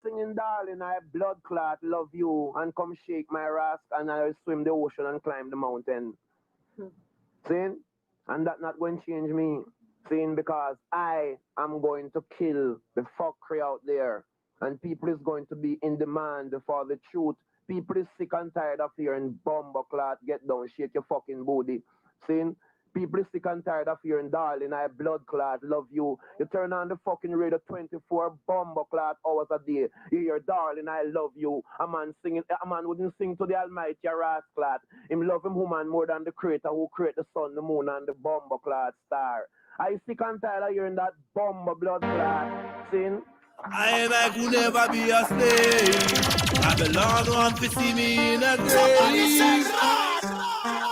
singing, darling, I blood clot, love you, and come shake my rasp, and I'll swim the ocean and climb the mountain. See? And that not going to change me. See? Because I am going to kill the fuckery out there. And people is going to be in demand for the truth. People is sick and tired of hearing bomber clot, get down, shake your fucking booty. See? People is sick and tired of hearing, darling, I blood clot, love you. You turn on the fucking radio 24 bomber clot hours a day. You hear, darling, I love you. A man wouldn't sing to the almighty ras clot. Him love him woman more than the creator who create the sun, the moon, and the bomber clot star. I sick and tired of hearing that bomber blood clot. Sin. I could never be a slave. I belong one to see me in a grave.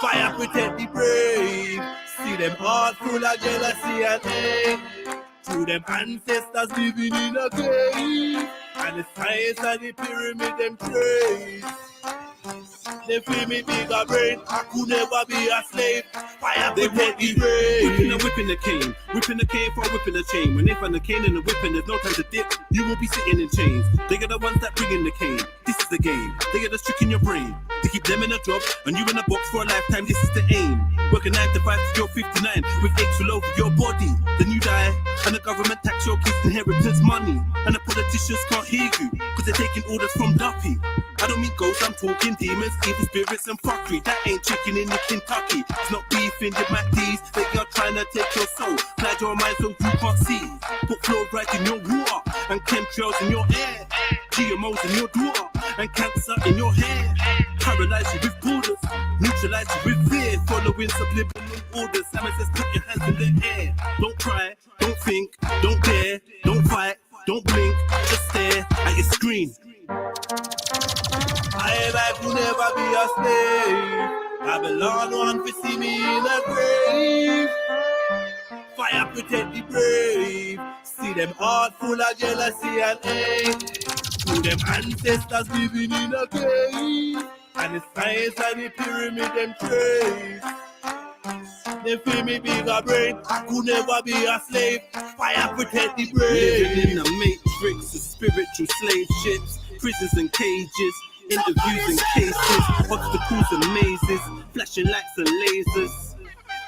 Fire protect the brave. See them heart full of jealousy and hate. To them ancestors living in a cave. And the science of the pyramid them trace. They feel me bigger brain. I could never be a slave. Fire protect the brave. Whipping the cane for whipping the chain. When they find the cane and the whipping, there's no time to dip. You will be sitting in chains. They are the ones that bring in the cane. This is the game. They are the trick in your brain. To keep them in a job and you in a box for a lifetime. This is the aim. Working 9 to 5 till you're 59 with aches all over your body. Then you die and the government tax your kids' inheritance money. And the politicians can't hear you because they're taking orders from Duffy. I don't mean ghosts, I'm talking demons, evil spirits and fuckery. That ain't chicken in the Kentucky. It's not beef in the MacD's. They are trying to take your soul, cloud your mind so you can't see. Put fluoride in your water and chemtrails in your air. GMOs in your daughter and cancer in your hair. Paralyze you with borders, neutralize you with fear. Following subliminal orders. Simon says put your hands in the air. Don't cry, don't think, don't dare, don't fight, don't blink, just stare at your screen. I could never be a slave. I belong one to see me in a grave. Fire protect the brave. See them heart full of jealousy and hate. To them ancestors living in a cave. And the science and the pyramid them trace. They feel me bigger brain. I could never be a slave. Fire protect the brave. Living in a matrix of spiritual slave ships, prisons and cages. Interviews and cases, obstacles and mazes, flashing lights and lasers,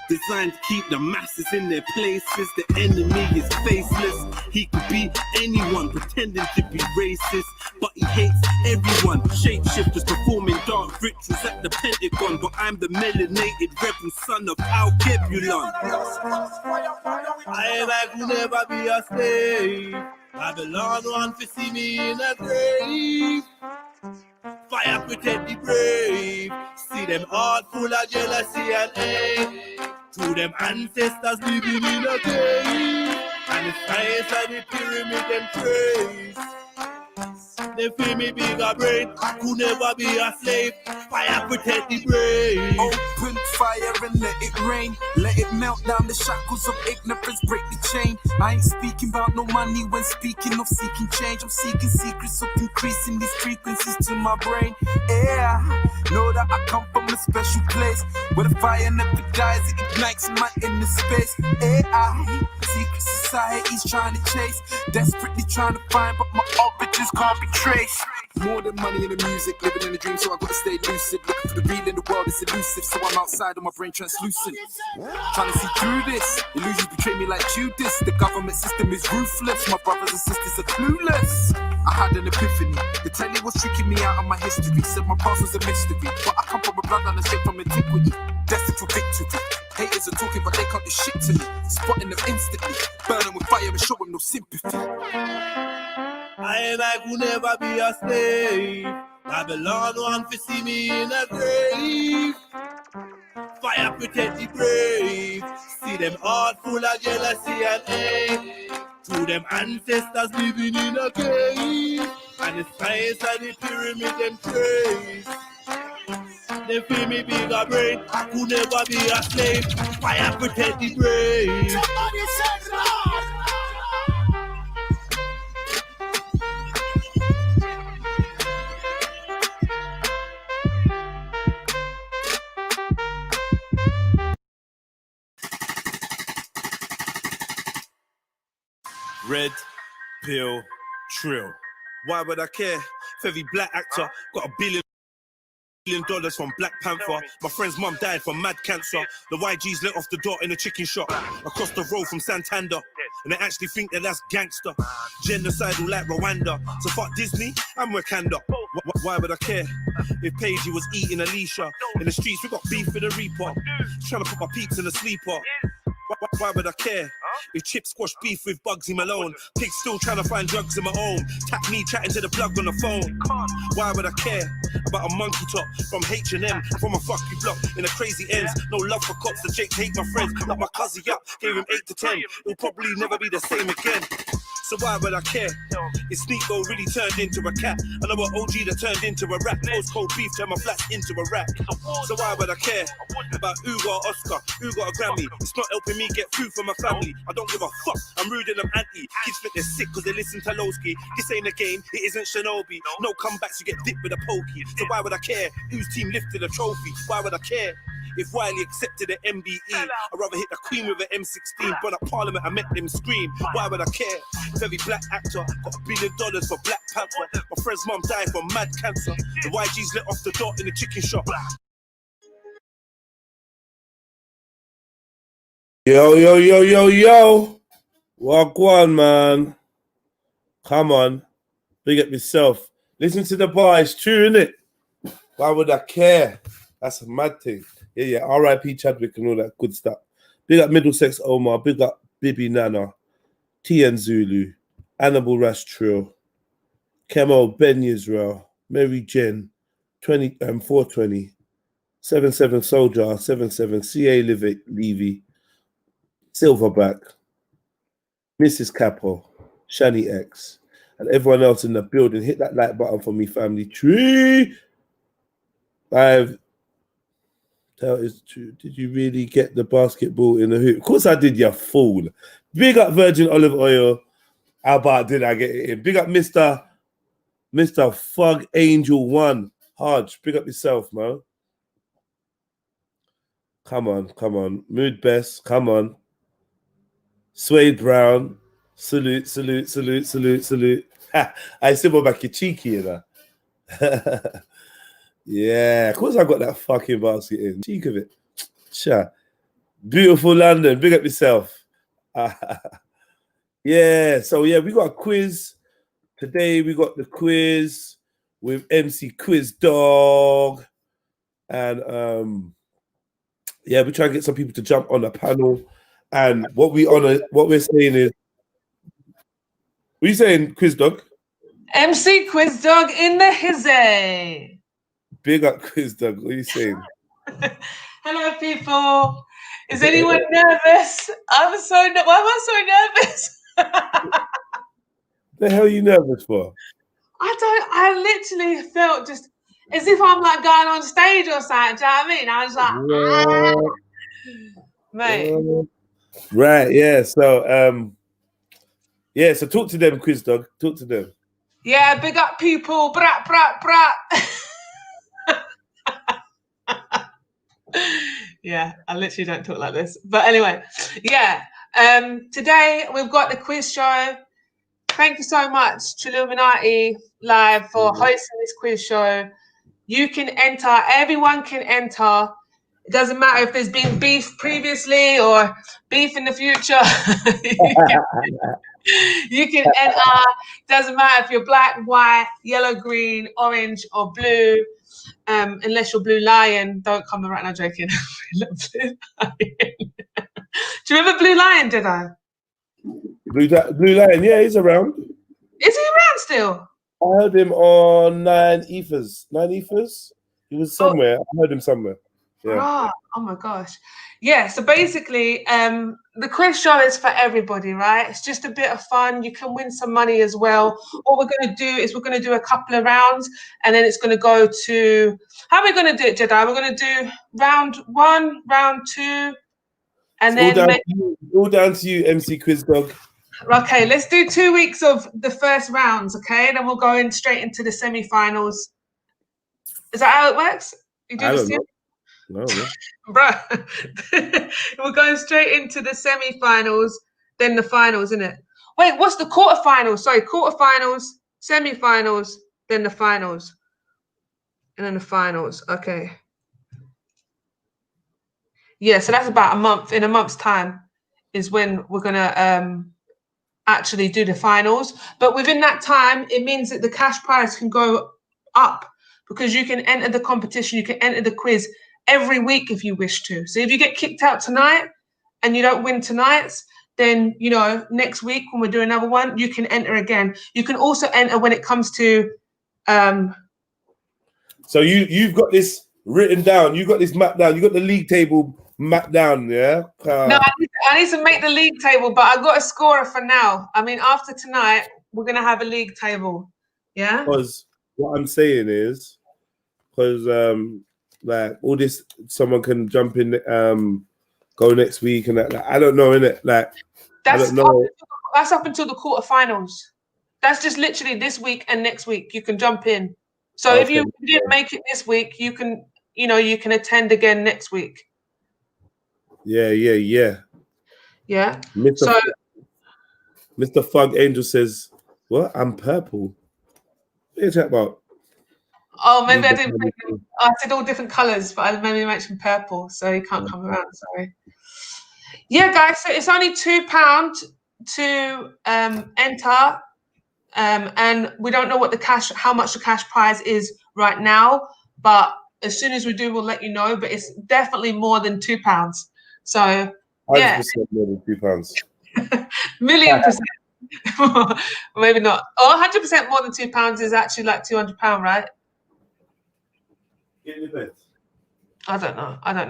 designed to keep the masses in their places. The enemy is faceless. He could be anyone pretending to be racist, but he hates everyone. Shapeshifters performing dark rituals at the Pentagon, but I'm the melanated rebel son of Al-Kebulon. I could never be a slave. I belong one to see me in a grave. Fire protect the brave. See them heart full of jealousy and hate. To them ancestors living in a cave. And the science and the pyramid them trace. They feel me bigger brain. I could never be a slave. Fire protect the brave. Open fire and let it rain. Let it melt down the shackles of ignorance, break the chain. I ain't speaking about no money when speaking of seeking change. I'm seeking secrets of increasing these frequencies to my brain. Yeah, know that I come from a special place where the fire never dies, it ignites my inner space. AI, secret society's trying to chase, desperately trying to find, but my origins can't be traced. More than money in the music, living in a dream, so I gotta stay lucid. Looking for the real in the world, it's elusive, so I'm outside of my brain translucent. Trying to see through this, illusions betray me like Judas. The government system is ruthless, my brothers and sisters are clueless. I had an epiphany, the telly was tricking me out of my history. Said my past was a mystery, but I come from a bloodline that's straight from antiquity. Destined for victory. Haters are talking, but they can't do shit to me. Spotting them instantly, burn them with fire and show them no sympathy. I could never be a slave. I belong one to see me in a grave. Fire protect the brave. See them heart full of jealousy and hate. To them ancestors living in a cave. And the science and the pyramid them trace. They feel me bigger brain. I could never be a slave. Fire protect the brave. Somebody says Lord. Red Pill Trill. Why would I care? If every black actor got $1 billion from Black Panther. My friend's mum died from mad cancer. The YGs let off the door in a chicken shop across the road from Santander. And they actually think that that's gangster. Genocidal like Rwanda. So fuck Disney, I'm Wakanda. Why would I care? If Paige was eating Alicia. In the streets we got beef with the Reaper. Trying to put my peeps in a sleeper. Why would I care? If Chip squash beef with Bugsy Malone. Pigs still trying to find drugs in my own. Tap me chatting to the plug on the phone. Why would I care about a monkey top from H&M, from a fucking block in a crazy ends? No love for cops, the Jake hate my friends. Lock my cousin up, gave him 8 to 10. It'll probably never be the same again. So why would I care? If Sneako really turned into a cat, I know an OG that turned into a rat. Postcode beef turned my flats into a rat. So why would I care about who got an Oscar, who got a Grammy? It's not helping me get food for my family. I don't give a fuck, I'm rude and I'm anti. Kids think they're sick cause they listen to Lowski. This ain't a game, it isn't Shinobi. No comebacks, you get dipped with a pokey. So why would I care whose team lifted a trophy? Why would I care if Wiley accepted the MBE? I'd rather hit the Queen with an M16. Burn up Parliament, I make them scream. Why would I care if every black actor got $1 billion for Black Panther? My friend's mum died from mad cancer. The YGs let off the door in the chicken shop. Yo. Walk on, man. Come on. Big up yourself. Listen to the bar. It's true, innit? Why would I care? That's a mad thing. Yeah. R.I.P. Chadwick and all that good stuff. Big up Middlesex Omar. Big up Bibi Nana. TN Zulu. Annabelle Rash Trill. Kemo Ben Israel. Mary Jen. 420. 77 Soldier. 77 CA Levy. Silverback. Mrs. Capo. Shani X. And everyone else in the building. Hit that like button for me, family. Tree. Tell is true. Did you really get the basketball in the hoop? Of course I did, you fool. Big up Virgin Olive Oil. How about did I get it in? Big up Mr. Fug Angel 1. Hodge, big up yourself, man. Come on. Mood Best, come on. Suede Brown. Salute. I still back your cheeky, you know. Yeah, of course I got that fucking basket in. Cheek of it. Sure. Beautiful London. Big up yourself. Yeah, so yeah, we got a quiz. Today we got the quiz with MC Quiz Dog. And yeah, we try to get some people to jump on the panel. And what we're saying is, what are you saying, Quiz Dog? MC Quiz Dog in the hizzy. Big up Quiz Dog. What are you saying? Hello, people. Is anyone nervous? Why am I so nervous? The hell are you nervous for? I literally felt just as if I'm like going on stage or something. Do you know what I mean? I was like, mate. Right, yeah. So so talk to them, Quiz Dog. Talk to them. Yeah, big up people. Brat. Yeah, I literally don't talk like this. But anyway, yeah. Today we've got the quiz show. Thank you so much, Trilluminati Live, for hosting this quiz show. You can enter. Everyone can enter. It doesn't matter if there's been beef previously or beef in the future. You can enter. Doesn't matter if you're black, white, yellow, green, orange, or blue. Unless you're Blue Lion, don't come right now joking. Blue Lion. Do you remember Blue Lion, did I? Blue Lion, yeah, he's around. Is he around still? I heard him on 9 Ethers. 9 Ethers? He was somewhere. I heard him somewhere. Yeah. Oh my gosh. Yeah, so basically, the quiz show is for everybody, right? It's just a bit of fun. You can win some money as well. What we're going to do is we're going to do a couple of rounds, and then it's going to go to... How are we going to do it, Jedi? We're going to do round 1, round 2, and then... All down to you, MC Quiz Dog. Okay, let's do 2 weeks of the first rounds, okay? Then we'll go straight into the semi-finals. Is that how it works? You do this too? No. Bruh. We're going straight into the semi-finals, then the finals, isn't it? Wait, what's the quarterfinals? Sorry, quarterfinals, semi-finals, then the finals, and then the finals. Okay. Yeah, so that's about a month. In a month's time is when we're gonna actually do the finals. But within that time, it means that the cash prize can go up because you can enter the competition, you can enter the quiz every week if you wish to. So if you get kicked out tonight and you don't win tonight's, then, you know, next week when we do another one, you can enter again. You can also enter when it comes to So you've got this written down, you got this mapped down, you got the league table mapped down, yeah? No, I need to make the league table, but I've got a scorer for now. I mean, after tonight, we're gonna have a league table. Yeah. Because what I'm saying is, because like all this, someone can jump in, go next week and that. Like, I don't know, innit? Like I don't know. That's up until the quarterfinals. That's just literally this week and next week. You can jump in. So Okay. if you didn't make it this week, you can, you know, you can attend again next week. Yeah. Yeah. Mr. Fug Angel says, "What? I'm purple." What are you talking about? Oh, maybe I didn't. I said all different colours, but I maybe mentioned purple, so you can't come around. Sorry. Yeah, guys. So it's only £2 to enter, and we don't know what how much the cash prize is right now. But as soon as we do, we'll let you know. But it's definitely more than £2. So yeah, 100% more than £2. $1,000,000%. Maybe not. Oh, 100% more than £2 is actually like £200, right? Get in the bed. I don't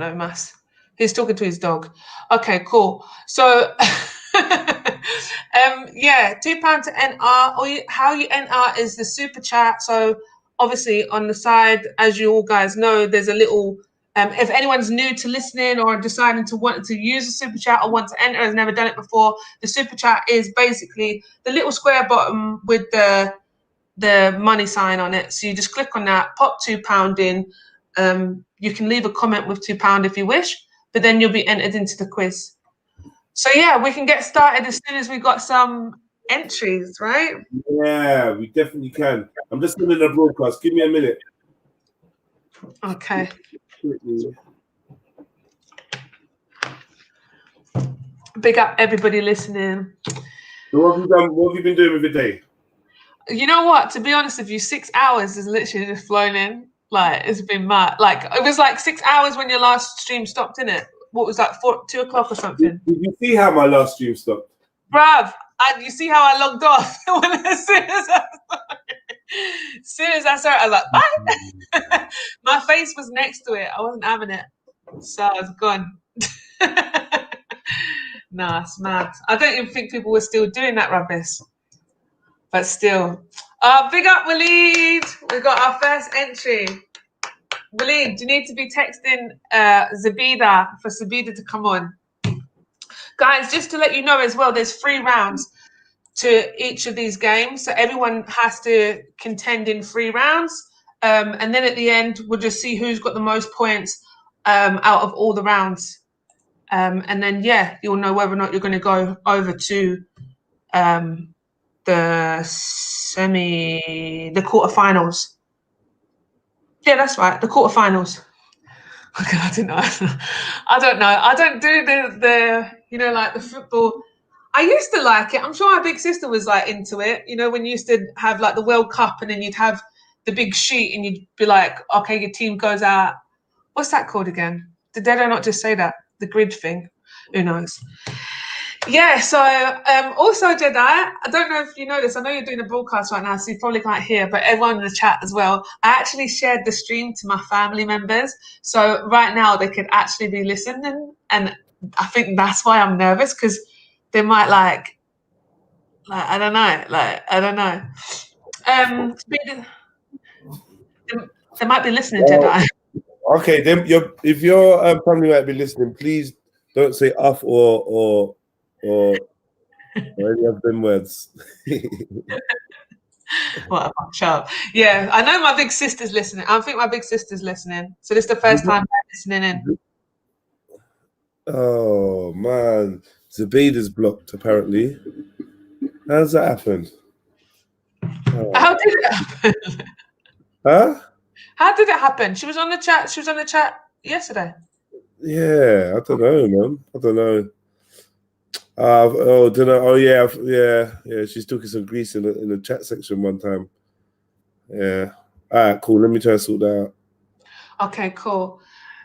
know, Mas. He's talking to his dog. Okay, cool. So, yeah, £2 to enter. How you enter is the super chat. So, obviously, on the side, as you all guys know, there's a little. If anyone's new to listening or deciding to want to use a super chat or want to enter, has never done it before, the super chat is basically the little square bottom with the money sign on it. So you just click on that, pop £2 in. You can leave a comment with £2 if you wish, but then you'll be entered into the quiz. So yeah, we can get started as soon as we got some entries, right? Yeah, we definitely can. I'm just doing a broadcast. Give me a minute. Okay. Big up everybody listening. So what have you done? What have you been doing with your day? You know what? To be honest with you, 6 hours is literally just flown in. Like, it's been mad. Like, it was like 6 hours when your last stream stopped, innit? What was that, 2 o'clock or something? Did you see how my last stream stopped? Bruv, you see how I logged off? As soon as I saw it, I was like, what? My face was next to it. I wasn't having it. So I was gone. Nah, it's mad. I don't even think people were still doing that rubbish. But still. Big up, Waleed. We got our first entry. Waleed, you need to be texting Zabida for Zabida to come on. Guys, just to let you know as well, there's 3 rounds to each of these games. So everyone has to contend in 3 rounds. And then at the end, we'll just see who's got the most points out of all the rounds. And then, yeah, you'll know whether or not you're going to go over to the quarterfinals. Yeah, that's right, the quarterfinals. Okay, I don't know. I don't know. I don't do the you know, like the football. I used to like it. I'm sure my big sister was like into it. You know, when you used to have like the World Cup and then you'd have the big sheet and you'd be like, okay, your team goes out. What's that called again? Did they not just say that? The grid thing? Who knows? Yeah, so also, Jedi, I don't know if you know this. I know you're doing a broadcast right now, so you probably can't hear, but everyone in the chat as well. I actually shared the stream to my family members. So right now they could actually be listening. And I think that's why I'm nervous, because they might like, I don't know. They might be listening, Jedi. Okay, then if your family might be listening, please don't say off or any of them words. Whatever, shut up. Yeah, I know my big sister's listening. I think my big sister's listening. So this is the first time they're listening in. Oh man, Zabida's blocked apparently. How's that happened? How did it happen? Huh? How did it happen? She was on the chat. She was on the chat yesterday. Yeah, I don't know, man. I don't know. Don't know. Oh yeah, yeah. She's talking some grease in the chat section one time. Yeah. All right, cool. Let me try to sort that out. Okay, cool.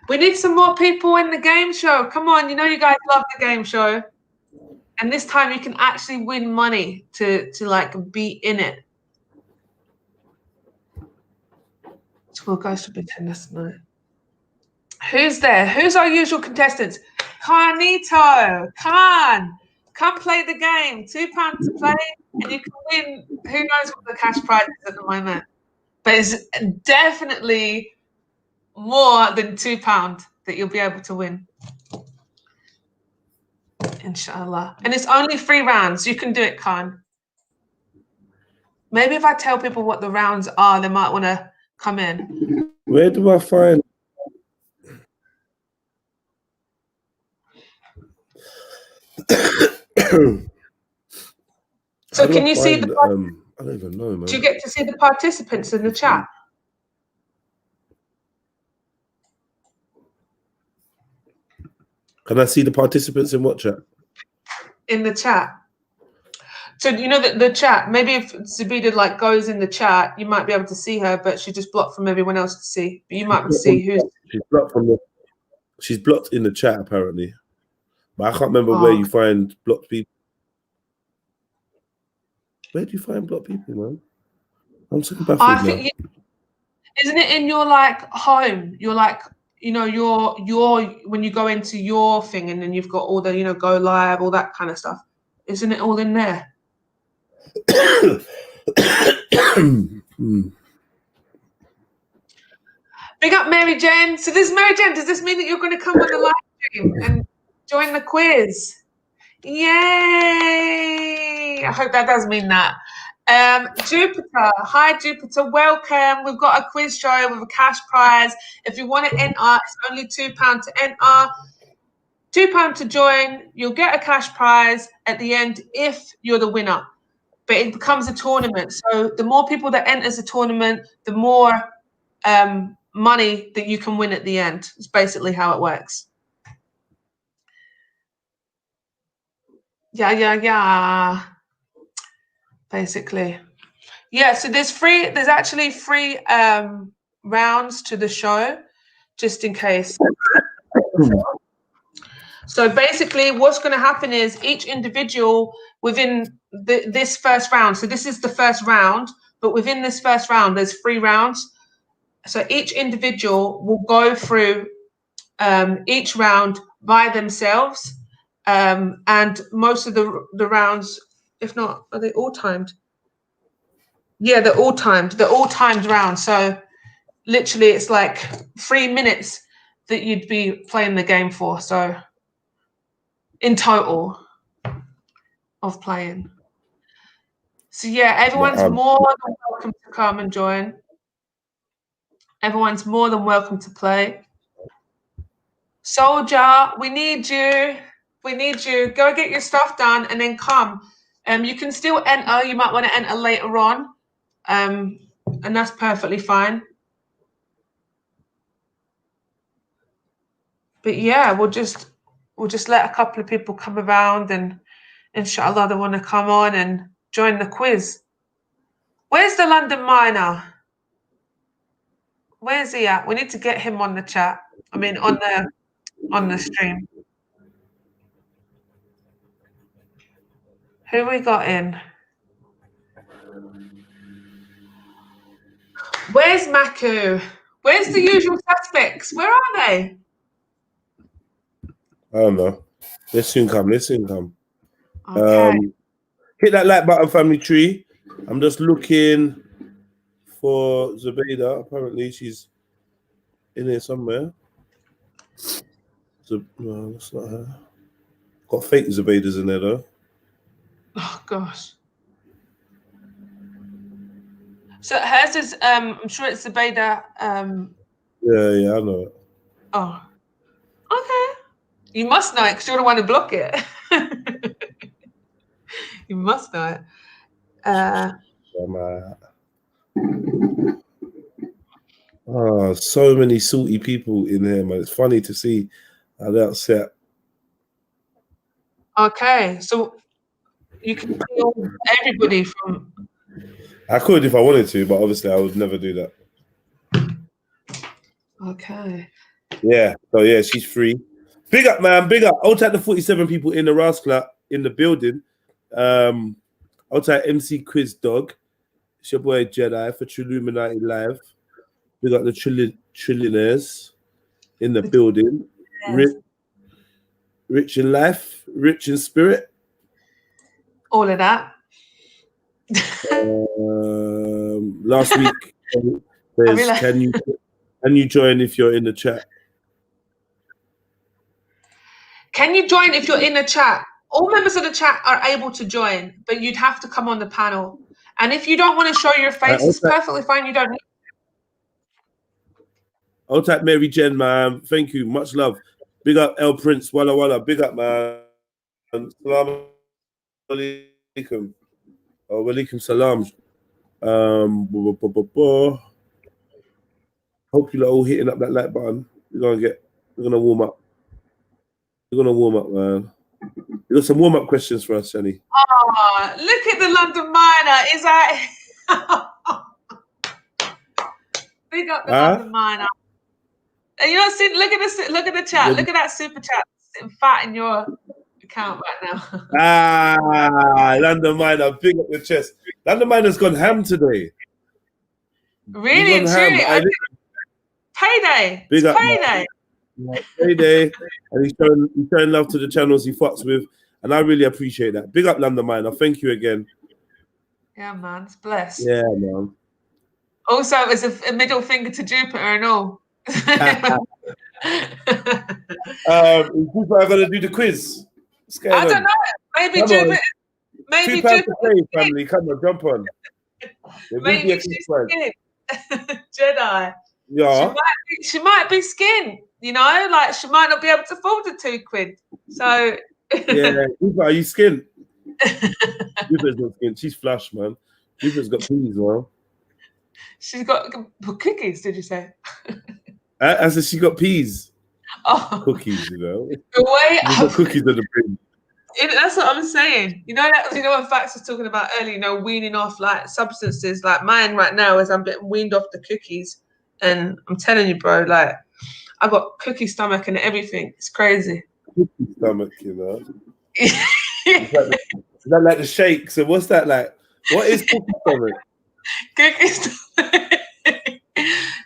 We need some more people in the game show. Come on, you know you guys love the game show. And this time you can actually win money to like be in it. So we'll go to pretenders tonight. Who's there? Who's our usual contestants? Carnito, come play the game. £2 to play, and you can win. Who knows what the cash prize is at the moment? But it's definitely more than £2 that you'll be able to win. Inshallah. And it's only 3 rounds. You can do it, Khan. Maybe if I tell people what the rounds are, they might want to come in. Where do I find? So can you see the? I don't even know, man. Do you get to see the participants in the chat? Can I see the participants in what chat? In the chat. So you know that the chat. Maybe if Zabida like goes in the chat, you might be able to see her, but she's just blocked from everyone else to see. But you might be able to see who's. She's blocked from the. She's blocked in the chat apparently, but I can't remember where you find blocked people. Where do you find blocked people, man? I'm so baffled I now. think isn't it in your like home? You're like, you know, your when you go into your thing and then you've got all the, you know, go live, all that kind of stuff. Isn't it all in there? Big up Mary Jane. So this is Mary Jane. Does this mean that you're going to come on the live stream and join the quiz? Yay! I hope that does mean that. Jupiter, hi Jupiter, welcome. We've got a quiz show with a cash prize. If you want to enter, it's only £2 to enter. £2 to join. You'll get a cash prize at the end if you're the winner. But it becomes a tournament. So the more people that enters the tournament, the more money that you can win at the end. It's basically how it works. Yeah. Basically. Yeah, so there's actually 3 rounds to the show, just in case. So basically what's going to happen is each individual within this first round, so this is the first round, but within this first round, there's 3 rounds. So each individual will go through each round by themselves. And most of the rounds, if not, are they all timed? Yeah, they're all timed. They're all timed rounds. So literally it's like 3 minutes that you'd be playing the game for. So in total of playing. So yeah, everyone's more than welcome to come and join. Everyone's more than welcome to play. Soldier, we need you. We need you. Go get your stuff done and then come. You can still enter. You might want to enter later on. And that's perfectly fine. But yeah, we'll just let a couple of people come around and inshallah they want to come on and join the quiz. Where's the London Miner? Where's he at? We need to get him on the chat. I mean on the stream. Who we got in? Where's Maku? Where's the usual suspects? Where are they? I don't know. Let's soon come. Okay. Hit that like button, family tree. I'm just looking for Zubaydah. Apparently she's in here somewhere. No, that's not her. Got fake Zubaydahs in there though. Oh gosh. So hers is I'm sure it's Zubaydah. Yeah, I know it. Oh. Okay. You must know it because you're the one to block it. You must know it. Oh, so many salty people in here, man. It's funny to see how they're upset. Okay, so you can kill everybody from. I could if I wanted to, but obviously I would never do that. Okay. Yeah, so yeah, she's free. Big up, man. Big up. I'll take the 47 people in the Rascal in the building. I'll take MC Quiz Dog. It's your boy Jedi for Trilluminati Live. We got the trillionaires in the building. Yes. Rich in life, rich in spirit. All of that. Last week, there's, can you join if you're in the chat? Can you join if you're in the chat? All members of the chat are able to join, but you'd have to come on the panel. And if you don't want to show your face, it's perfectly fine. You don't need. I'll type Mary Jen, man. Thank you. Much love. Big up El Prince. Walla walla. Big up, man. Salam alaikum. Oh, walaikum salam. Hope you're all hitting up that like button. We're gonna warm up. We're gonna warm up, man. You got some warm-up questions for us, Shani. Oh, look at the London Miner. Is that big up the London Miner? And you know, see, look at the chat. Look at that super chat sitting fat in your account right now. London Miner, big up your chest. London Miner's gone ham today. Really and truly. Payday. Big up, payday. Payday. And he's showing love to the channels he fucks with. And I really appreciate that. Big up, London Miner. Thank you again. Yeah, man. It's blessed. Yeah, man. Also, it was a middle finger to Jupiter and all. People are going to do the quiz. I don't know. Maybe Jupiter. Maybe Jupiter. Family, come on, jump on. Maybe she's skinned. Jedi. Yeah. She might be skinned. You know, like she might not be able to afford the £2. So. Yeah, are you skinned? Jupiter's not skinned. She's flush, man. Jupiter's got peas, man. She's got cookies, did you say? I said she got peas. Oh. Cookies, you know. The way got cookies on the brain. That's what I'm saying. You know that. You know what Fax was talking about earlier. You know, weaning off like substances. Like mine right now is I'm getting weaned off the cookies, and I'm telling you, bro. Like I got cookie stomach and everything. It's crazy. Cookie stomach, you know. Is that like the shakes? And what's that like? What is cookie stomach? Cookie stomach.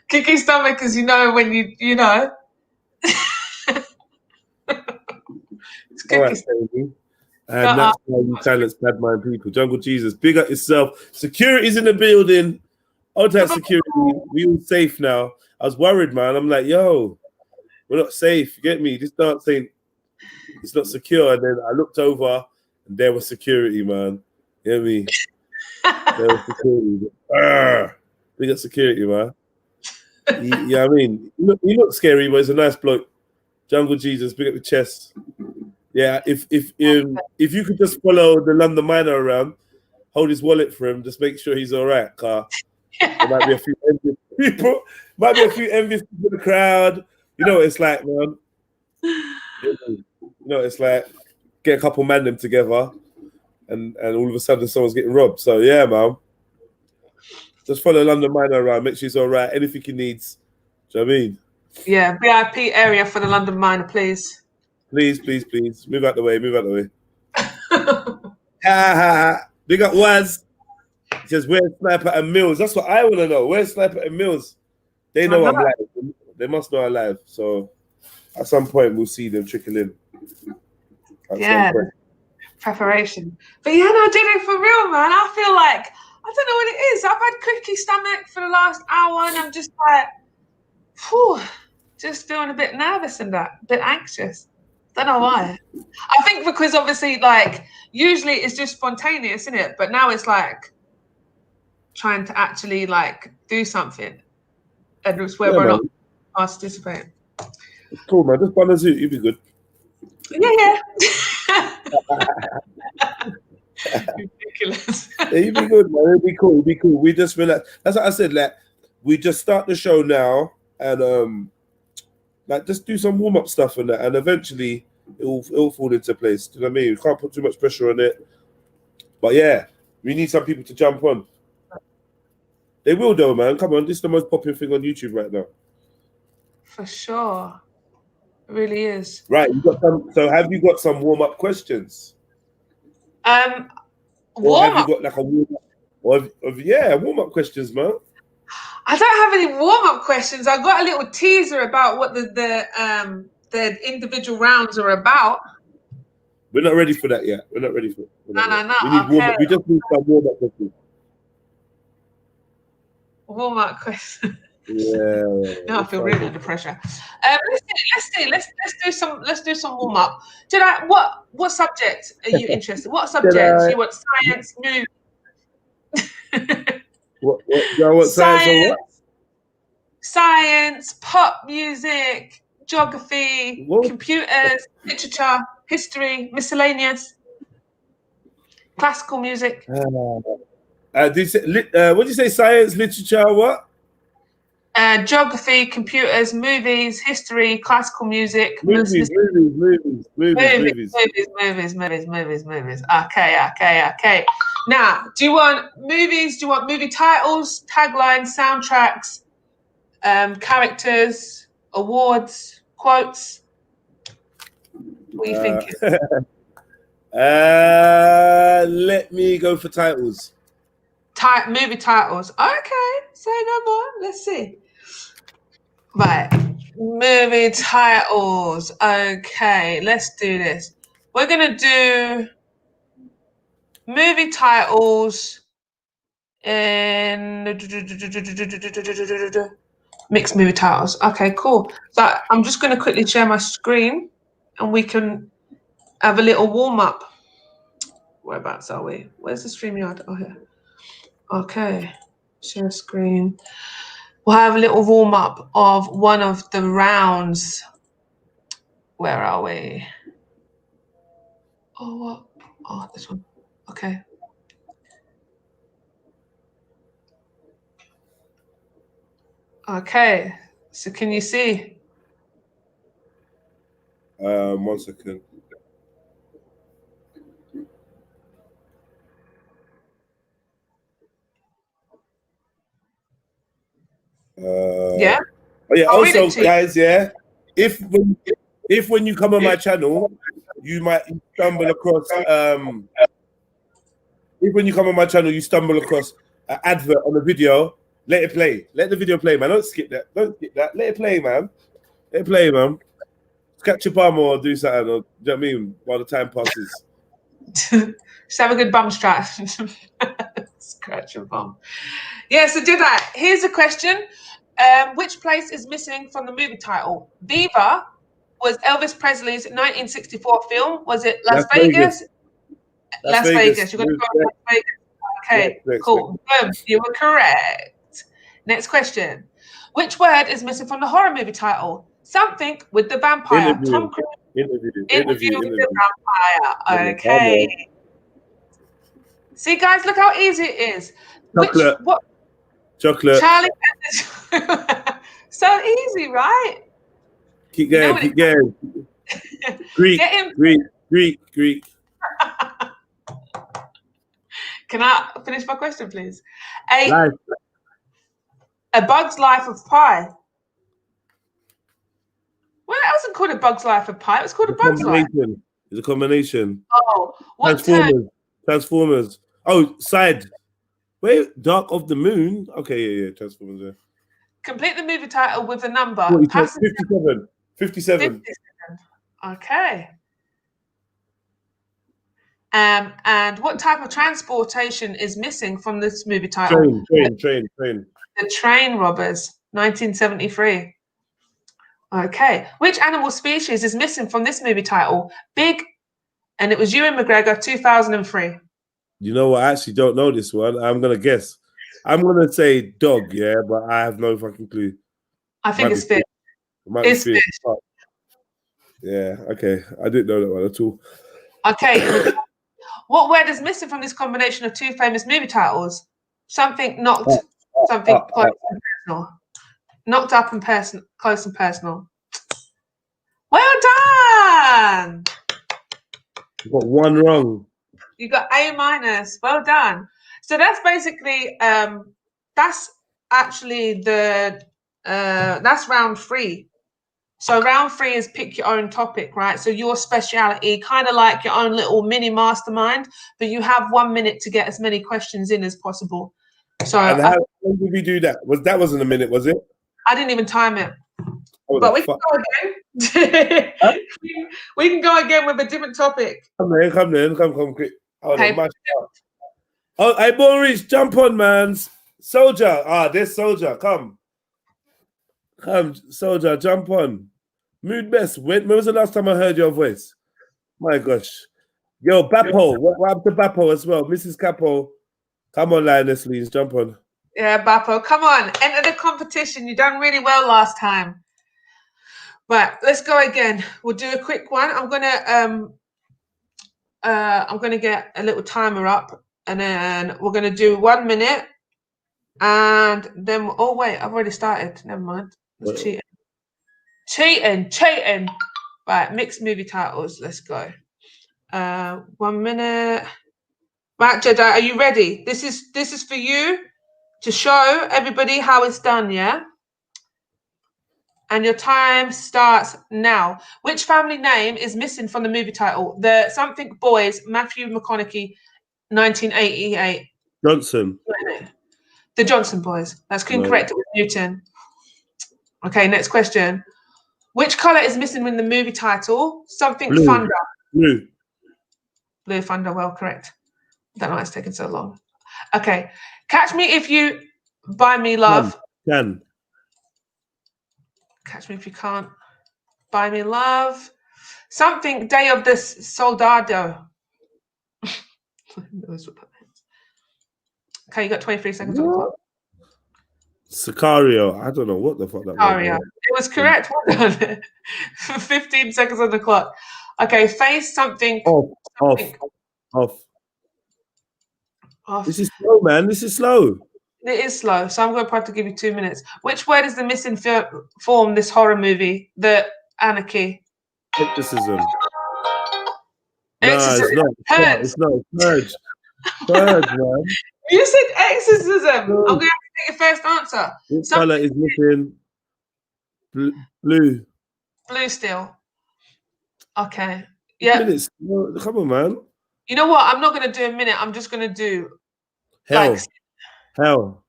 Cookie stomach is, you know, when you know. It's cookie right, stomach. And that's how you silence bad mind people. Jungle Jesus, big up yourself. Security's in the building. All that security. We all safe now. I was worried, man. I'm like, yo, we're not safe. You get me? This dance ain't. It's not secure. And then I looked over, and there was security, man. You get me? There was security. Big up security, man. Yeah, I mean, he look scary, but he's a nice bloke. Jungle Jesus, big up the chest. Yeah, if you could just follow the London Miner around, hold his wallet for him, just make sure he's all right, car. There might be a few envious people. Might be a few envious people in the crowd. You know what it's like, man. You know, it's like get a couple man them together, and all of a sudden someone's getting robbed. So yeah, man. Just follow London Miner around, make sure he's all right. Anything he needs. Do you know what I mean? Yeah, VIP area for the London Miner, please. Please. Move out the way. Big up Waz. He says, where's Sniper and Mills? That's what I want to know. Where's Sniper and Mills? They know I'm live. They must know I'm live. So at some point, we'll see them trickle in. Yeah, preparation. But yeah, no, I did it for real, man. I feel like, I don't know what it is. I've had cookie stomach for the last hour and I'm just like, whew, just feeling a bit nervous and that, a bit anxious. Don't know why. I think because obviously, like, usually it's just spontaneous, isn't it? But now it's like trying to actually like do something, and it's where we're not participating. It's cool, man. Just balance it. You'll be good. Yeah. Ridiculous. It'd be good, man. It'd be cool. It'd be cool. We just relax. That's what I said. Like, we just start the show now, and like just do some warm up stuff and that, and eventually it'll fall into place. Do you know what I mean? We can't put too much pressure on it. But yeah, we need some people to jump on. They will, though, man. Come on, this is the most popular thing on YouTube right now. For sure, it really is. Right, you got some. So, have you got some warm up questions? Or Warm have up. you got like a warm up? Warm up questions, man. I don't have any warm up questions. I got a little teaser about what the individual rounds are about. We're not ready for that yet. We're not ready for it. No. We need warm up. We just need some warm up questions. Warm up questions. Yeah. No, I feel really under pressure. Let's do some warm up. What subject are you interested? What subject? You want science, music? What science or what? Science, pop music, geography, computers, literature, history, miscellaneous, classical music. What did you say? Science, literature, what? Geography, computers, movies, history, classical music, movies. Okay. Now, do you want movies? Do you want movie titles, taglines, soundtracks, characters, awards, quotes? What are you thinking? Let me go for titles. Movie titles. Okay, say no more. Let's see. Right, movie titles. Okay, let's do this. We're gonna do movie titles in mixed movie titles. Okay, cool. So I'm just gonna quickly share my screen, and we can have a little warm up. Whereabouts are we? Where's the StreamYard? Oh, here. Okay, share screen. We'll have a little warm up of one of the rounds. Where are we? Oh, what? Oh, this one. Okay. Okay. So can you see? 1 second. Yeah. Oh yeah. Also, guys, yeah. If when you come on my channel, you might stumble across. If when you come on my channel, you stumble across an advert on a video, let it play. Let the video play, man. Don't skip that. Don't skip that. Let it play, man. Let it play, man. Catch your bum or do something. Or, do you know what I mean? While the time passes. Just have a good bum strap. Scratch your bum. Yeah, so do that. Here's a question. Which place is missing from the movie title? Viva was Elvis Presley's 1964 film. Was it Las Vegas? Las Vegas. You're going to go to Las Vegas. Okay, cool. Boom. You were correct. Next question. Which word is missing from the horror movie title? Something with the vampire. Interview. Tom Cruise. Interview with the vampire. Okay. See, guys, look how easy it is. Chocolate. Chocolate. Charlie. So easy, right? Keep going. Keep going. Greek. Can I finish my question, please? A Bug's Life of Pi. Well, it wasn't called A Bug's Life of Pi. It was called A Bug's Life. It's a combination. Oh, what Transformers. Oh, side. Wait, Dark of the Moon. Okay, yeah, Transformers. Yeah. Complete the movie title with a number. 57. Okay. And what type of transportation is missing from this movie title? Train. The Train Robbers, 1973. Okay. Which animal species is missing from this movie title? Big, and it was Ewan McGregor, 2003. You know what? I actually don't know this one. I'm going to guess. I'm going to say dog, yeah, but I have no fucking clue. I think it's fish. It's fish. Oh. Yeah, okay. I didn't know that one at all. Okay. What word is missing from this combination of two famous movie titles? Something knocked, something close and personal. Knocked up and close and personal. Well done. You got one wrong. You got A-. Well done. So that's basically that's actually that's round 3. So round 3 is pick your own topic, right? So your speciality, kind of like your own little mini mastermind, but you have 1 minute to get as many questions in as possible. So And how long did we do that? That wasn't a minute, was it? I didn't even time it. Oh, but we can go again. Huh? We can go again with a different topic. Come quick. Oh, Okay. Oh, hey, Boris, jump on, man. Soldier. There's Soldier. Come, Soldier, jump on. Mood best. When was the last time I heard your voice? My gosh. Yo, Bappo. What happened to Bappo as well? Mrs. Capo. Come on, Lioness, please. Jump on. Yeah, Bappo. Come on. Enter the competition. You done really well last time. Right, let's go again. We'll do a quick one. I'm gonna get a little timer up, and then we're gonna do 1 minute, and then oh wait, I've already started. Never mind. It's cheating. Right, mixed movie titles. Let's go. 1 minute. Right, Jedi, are you ready? This is for you to show everybody how it's done. Yeah. And your time starts now. Which family name is missing from the movie title? The Something Boys, Matthew McConaughey, 1988. Johnson. The Johnson Boys. That's incorrect. It was Newton. Okay, next question. Which colour is missing in the movie title? Something Blue. Thunder. Blue. Blue Thunder, well, correct. I don't know why it's taking so long. Okay. Catch Me If You Buy Me Love. Can. Catch Me If You Can't Buy Me Love. Something Day of the Soldado. Okay, you got 23 seconds on the clock. Sicario. I don't know what the fuck that Sicario. was. It was correct. Well done. 15 seconds on the clock. Okay, face something. Off. This is slow, man. This is slow. It is slow, so I'm going to have to give you 2 minutes. Which word is the missing form this horror movie? The anarchy. Exorcism. Exorcism. It's not. Purge. Purge, man. You said exorcism. No. I'm going to take your first answer. Which colour is missing? Blue. Blue still. Okay. Yeah. Minutes. Come on, man. You know what? I'm not going to do a minute. I'm just going to do Hell. Hell.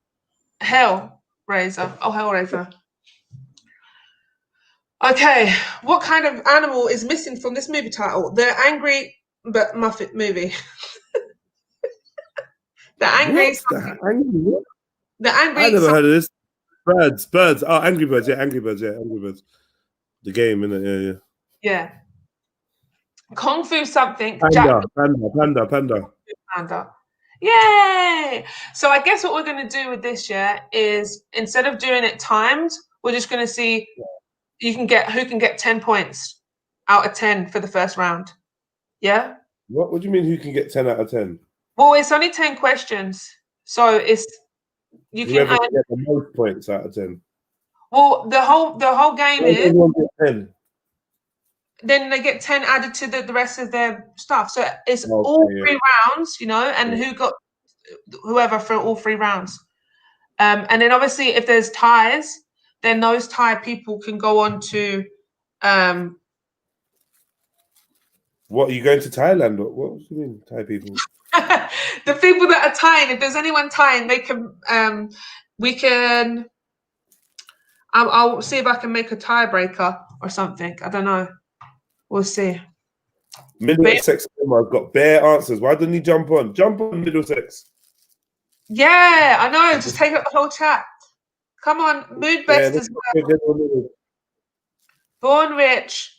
Hellraiser. Oh, Hellraiser. Okay. What kind of animal is missing from this movie title? The Angry but Muppet movie. The Angry. The Angry. I never heard of this. Birds. Oh, Angry Birds. Yeah, Angry Birds. The game, innit? Yeah. Yeah. Kung Fu something. Panda. Yay! So I guess what we're going to do with this is instead of doing it timed, we're just going to see who can get 10 points out of 10 for the first round. Yeah? What do you mean who can get 10 out of 10? Well, it's only 10 questions. So Whoever can get the most points out of 10. Well, the whole game is everyone gets 10. Then they get 10 added to the rest of their stuff. So it's all 3 rounds, and whoever for all 3 rounds. And then obviously if there's ties, then those tie people can go on to What, are you going to Thailand? What do you mean, Thai people? The people that are tying, if there's anyone tying, they can I'll see if I can make a tiebreaker or something. I don't know. We'll see. Middlesex I've got bare answers. Why didn't he jump on? Jump on, Middlesex. Yeah, I know. Just take up the whole chat. Come on, Mood Best as well. Born Rich.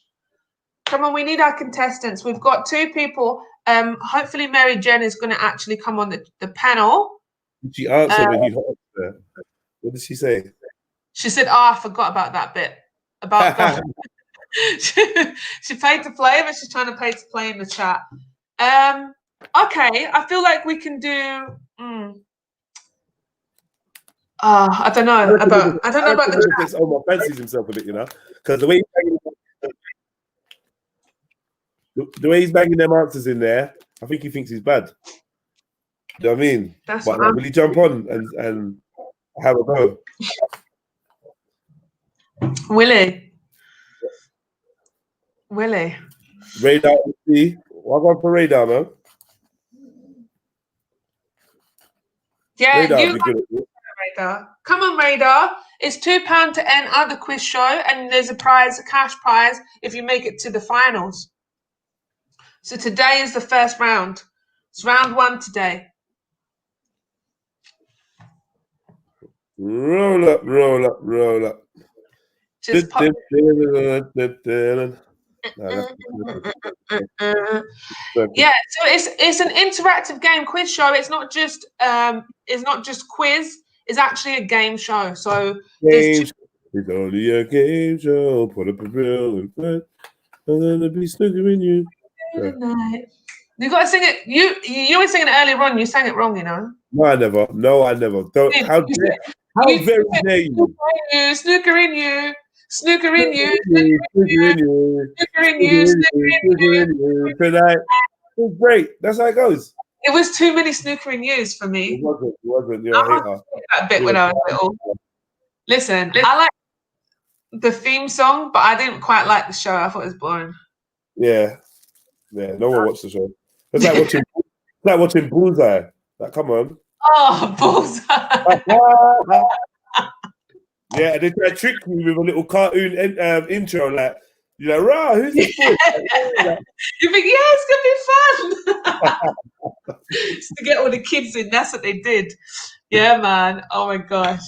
Come on, we need our contestants. We've got 2 people. Hopefully Mary Jen is going to actually come on the panel. Did she answer when you hopped there? What did she say? She said, I forgot about that bit. About she paid to play, but she's trying to pay to play in the chat. Okay, I feel like we can do. I don't know about. I don't know about the chat. Omar fancies himself a bit, you know, because the way he's banging them answers in there, I think he thinks he's bad. Do you know what I mean? That's but what will he jump on and have a go? Willie. Radar, see? What going for Radar, man? Yeah, Radar you be good at it. Radar. Come on, Radar. It's £2 to enter the quiz show, and there's a prize, a cash prize, if you make it to the finals. So today is the first round. It's round 1 today. Roll up. Just pop. Yeah, so it's an interactive game quiz show. It's not just quiz. It's actually a game show. So it's only a game show. Put up a bill and put and be snookering you. You got to sing it. You were singing it earlier on. You sang it wrong, you know. No, I never. Don't. How very dare you? Snookering you. Tonight. It's great. That's how it goes. It was too many snookering yous for me. It wasn't. You're a hater. That bit when I was little. Listen, I like the theme song, but I didn't quite like the show. I thought it was boring. Yeah. No one watched the show. It's like watching Bullseye. Like, come on. Oh, Bullseye. Yeah, and they try to trick me with a little cartoon intro, like, you're like, rah, who's this for? You think, yeah, it's gonna be fun. To get all the kids in, that's what they did. Yeah, man. Oh my gosh.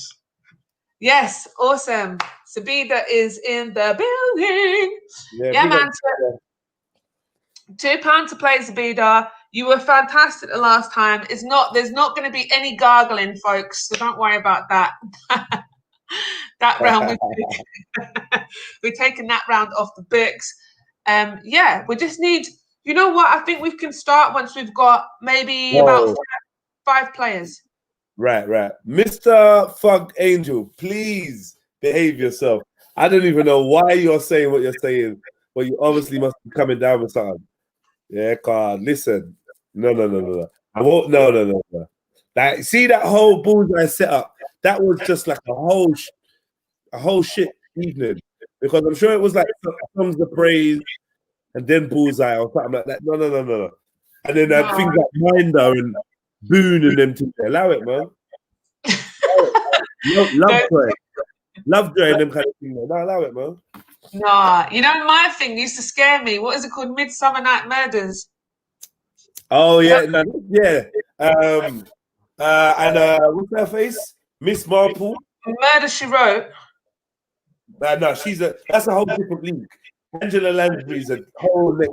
Yes, awesome. Sabida is in the building. Yeah, man. £2 to play, Zabida. You were fantastic the last time. There's not going to be any gargling, folks, so don't worry about that. That round, we're taking that round off the books. Yeah, we just need, you know what? I think we can start once we've got maybe about five players. Right. Mr. Fug Angel, please behave yourself. I don't even know why you're saying what you're saying, but you obviously must be coming down with something. Yeah, God, listen. No. I won't. No. Like, see that whole Bullseye setup? That was just like a whole shit evening, because I'm sure it was like Songs of Praise and then Bullseye or something like that. No. And then things like Minder and Boone and them two. Allow it, man. Lovejoy and them kind of thing. No, allow it, man. Nah, you know, my thing used to scare me. What is it called? Midsummer Night Murders. Oh yeah, and what's her face? Miss Marple. Murder, She Wrote. No, that's a whole different league. Angela Lansbury's a whole next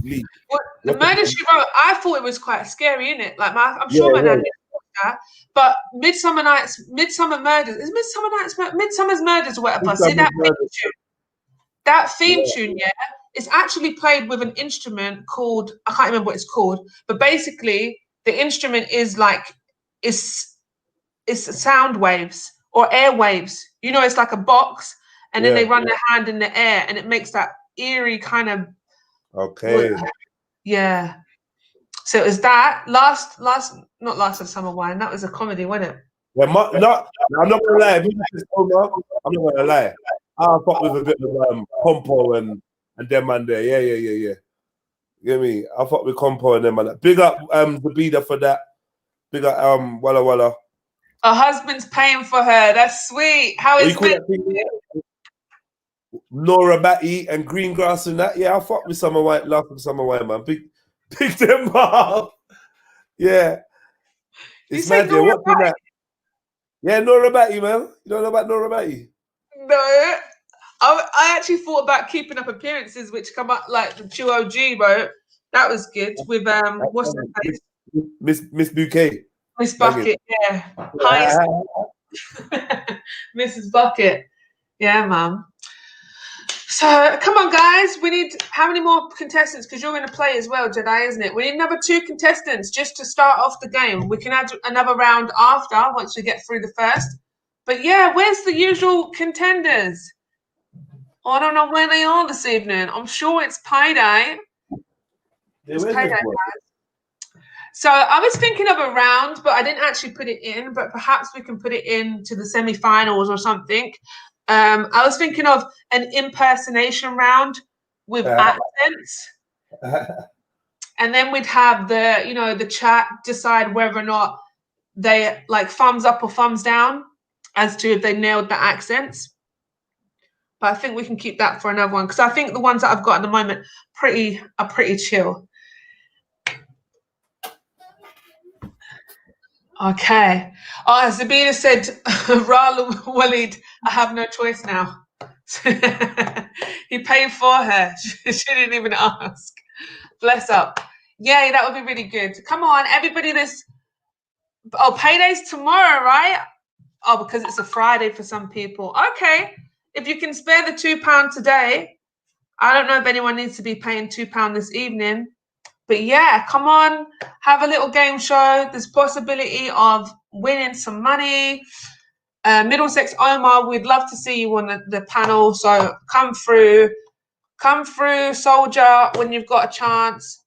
league. Well, the Murder, She Wrote, I thought it was quite scary, innit? Like I'm sure my nan didn't watch that. But Midsummer Murders, is Midsummer's Murders or whatever. See that theme tune? That theme tune, yeah, is actually played with an instrument called, I can't remember what it's called, but basically the instrument is like, it's sound waves or air waves. You know, it's like a box, and then they run their hand in the air, and it makes that eerie kind of. Okay. Yeah. So it was that not Last of Summer Wine. That was a comedy, wasn't it? Yeah, I'm not gonna lie. I'm not gonna lie. I fuck with a bit of Compo and them man there. Yeah. You get me? I fuck with Compo and them man. Big up the Bida for that. Big up Walla. Her husband's paying for her. That's sweet. How is it? Nora Batty and Greengrass and that. Yeah, I fuck with Summer Wine, Last of Summer Wine, man. Big them up. Yeah. It's mad. What's that? Yeah, Nora Batty, man. You don't know about Nora Batty? No. I actually thought about Keeping Up Appearances, which come up like the 2OG wrote. That was good with what's her face? Miss Bouquet. Miss Bucket, yeah. Hi, Mrs. Bucket. Yeah, mum. So come on, guys. We need how many more contestants? Because you're going to play as well, Jedi, isn't it? We need another 2 contestants just to start off the game. We can add another round after once we get through the first. But yeah, where's the usual contenders? I don't know where they are this evening. I'm sure it's payday. It's payday, guys. So I was thinking of a round, but I didn't actually put it in. But perhaps we can put it into the semi-finals or something. I was thinking of an impersonation round with accents, and then we'd have the chat decide whether or not they like thumbs up or thumbs down as to if they nailed the accents. But I think we can keep that for another one because I think the ones that I've got at the moment are pretty chill. Okay. Oh, Zabina said, Rala Walid, I have no choice now. He paid for her. She didn't even ask. Bless up. Yay, that would be really good. Come on, everybody. Payday's tomorrow, right? Oh, because it's a Friday for some people. Okay. If you can spare the £2 today, I don't know if anyone needs to be paying £2 this evening. But yeah, come on, have a little game show. There's possibility of winning some money. Middlesex Omar, we'd love to see you on the panel. So come through, soldier, when you've got a chance.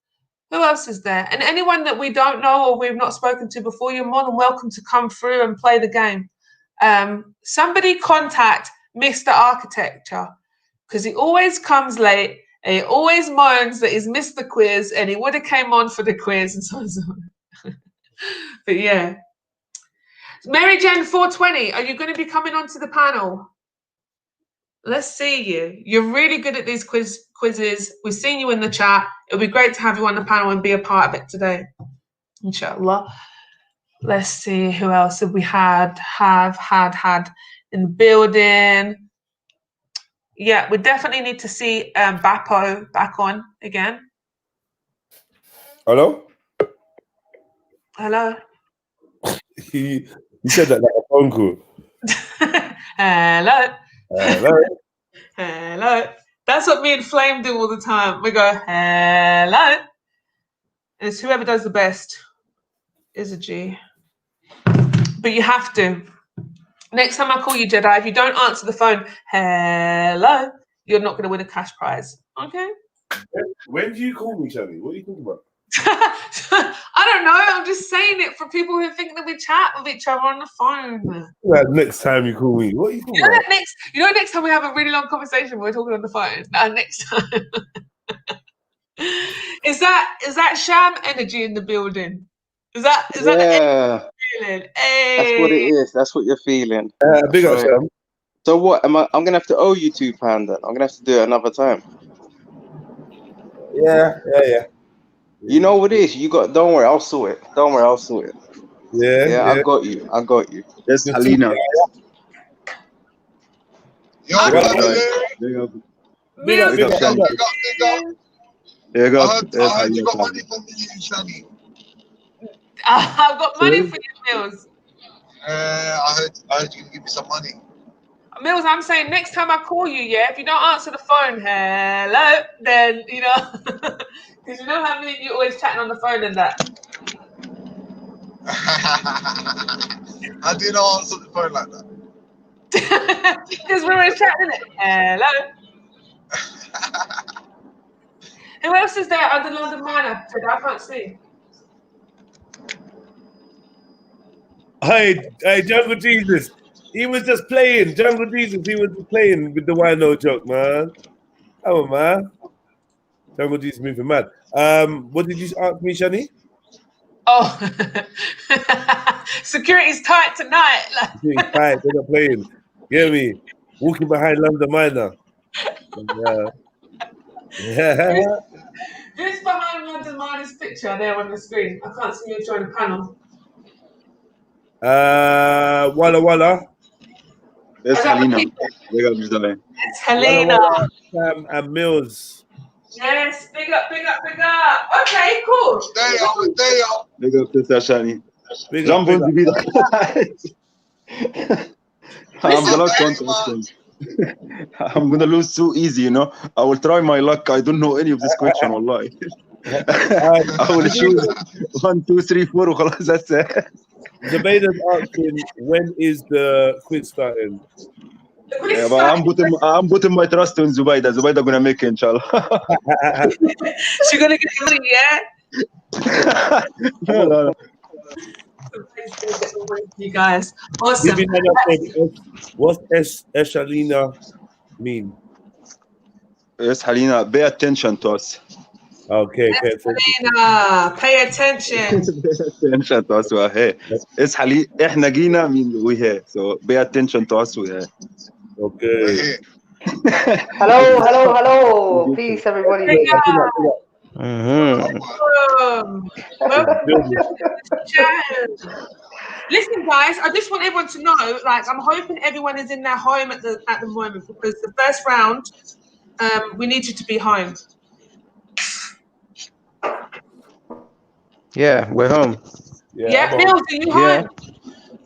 Who else is there? And anyone that we don't know or we've not spoken to before, you're more than welcome to come through and play the game. Somebody contact Mr. Architecture because he always comes late. And he always moans that he's missed the quiz and he would have came on for the quiz and so on. But yeah. Mary Jane 420, are you going to be coming onto the panel? Let's see you. You're really good at these quizzes. We've seen you in the chat. It'll be great to have you on the panel and be a part of it today. Inshallah. Let's see who else have we had in the building. Yeah, we definitely need to see Bappo back on again. Hello? Hello? You said that like a phone call. Hello? Hello? Hello? That's what me and Flame do all the time. We go, hello? And it's whoever does the best is a G. But you have to. Next time I call you, Jedi, if you don't answer the phone, hello, you're not going to win a cash prize. Okay? When do you call me, Charlie? What are you talking about? I don't know. I'm just saying it for people who think that we chat with each other on the phone. Well, next time you call me, what are you talking about? Next time we have a really long conversation, we're talking on the phone. Next time. Is that Sham energy in the building? Is that the energy feeling? Hey. That's what it is. That's what you're feeling. Big up, Sham. So what? I'm gonna have to owe you £2 then. I'm gonna have to do it another time. Yeah. You know what it is? Don't worry, I'll sort it. Don't worry, I'll sort it. Yeah. I got you. There's Alina. Yo, Big up. I heard you got money for me, Shani. I've got money for you, Mills. I heard you give me some money. Mills, I'm saying next time I call you, if you don't answer the phone, hello, then, because you know how many of you always chatting on the phone and that. I didn't answer the phone like that. Because we're always chatting it. Hello. Who else is there under London Miner? I can't see. Hey, Jungle Jesus. He was just playing. Jungle Jesus, he was just playing with the wino joke, man. Come on, man. Jungle Jesus moving mad. What did you ask me, Shani? Oh, security's tight tonight. Security's tight, they're not playing. Get me? Walking behind London Miner. Yeah. Who's behind London Miner's picture there on the screen? I can't see you join the panel. Walla. There's Helena. It's Helena. Sam and Mills. Yes, big up. Okay, cool. They are. Big up, Sister Shani. Big up. I'm gonna contest. I'm gonna lose too easy, you know. I will try my luck. I don't know any of this question, wallahi. I will choose 1, 2, 3, 4. وخلاص, that's it. Zubaida's asking, when is the quiz starting? Yeah, but I'm putting my trust in Zubaida. Zubaida gonna make it, inshallah. She's gonna get the money, yeah? No. You guys, awesome. What's Eshalina mean? Yes, Halina, pay attention to us. Okay, pay attention. Pay attention to us. We're here. It's Halina. إحنا جينا mean we here. So pay attention to us. We're here. Okay. Hello. Peace, everybody. Listen, guys, I just want everyone to know, like, I'm hoping everyone is in their home at the moment, because the first round, we need you to be home. Yeah, we're home. Yeah, Mills, are you home?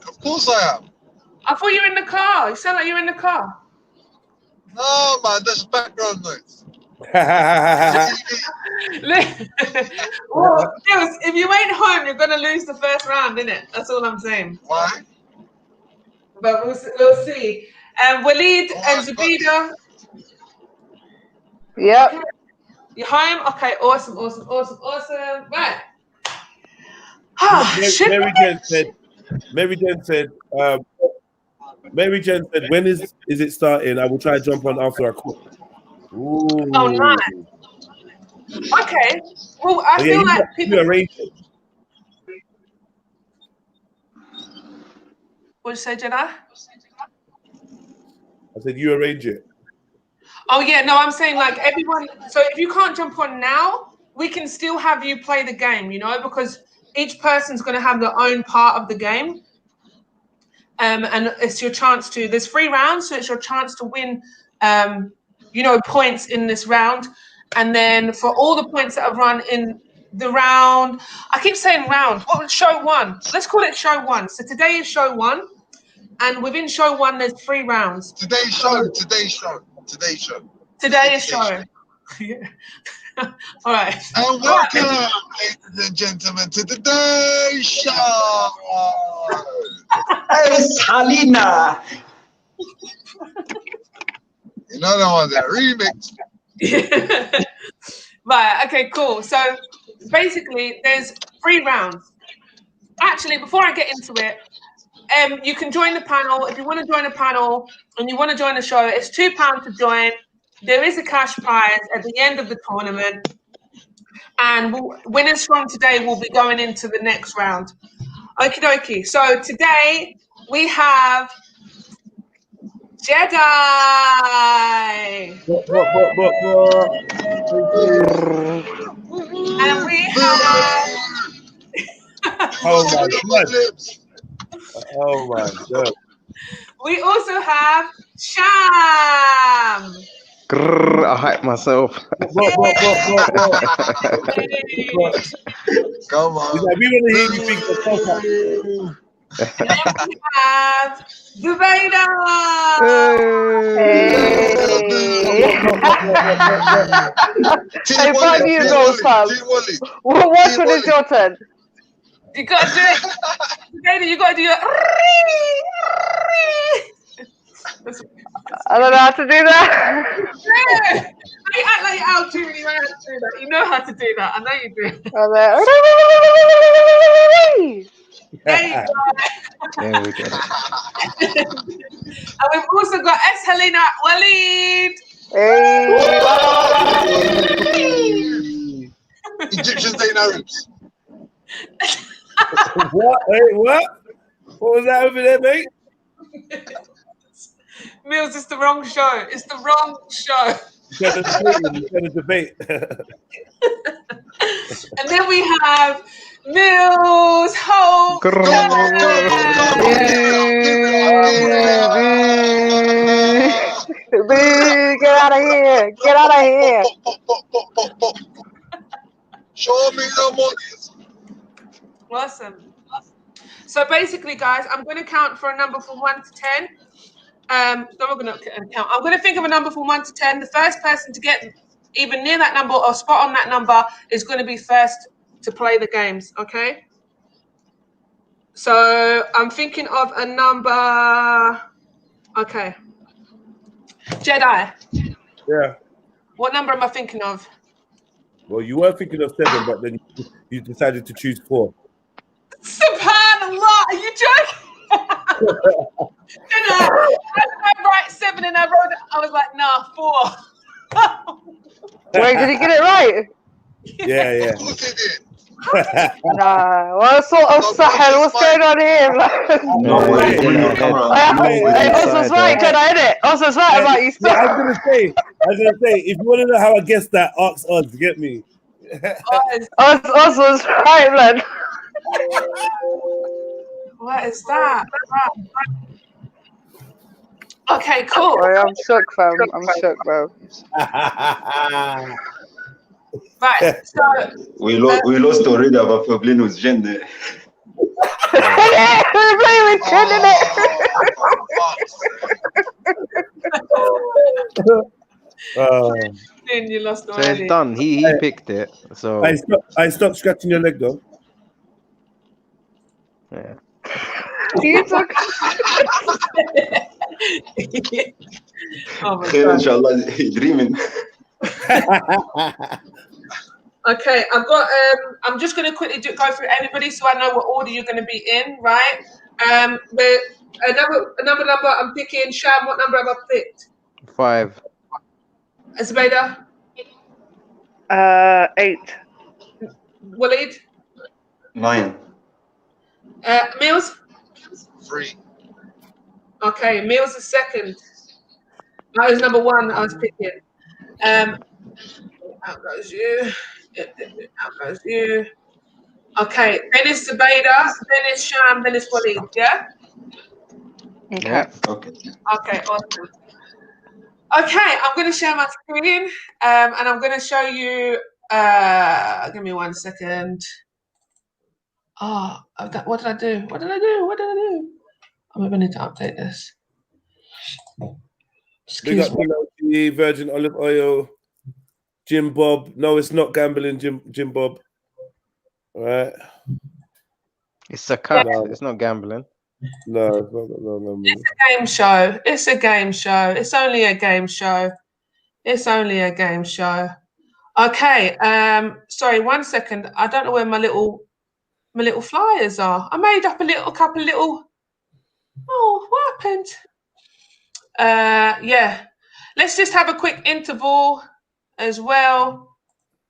Of course I am. I thought you were in the car. You sound like you're in the car. No, man, that's background noise. Well, Mills, if you ain't home, you're gonna lose the first round, innit? That's all I'm saying. Why? But we'll see. Waleed and Zubaida. Yep. You're home? Okay, awesome. Right. Mary Jen said, when is it starting? I will try to jump on after I cook. Ooh. Oh, nice. Okay. Well, I feel like people arrange it. What'd you say, Jenna? I said you arrange it. Oh yeah, no, I'm saying like everyone. So if you can't jump on now, we can still have you play the game, you know, because each person's going to have their own part of the game. And it's your chance to, there's 3 rounds, so it's your chance to win, you know, points in this round. And then for all the points that are run in the round, I keep saying round, what was show 1? Let's call it show 1. So today is show 1. And within show 1, there's 3 rounds. Today's show. Today is show. All right. And welcome, ladies and gentlemen, to today's show. It's Halina. You know that was that remix. Right, okay, cool. So basically there's 3 rounds. Actually, before I get into it, you can join the panel. If you want to join a panel and you want to join the show, it's £2 to join. There is a cash prize at the end of the tournament. And winners from today will be going into the next round. Okie dokie. So today we have Jedi. And we have... Oh my God. We also have Sham. I hype myself. Come on. We want to hear you think yourself up. And then we have Zubaida. Hey, what do you know, Sam? What one is your turn? You got to do it. Zubaida, you got to do it. I don't know how to do that. Yeah. You act like you're out too many ways to do that. You know how to do that. I know you do. There you go. There we go. And we've also got Helena Waleed. Egyptians ain't Arabs. What? Hey, what? What was that over there, mate? Mills, it's the wrong show. It's the wrong show. You got to debate. And then we have Mills Hope. Get out of here. Get out of here. Show me the money. Awesome. So basically, guys, I'm going to count for a number from 1 to 10. So we're going to count. I'm going to think of a number from 1 to 10. The first person to get even near that number or spot on that number is going to be first to play the games, okay? So I'm thinking of a number. Okay. Jedi. Yeah. What number am I thinking of? Well, you were thinking of 7, but then you decided to choose 4. SubhanAllah, are you joking? I write 7 and I was like, nah, 4. Wait, did he get it right? Yeah. Of course he did. Nah, what sort of sahel? What's going on here? No way. Osman's right, can I edit? Osman's right about you. Yeah, I was gonna say, if you want to know how I guessed that, ask Oz, get me. Osman's right, man. What is that? Okay, cool. Boy, I'm shook, fam. I'm shook, bro. Right, so we lost already about Fablino's gender. We're playing with Chen in it. You lost So already. it's done. He picked it. So I stopped scratching your leg though. yeah. You took. Oh my Khair, God. inshallah, dreaming. Okay, I've got. I'm just going to quickly go through everybody so I know what order you're going to be in, right? But another number I'm picking. Sham, what number have I picked? 5. Zubaydah? 8. Waleed? 9. Mills? 3. Okay, Mills is second. That was number 1 that I was picking. Out goes you. Out goes you. Okay, then it's Zubaydah, then it's Sham, then it's Waleed, yeah? Okay. Yeah. Okay. Okay, awesome. Okay, I'm going to share my screen and I'm going to show you. Give me 1 second. Oh, what did I do? What did I do? I'm going to need to update this. Big Excuse up me. Virgin Olive Oil, Jim Bob. No, it's not gambling, Jim Bob. All right. It's a cut. It's not gambling. No, it's not gambling. It's a game show. It's a game show. It's only a game show. It's only a game show. Okay. Sorry, 1 second. I don't know where my little flyers are. I made up a couple little. Oh, what happened? Yeah. Let's just have a quick interval as well.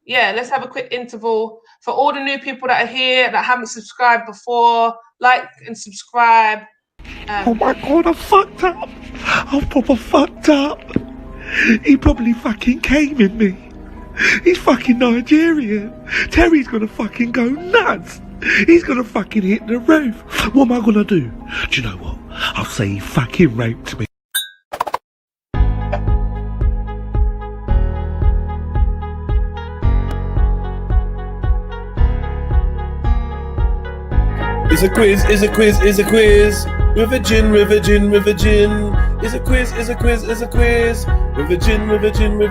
Yeah, let's have a quick interval for all the new people that are here that haven't subscribed before. Like and subscribe. Oh my God, I fucked up. I proper fucked up. He probably fucking came in me. He's fucking Nigerian. Terry's gonna fucking go nuts. He's gonna fucking hit the roof. What am I gonna do? Do you know what? I'll say he fucking raped me. It's a quiz. With a gin. It's a quiz. With a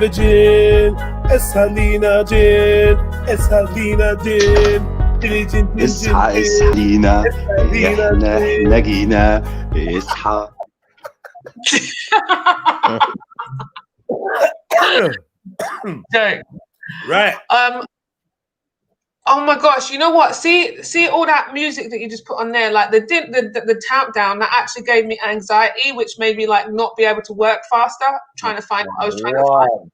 gin. Es Halina gin. اصحى لينا احنا لقينا اصحى. Right. Oh my gosh! You know what? See all that music that you just put on there, like the countdown. That actually gave me anxiety, which made me like not be able to work faster. Trying to find what I was trying to find.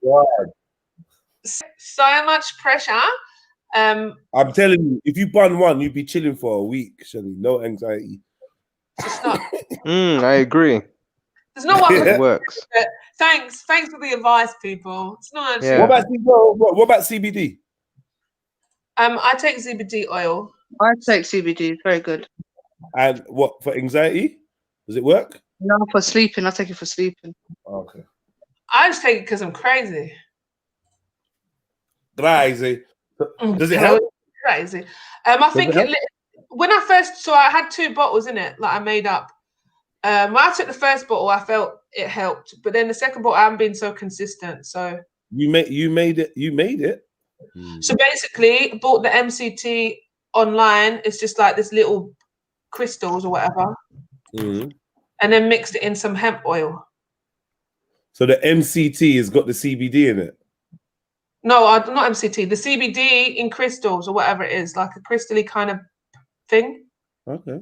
So much pressure. I'm telling you, if you bun one, you'd be chilling for a week, Shelly. No anxiety. It's not. I agree. There's no one It works. Thanks for the advice, people. It's not. Yeah. What about CBD? I take CBD oil. I take CBD. It's very good. And what for anxiety? Does it work? No, for sleeping. I take it for sleeping. Okay. I just take it because I'm crazy. Crazy. Does it help? Crazy. I think when I first, so I had 2 bottles in it that I made up. When I took the first bottle, I felt it helped, but then the second bottle, I haven't been so consistent. So you made it. So basically, bought the MCT online. It's just like this little crystals or whatever, and then mixed it in some hemp oil. So the MCT has got the CBD in it. No, not MCT. The CBD in crystals or whatever it is, like a crystally kind of thing. Okay.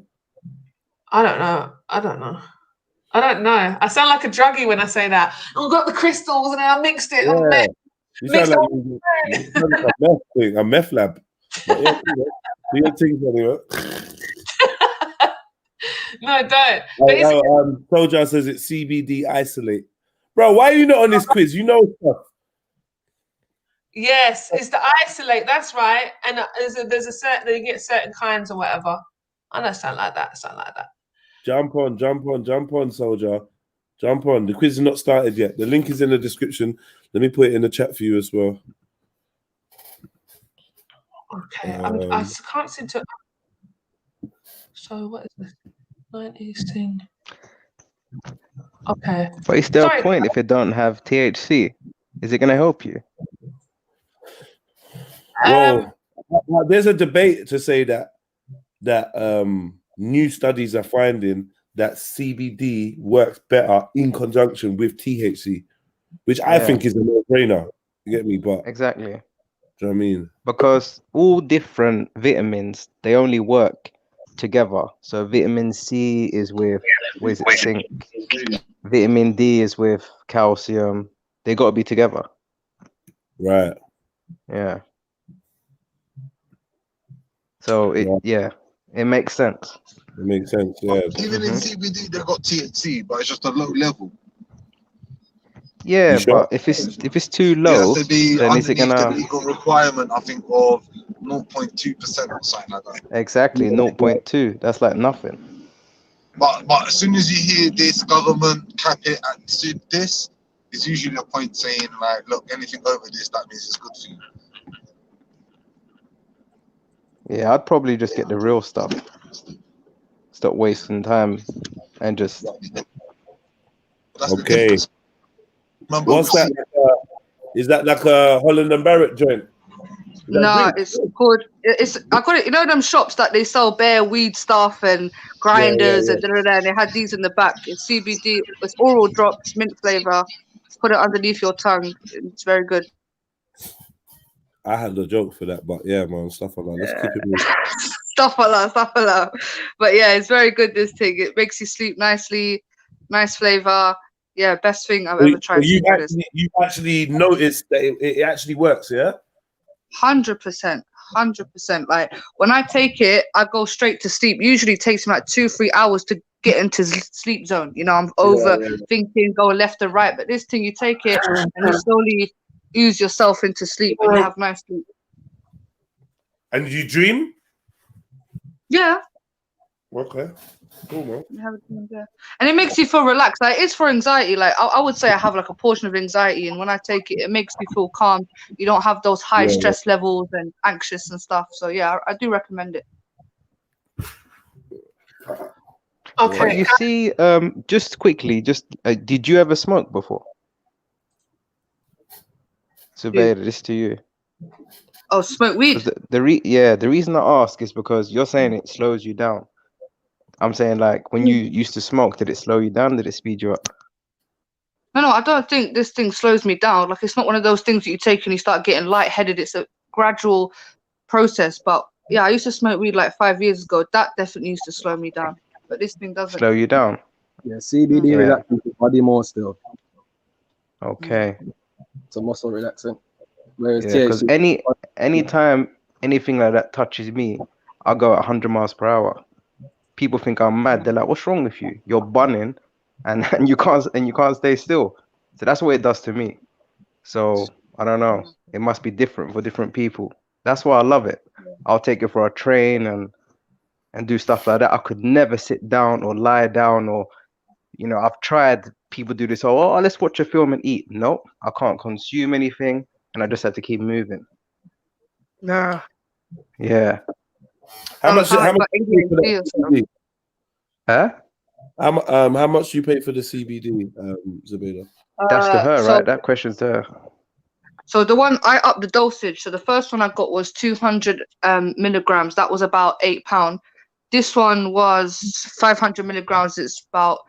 I don't know. I sound like a druggie when I say that. I got the crystals and then I mixed it. Yeah. You sound like a meth lab. But yeah, do your things anyway. No, don't. Soldier says it's CBD isolate. Bro, why are you not on this quiz? You know stuff. Yes, it's the isolate. That's right. And there's a certain, you get certain kinds or whatever. I know, sound like that. Jump on, soldier. Jump on. The quiz is not started yet. The link is in the description. Let me put it in the chat for you as well. Okay, I can't seem to. So what is this? 90s thing. Okay. But is there a point if it don't have THC? Is it going to help you? Well, there's a debate to say that new studies are finding that CBD works better in conjunction with THC, which I think is a no-brainer. You get me? But exactly. Do you know what I mean? Because all different vitamins, they only work together. So vitamin C is with zinc. Vitamin D is with calcium. They got to be together. Right. Yeah. So it makes sense. It makes sense, yeah. Even in CBD, they've got THC, but it's just a low level. Yeah, but if it's too low, it has to be then is it underneath gonna the legal requirement? I think of 0.2% or something like that. exactly 0.2? That's like nothing. But as soon as you hear this government cap it at this, it's usually a point saying like, look, anything over this, that means it's good for you. Yeah, I'd probably just get the real stuff. Stop wasting time and just. Okay. What's that? Is that like a Holland and Barrett joint? No, it's called. I got it. You know them shops that they sell bare weed stuff and grinders and and they had these in the back. It's CBD. It's oral drops, mint flavor. Put it underneath your tongue. It's very good. I had a joke for that, but yeah, man, stuff like that. Let's keep it moving. Stuff like that. But yeah, it's very good. This thing. It makes you sleep nicely. Nice flavor. Yeah, best thing I've ever tried. You actually noticed that it actually works, yeah? 100%. Like when I take it, I go straight to sleep. Usually it takes me like 2-3 hours to get into sleep zone. You know, I'm overthinking, go left and right. But this thing, you take it and you slowly ease yourself into sleep and you have nice sleep. And you dream? Yeah. Okay. Cool, man. And it makes you feel relaxed. Like it's for anxiety. Like I would say I have like a portion of anxiety, and when I take it, it makes me feel calm. You don't have those high stress levels and anxious and stuff. So yeah, I do recommend it. Okay. But you see, just quickly, did you ever smoke before? So this to you. Oh, smoke weed. The reason I ask is because you're saying it slows you down. I'm saying, like, when you used to smoke, did it slow you down? Did it speed you up? No, I don't think this thing slows me down. Like, it's not one of those things that you take and you start getting lightheaded. It's a gradual process. But yeah, I used to smoke weed like 5 years ago. That definitely used to slow me down. But this thing doesn't. Slow you down? Yeah, CBD relaxing the body more still. Okay. It's a muscle relaxing. Whereas because anytime anything like that touches me, I'll go at 100 miles per hour. People think I'm mad. They're like, "What's wrong with you? You're bunning, and you can't stay still." So that's what it does to me. So I don't know. It must be different for different people. That's why I love it. I'll take it for a train and do stuff like that. I could never sit down or lie down or, you know, I've tried. People do this. Oh, let's watch a film and eat. No, I can't consume anything, and I just have to keep moving. Nah. Yeah. How much? Huh? How much do you pay for the CBD, Zabeda? That's to her, So right? That question's to her. So the one I upped the dosage. So the first one I got was 200 milligrams. That was about £8. This one was 500 milligrams. It's about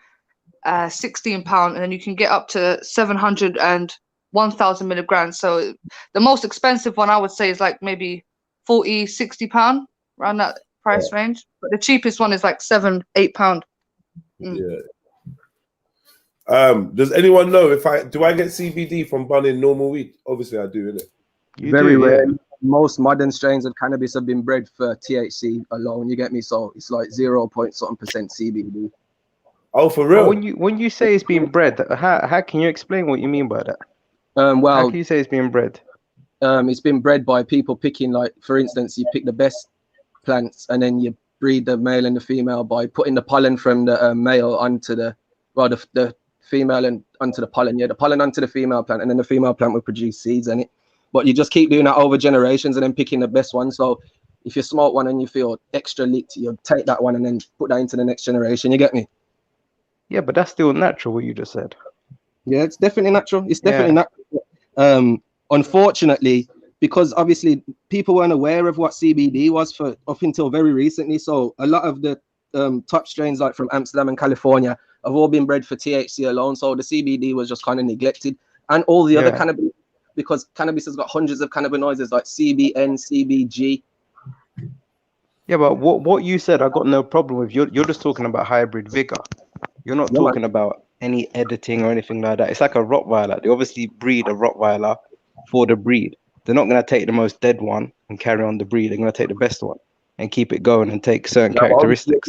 £16, and then you can get up to 700 and 1,000 milligrams. So the most expensive one I would say is like maybe £40-60 around that price range. But the cheapest one is like £7-8. Yeah. Does anyone know if I get CBD from bunning normal weed? Obviously, I do, innit? Very rare. Most modern strains of cannabis have been bred for THC alone. You get me? So it's like 0.something% CBD. Oh, for real? When you say it's being bred, how can you explain what you mean by that? Well, how can you say it's being bred? It's been bred by people picking, like, for instance, you pick the best plants and then you breed the male and the female by putting the pollen from the male onto the female and onto the pollen. Yeah, the pollen onto the female plant, and then the female plant will produce seeds in it. But you just keep doing that over generations and then picking the best one. So if you smoke one and you feel extra lit, you take that one and then put that into the next generation. You get me? Yeah, but that's still natural, what you just said. Yeah, it's definitely natural. It's definitely natural. Unfortunately, because obviously people weren't aware of what CBD was for up until very recently. So a lot of the top strains, like from Amsterdam and California, have all been bred for THC alone. So the CBD was just kind of neglected, and all the other cannabis, because cannabis has got hundreds of cannabinoids like CBN, CBG. Yeah, but what you said, I got no problem with. You're just talking about hybrid vigor. You're not talking about any editing or anything like that. It's like a Rottweiler. They obviously breed a Rottweiler for the breed. They're not going to take the most dead one and carry on the breed. They're going to take the best one and keep it going and take certain characteristics.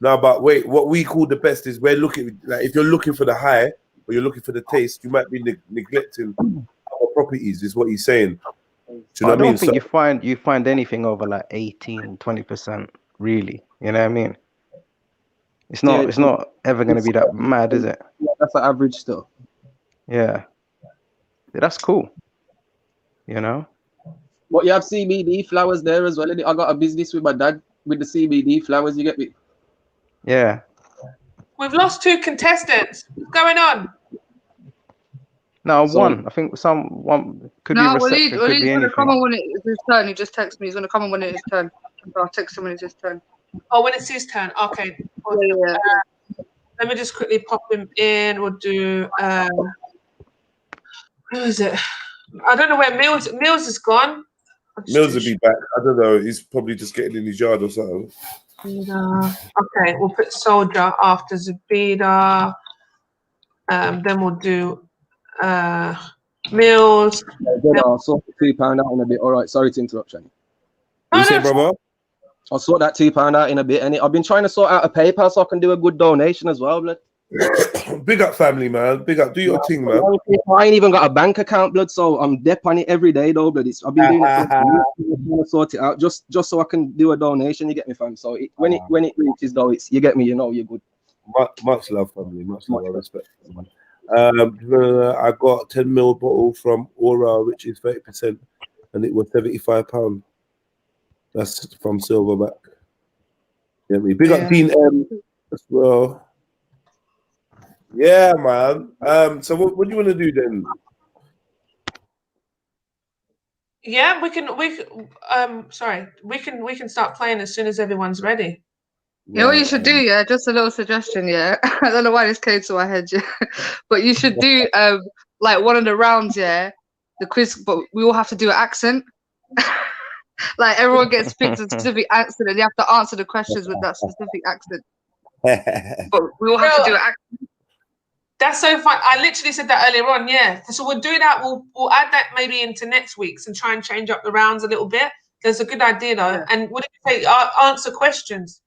No, but wait, what we call the best is we're looking, like, if you're looking for the high or you're looking for the taste, you might be neglecting our properties, is what he's saying. Do you know what I mean? I don't think you find anything over like 18-20%, really. You know what I mean? It's not ever going to be that mad, is it? Yeah, that's the average still. Yeah, that's cool. You know. But you have CBD flowers there as well. I got a business with my dad with the CBD flowers. You get me? Yeah. We've lost 2 contestants. What's going on? No, one. I think one could be reception, could be anything. He's gonna come on when it's his turn. He just texted me. He's gonna come on when it's his turn. I'll text him when it's his turn. Oh, when it's his turn. Okay. Yeah. Let me just quickly pop him in. We'll do. Who is it? I don't know where Mills is gone. Mills will be back. I don't know. He's probably just getting in his yard or something. Okay, we'll put Soldier after Zabeda. Then we'll do Mills. I'll sort the £2 out in a bit. All right, sorry to interrupt, Shani. What you say, brother? I'll sort that £2 out in a bit. And I've been trying to sort out a PayPal so I can do a good donation as well, blood. Big up, family, man. Big up. Do your thing, man. I ain't even got a bank account, blood, so I'm dep on it every day, though, blood. I've been doing it for to sort it out, just so I can do a donation. You get me, fam? So when it reaches, though, you get me. You know, you're good. Much love, family. Much love. Respect, man. I got 10 ml bottle from Aura, which is 30%, and it was £75. That's from Silverback. Get me. Big up Dean M as well. Yeah, man. So what do you want to do then? Yeah, we can start playing as soon as everyone's ready. You know what you should do, yeah? Just a little suggestion, yeah? I don't know why this came to my head, yeah? But you should do, like, one of the rounds, yeah? The quiz, but we all have to do an accent. Like, everyone gets picked a specific accent, and you have to answer the questions with that specific accent. But we all have to do an accent. That's so fun. I literally said that earlier on, yeah. So we'll do that. We'll add that maybe into next week's and try and change up the rounds a little bit. There's a good idea, though. Yeah. And what did you say? Answer questions.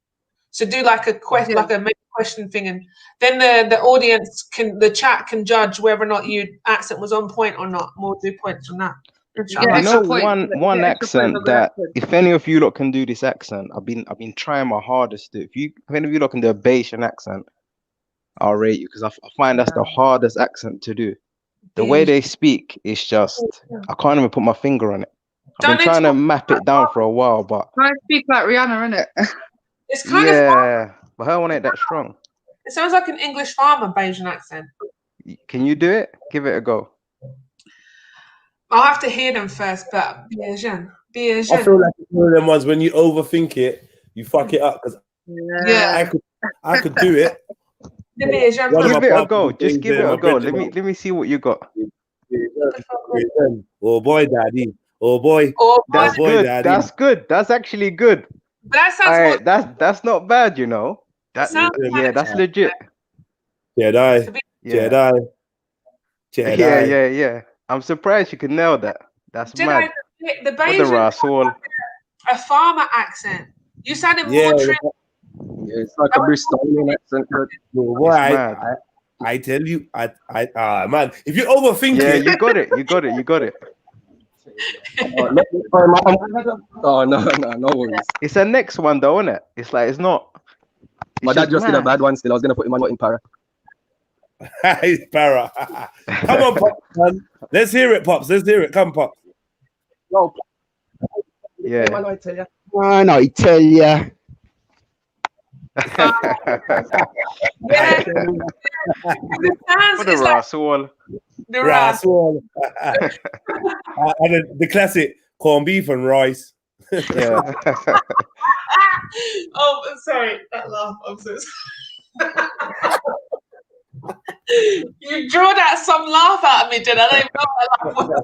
So do like a question, like a question thing, and then the audience the chat can judge whether or not your accent was on point or not. We'll do points on that. You know, one accent that if any of you lot can do this accent, I've been trying my hardest to. If any of you lot can do a Bayesian accent, I'll rate you, because I find that's the hardest accent to do. The way they speak is just, I can't even put my finger on it. I've been trying to map it down for a while, but try to speak like Rihanna, innit? It's kind of but her one ain't that strong. It sounds like an English farmer Bayesian accent. Can you do it? Give it a go. I'll have to hear them first, but Bayesian. I feel like it's one of them ones when you overthink it, you fuck it up. Because Yeah. I could do it. Give it a go. Just give it a go. Let me see what you got. Oh boy, daddy. Oh boy. That's boy, good. daddy. That's good. That's actually good. But that sounds Alright, that's not bad, you know. That yeah, that's legit. Jedi. Yeah. Jedi. Yeah. I'm surprised you could nail that. That's mad. The What the Bayesian Rasul? a farmer accent. You sounded more Yeah, it's like a Bristolian accent. Boy, I tell you, man, if you overthink it, you got it. Oh no worries. It's the next one though, isn't it? It's like it's not. My dad just did a bad one still. I was gonna put him on in para. He's para. Come on, Pops, man. Let's hear it, Pops. Let's hear it. Come, Pops. No. Yeah. Man, I tell you. Man, I tell ya. What the Rasul? The Rasul. And the classic corned beef and rice. Yeah. Oh, sorry, that laugh. I'm so sorry. You draw that some laugh out of me, Jen. I don't even know what I laugh.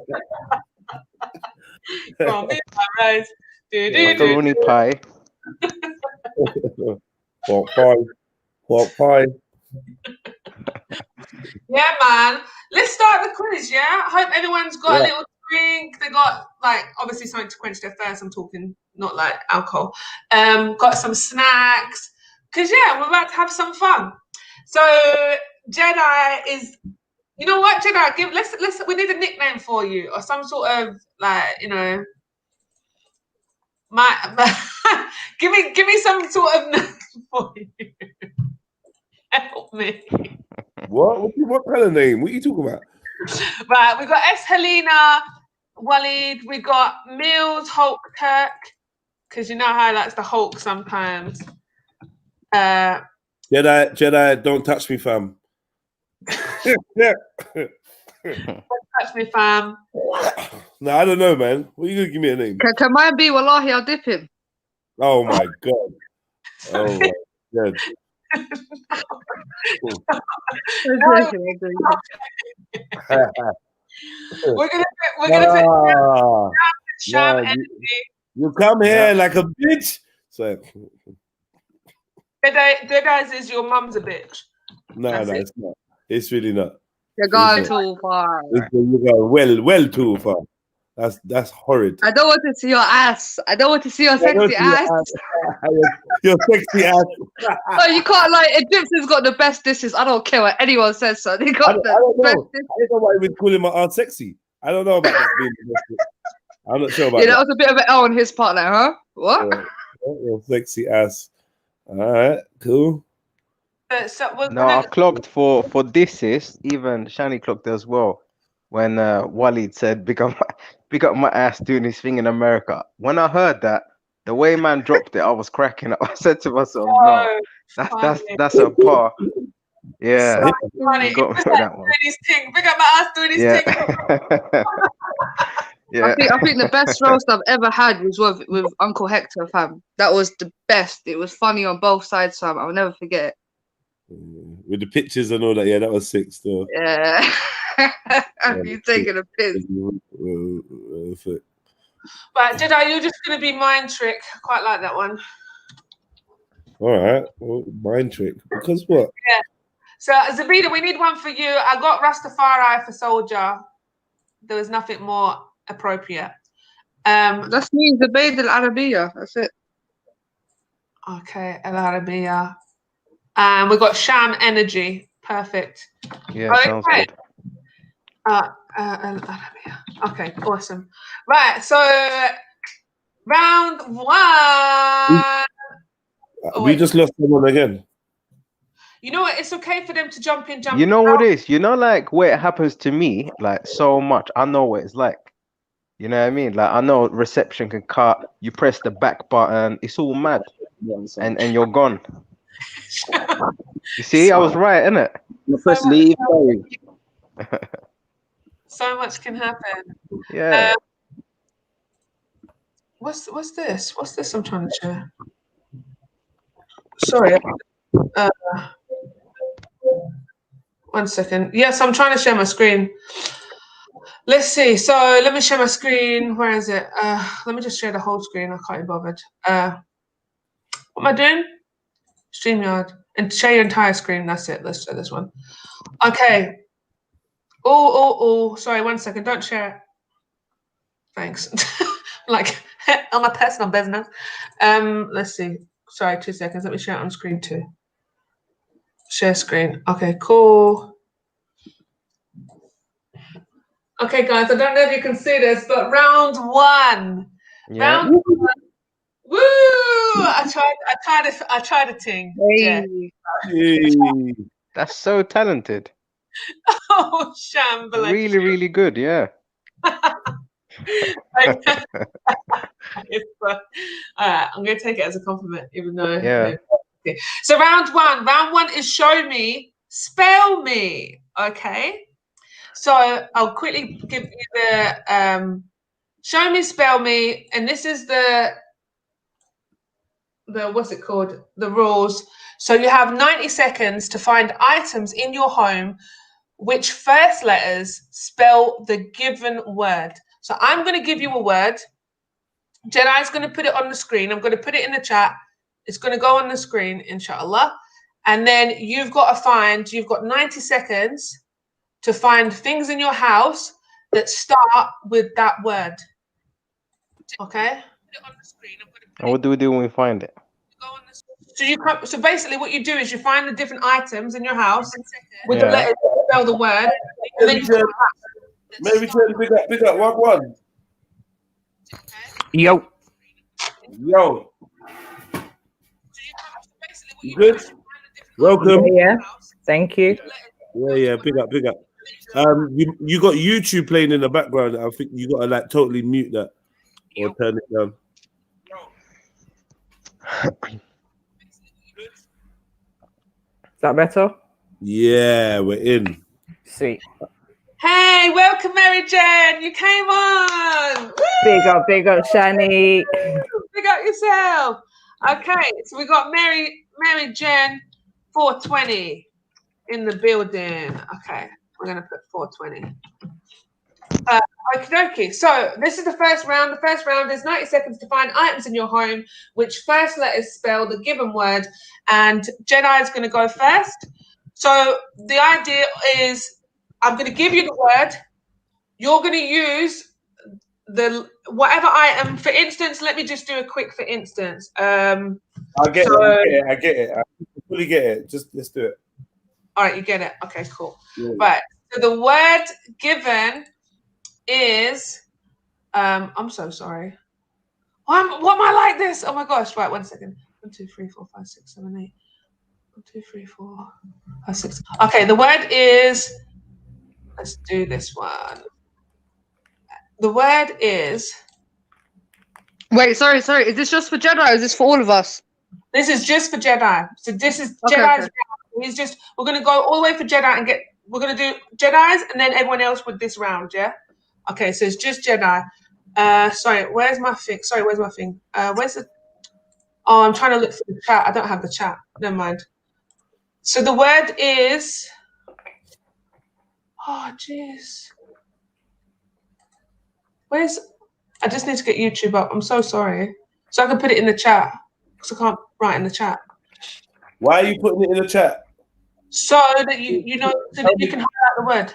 Come on, right. Macaroni pie. Pork pie. Yeah, man. Let's start the quiz, yeah? I hope everyone's got a little drink. They got, like, obviously something to quench their thirst. I'm talking not like alcohol. Got some snacks. Because, yeah, we're about to have some fun. So, Jedi is... You know what, Jedi? Let's. We need a nickname for you. Or some sort of, like, you know... give me some sort of name for you. Help me. What kind of name? What are you talking about? Right, we got S. Helena, Walid. We got Mills, Hulk, Kirk. Because you know how he likes the Hulk sometimes. Jedi, don't touch me, fam. Don't touch me, fam. No, I don't know, man. What are you gonna give me a name? Can mine be Wallahi? I'll dip him. Oh my god. Oh my god. We're gonna Sham energy. You come here like a bitch. So Dead is your mum's a bitch. no, it's not. It's really not. You're going too far. You go well too far. That's horrid. I don't want to see your ass. I don't want to see your sexy ass. Your sexy ass. No, you can't like Egyptians got the best dishes. I don't care what anyone says, so they got the best dishes. I don't know why you've been calling my aunt sexy. I don't know about that being domestic. I'm not sure about that. Yeah, that was a bit of an L on his part, like, huh? What? Your sexy ass. All right, cool. No, I clocked for this is even Shani clocked as well when Walid said big up my ass doing his thing in America. When I heard that, the way man dropped it, I was cracking up. I said to myself, no, that's a par. Yeah, funny. Got me with that one. Big up my ass doing his thing. Yeah. I think the best roast I've ever had was with Uncle Hector, fam. That was the best. It was funny on both sides, fam. I'll never forget it. With the pictures and all that, yeah, that was sick still. Yeah. You taking a piss. But Jedi, you're just gonna be mind trick. I quite like that one. All right, well, mind trick. Because what? Yeah. So Zabida, we need one for you. I got Rastafari for Soldier. There was nothing more appropriate. That's me, Zubayd Al Arabiya. That's it. Okay, Al Arabiya. And we got Sham Energy. Perfect. Yeah, sounds good. Al Arabiya. Okay, awesome. Right, so round one. We just lost someone again. You know what? It's okay for them to jump in. You know what it is? You know, like where it happens to me, like so much. I know what it's like. You know what I mean? Like I know reception can cut. You press the back button. It's all mad, and you're gone. You see, I was right, innit? Press leave. So much can happen. Yeah. What's this? What's this I'm trying to share? Sorry. 1 second. Yes, I'm trying to share my screen. Let's see. So let me share my screen. Where is it? Let me just share the whole screen. I can't be bothered. What am I doing? StreamYard. And share your entire screen. That's it. Let's share this one. Okay. Oh. Sorry, 1 second. Don't share it. Thanks. Like on my personal business. Let's see. Sorry, 2 seconds. Let me share it on screen too. Share screen. Okay, cool. Okay, guys, I don't know if you can see this, but round one. Yeah. Round one. Woo! I tried a thing. Hey. Hey, that's so talented. Oh, shambling. Really, really good. Yeah. Alright, I'm gonna take it as a compliment, even though. Yeah. Okay. So round one is show me, spell me. Okay. So I'll quickly give you the show me, spell me, and this is the what's it called? The rules. So you have 90 seconds to find items in your home which first letters spell the given word. So I'm going to give you a word. Jedi's going to put it on the screen. I'm going to put it in the chat. It's going to go on the screen, inshallah. And then you've got 90 seconds to find things in your house that start with that word. Okay? And what do we do when we find it? So basically what you do is you find the different items in your house with the letters that spell the word. And then Maybe try to pick up one. Yo. You good? Welcome. Yeah. Thank you. Yeah. Pick up. You got YouTube playing in the background. I think you got to like totally mute that or turn it down. Is that better? Yeah, we're in. See. Hey, welcome, Mary Jen. You came on. Woo! Big up, Shani. Big up yourself. Okay, so we got Mary Jen 420 in the building. Okay, we're gonna put 420. Okie dokie. So this is the first round. The first round is 90 seconds to find items in your home which first letters spell the given word, and Jedi is going to go first. So the idea is I'm going to give you the word. You're going to use the whatever item. For instance, let me just do a quick for instance. I get it. I fully get it. Just let's do it. All right, you get it. Okay, cool. Yeah. Right. So the word given is I'm so sorry. What am I like this? Oh my gosh! Right, 1 second. 1, 2, 3, 4, 5, 6, 7, 8. 1, 2, 3, 4, 5, 6. Okay, the word is. Let's do this one. The word is. Wait, sorry. Is this just for Jedi or is this for all of us? This is just for Jedi. So this is Jedi's. Okay. We're gonna go all the way for Jedi and we're gonna do Jedi's and then everyone else with this round, yeah? Okay, so it's just Jedi. Sorry, where's my thing? Where's the... Oh, I'm trying to look for the chat. I don't have the chat. Never mind. So the word is... Oh, jeez. I just need to get YouTube up. I'm so sorry. So I can put it in the chat. Because I can't write in the chat. Why are you putting it in the chat? So that you know, so that you can highlight the word.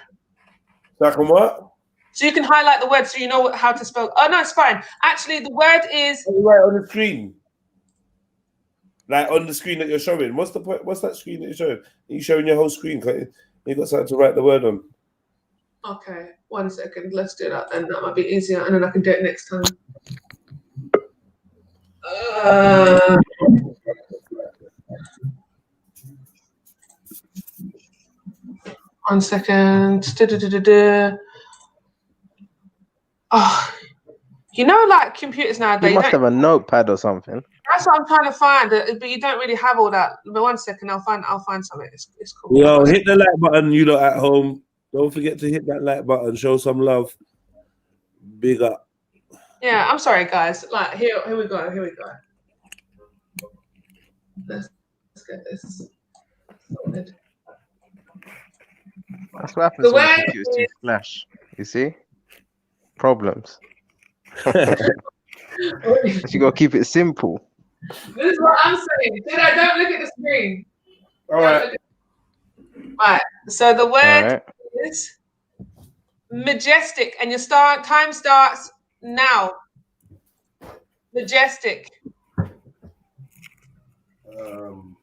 So I can what? So you can highlight the word so you know how to spell. Oh, no, it's fine. Actually, the word is... Right on the screen. Like on the screen that you're showing. What's the point? What's that screen that you're showing? Are you showing your whole screen? You got something to write the word on. Okay, 1 second. Let's do that then. That might be easier, and then I can do it next time. 1 second. Oh, you know, like computers nowadays. You must have a notepad or something. That's what I'm trying to find. But you don't really have all that. But 1 second, I'll find something. It's cool. Yo, hit the like button, you lot at home. Don't forget to hit that like button. Show some love. Big up. Yeah, I'm sorry, guys. Like here we go. Let's get this sorted. That's what happens when the computer's too flash. You see? Problems. You gotta keep it simple. This is what I'm saying. Don't look at the screen. All right. Right. So the word is majestic, and your time starts now. Majestic. You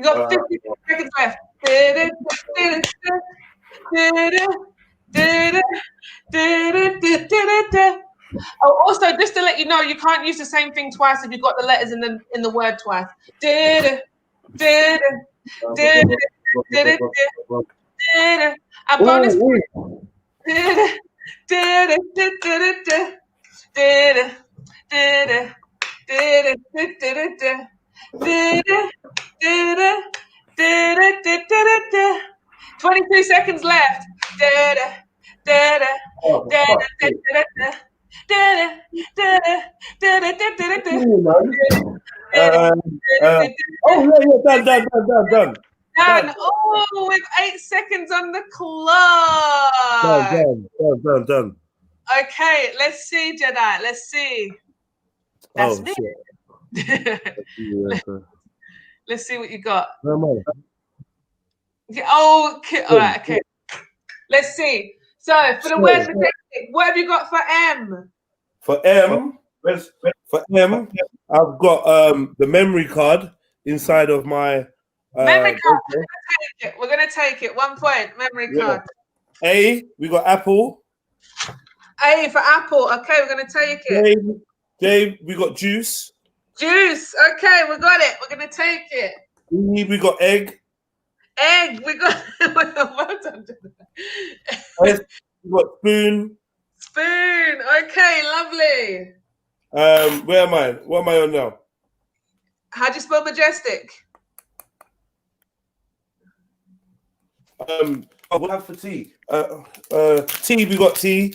got 50 seconds left. Oh, also, just to let you know, you can't use the same thing twice if you've got the letters in the word twice. And bonus. $23 seconds left. Done. Done. Oh, with 8 seconds on the clock. Done. Okay, let's see, Jedi. Let's see. That's me. Let's see what you got. Okay. Oh, okay. All right. Okay. Let's see. So for the word majestic, what have you got for M? For M, I've got the memory card inside of my memory card. We're gonna take it. 1 point. Memory card. A, we got Apple. A for apple. Okay, we're gonna take it. J, we got juice. Juice. Okay, we got it. We're gonna take it. E, we got egg. Egg. We got. Well done. S, we got spoon. Spoon. Okay, lovely. Where am I? What am I on now? How do you spell majestic? What have for T? T, we got T.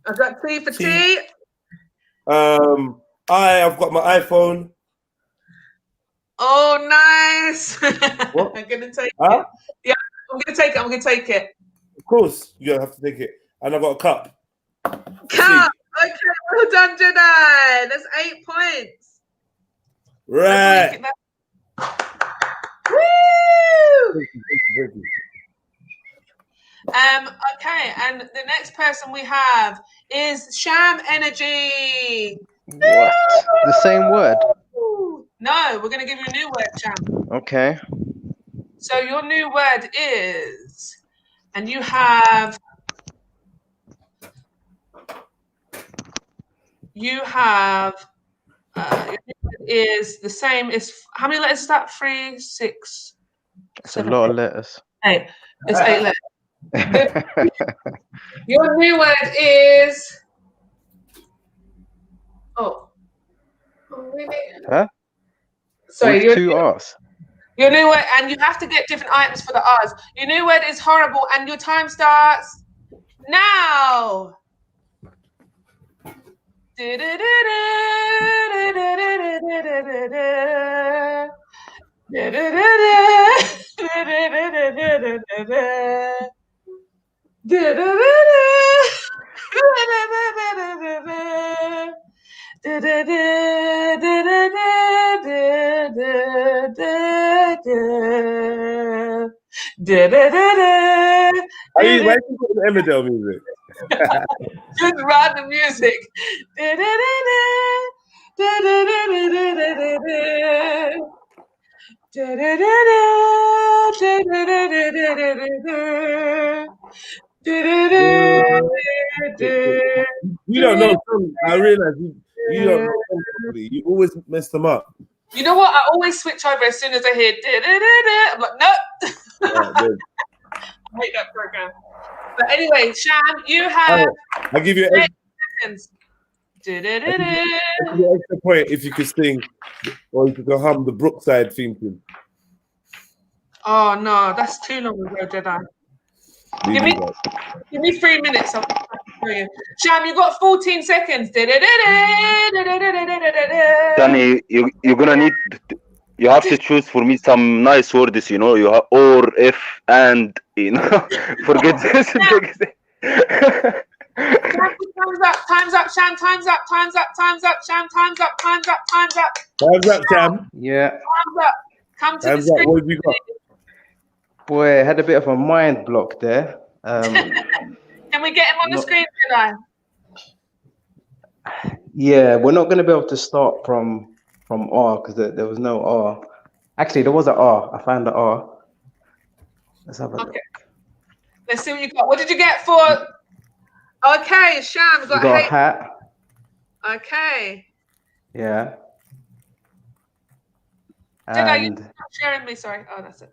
I've got T for T. I've got my iPhone. Oh, nice. What? I'm gonna take it. Yeah, I'm gonna take it. Of course, you have to take it. And I've got a cup. Cup. Okay, well done, Jedi. That's 8 points. Right. Woo! Okay, and the next person we have is Sham Energy. What? The same word? No, we're gonna give you a new word, Sham. Okay. So your new word is, and you have your new word is the same as, how many letters is that? 3, 6. It's 7, a lot 8. Of letters. 8. It's 8 letters. Your new word is. Oh, really? Huh? Sorry, with 2 R's. Your new word, and you have to get different items for the R's. Your new word is horrible, and your time starts now. Why you put the Emmerdale music? Just random music. You don't know some. I realize you don't know some properly. You always mess them up. You know what? I always switch over as soon as I hear. I'm like, no. I hate that program. But anyway, Sham, you have. I'll give you 8 seconds. I'll give you an extra point if you could sing, or you could go hum the Brookside theme tune. Oh no, that's too long ago, Jedi. Give me 3 minutes. I'll tell you. Sham, you got 14 seconds. Danny, you're gonna need. You have to choose for me some nice words. You know, you have or, if, and. You know, forget this. Time's up, Sham. Time's up, Sham. Time's up. Time's up, Sham. Yeah. Time's up. Come to Time's the up. screen. What have you got? Boy, I had a bit of a mind block there. Can we get him on the screen, Jedi? Yeah, we're not going to be able to start from R because there was no R. Actually, there was an R. I found the R. Let's have a look. Let's see what you got. What did you get for? Okay, Sham, You got a hat. Okay. Yeah. Jedi, you're And not sharing me. Sorry. Oh, that's it.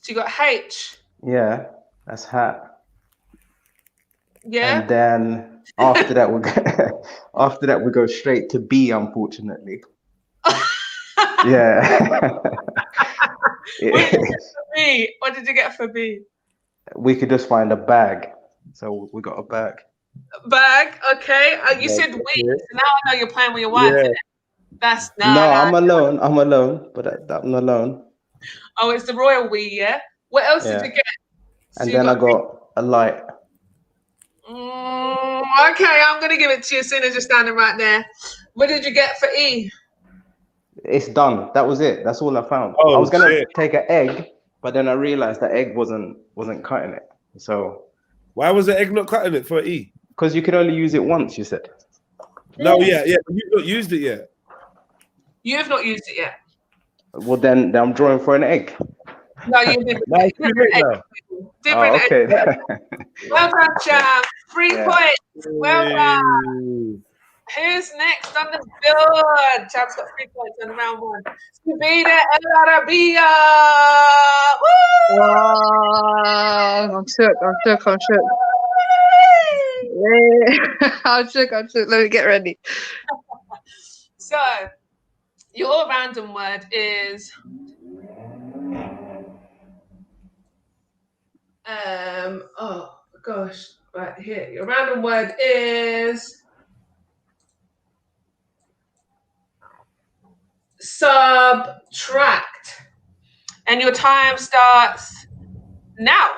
So you got H. yeah, that's hat. Yeah. And then after that we go straight to B, unfortunately. Yeah. What did you get for B? We could just find a bag. So we got a bag. Bag, okay. You said we. So now I know you're playing with your wife. Yeah. That's No, I'm alone, but I'm alone. Oh, it's the royal we, yeah? What else did you get? And then I got a light. Okay, I'm going to give it to you as soon as you're standing right there. What did you get for E? It's done. That was it. That's all I found. Oh, I was going to shit. take an egg, but then I realized the egg wasn't cutting it. So why was the egg not cutting it for E? Because you could only use it once, you said. No, yeah. But you've not used it yet. You've not used it yet. Well, then I'm drawing for an egg. No, you didn't. No, it's too late now. Different okay. Well done, Sham. 3 Yeah. points. Well done. Who's next on the board? Cham's got 3 points on round 1. Subida El Arabia. I'm shook. Yeah. I'm shook. Let me get ready. So, your random word is oh gosh, right here. Your random word is subtract. And your time starts now.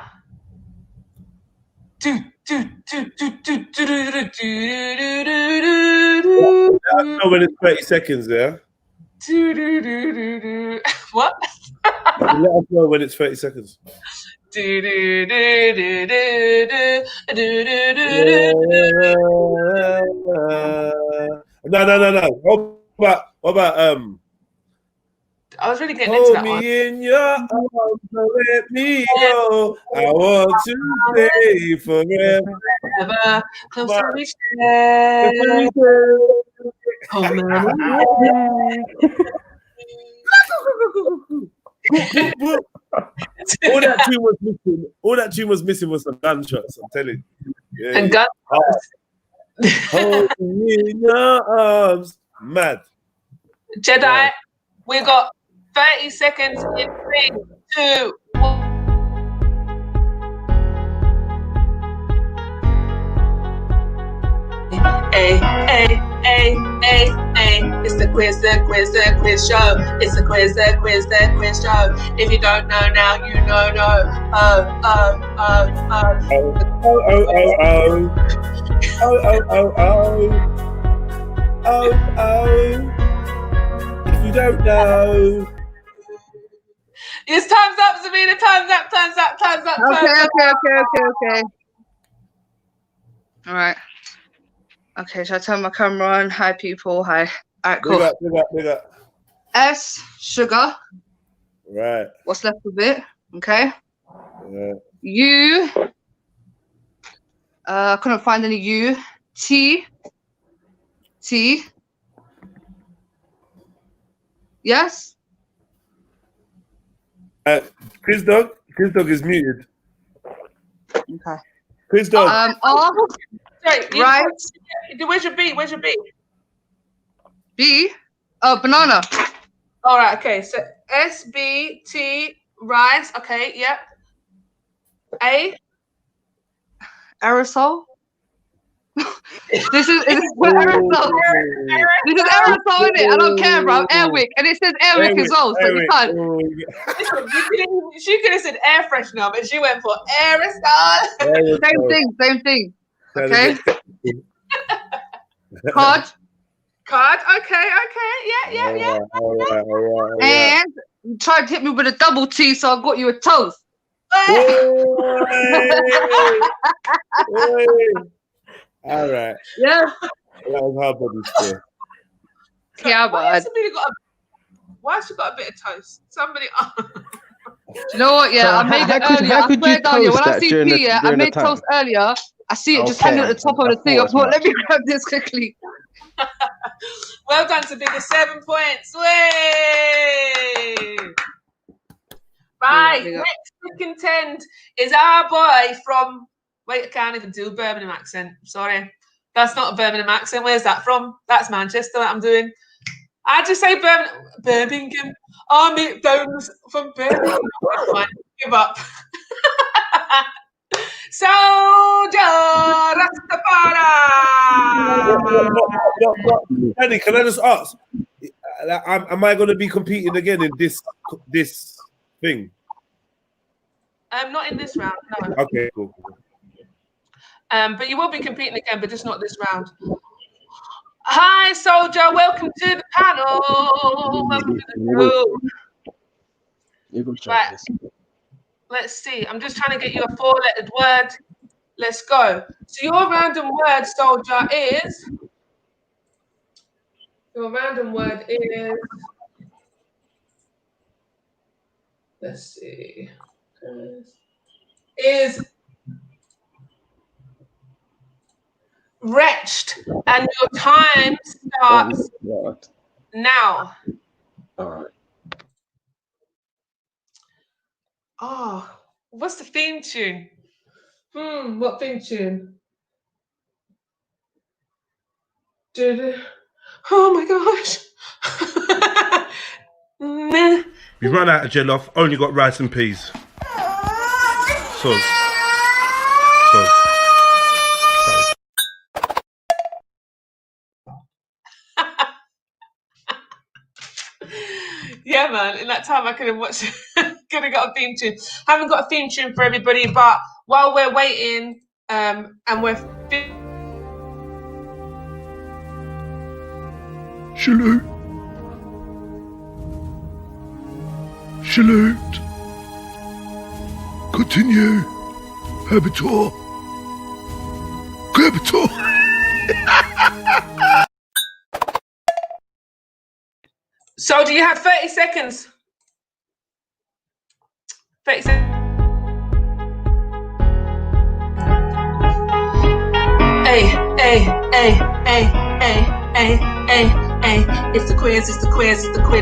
Let us know when it's 30 seconds, yeah? What? Let us know when it's 30 seconds. No. What about I was really getting into that one. Hold me in your arms, don't let me go. I want to stay forever. Close to me, share. All that tune was missing was some gunshots, I'm telling you. Yeah, And gunshots. Hold me in your arms. Mad. Jedi, we got 30 seconds in 3, 2, 1. Hey. It's the quiz show. It's the quiz show. If you don't know now, you know. If you don't know. It's time's up, Sabina. Time's up. Okay. All right. Okay, should I turn my camera on? Hi, people. Hi. All right, cool. Big up. S, sugar. Right. What's left of it? Okay. Yeah. U. I couldn't find any U. T. Yes. Chris Dog is muted. Okay. Chris Dog. R. Right. Where's your B? B. Oh, banana. All right. Okay. So S B T rice. Okay. Yep. A. Aerosol. This is aerosol. This is aerosol, isn't it? I don't care, bro. Airwick, and it says Airwick as well, so you can't. She could have said air freshener, but she went for aerosol. Same thing. Okay. Card. Okay. Yeah. All right. And you tried to hit me with a double T, so I got you a toast. All right. Yeah. That was hard, buddy. Yeah, but why she got a bit of toast? Somebody. You know what? Yeah, I made it earlier. I swear down here. When I see P, I made toast earlier. I see it just hanging at the top of the thing. I thought, let me grab this quickly. Well done to Bigger. 7 points. Way. Right. Next to contend is our boy from. Wait, I can't even do a Birmingham accent. Sorry. That's not a Birmingham accent. Where's that from? That's Manchester that I'm doing. I just say Birmingham. I'm it Downs from Birmingham. Give up. Soldier Rastafari. Danny, can I just ask? Am I going to be competing again in this thing? Not in this round, no. Okay, cool. But you will be competing again, but just not this round. Hi, Soldier. Welcome to the panel. Welcome to the show. Right. Let's see. I'm just trying to get you a 4-lettered word. Let's go. So your random word, Soldier, is... Your random word is... Let's see. Is... wretched, and your time starts now. All right. Oh, what's the theme tune? What theme tune? Oh my gosh. We've run out of jollof, only got rice and peas. Sauce. Yeah, man. In that time, I could have watched. Could have got a theme tune. Haven't got a theme tune for everybody, but while we're waiting, and we're. Salute. Continue. Herbitor. So, do you have 30 seconds? 30 seconds. Hey. It's the quiz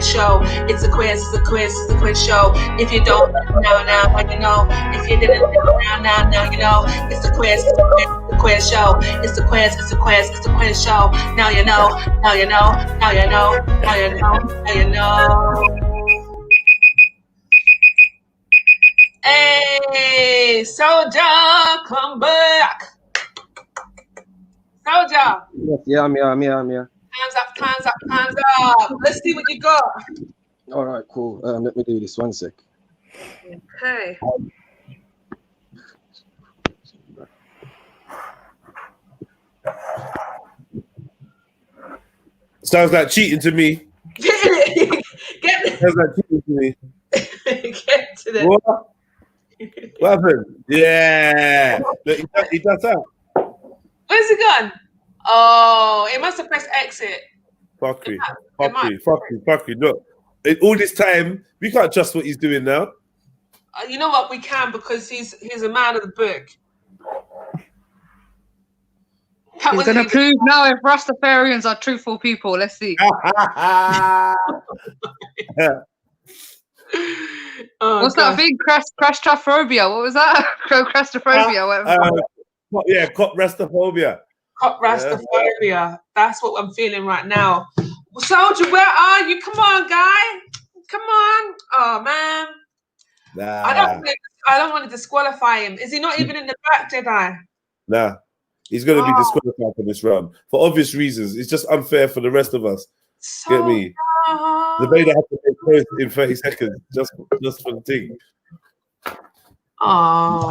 show. It's the quiz show. If you don't know now you know. If you didn't know now you know. It's the quiz show. It's the quiz show. Now you know. Hey, Soldier, come back. Soldier. Yeah, I'm here. Hands up. Let's see what you got. All right, cool. Let me do this 1 sec. Okay. Sounds like cheating to me. Sounds like cheating to me. Get to the. What happened? Yeah. He does that. Where's it gone? Oh, it must have pressed exit. Fuckery. Look, all this time, we can't trust what he's doing now. You know what? We can, because he's a man of the book. He's going to prove now if Rastafarians are truthful people. Let's see. What's that thing? Crastrophobia. What was that? Crastrophobia. Whatever. Cop Rastaphobia. Cop Rastaphobia. Yeah. That's what I'm feeling right now. Soldier, where are you? Come on, guy. Come on. Oh man. Nah. I don't want to disqualify him. Is he not even in the back, Jedi? Nah. He's going to be disqualified for this round for obvious reasons. It's just unfair for the rest of us. Get me? The Vader has to take place in 30 seconds just for the thing. Oh.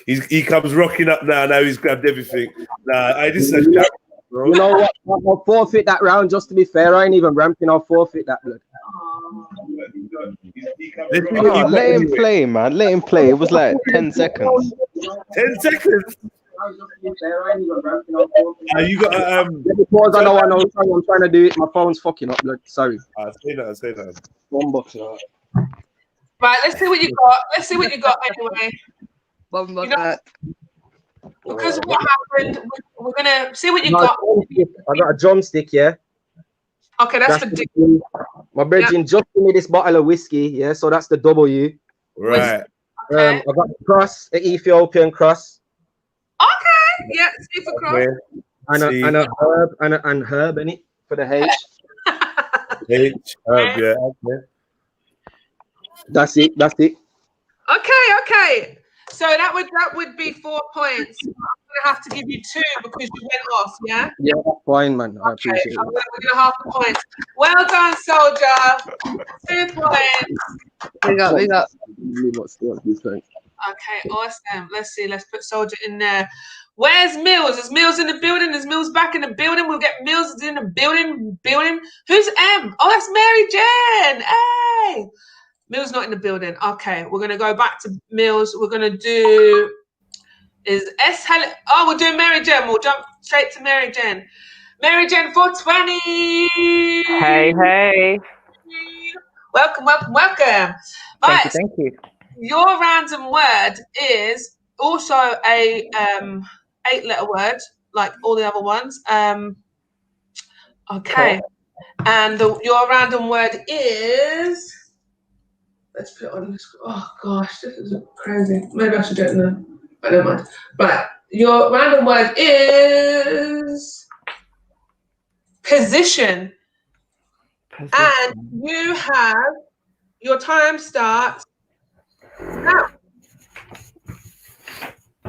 He comes rocking up now. Now he's grabbed everything. This is a joke, bro. You know what? I'll forfeit that round. Just to be fair, I ain't even ramping. I'll forfeit that blood. Let him play, man. Let him play. It was like 10 seconds. 10 seconds. You got pause. I know. I'm trying to do it. My phone's fucking up. Blood. Sorry. Say that. Right. Let's see what you got. Anyway. Because of what happened, we're gonna see what you got. I got a drumstick. Yeah. Okay, that's for dick. My brethren just give me this bottle of whiskey. Yeah. So that's the W. Right. I got the cross, the Ethiopian cross. Okay, yeah, see for cross. Okay. And a herb and herb in it for the H. Herb, yeah. Okay. That's it. Okay. So that would be 4 points. I'm gonna have to give you 2 because you went off, yeah? Yeah, that's fine, man. I appreciate it. I'm gonna half the points. Well done, soldier. 2 points. We got. Okay, awesome. Let's see. Let's put soldier in there. Where's Mills? Is Mills in the building? Is Mills back in the building? We'll get Mills in the building. Who's M? Oh, that's Mary Jen. Hey. Mills not in the building. Okay, we're gonna go back to Mills. We're gonna do we're doing Mary Jen. We'll jump straight to Mary Jen. Mary Jen 420. Hey. Welcome. Thank you. Your random word is also a 8-letter word, like all the other ones. Okay. Cool. And your random word is. Let's put it on the screen. Oh gosh, this is crazy. Maybe I should do it now. I don't mind. Right. Your random word is position. And you have your time starts now.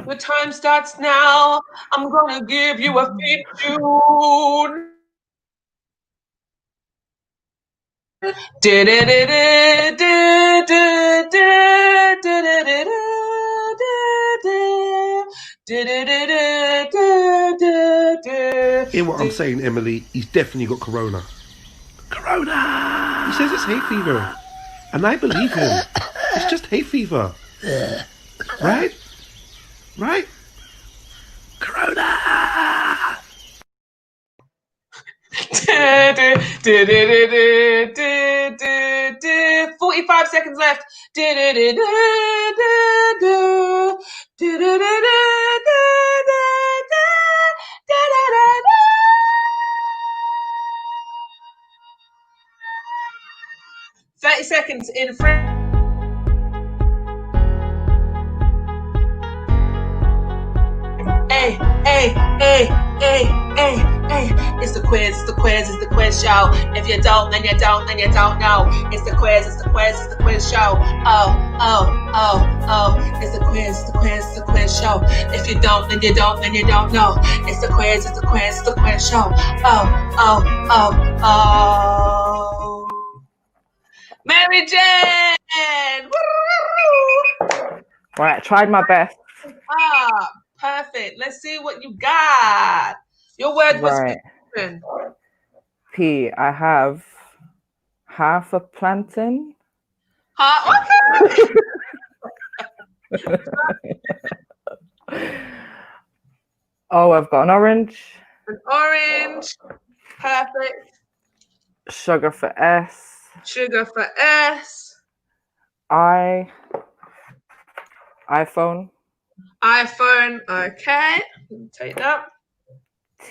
Your time starts now. I'm gonna give you a feed tune. Hear what I'm saying, Emily? He's definitely got corona. Corona! He says it's hay fever. And I believe him. It's just hay fever. Right? Corona! 45 seconds left. 30 seconds in front. Hey. It's the quiz show. If you don't, then you don't know. It's the quiz show. Oh. It's the quiz show. If you don't, then you don't know. It's the quiz show. Oh. Mary Jane! Right, tried my best. Perfect. Let's see what you got. Your word was position. P. I have half a plantain. Okay. Oh, I've got an orange. An orange. Perfect. Sugar for S. Sugar for S. iPhone. iPhone. Okay. Take that.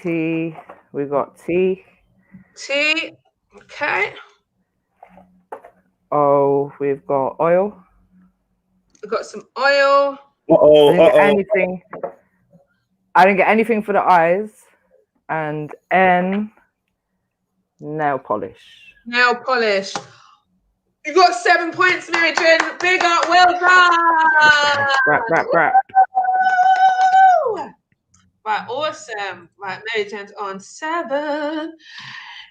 T. We got T. T. Okay. O. We've got oil. We've got some oil. Anything. I didn't get anything for the eyes. And N. Nail polish. Nail polish. You got 7 points, Mary Jane. Big up, well done. Rap. Right, awesome. Right, Mary Jane's on 7.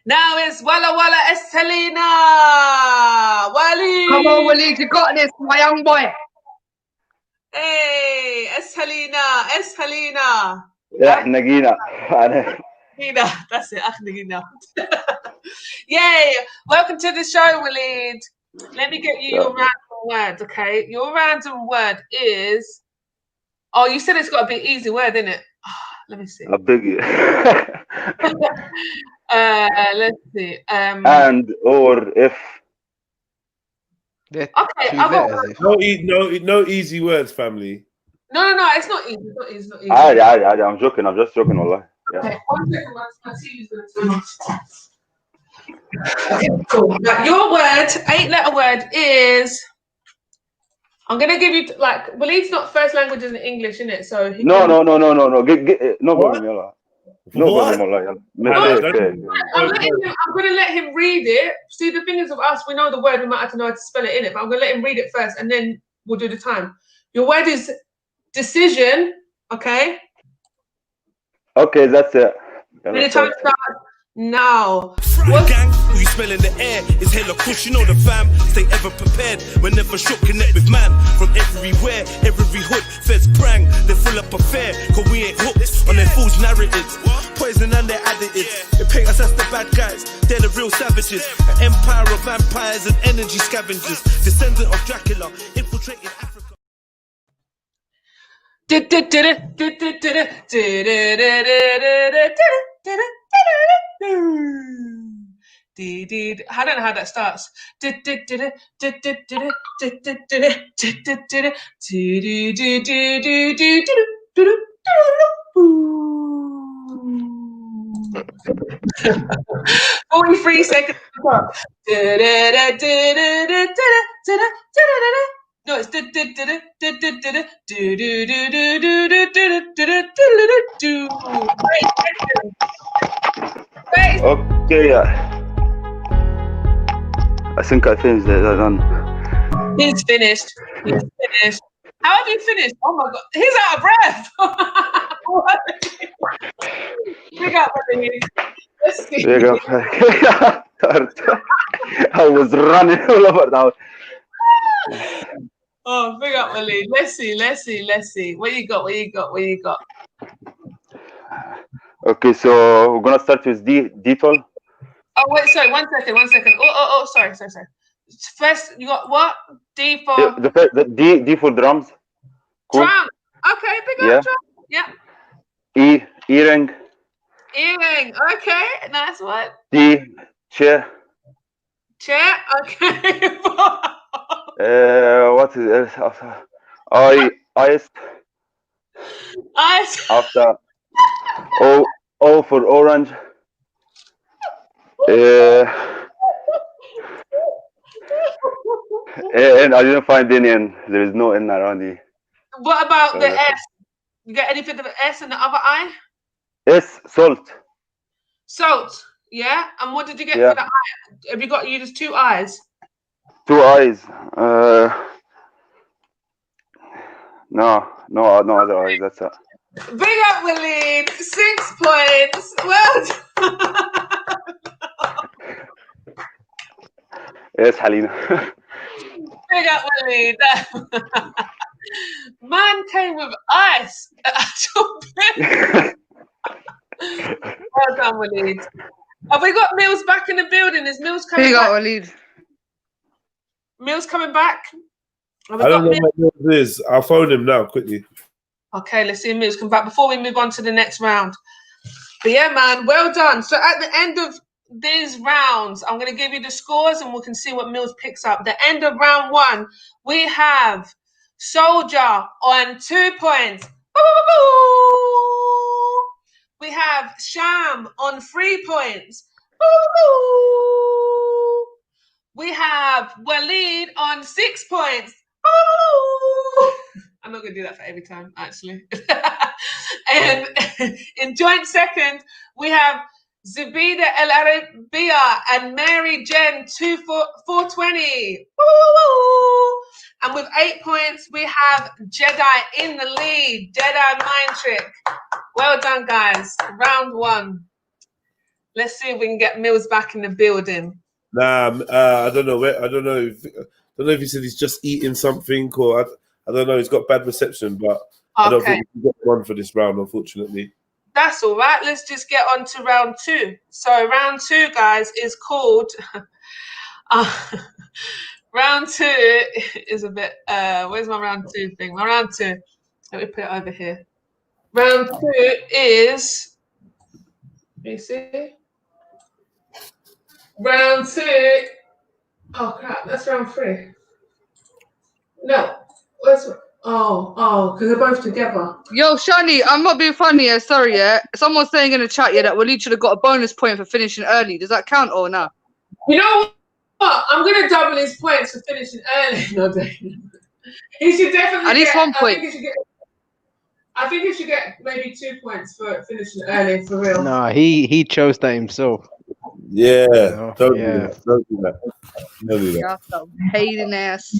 Now it's Walla Walla Estelina. Wally. Come on, Wally, you got this, my young boy. Hey, Estelina. احنا جينا. Nina, that's it. Nina. Yay! Welcome to the show, Waleed. Let me get you your random word, okay? Your random word is. Oh, you said it's got to be an easy word, isn't it? Let me see. A biggie. Let's see. And or if. Okay, I've got no easy words, family. No, it's not easy. It's not easy. I'm joking. I'm just joking, wallah. Okay, 1 second. My TV's going to turn off. Okay, cool. Now, your word, 8-letter word is. I'm going to give you, like, Waleed's not first language in English, isn't it? So no. No problem, yalla. No problem, wallah. I'm going to let him read it. See, the thing is with us, we know the word, we might have to know how to spell it in it, but I'm going to let him read it first, and then we'll do the time. Your word is decision, okay? Okay, that's it. When the time starts now. Gang, who you smell in the air is hella push, you know the fam. Stay ever prepared, whenever short connect with man. From everywhere, every hood, feds prang. They full up affair, cause we ain't hooked on their fool's narratives. Poison and their additives. They paint us as the bad guys, they're the real savages. An empire of vampires and energy scavengers. Descendant of Dracula, infiltrating Africa. I don't know how that starts. "43 seconds." No, it's Okay, I think I finished that done. He's finished. How have you finished? Oh my god, he's out of breath. Big up, Waleed. Let's see. Big up. I was running all over now. Oh, big up, Waleed. Let's see. What you got? Okay, so we're gonna start with D-toll. Oh wait, sorry, 1 second. Oh, sorry. First, you got what? D for the D for drums. Cool. Drum. Okay, big up drum. Yeah. Earring. Okay, nice one. D, chair. Okay. What is ice. After O for orange. And I didn't find any N. There is no N around here. What about the S? You got anything with S in the other eye? S, salt. Salt, yeah. And what did you get for the eye? Have you just 2 eyes? 2 eyes. No other eyes. That's it. Big up, Waleed. 6 points. Well done. Yes, Halina. Big up, Waleed. Man came with ice. Well done, Waleed. Have we got Mills back in the building? Is Mills coming back? Waleed. Mills coming back? I don't know what Mills is. I'll phone him now quickly. Okay, let's see if Mills come back before we move on to the next round. But yeah, man, well done. So at the end of these rounds, I'm going to give you the scores and we can see what Mills picks up. The end of round 1, we have Soldier on 2 points. We have Sham on 3 points. We have Waleed on 6 points. I'm not going to do that for every time, actually. And in joint second, we have Zubida El Arabia and Mary Jen 420. And with 8 points, we have Jedi in the lead. Jedi Mind Trick. Well done, guys. Round 1. Let's see if we can get Mills back in the building. Nah, I don't know. I don't know if he said he's just eating something or I don't know. He's got bad reception, but I don't think we got one for this round, unfortunately. That's all right. Let's just get on to round 2. So round 2, guys, is called. Round 2 is a bit. Where's my round 2 thing? My round 2. Let me put it over here. Round 2 is. Let me see. Round 2. Oh crap! That's round 3. No, where's? Oh, because they're both together. Yo, Shani, I'm not being funny. Sorry, yeah. Someone's saying in the chat, that Waleed should have got a bonus point for finishing early. Does that count or not? You know what? I'm gonna double his points for finishing early. No, he should definitely. At least 1 point. I think he should get maybe 2 points for finishing early, for real. Nah, he chose that himself. Yeah, don't do You're some hating ass.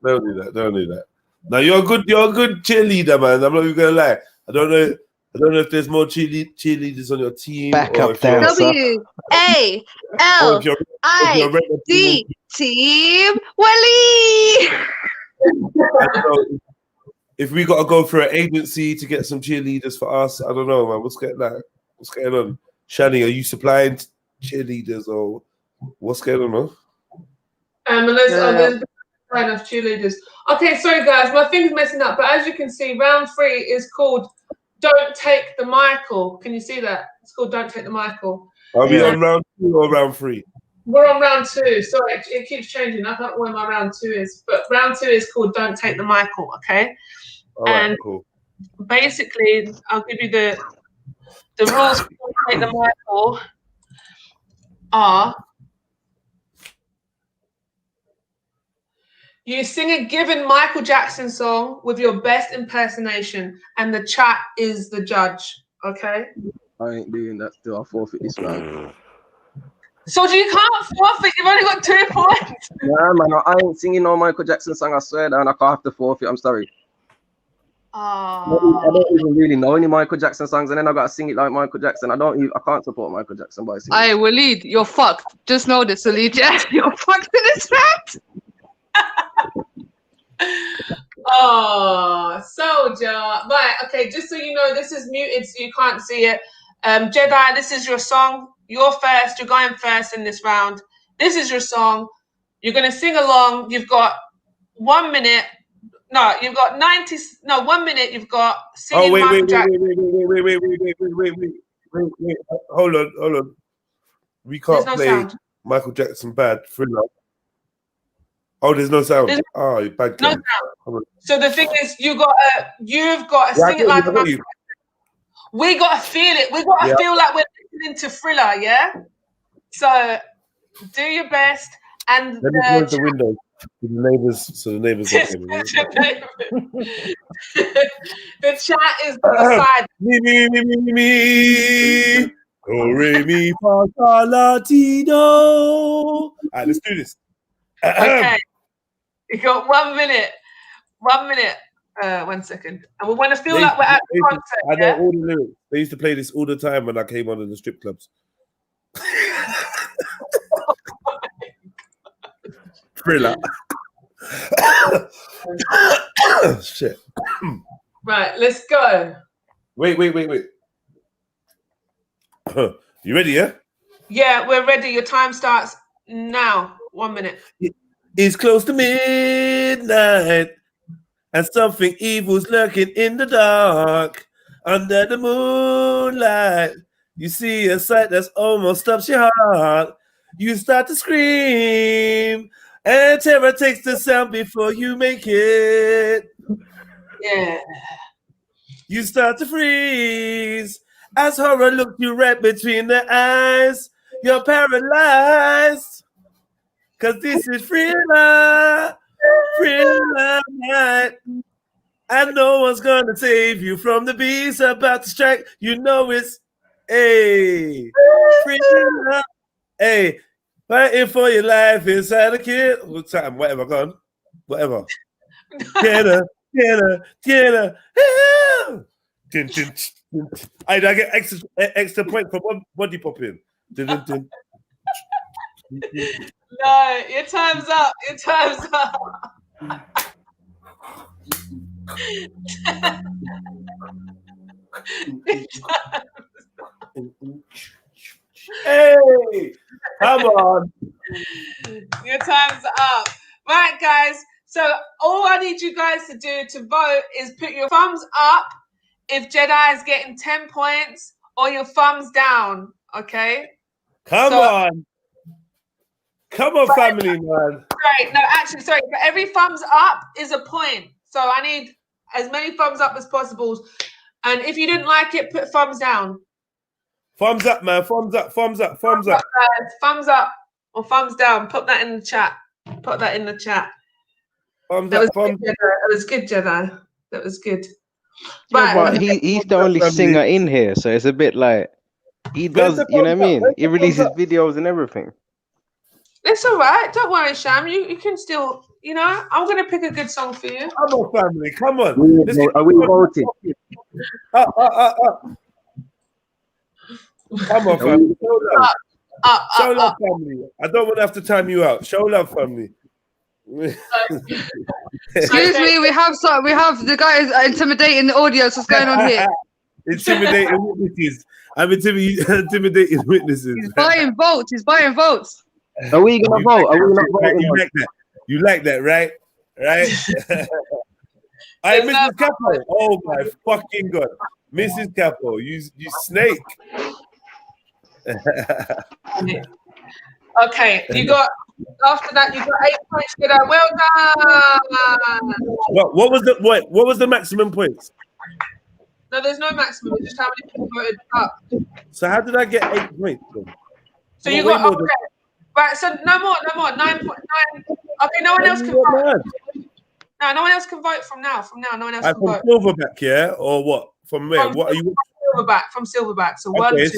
Don't do that. Now you're a good cheerleader, man. I'm not even gonna lie. I don't know if there's more cheerleaders on your team. Backup dancer. WALID Team Waleed. I don't know if we gotta go for an agency to get some cheerleaders for us. I don't know, man. What's going on? Shani, are you supplying cheerleaders or what's going on, man? There's enough cheerleaders. Okay, sorry guys, my thing's messing up. But as you can see, round 3 is called "Don't Take the Michael." Can you see that? It's called "Don't Take the Michael." Are we on round 2 or round 3? We're on round 2. Sorry, it keeps changing. I don't know where my round 2 is, but round 2 is called "Don't Take the Michael." Okay. All right, cool. Basically, I'll give you the rules for "Don't Take the Michael." Are you sing a given Michael Jackson song with your best impersonation, and the chat is the judge. Okay. I ain't doing that till I forfeit this round. So you can't forfeit. You've only got 2 points. Nah, man, I ain't singing no Michael Jackson song. I swear, and I can't have to forfeit. I'm sorry. I don't even really know any Michael Jackson songs, and then I gotta sing it like Michael Jackson. I can't support Michael Jackson by singing. Aye, Waleed, you're fucked. Just know this, Waleed. Yeah, you're fucked in this round. Oh, Soldier. Right, okay, just so you know, this is muted, so you can't see it. Jedi, this is your song. You're first. You're going first in this round. This is your song. You're going to sing along. You've got 1 minute. No, you've got 90. No, 1 minute. You've got singing Michael Jackson. Wait. Hold on. We can't play sound. Michael Jackson bad Thriller. Oh, there's no sound. You bad guy. No sound. So the thing is, you've got to sing it like a Michael. We got to feel it. We got to feel like we're listening to Thriller, yeah? So do your best. And let me close the window. So the neighbors the chat is beside me. Do re mi fa sol la ti do. All right, let's do this. Okay, you got 1 minute. 1 minute. 1 second. And we want to feel like we're at the concert. I know all the lyrics. They used to play this all the time when I came on in the strip clubs. Thriller. Shit. Right, let's go. Wait. You ready, yeah? Yeah, we're ready. Your time starts now. 1 minute. It's close to midnight, and something evil's lurking in the dark. Under the moonlight, You see a sight that's almost stops your heart. You start to scream, and terror takes the sound before you make it. Yeah. You start to freeze as horror looks you right between the eyes. You're paralyzed, cause this is thriller night. And no one's gonna save you from the beast about to strike. You know it's thriller. Hey, fighting for your life inside a kid. Whatever, gone. Whatever. Get her. I get extra point for one body popping. No, your time's up. Your time's up. Hey, come on. Your time's up. Right, guys. So all I need you guys to do to vote is put your thumbs up if Jedi is getting 10 points or your thumbs down, okay? Come on, family, man. Right, no, actually, sorry. For every thumbs up is a point. So I need as many thumbs up as possible. And if you didn't like it, put thumbs down. Thumbs up, man. Thumbs up. Thumbs up or thumbs down. Put that in the chat. Put that in the chat. That was good, Jedi. That was good. Yeah, but he's the only singer in here, so it's a bit like he does, you know what I mean? He releases videos and everything. It's all right. Don't worry, Sham. You can still, you know, I'm going to pick a good song for you. Come on, family. Come on. Are we voting? Come on, family. Show love, up. family. I don't want to have to time you out. Show love, family. Excuse me, we have the guys intimidating the audience. What's going on here? Intimidating witnesses. I'm intimidating witnesses. He's buying votes. Are we gonna vote? Are we not voting? You like that? You like that, right? Right? Hey, Mrs. Capo. Oh my fucking god, Mrs. Capo, you snake. Okay, you got. After that, you got 8 points. Well done. What was the maximum points? No, there's no maximum. It's just how many people voted up. So how did I get 8 points? So you got right. So no more. 9.9. Okay, no one else can vote. No, no one else can vote from now. From now, no one else can vote. From Silverback, yeah, or what? From where? What are you? From Silverback. So okay,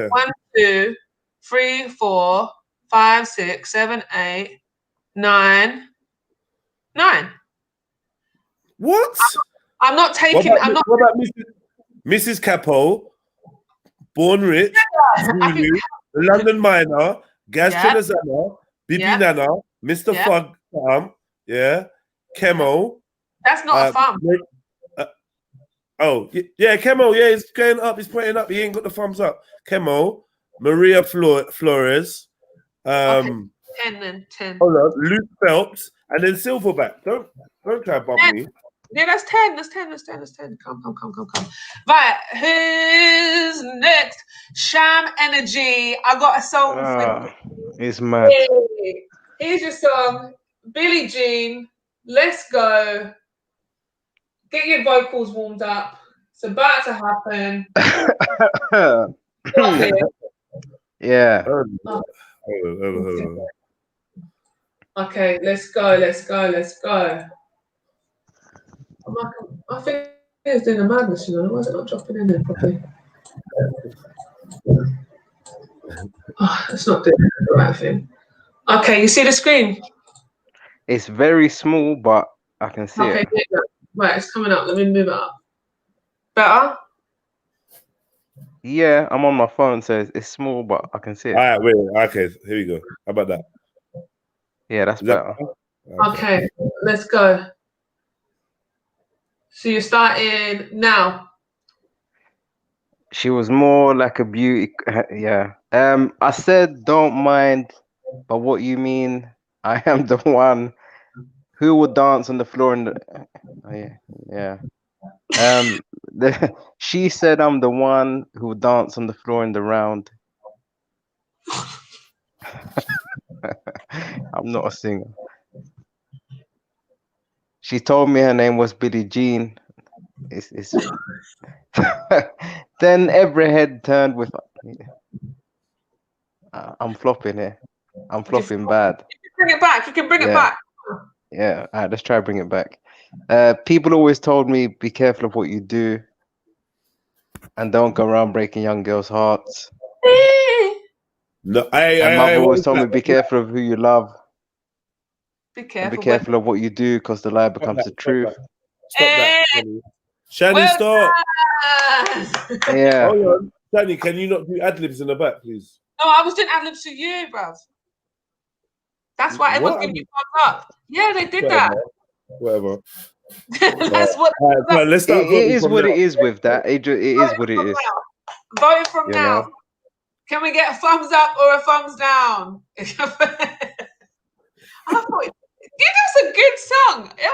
1, 2, 3, 4, 5, 6, 7, 8, 9. What? I'm not taking. What about Mrs. Capo, born rich, Zulu, London minor, Gaz Chinazana, Bibi Nana, Mr. Fug, Chemo. That's not a thumb. Chemo, he's going up, he's pointing up, he ain't got the thumbs up. Chemo, Maria Flores, 10 then 10. Hold on, Luke Phelps, and then Silverback. Don't try to bump me. Yeah, that's 10. That's 10. Come. Right, who's next? Sham Energy. I got a song for you. It's mad. Here's your song, Billie Jean. Let's go. Get your vocals warmed up. It's about to happen. Yeah. Okay, let's go. I think it's doing a madness, you know. Why is it not dropping in there properly? It's not doing the right thing. Okay, you see the screen? It's very small, but I can see it. Right, it's coming up. Let me move it up. Better? Yeah, I'm on my phone, so it's small, but I can see it. All right, wait. Okay, here we go. How about that? Yeah, that's better. Okay, let's go. So you're starting now. She was more like a beauty. Yeah. I said don't mind, but what you mean? I am the one who would dance on the floor in the. Oh, yeah. She said I'm the one who dance on the floor in the round. I'm not a singer. She told me her name was Billie Jean. It's Then every head turned with. I'm flopping here. I'm flopping bad. Bring it back. You can bring it back. Yeah. All right, let's try to bring it back. People always told me, be careful of what you do, and don't go around breaking young girls' hearts. No, and mother always told me, be careful of who you love. Be And careful. be careful of what you do, because the lie becomes the truth. Stop that. Shani, stop. Yeah. Hold on. Shani, can you not do ad-libs in the back, please? No, I was doing ad-libs to you, bruv. That's why everyone's giving you thumbs up. Yeah, they did that. Whatever. That's what. Let's start. It is what it is with that. It is what it is. Vote from You now. know? Can we get a thumbs up or a thumbs down? I thought it was a good song. There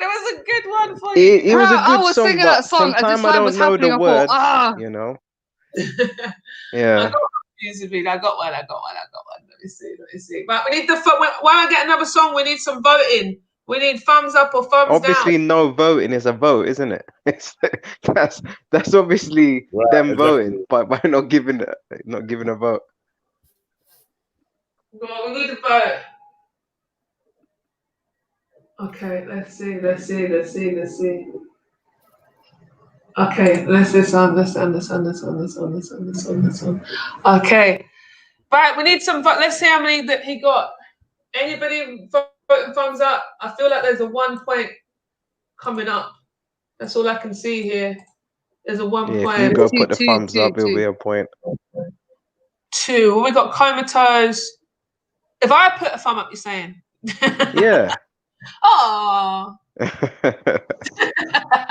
was a good one for you. It was a good I was song, singing but that song and this sometimes I line don't was know happening. the I words. thought, You know. I Yeah. got one. I got one. Let me see. But we need when I get another song, we need some voting. We need thumbs up or thumbs Obviously, down. no voting is a vote, isn't it? That's obviously them voting, but by not giving a vote. Well, we need a vote. Okay, let's see. Okay, this one. Okay. Right, we need some vote. Let's see how many that he got. Anybody voting thumbs up? I feel like there's a 1 point coming up. That's all I can see here. There's a 1 Yeah, point. if you go put the thumbs up, it'll be a point. 2. Well, we got comatose. If I put a thumb up, you're saying? Yeah. Oh.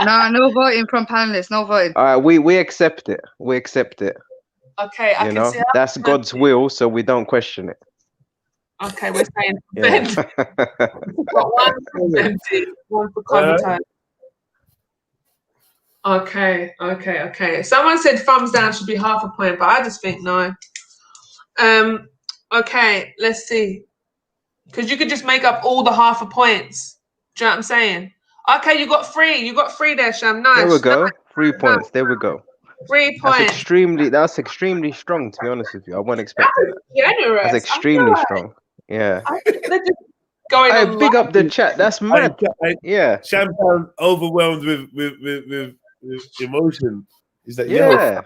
Nah, no voting from panelists. No voting. All right, we accept it. We accept it. Okay, I You can know, see. that's God's will, so we don't question it. Okay, we're saying Yeah. got 1 for empty, 1 for comatose. Okay. Someone said thumbs down should be half a point, but I just think no. Okay, let's see. Because you could just make up all the half a points. Do you know what I'm saying? Okay, you got 3. You got 3 there, Sham. Nice. There we go. Nice. 3 points. There we go. 3 That's points. extremely strong, to be honest with you. I wasn't expecting that. Generous. That's extremely strong. Yeah. They're just going Hey, on. big up the chat. That's mad. Yeah. Champagne overwhelmed with emotion. Is that Yeah.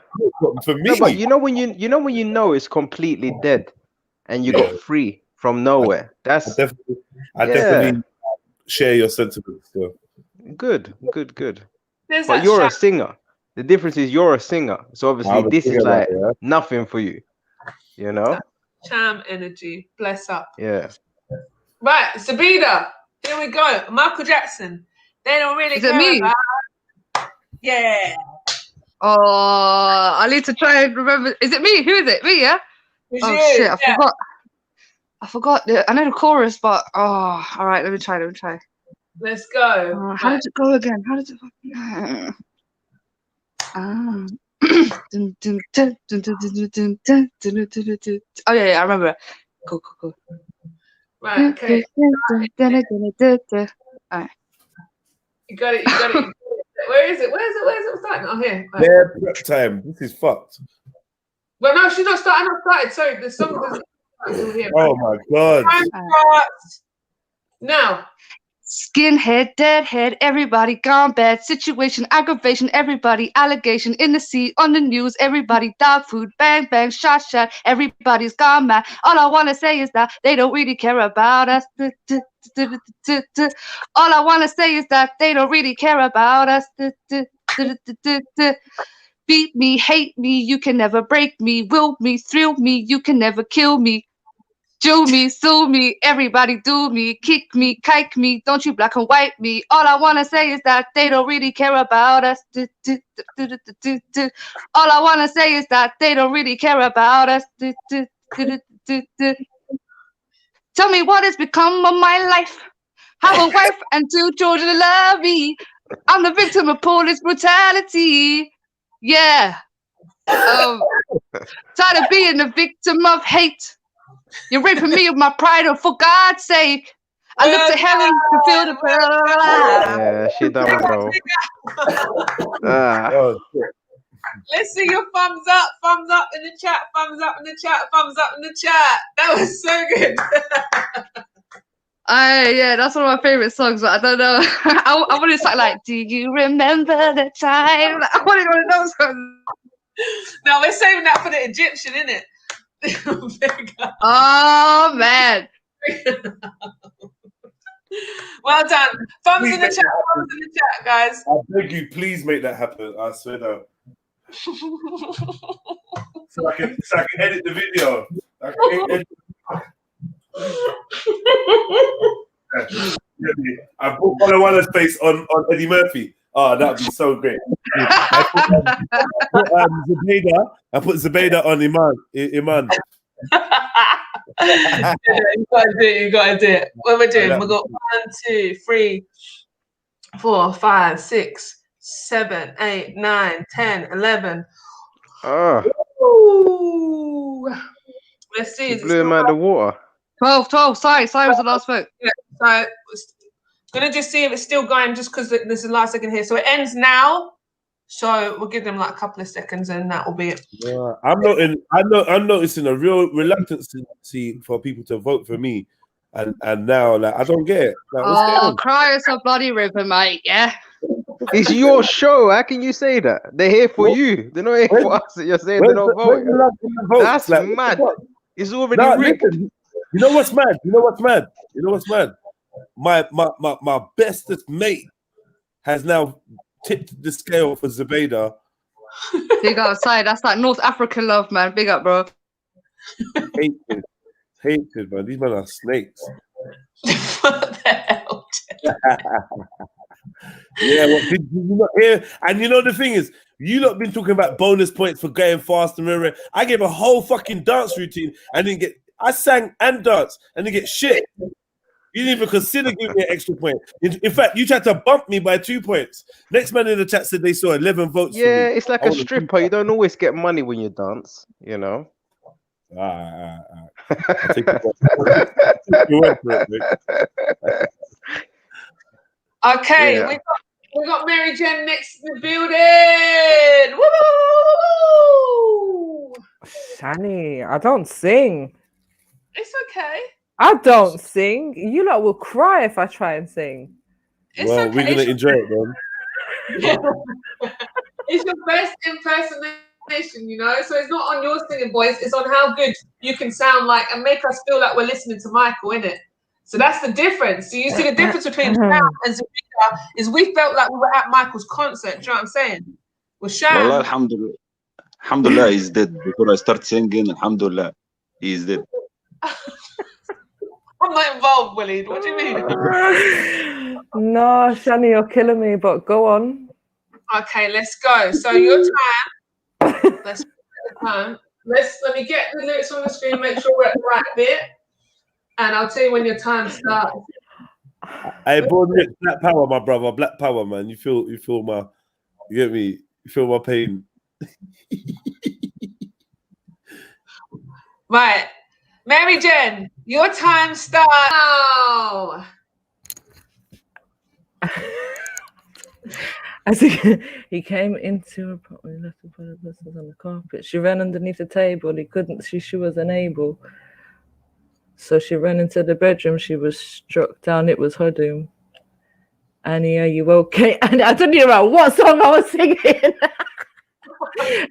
for me? No, but you know when you know it's completely dead, and you got 3 from nowhere. That's I definitely share your sentiments. So. Good. There's But that you're a Sham. singer. The difference is you're a singer. So obviously this is like nothing for you. You know? Sham energy. Bless up. Yeah. Right, Sabida. Here we go. Michael Jackson. They don't really Is it care me? about. Yeah. Oh, I need to try and remember. Is it me? Who is it? Me, yeah? It's Oh, you, shit. yeah. I forgot. I know the chorus, but all right. Let me try. Let's go. How did it go again? How did it? Oh yeah, I remember. Cool. Right, okay. All right. You got it. Where is it? What's that? Oh, here. Right. Yeah, prep time. This is fucked. Well, no, she's not started. I'm not started. Sorry, the song doesn't start until here. Oh my god. Now. Skinhead, deadhead, everybody gone bad. Situation, aggravation, everybody allegation in the sea, on the news, everybody dog food, bang bang, shot, everybody's gone mad. All I wanna say is that they don't really care about us. All I wanna say is that they don't really care about us. Beat me, hate me, you can never break me. Will me, thrill me, you can never kill me. Jew me, sue me, everybody do me, kick me, kike me, don't you black and white me. All I wanna say is that they don't really care about us. All I wanna say is that they don't really care about us. Tell me what has become of my life. Have a wife and 2 children to love me. I'm the victim of police brutality. Yeah. Tired of being the victim of hate. You're raping me of my pride, and for God's sake, I look to heaven to feel the Yeah, she done, bro. Let's see your thumbs up in the chat, thumbs up in the chat, thumbs up in the chat. That was so good. Yeah, that's one of my favorite songs, but I don't know. I want to start like, do you remember the time? I want to go to those songs. No, we're saving that for the Egyptian, innit? Oh man. Well done. Thumbs in the chat, guys. I beg you, please make that happen. I swear down. So I can edit the video. I put Follow Waller's face on Eddie Murphy. Oh, that'd be so great. I put Zubaydah on Iman. Yeah, you gotta do it. What we're doing, we've got 1, 2, 3, 4, 5, 6, 7, 8, 9, 10, 11. Ooh. Let's see. Blew him out the water. 12. Sorry was the last vote. Yeah, so gonna just see if it's still going, just because this is the last second here. So it ends now. So we'll give them like a couple of seconds, and that will be it. Yeah, I'm noticing a real reluctance for people to vote for me, and now like I don't get it. Like, what's going on? Cry us a bloody river, mate. Yeah. It's your show. How can you say that? They're here for you. They're not here for us. You're saying they're not voting. That's like, mad. It's already rigged. Listen, you know what's mad? My bestest mate has now tipped the scale for Zubaydah. Big outside. That's like North African love, man. Big up, bro. Hated, man. These men are snakes. What the hell? Yeah, did you not hear? And you know the thing is, you lot been talking about bonus points for going fast and I gave a whole fucking dance routine and didn't get. I sang and danced and didn't get shit. You didn't even consider giving me an extra point. In fact, you tried to bump me by 2 points. Next man in the chat said they saw 11 votes. Yeah, it's like a stripper. You don't always get money when you dance, you know. Okay, Yeah. we got Mary Jen next in the building. Woo! Shani, I don't sing. It's okay. I don't sing. You lot will cry if I try and sing. It's well, okay. we're gonna enjoy it, then. It's your best impersonation, you know. So it's not on your singing voice; it's on how good you can sound like and make us feel like we're listening to Michael, innit? So that's the difference. So you see the difference between Sham and Zubaydah is we felt like we were at Michael's concert. Do you know what I'm saying? With Sham, Wallah, alhamdulillah. Alhamdulillah, he's dead. Before I start singing, alhamdulillah, he is dead. I'm not involved, Willie. What do you mean? No, Shani, you're killing me, but go on. Okay, let's go. So your time. Let's let me get the lyrics on the screen, make sure we're at the right bit. And I'll tell you when your time starts. Hey, born rich, Black Power, my brother. Black Power, man. You get me? You feel my pain. Right. Mary Jen, your time starts now. As he came into her property, left the blisters on the carpet. She ran underneath the table. He couldn't. She was unable. So she ran into the bedroom. She was struck down. It was her doom. Annie, are you okay? And I don't know what song I was singing.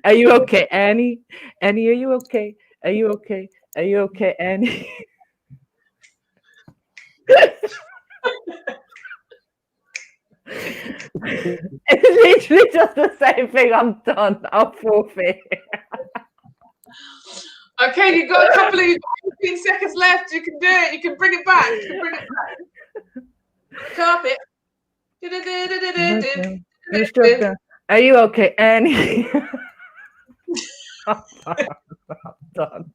Are you okay, Annie? Annie, are you okay? Are you okay? Are you okay, Annie? It's literally just the same thing. I'm done. I'll forfeit. Okay, you've got 15 seconds left. You can do it. You can bring it back. Carpet. Are you okay, Annie? I'm done.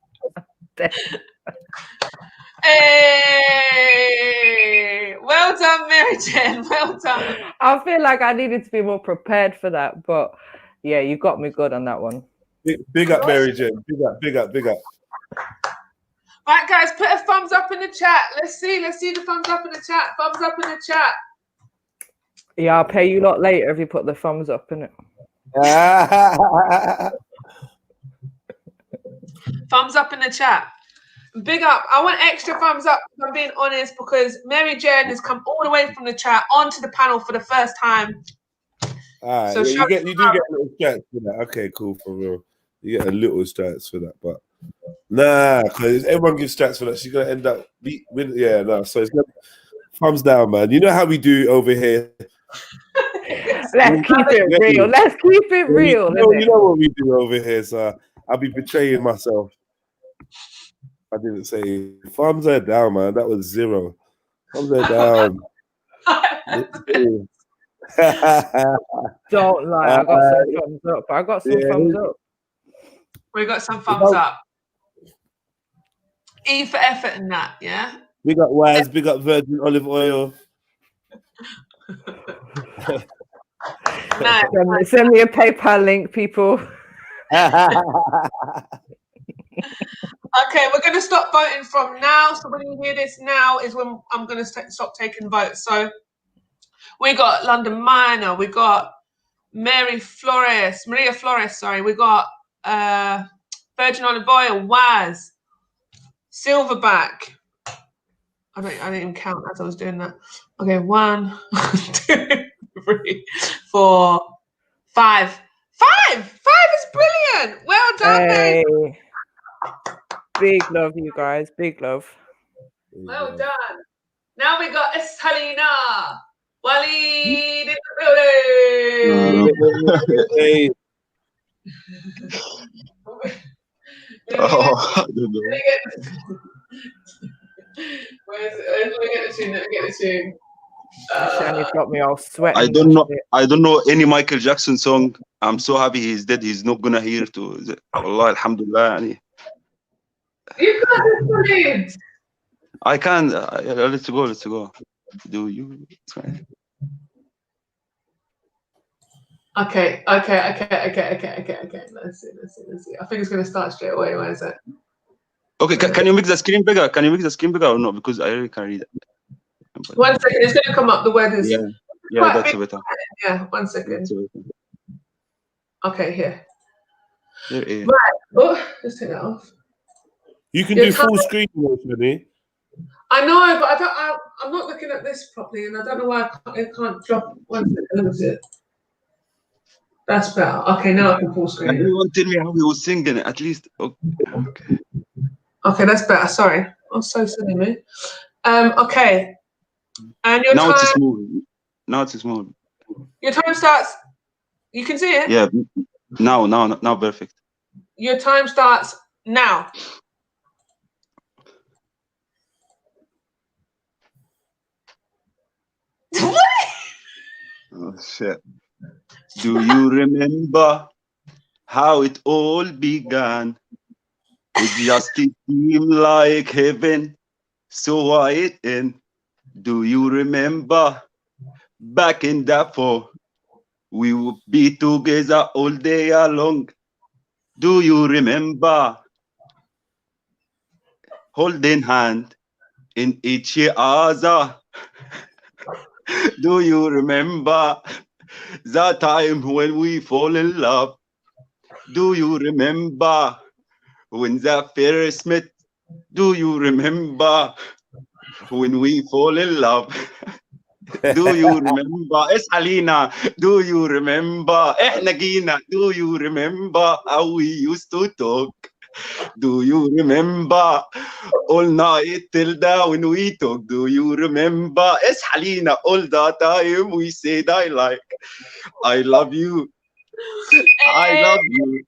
Hey, well done, Mary Jane. Well done. I feel like I needed to be more prepared for that, but yeah, you got me good on that one. Big up, Mary Jane. Big up, big up, big up. Right, guys, put a thumbs up in the chat. Let's see the thumbs up in the chat. Thumbs up in the chat. Yeah, I'll pay you a lot later if you put the thumbs up in it. Thumbs up in the chat. Big up. I want extra thumbs up, if I'm being honest, because Mary Jane has come all the way from the chat onto the panel for the first time. All right, So yeah, you do get little strats for that. Okay, cool, for real. You get a little strats for that, but nah, because everyone gives strats for that. She's gonna end up with So it's gonna, thumbs down, man. You know how we do over here. Let's keep it real. Let's keep it real. You know what we do over here, so I'll be betraying myself. I didn't say thumbs are down, man. That was 0. Thumbs are down. Don't lie. I got some thumbs up. I got some thumbs up. We got some thumbs up. E for effort and that, yeah? Big up Wise, big up Virgin Olive Oil. Nice. Send me a PayPal link, people. Okay, we're going to stop voting from now. So when you hear this now is when I'm going to stop taking votes. So we got London Minor. We got Maria Flores. Sorry. We got Virgin Olive Oil. Waz. Silverback. I didn't even count as I was doing that. Okay, 1, 2, 3, 4, 5. 5 is brilliant. Well done, hey. Big love, you guys. Big love. Well done. Now we got Estalina. Waleed in the building. Oh, I don't know. Let me get the tune. Shani's got me all sweating. I don't know any Michael Jackson song. I'm so happy he's dead. He's not gonna hear to. Allah, alhamdulillah. You can't do it. I can. Let's go. Do you? Okay. Let's see. I think it's gonna start straight away. Where is it? Okay. Can you make the screen bigger? Or no? Because I really can't read it. 1 second. It's gonna come up. The word is. Yeah, that's better. Yeah. 1 second. Okay. Here. Right. Oh, let's take that off. You can do full screen, Shani. I know, but I'm not looking at this properly, and I don't know why I can't drop 1 second. Let me see it. That's better. Okay, now I can full screen. Everyone tell me how he was singing at least. Okay, that's better. Sorry, I'm so silly, me. Okay, and your now time. It's smooth. Your time starts. You can see it. Yeah. Now, perfect. Your time starts now. Oh shit. Do you remember how it all began? It just seemed like heaven, so I in. Do you remember back in Darfur? We would be together all day long. Do you remember holding hand in each other? Do you remember the time when we fall in love? Do you remember when the first met? Do you remember when we fall in love? Do you remember? Es'alina, do you remember? إحنا جينا. Do you remember how we used to talk? Do you remember all night till down when we talk? Do you remember? Es'alina, all the time we said I love you. I love you.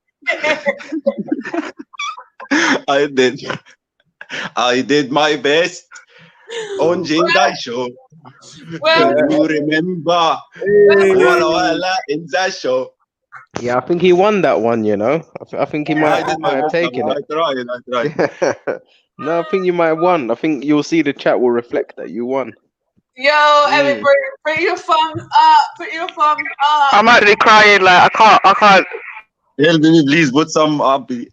I did my best on Jindai show. Well, do you remember Wala in that show? Yeah, I think he won that one, you know. I think he might have taken it. I tried. No, I think you might have won. I think you'll see the chat will reflect that you won. Yo, everybody, put your thumbs up. Put your thumbs up. I'm actually crying. Like I can't. Help me, please put some up. Put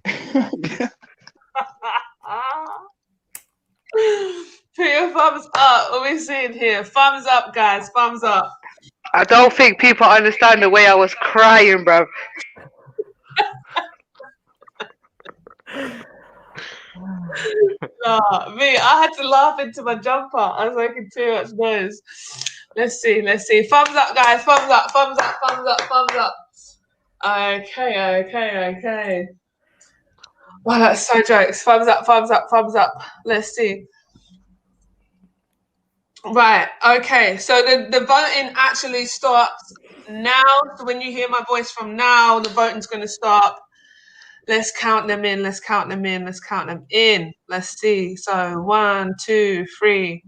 your thumbs up. What are we seeing here? Thumbs up, guys. Thumbs up. I don't think people understand the way I was crying, bro. Nah, me, I had to laugh into my jumper. I was making too much noise. Let's see. Thumbs up, guys. Thumbs up. Thumbs up. Okay. Wow, that's so jokes. Thumbs up. Let's see. Right, okay. So the voting actually starts now. So when you hear my voice from now, the voting's going to start. Let's count them in. Let's see. So 1, 2, 3,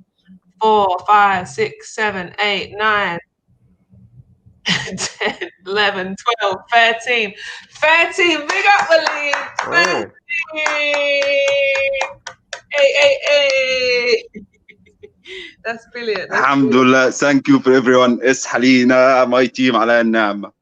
4, 5, 6, 7, 8, 9, 10, 11, 12, 13. 13. Big up, Willie. 13. Hey. That's brilliant. Alhamdulillah. Thank you for everyone. اصحى لينا my team على النعمة.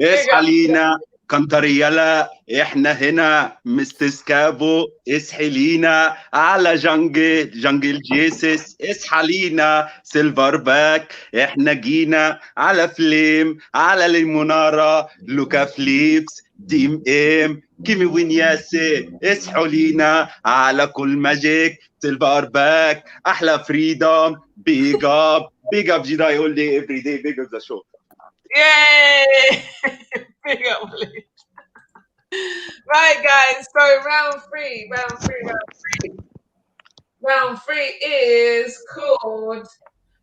اصحى لينا كنتريالا احنا هنا مستسكابو اصحي لينا على جنجل جيسس اصحى لينا سيلفر باك احنا جينا على فليم على المنارة لوكا فليبس تيم ام كيمي وين ياسي اصحوا لينا على كل ماجيك سيلفر باك احلى فريدم بيج اب جداي all day every day big up the show. Yay! Big up, Willie. Right, guys. So round three is called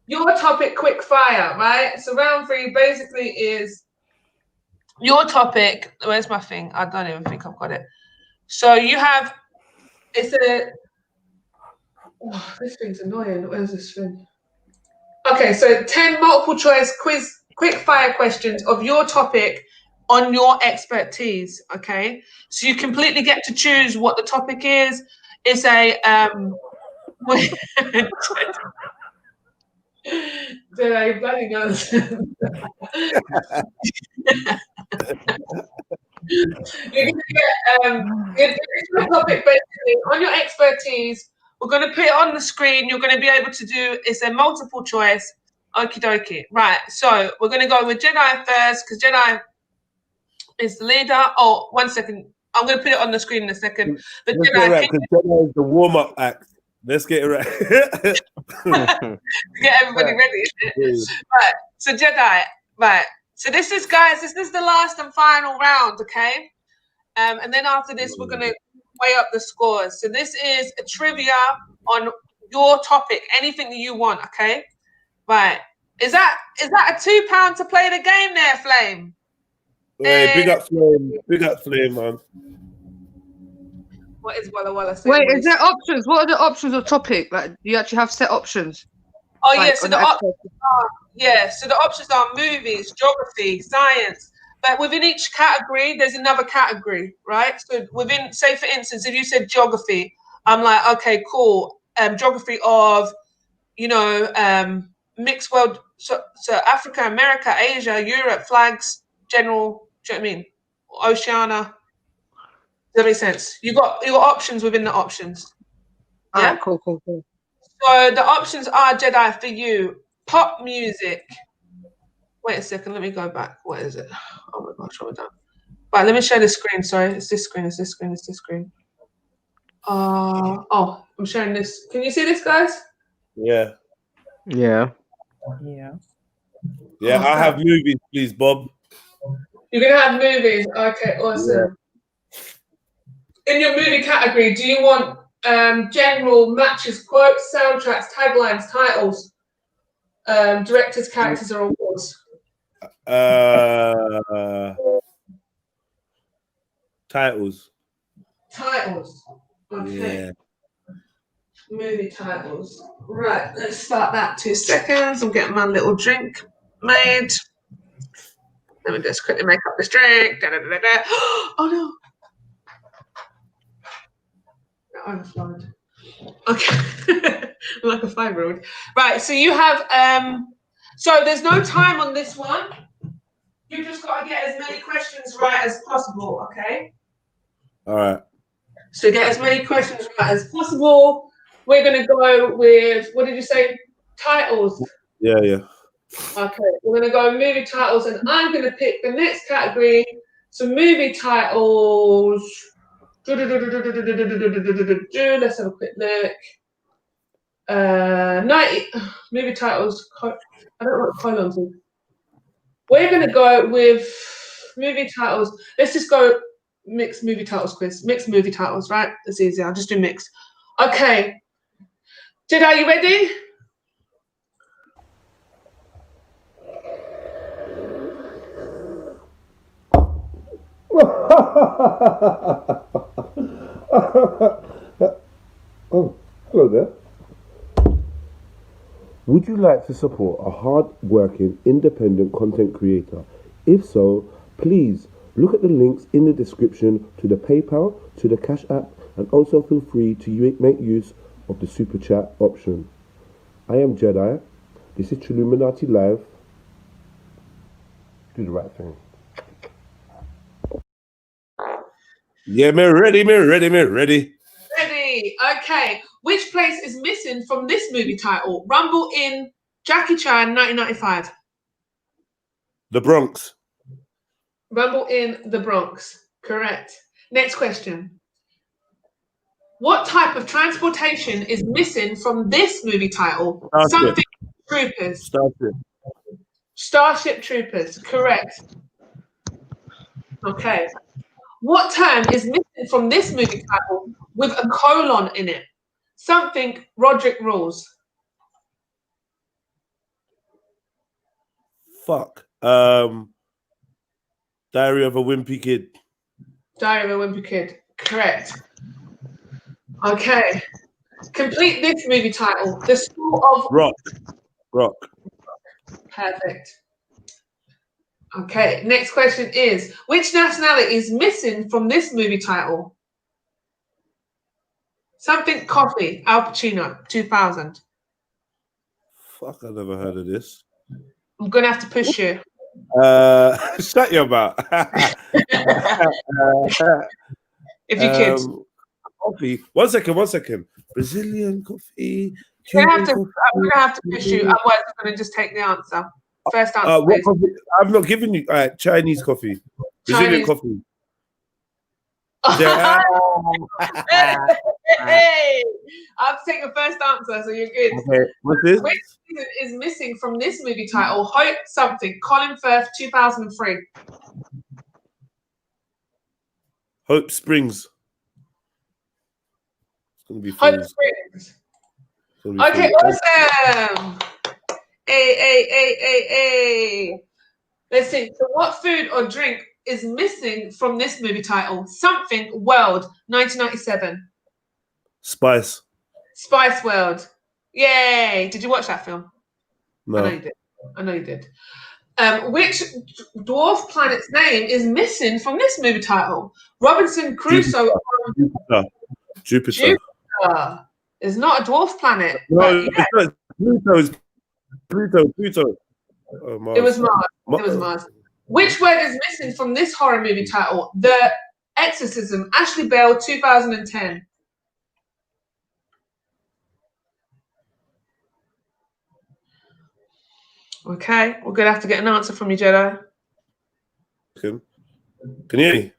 Your Topic Quick Fire, right? So round 3 basically is your topic. Where's my thing? I don't even think I've got it. So you have, this thing's annoying. Where's this thing? Okay, so 10 multiple choice quick fire questions of your topic on your expertise, okay? So you completely get to choose what the topic is. It's a You're gonna get your topic basically on your expertise. We're going to put it on the screen. You're going to be able to do, it's a multiple choice. Okie dokie. Right. So we're going to go with Jedi first because Jedi is the leader. Oh, 1 second. I'm going to put it on the screen in a second. But Jedi is the warm-up act. Let's get it right. Get everybody ready. Right. So Jedi. Right. So this is, guys, this is the last and final round, okay? And then after this, we're going to weigh up the scores. So this is a trivia on your topic, anything that you want, okay? Right. Is that a £2 to play the game there, Flame? Hey, big up Flame, man. What is Walla Walla saying? Wait, is there options? What are the options of topic? Like, do you actually have set options? Oh, like, so the options are movies, geography, science. But within each category, there's another category, right? So within, say for instance, if you said geography, I'm like, okay, cool. Geography of, mixed world, so Africa, America, Asia, Europe, flags, general, do you know what I mean? Oceania. Does that make sense? You got options within the options. Yeah, right, cool. So the options are, Jedi, for you, pop music. Wait a second, let me go back. What is it? Oh my gosh, what have I done? Right, let me share the screen. Sorry, it's this screen. Oh, I'm sharing this. Can you see this, guys? Yeah. Yeah. I have movies, please, Bob. You're gonna have movies. Okay, awesome. Yeah. In your movie category, do you want general, matches, quotes, soundtracks, taglines, titles, directors, characters, or awards? Titles. Okay. Yeah. Movie titles. Right, let's start that. 2 seconds. I'm getting my little drink made. Let me just quickly make up this drink. Oh no. overflowed. Okay. Like a 5-year-old. Right, so you have so there's no time on this one. You just got to get as many questions right as possible, okay? All right. So get as many questions right as possible. We're going to go with, what did you say? Titles. Yeah, yeah. Okay, we're going to go movie titles, and I'm going to pick the next category. So movie titles. Let's have a quick look. 90 movie titles. I don't know what columns. We're going to go with movie titles. Let's just go mixed movie titles quiz. Mixed movie titles, right? That's easy. I'll just do mixed. Okay. Jedi, are you ready? Oh, hello there. Would you like to support a hard-working, independent content creator? If so, please look at the links in the description to the PayPal, to the Cash App, and also feel free to make use of the Super Chat option. I am Jedi. This is Trilluminati Live. Do the right thing. Yeah, me ready. Ready. Okay. Which place is missing from this movie title? Rumble in Jackie Chan, 1995. The Bronx. Rumble in the Bronx. Correct. Next question. What type of transportation is missing from this movie title? Starship. Something Troopers. Starship Troopers. Correct. Okay. What term is missing from this movie title with a colon in it? Something Roderick Rules. Fuck. Diary of a Wimpy Kid. Diary of a Wimpy Kid. Correct. Okay. Complete this movie title. The School of Rock. Perfect. Okay. Next question is, which nationality is missing from this movie title? Something Coffee. Al Pacino. 2000. Fuck, I never heard of this. I'm gonna have to push you. Shut your mouth. If you could. Coffee. One second. Brazilian coffee. I'm gonna have to push you. Otherwise, I'm gonna just take the answer. First answer. What coffee? I've not given you Chinese coffee. Brazilian coffee. Hey, I'll take the first answer, so you're good. Okay, what's this? Which season is missing from this movie title? Hope something. Colin Firth, 2003. Hope Springs. It's gonna be Hope Springs. Springs. Okay, awesome. Hey. Let's see. So, what food or drink is missing from this movie title? Something World, 1997. Spice World. Yay! Did you watch that film? No. I know you did. Which dwarf planet's name is missing from this movie title? Robinson Crusoe. Jupiter. Is not a dwarf planet. No, yeah. Pluto. Oh, Mars. It was Mars. Which word is missing from this horror movie title? The Exorcism. Ashley Bell, 2010. Okay, we're gonna have to get an answer from you, Jedi. Can you hear me?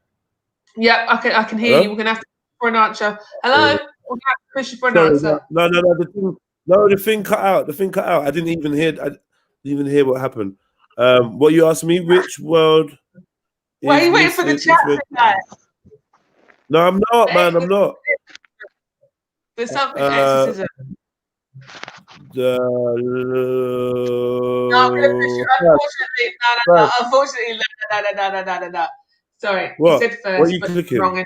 Yeah, I can hear you. We're gonna have to for an answer. Hello? We're gonna have to push you for an answer. No. The thing cut out. I didn't even hear what happened. What you asked me? Which world? Why are you waiting for the chat tonight? No, I'm not, man. I'm not. There's something exorcism. No, I'm gonna push you. Unfortunately, no. Sorry, What? You said first. What are you but clicking? Wrong. You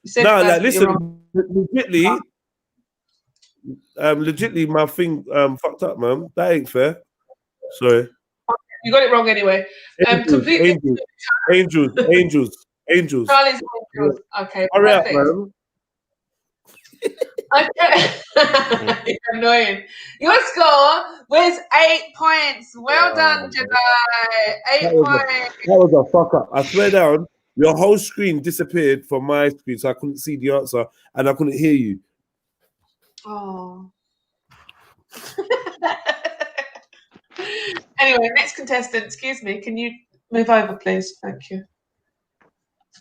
said No, first, like but listen, you're wrong. legitly, my thing fucked up, man. That ain't fair. Sorry. You got it wrong anyway. Completely. Angels. Charlie's Angels. Okay, Hurry up, perfect. man. Okay. You're annoying. Your score was 8 points. Well done, Jedi. 8 That was points. a fuck up. I swear down, your whole screen disappeared from my screen, so I couldn't see the answer and I couldn't hear you. Oh. Anyway, next contestant, excuse me, can you move over, please? Thank you.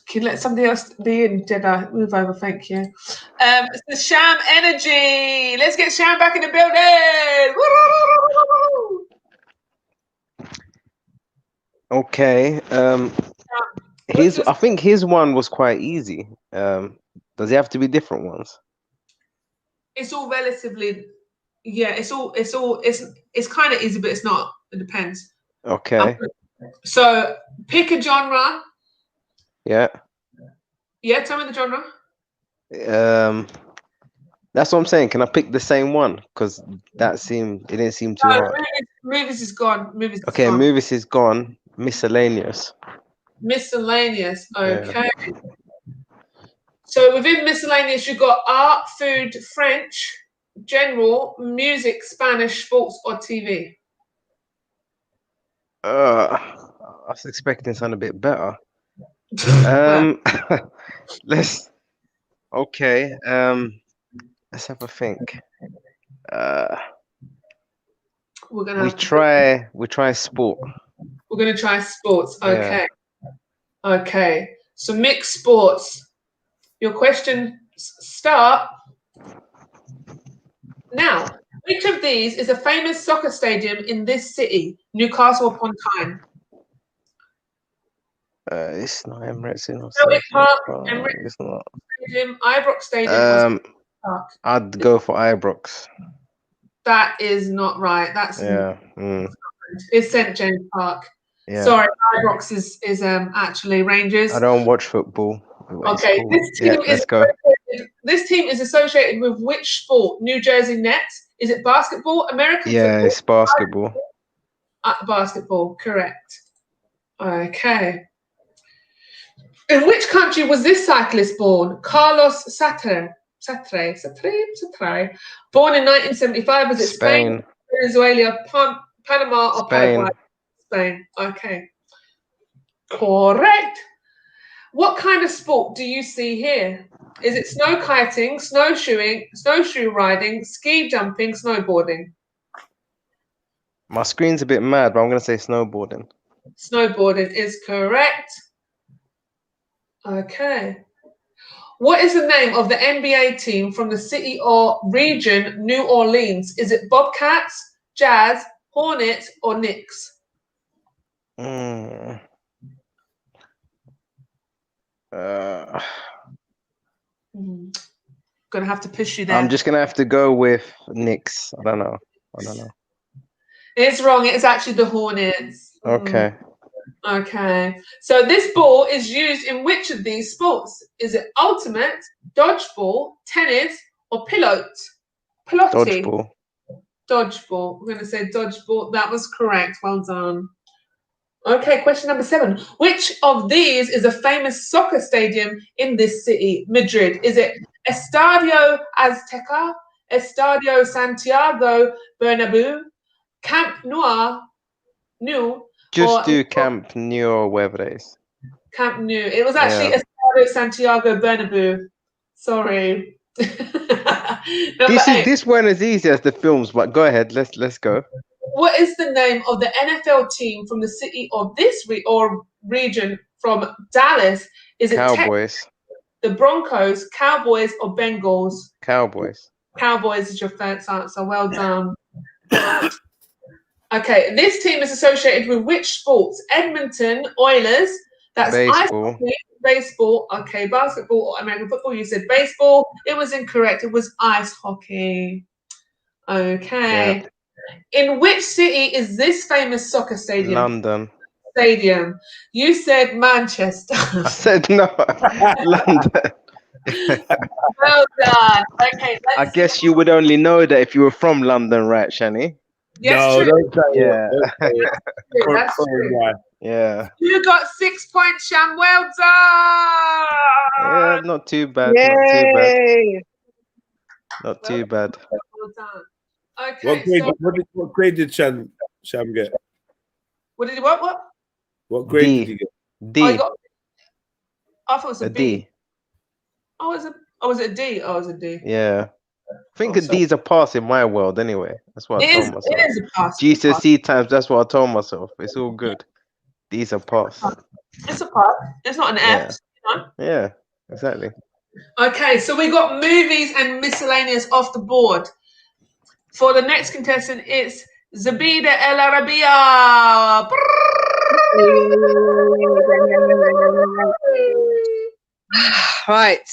Can you let somebody else be in, Jedi? Move over, thank you. It's the Sham Energy. Let's get Sham back in the building. Okay. I think his one was quite easy. Does it have to be different ones? It's all relatively, yeah. It's kind of easy, but it's not. It depends. Okay. So pick a genre. Yeah. Yeah, tell me the genre. That's what I'm saying. Can I pick the same one? Because it didn't seem too hard. Movies is gone. Movies is Okay, gone. movies is gone. Miscellaneous. Miscellaneous. Okay. Yeah. So within miscellaneous, you've got art, food, French, general, music, Spanish, sports, or TV. I was expecting something a bit better. Let's have a think. We try sport. We're gonna try sports. Okay. Yeah. Okay. So mixed sports. Your questions start now. Which of these is a famous soccer stadium in this city? Newcastle upon Tyne. It's not Emirates. Celtic Park, Emirates it's not. Stadium, Ibrox Stadium. Park. I'd go for Ibrox. That is not right. That's It's St James Park. Yeah. Sorry, Ibrox is actually Rangers. I don't watch football. Okay, this team is associated with which sport? New Jersey Nets. Is it basketball? American football? Yeah, it's basketball. Basketball, correct. Okay. In which country was this cyclist born? Carlos Satre. Born in 1975. Was it Spain, Venezuela, Panama, or Paraguay? Spain. Okay. Correct. What kind of sport do you see here? Is it snow kiting, snowshoeing, snowshoe riding, ski jumping, snowboarding? My screen's a bit mad, but I'm going to say snowboarding. Snowboarding is correct. Okay. What is the name of the NBA team from the city or region New Orleans? Is it Bobcats, Jazz, Hornets, or Knicks? Gonna have to push you there. I'm just gonna have to go with Knicks. I don't know. It's wrong. It's actually the Hornets. Okay. Okay. So this ball is used in which of these sports? Is it ultimate, dodgeball, tennis, or pilote? Dodgeball. Dodgeball. We're gonna say dodgeball. That was correct. Well done. Okay, question number 7. Which of these is a famous soccer stadium in this city? Madrid. Is it Estadio Azteca, Estadio Santiago Bernabeu, Camp Nou, Just do Camp Nou or whatever it is. Camp Nou. It was actually Estadio Santiago Bernabeu. Sorry. This weren't as easy as the films, but go ahead. Let's go. What is the name of the NFL team from the city of this region from Dallas? Is it Cowboys, the Broncos, Cowboys, or Bengals? Cowboys. Cowboys is your first answer. Well done. Okay, this team is associated with which sports? Edmonton Oilers. That's baseball. Ice hockey, baseball. Okay, basketball or American football. You said baseball. It was incorrect. It was ice hockey. Okay. Yeah. In which city is this famous soccer stadium? London. Stadium. You said Manchester. I said no. London. Well done. Okay. I guess you would only know that if you were from London, right, Shani? Yes, no, true. don't say yeah. That's true. Yeah. You got 6 points, Sham. Well done. Yeah, not too bad. Yay. Not too bad. Not too bad. Well done. Okay, What grade did Sham get? What did you what? What grade D. did you get? D. Oh, you got. I thought it was A a B. D. Oh, was it a D? Oh, it was a D. Yeah. I think Oh, a D is a pass in my world anyway. That's what I told myself. It is a pass. GCSE times, that's what I told myself. It's all good. D's a pass. It's a pass. It's not an F. You know? Yeah, exactly. Okay, so we got movies and miscellaneous off the board. For the next contestant, it's Zabida El Arabia. Right.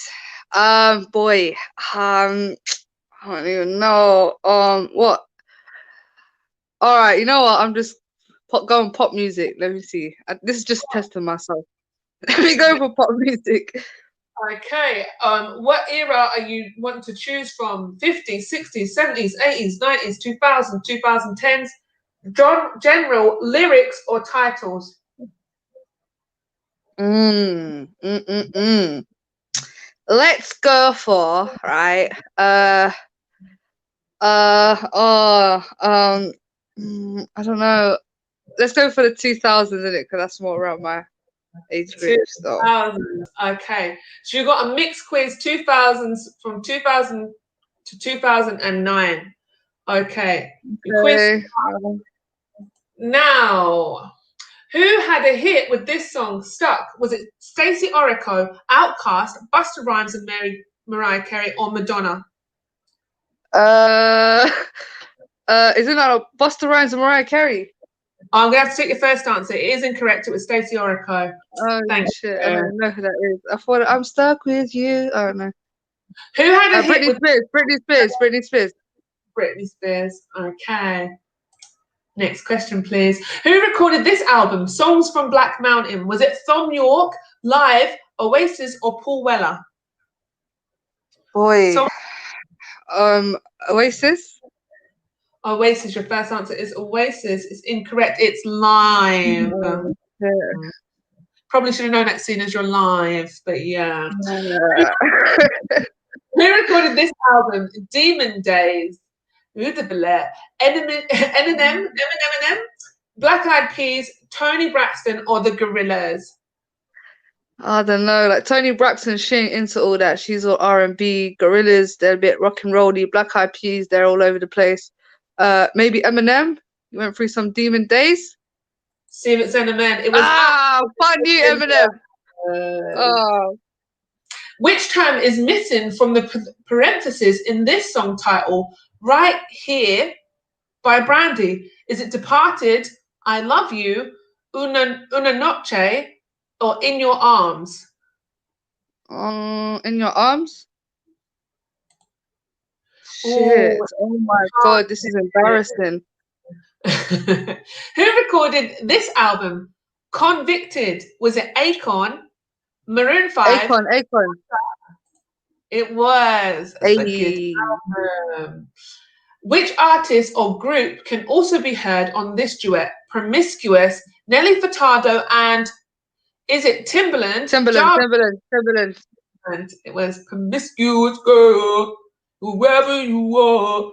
Boy. I don't even know. What? All right. You know what? I'm just going pop music. Let me see. This is just testing myself. Let me go for pop music. Okay. What era are you wanting to choose from? 50s, 60s, 70s, 80s, 90s, 2000s, 2010s? General, lyrics, or titles? Let's go for right. I don't know. Let's go for the 2000s, innit? Because that's more around my age group. So. 2000s. Okay. So you got a mixed quiz 2000s from 2000 to 2009. Okay. Your quiz now. Who had a hit with this song, Stuck? Was it Stacey Orico, Outkast, Busta Rhymes and Mariah Carey, or Madonna? Isn't that Busta Rhymes and Mariah Carey? I'm going to have to take your first answer. It is incorrect. It was Stacey Orico. Oh, shit. I don't know who that is. I thought I'm stuck with you. I don't know. Who had a hit Britney with... Britney Spears. Okay. Next question, please. Who recorded this album, Songs from Black Mountain? Was it Thom Yorke, Live, Oasis, or Paul Weller? Boy. Oasis? Oasis, your first answer is Oasis. It's incorrect. It's Live. Probably should have known that soon as you're live, but yeah. Who recorded this album, Demon Days? Eminem, Black Eyed Peas, Tony Braxton, or the Gorillaz? I don't know. Like Tony Braxton, she ain't into all that. She's all R&B. Gorillaz, they're a bit rock and rolly. Black Eyed Peas, they're all over the place. Maybe Eminem. You went through some Demon Days. See if it's Eminem. It was fuck you, Eminem. Which term is missing from the parentheses in this song title? Right Here by Brandy. Is it Departed, I Love You, Una Noche, or In Your Arms? In Your Arms? Shit. Oh my God, this is embarrassing. Who recorded this album? Convicted. Was it Akon, Maroon 5? Akon. It was. That's a good album. Which artist or group can also be heard on this duet? Promiscuous, Nelly Furtado, and is it Timbaland? Timbaland. And it was Promiscuous Girl, whoever you are.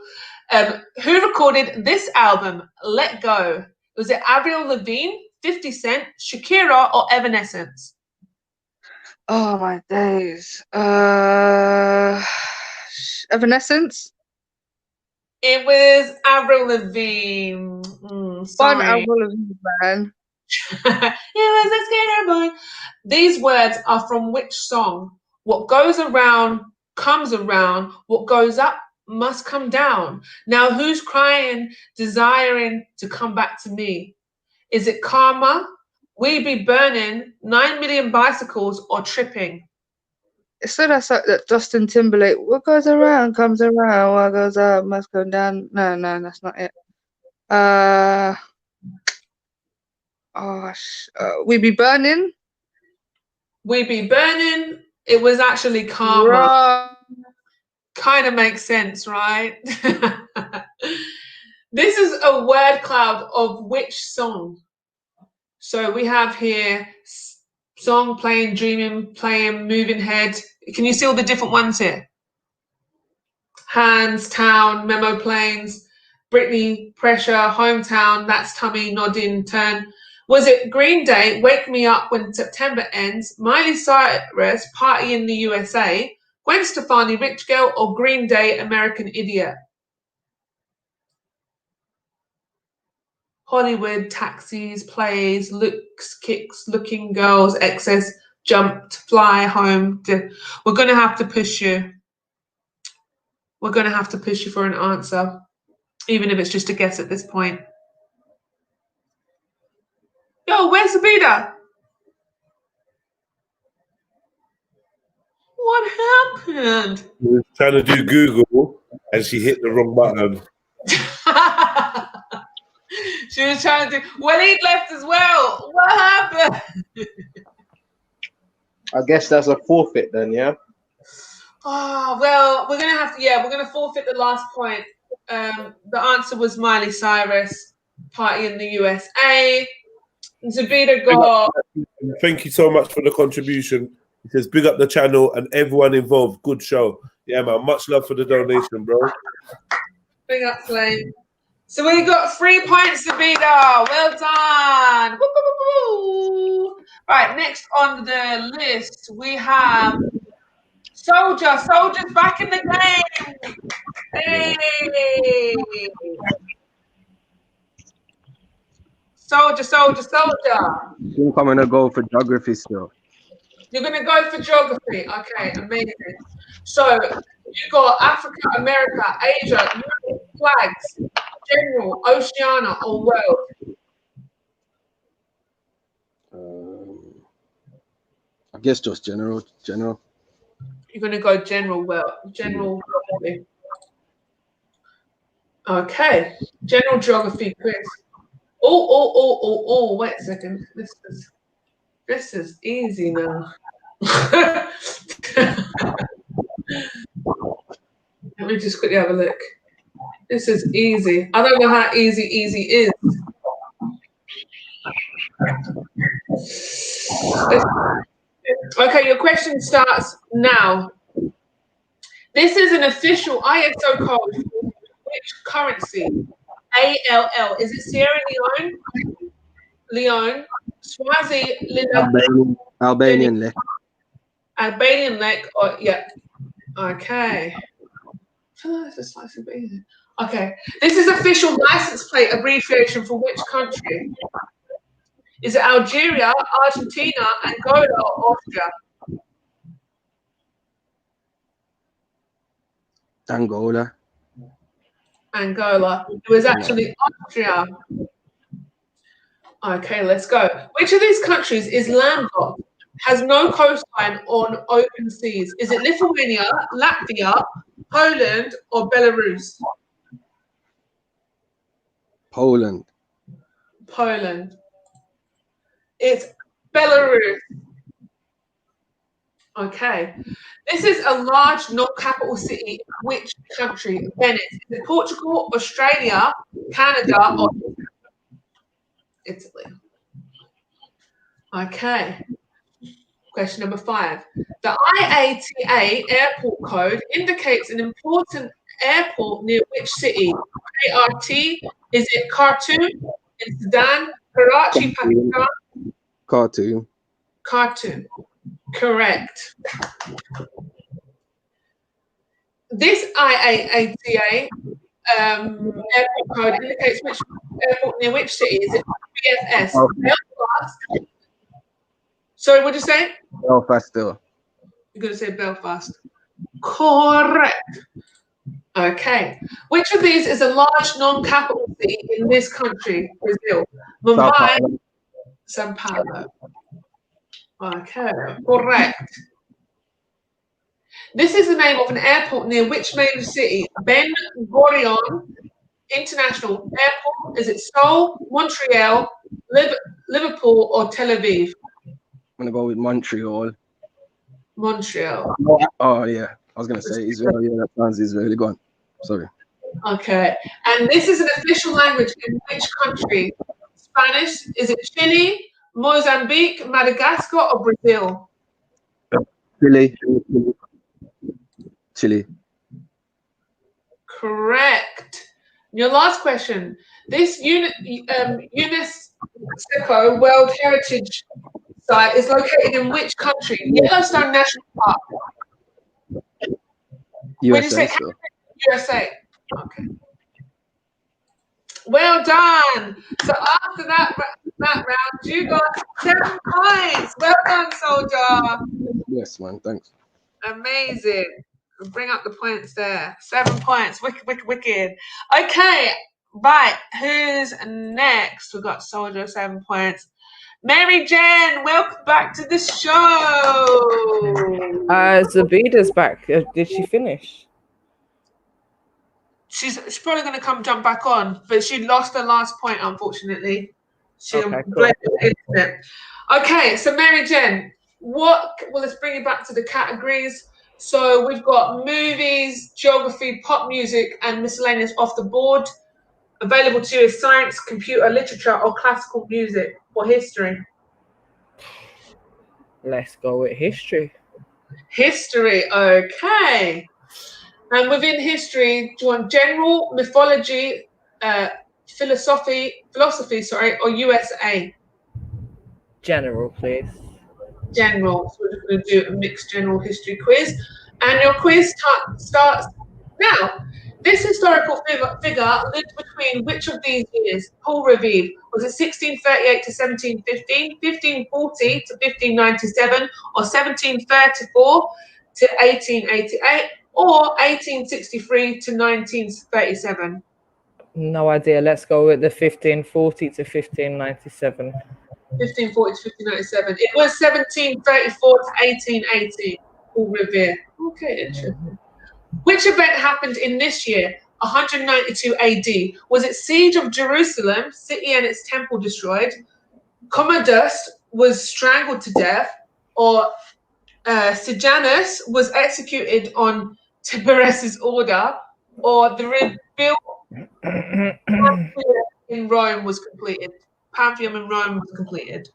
Who recorded this album? Let Go. Was it Avril Lavigne, 50 Cent, Shakira, or Evanescence? Oh my days. Evanescence? It was Avril Lavigne. Sorry. Avril Lavigne, man. It was a skater boy. These words are from which song? What goes around comes around. What goes up must come down. Now who's crying, desiring to come back to me? Is it Karma, We Be Burning, 9 Million Bicycles, or Tripping? So that's like that Justin Timberlake. What goes around comes around. What goes up must go down. No, that's not it. We Be Burning. We Be Burning. It was actually Karma. Kind of makes sense, right? This is a word cloud of which song? So we have here song, playing, dreaming, playing, moving head. Can you see all the different ones here? Hands, town, memo planes, Britney, pressure, hometown, that's tummy, nodding, turn. Was it Green Day, Wake Me Up When September Ends, Miley Cyrus, Party in the USA, Gwen Stefani, Rich Girl, or Green Day, American Idiot? Hollywood, taxis, plays, looks, kicks, looking girls, excess, jumped, fly, home. We're going to have to push you. We're going to have to push you for an answer, even if it's just a guess at this point. Yo, where's Sabina? What happened? She was trying to do Google and she hit the wrong button. She was trying to do. Waleed left as well. What happened? I guess that's a forfeit then, yeah? Oh, well, we're going to have to, we're going to forfeit the last point. The answer was Miley Cyrus, Party in the USA. Zabida got... Thank you so much for the contribution. It says, big up the channel and everyone involved. Good show. Yeah, man. Much love for the donation, bro. Big up, Flame. So we got 3 points, Zabida. Well done. Woo, woo, woo, woo. Right, next on the list, we have Soldier. Soldier's back in the game. Hey. Soldier. I think I'm gonna go for geography still. You're gonna go for geography. Okay, amazing. So you got Africa, America, Asia, Europe, flags, general, Oceania, or world. I guess just general. You're gonna go general world. General geography. Okay, general geography quiz. Oh, wait a second. This is easy now. Let me just quickly have a look. This is easy. I don't know how easy is. Okay, your question starts now. This is an official ISO code for which currency? ALL. Is it Sierra Leone, Swazi, Albanian lek. Albanian lek, or yeah. Okay. Okay. This is official license plate abbreviation for which country? Is it Algeria, Argentina, Angola, or Austria? Angola. It was actually Austria. Okay, let's go. Which of these countries is landlocked, has no coastline on open seas? Is it Lithuania, Latvia, Poland, or Belarus? Poland. It's Belarus. Okay. This is a large non-capital city. Which country? Venice. Is it Portugal, Australia, Canada, or Italy? Okay. Question number 5. The IATA airport code indicates an important airport near which city? ART. Is it Khartoum in Sudan, Karachi, Pakistan? Khartoum. Correct. This IATA airport code indicates which airport near which city. Is it BFS? Belfast. Sorry, what did you say? Belfast still. You're going to say Belfast. Correct. Okay. Which of these is a large non-capital city in this country, Brazil? Mumbai, Sao Paulo. Okay, correct. This is the name of an airport near which major city? Ben Gurion International Airport. Is it Seoul, Montreal, Liverpool, or Tel Aviv? I'm gonna go with Montreal. Montreal. Oh yeah, I was gonna say Israel. Yeah, that sounds Israeli. Go on. Sorry. Okay, and this is an official language in which country? Spanish. Is it Chile, Mozambique, Madagascar, or Brazil? Chile. correct. Your last question. This UNESCO World Heritage Site is located in which country? Yellowstone National Park. When you say USA. So. USA. Okay. Well done. So after that round, you got 7 points. Well done, soldier. Yes, man. Thanks. Amazing. Bring up the points there. 7 points. Wicked, wicked, wicked. Okay. Right. Who's next? We've got soldier, 7 points. Mary Jen, welcome back to the show. Zabida's back. Did she finish? She's probably going to come jump back on, but she lost the last point, unfortunately. Okay, cool. Okay, so Mary Jen, let's bring it back to the categories. So we've got movies, geography, pop music, and miscellaneous off the board. Available to you is science, computer, literature, or classical music, or history. Let's go with history. History, okay. And within history, do you want general, mythology, philosophy, or USA? General, please. General. So we're going to do a mixed general history quiz. And your quiz starts now. This historical figure lived between which of these years? Paul Revere. Was it 1638 to 1715, 1540 to 1597, or 1734 to 1888, or 1863 to 1937? No idea. Let's go with the 1540 to 1597. 1540 to 1597. It was 1734 to 1880. Paul Revere. Okay, interesting. Which event happened in this year, 192 AD? Was it Siege of Jerusalem, city and its temple destroyed? Commodus was strangled to death, or Sejanus was executed on Tiberius's order, or the rebuilt in Rome was completed? Pantheon in Rome was completed.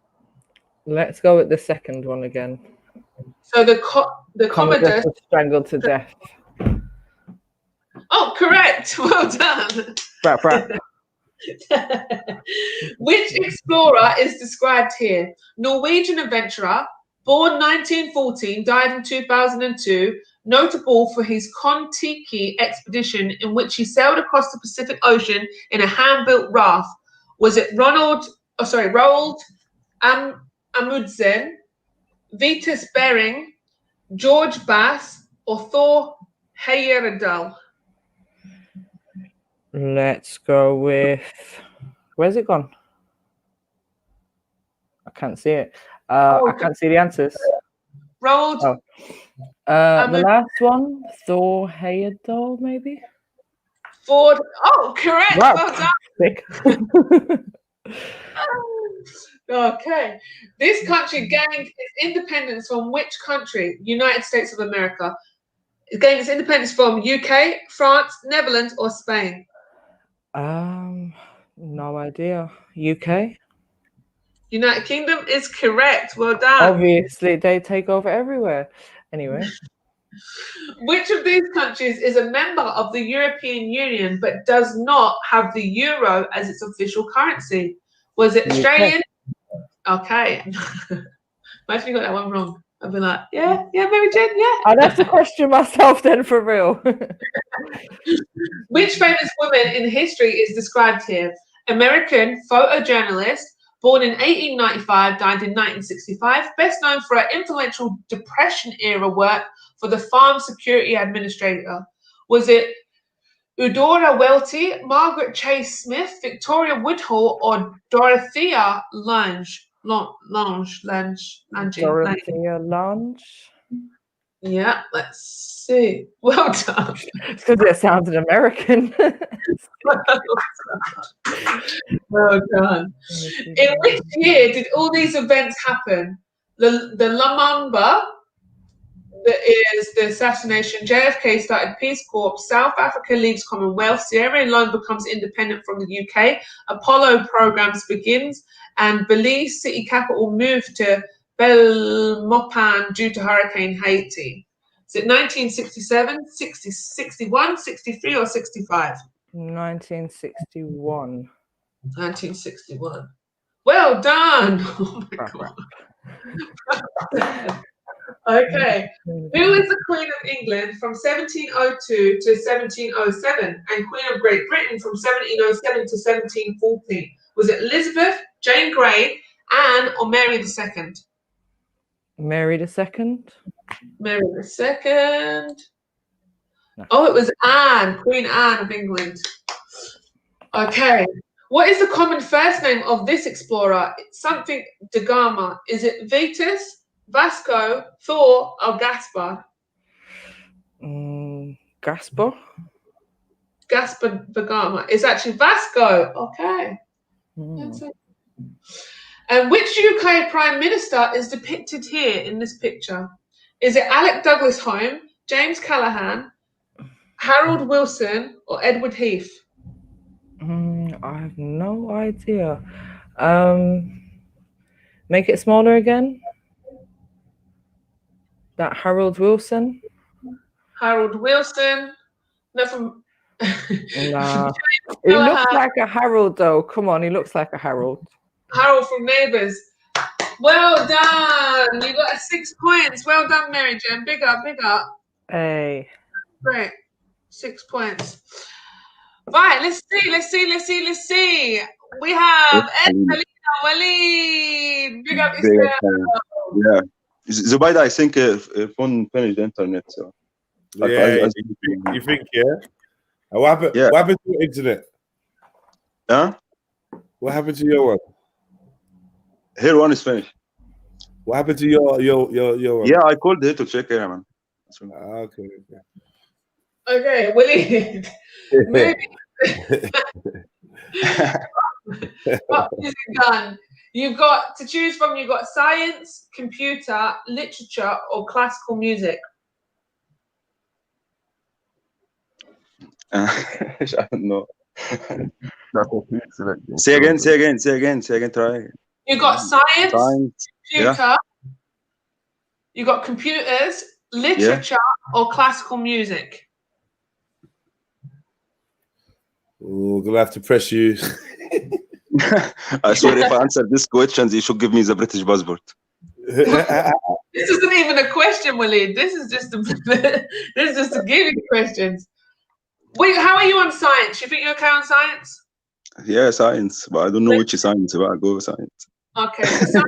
Let's go with the second one again. So the Commodus was strangled to death. Oh, correct. Well done. Which explorer is described here? Norwegian adventurer, born 1914, died in 2002, notable for his Kon-Tiki expedition in which he sailed across the Pacific Ocean in a hand-built raft. Was it Roald Amundsen, Vitus Bering, George Bass, or Thor Heyerdahl? Let's go with... Where's it gone? I can't see it. I can't see the answers. Roald. The last one, Thor Heyerdahl, maybe? Ford. Oh, correct. Wow. Well done. Okay. This country gained its independence from which country? United States of America. It gained its independence from UK, France, Netherlands, or Spain? No idea. UK? United Kingdom is correct. Well done. Obviously, they take over everywhere. Anyway. Which of these countries is a member of the European Union but does not have the euro as its official currency? Was it Australian? Okay. Imagine you got that one wrong. I'd be like, yeah, Mary Jen, yeah. I'd have to question myself then, for real. Which famous woman in history is described here? American photojournalist, born in 1895, died in 1965, best known for her influential Depression-era work for the Farm Security Administrator. Was it Eudora Welty, Margaret Chase Smith, Victoria Woodhull, or Dorothea Lange? Dorothea Lange? Yeah, let's see. Well done. It's because it sounded American. Well done. In which year did all these events happen? The Lumumba, that is the assassination. JFK started Peace Corps. South Africa leaves Commonwealth. Sierra Leone becomes independent from the UK. Apollo programs begins, and Belize city capital moved to Belmopan due to Hurricane Haiti. Is it 1967, 60, 61, 63, or 65? 1961. 1961. Well done. Oh my God. Okay. Who is the Queen of England from 1702 to 1707 and Queen of Great Britain from 1707 to 1714? Was it Elizabeth, Jane Grey, Anne, or Mary II? Mary II. Mary II. No. Oh, it was Anne, Queen Anne of England. Okay. What is the common first name of this explorer? It's something da Gama. Is it Vetus, Vasco, Thor, or Gaspar? Gaspar? Gaspar da Gama. It's actually Vasco. Okay. That's it. And which UK Prime Minister is depicted here in this picture? Is it Alec Douglas Home, James Callaghan, Harold Wilson, or Edward Heath? I have no idea. Make it smaller again. That Harold Wilson. Harold Wilson. No, from. Nah. He looks like a Harold, though. Come on, he looks like a Harold. Harold from Neighbours. Well done. You got 6 points. Well done, Mary Jane. Big up, big up. Hey. Great. 6 points. Right, let's see. We have Ed Walid. Big up yourself. Yeah. Zubaida, I think phone finished the internet. So. Yeah, you think, yeah? What happened? Yeah. What happened to your internet? Huh? What happened to your one? Here one is finished. What happened to your one? Yeah, I called her to check here, man. Okay. Okay, Walid. Maybe. What is it done? You've got to choose from. You've got science, computer, literature, or classical music. I don't know. Say again. Try. You got science, computer. Yeah. You got computers, literature, or classical music. Oh, gonna have to press you. I swear, if I answer this question, you should give me the British passport. This isn't even a question, Walid. This is just to give you questions. Wait, how are you on science? You think you're okay on science? Yeah, science, but I don't know which is science. But I go with science. Okay. So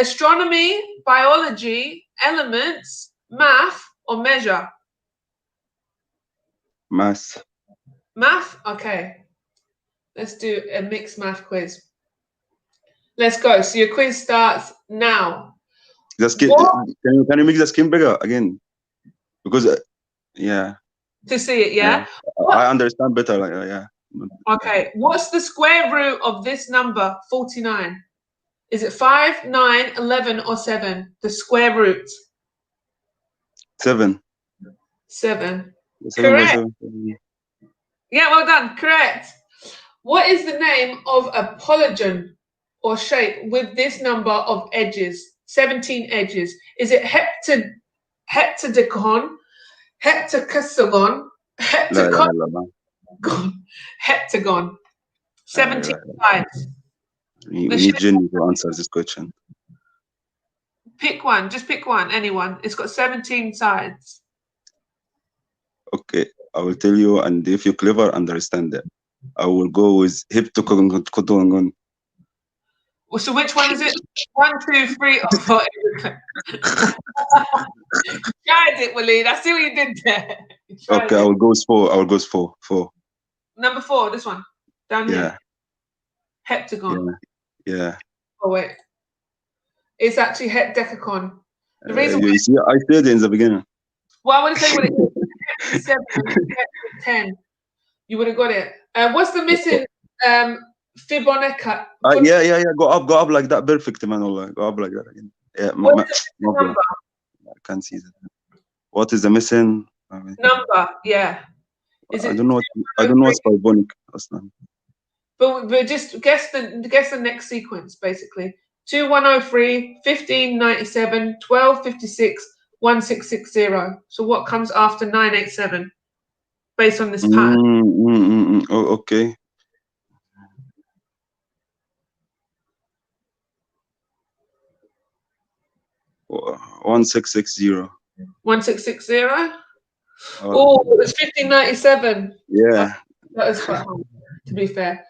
astronomy, biology, elements, math, or measure? Math. Math? Okay. Let's do a mixed math quiz. Let's go. So your quiz starts now. Can you make the skin bigger again? Because yeah. To see it, yeah? I understand better. Like yeah. Okay. What's the square root of this number 49? Is it 5, 9, 11, or 7? The square root. 7. 7. Correct. Yeah, well done. Correct. What is the name of a polygon or shape with this number of edges? 17 edges. Is it heptadecagon, heptacasagon, heptagon? 17 sides. We need Jenny to answer this question. Pick one. Just pick one. Anyone. It's got 17 sides. Okay, I will tell you, and if you're clever, understand it. I will go with heptagon. Well, so which one is it? 1, 2, 3, or 4? Tried it, Walid. I see what you did there. Okay, I will go with 4. 4. Number 4, this one. Down here. Heptagon. Yeah. Oh, wait. It's actually heptadecagon. The reason you see, I said it in the beginning. Well, I want to say what it is. 7, 10. You would have got it. What's the missing Fibonacci? Yeah. Go up like that. Perfect, man. Go up like that again. Yeah. Number? I can't see that. What is the missing number? Yeah. Is I don't know. I don't know what's Fibonacci. But just guess the next sequence basically. 2103, 1597, 1256, 1660. So what comes after 987 based on this pattern? Oh, okay. Oh, 1660. 1660. Oh, it was 1597. Yeah. That is quite hard, to be fair.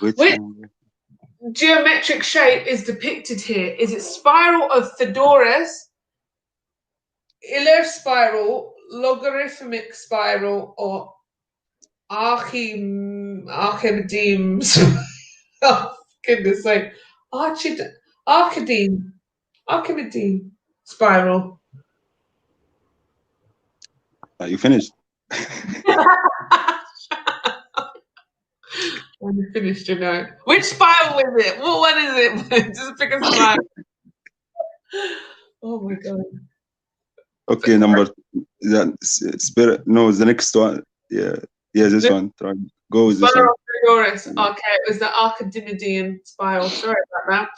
Which geometric shape is depicted here? Is it spiral of Theodorus, Euler spiral, logarithmic spiral, or Archimedes? Oh, goodness sake. Archimedes spiral. Are you finished? I'm finished, you know. Which spiral is it? What one is it? Just pick a spiral. Oh my god. Okay, number that spirit. No, it's the next one. Yeah, this one. Try go with this one. Theodorus. Okay, it was the Archimedean spiral. Sorry about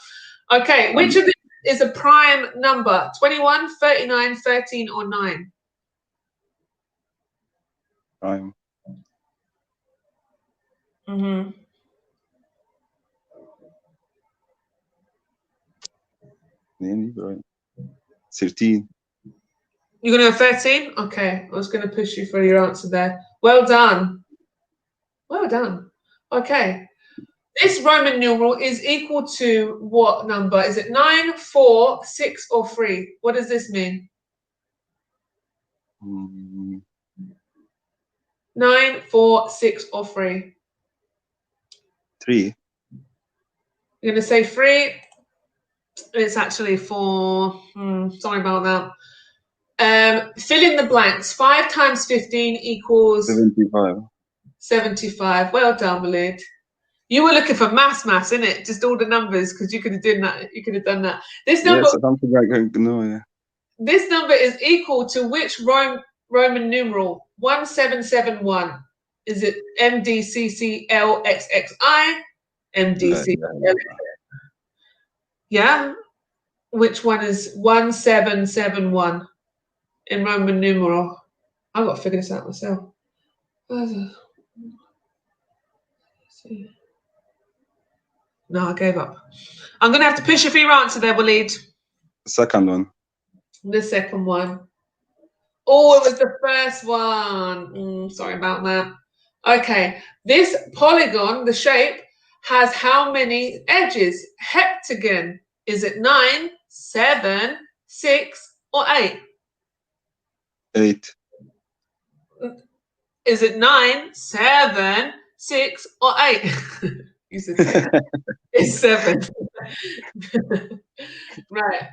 that. Okay, which of these is a prime number? 21, 39, 13, or 9? Prime. Mm-hmm. Right. 13. You're going to go 13? Okay, I was going to push you for your answer there. Well done. Well done. Okay. This Roman numeral is equal to what number? Is it 9, 4, 6, or 3? What does this mean? 9, 4, 6, or 3? 3. You're going to say 3. It's actually 4. Sorry about that. Fill in the blanks. 5 times 15 equals 75. 75. Well done, Walid. You were looking for maths, innit? Just all the numbers, because you could have done that. You could have done that. This number. Yes, something like no, yeah. This number is equal to which Roman numeral? 1771. Is it MDCCLXXI? MDCCL? Yeah. Which one is 1771 in Roman numeral? I've got to figure this out myself. No, I gave up. I'm going to have to push you for your answer there, Walid. Second one. The second one. Oh, it was the first one. Sorry about that. Okay. This polygon, the shape, has how many edges? Heptagon. Is it 9, 7, 6, or 8? 8. Is it 9, 7, 6, or 8? You said 7. It's 7. Right.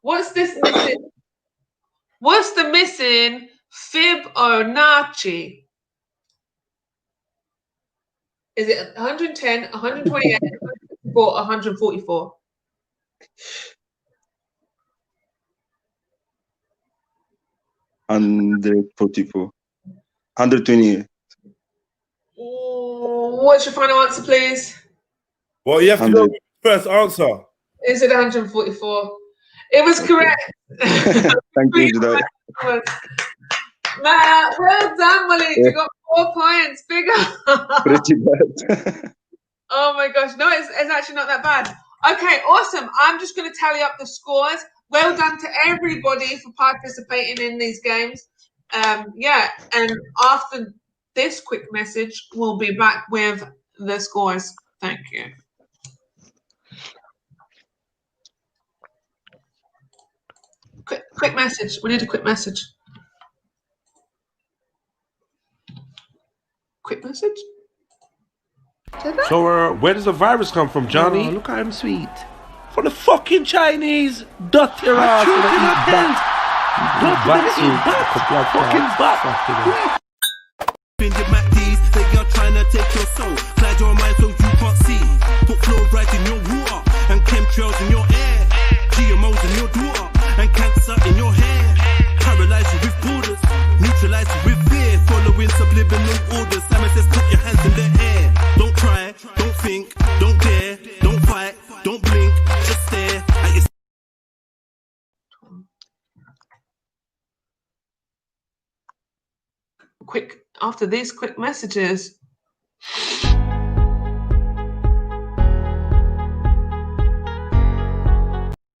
What's this missing? What's the missing Fibonacci? Is it 110, 128, 144, 144? 144. 128. What's your final answer, please? Well, you have to go with the first answer. Is it 144? It was correct. Thank you, Judai. Well done, Malik. You got 4 points. Bigger. Pretty bad. Oh my gosh. No, it's actually not that bad. Okay, awesome. I'm just going to tally up the scores. Well done to everybody for participating in these games. Yeah, and after this quick message, we'll be back with the scores. Thank you. Quick message. We need a quick message. Quick message? So, where does the virus come from, Johnny? Oh, look, I'm sweet. From the fucking Chinese. Dirty ass. Fucking bat. They are trying to take your soul. Slide your mind so you can't see. Put fluoride in your water and chemtrails in your air. GMOs in your daughter and cancer in your hair. Paralyze you with borders, neutralize you with fear. Following subliminal orders. Simon says put your hands in the air. Don't try, don't think, don't dare, don't fight, don't blink, just stare at your... after these quick messages.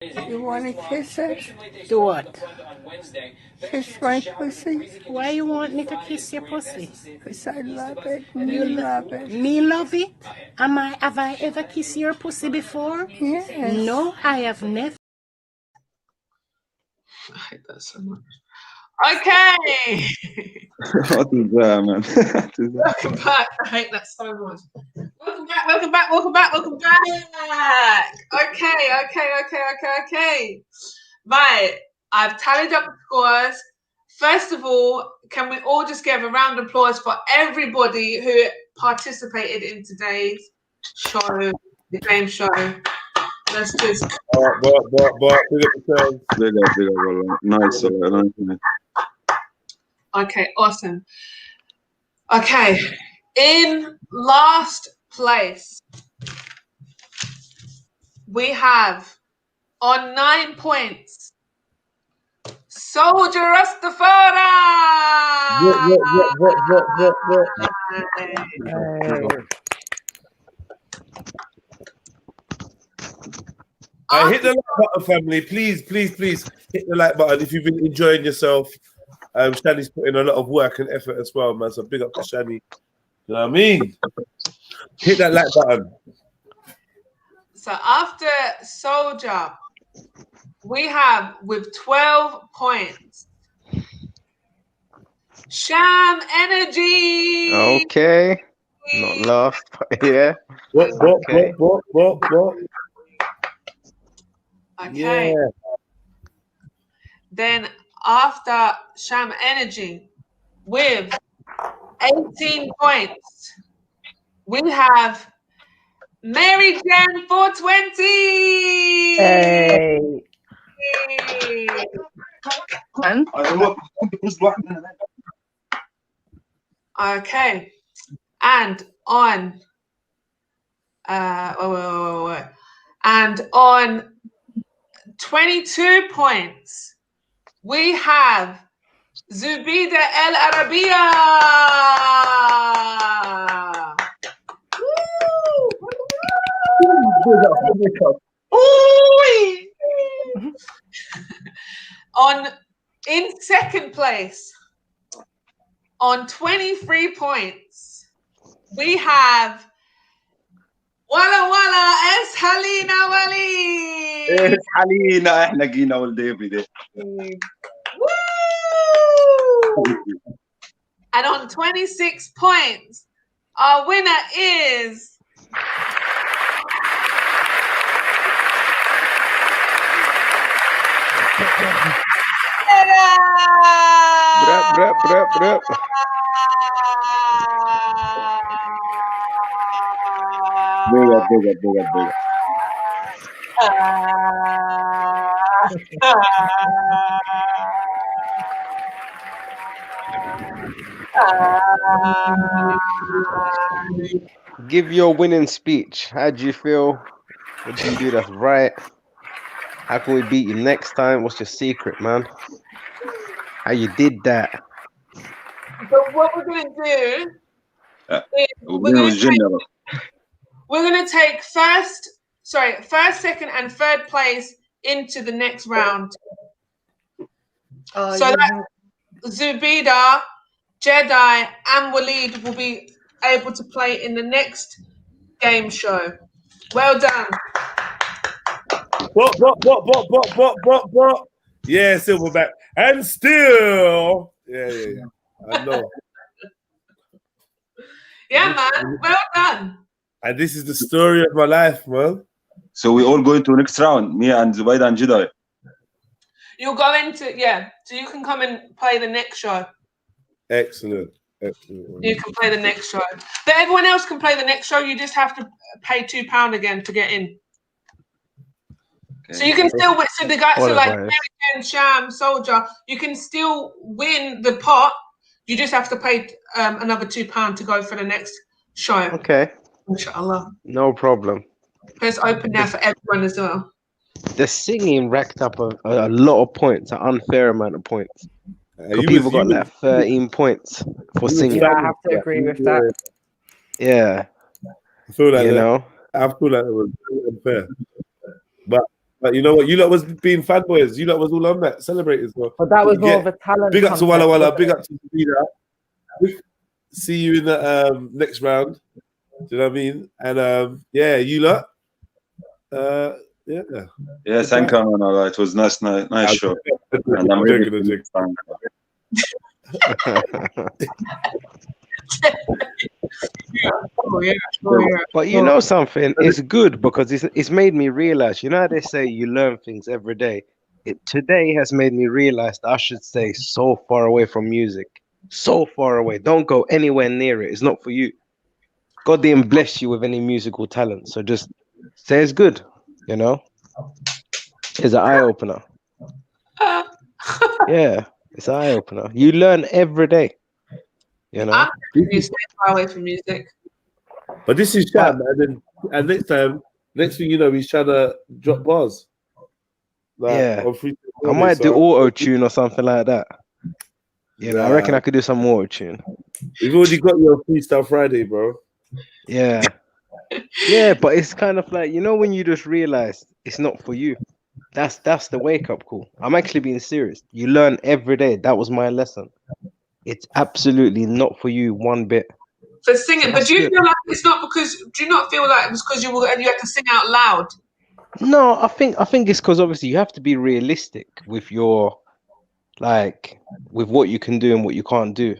You want to kiss us? Do what? Kiss my pussy? Why you want me to kiss your pussy? Because I love it. You love it. Me love it? Have I ever kissed your pussy before? Yes. No, I have never. I hate that so much. Okay. What is that, man? Welcome back. I hate that so much. Welcome back, welcome back, welcome back, welcome back. Okay. Right, I've tallied up the scores. First of all, can we all just give a round of applause for everybody who participated in today's show, the game show. Let's just... Nice. Okay, awesome. Okay, in last place, we have on 9 points, Soldier Rastafari. Hit the like button, family. Please hit the like button if you've been enjoying yourself. Shani's put in a lot of work and effort as well, man. So big up to Shani. You know what I mean? Hit that like button. So after Soldier, we have with 12 points, Sham Energy. Okay. Not last, but yeah. What? Okay. Yeah. Then after Sham Energy, with 18 points, we have Mary Jan 420. Hey. Okay. And on and on 22 points, we have Zubida El Arabia. In second place, on 23 points, we have Walla Walla Es Halina Wali. Es Halina, احنا جينا all day every day. And on 26 points, our winner is Bruh. Big up. Give your winning speech. How do you feel? What do you do that's right? How can we beat you next time? What's your secret, man? How you did that? So what we're going to do is we're going to take first, second, and third place into the next round. So that Zubida, Jedi, and Waleed will be able to play in the next game show. Well done. What? Yeah, Silverback. And still. Yeah. I know. Yeah, man. Well done. And this is the story of my life, man. So we all going to next round, me and Zubaida and Jedi. You'll go into, so you can come and play the next show. Excellent. You can play the next show. But everyone else can play the next show. You just have to pay £2 again to get in. Okay. So you can still win. So the guys, American, Sham, Soldier, you can still win the pot. You just have to pay another £2 to go for the next show. Okay. Inshallah. No problem. It's open now for everyone as well. The singing racked up a lot of points, an unfair amount of points. Because people got like 13 points for singing. Yeah, I have to agree with that. Yeah. I feel like you that, know. I feel like it was very unfair. But you know what? You lot was being fanboys. You lot was all on that, celebrating. So But that was more of a talent. Big up to Walla contest, Walla. wasn't Big it? up to Sabina. See you in the next round. Do you know what I mean? And yeah, you lot. Yeah. Yeah, thank you, man. All right. It was nice show. And I'm ready to do But you know something, it's good because it's made me realize, you know how they say you learn things every day. Today has made me realize that I should stay so far away from music. So far away. Don't go anywhere near it. It's not for you. God didn't bless you with any musical talent. So just say it's good, you know? It's an eye-opener. Yeah, it's an eye-opener. You learn every day. You know? You stay far away from music. But this is Sham, and next thing you know, he's trying to drop bars. Like, Yeah. on Free I might do auto-tune or something like that. You know, I reckon I could do some auto-tune. We've already got your Freestyle Friday, bro. Yeah. Yeah, but it's kind of like, you know, when you just realize it's not for you. That's the wake-up call. I'm actually being serious. You learn every day. That was my lesson. It's absolutely not for you one bit. For singing, but do you feel like it's not because? Do you not feel like it was because you had to sing out loud? No, I think it's because obviously you have to be realistic with your, like, with what you can do and what you can't do.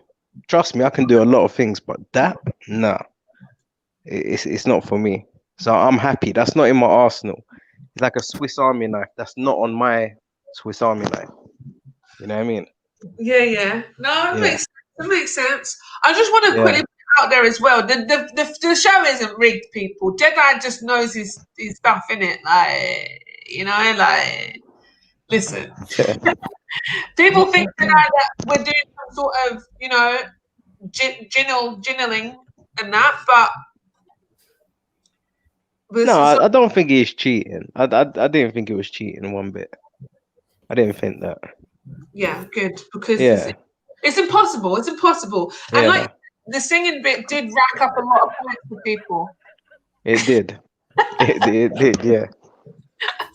Trust me, I can do a lot of things, but that, nah, it's not for me. So I'm happy. That's not in my arsenal. It's like a Swiss Army knife. That's not on my Swiss Army knife. You know what I mean? Yeah. No, it makes sense. I just want to quickly put it out there as well. The show isn't rigged, people. Jedi just knows his stuff, innit? Like, you know, like, listen. People think that we're doing some sort of, you know, ginneling and that, but no, I don't think he's cheating. I didn't think it was cheating one bit. I didn't think that. Yeah, good, because it's impossible. It's impossible. And like the singing bit did rack up a lot of points for people. It did. it did, yeah.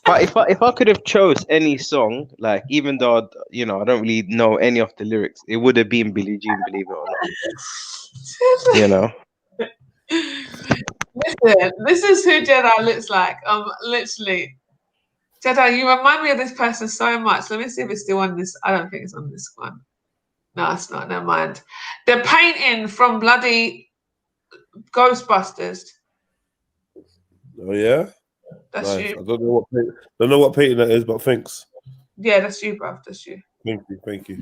But if I could have chose any song, like, even though you know I don't really know any of the lyrics, it would have been Billie Jean, believe it or not. You know. Listen, this is who Jedi looks like. Literally, Jedi, you remind me of this person so much. Let me see if it's still on this. I don't think it's on this one. No, it's not. Never mind. The painting from bloody Ghostbusters. Oh yeah. That's nice. you. I don't know what painting that is, but thanks. Yeah, that's you, bruv. That's you. Thank you.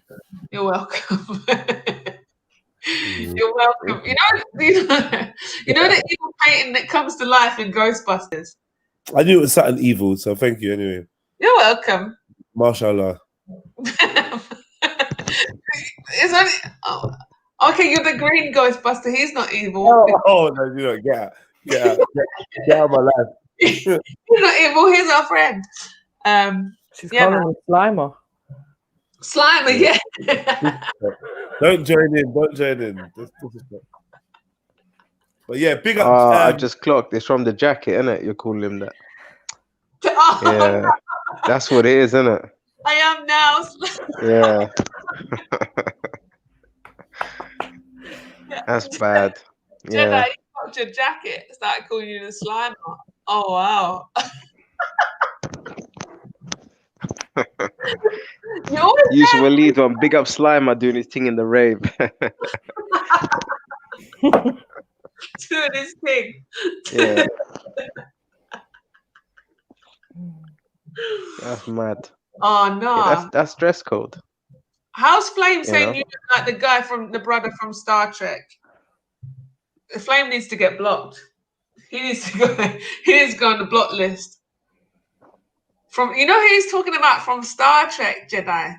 You're welcome. You're welcome. You know the evil painting that comes to life in Ghostbusters. I knew it was something evil, so thank you anyway. You're welcome. Mashallah. It's only, okay, you're the green Ghostbuster. He's not evil. Oh no, you know, get out of my life. He's not evil. He's our friend. She's calling him Slimer. Slimer, yeah. Don't join in. But yeah, big up. I just clocked. It's from the jacket, isn't it? You're calling him that. Yeah, that's what it is, isn't it? I am now. Yeah. That's bad. Yeah. Jedi, you got your jacket. Started calling you the Slimer. Oh wow. Use Waleed on big up Slimer doing his thing in the rave. Doing his thing. Yeah. That's mad. Oh no. Yeah, that's dress code. How's Flame saying know? you look like the guy from the brother from Star Trek? Flame needs to get blocked. He needs to go on the block list. From who he's talking about from Star Trek, Jedi.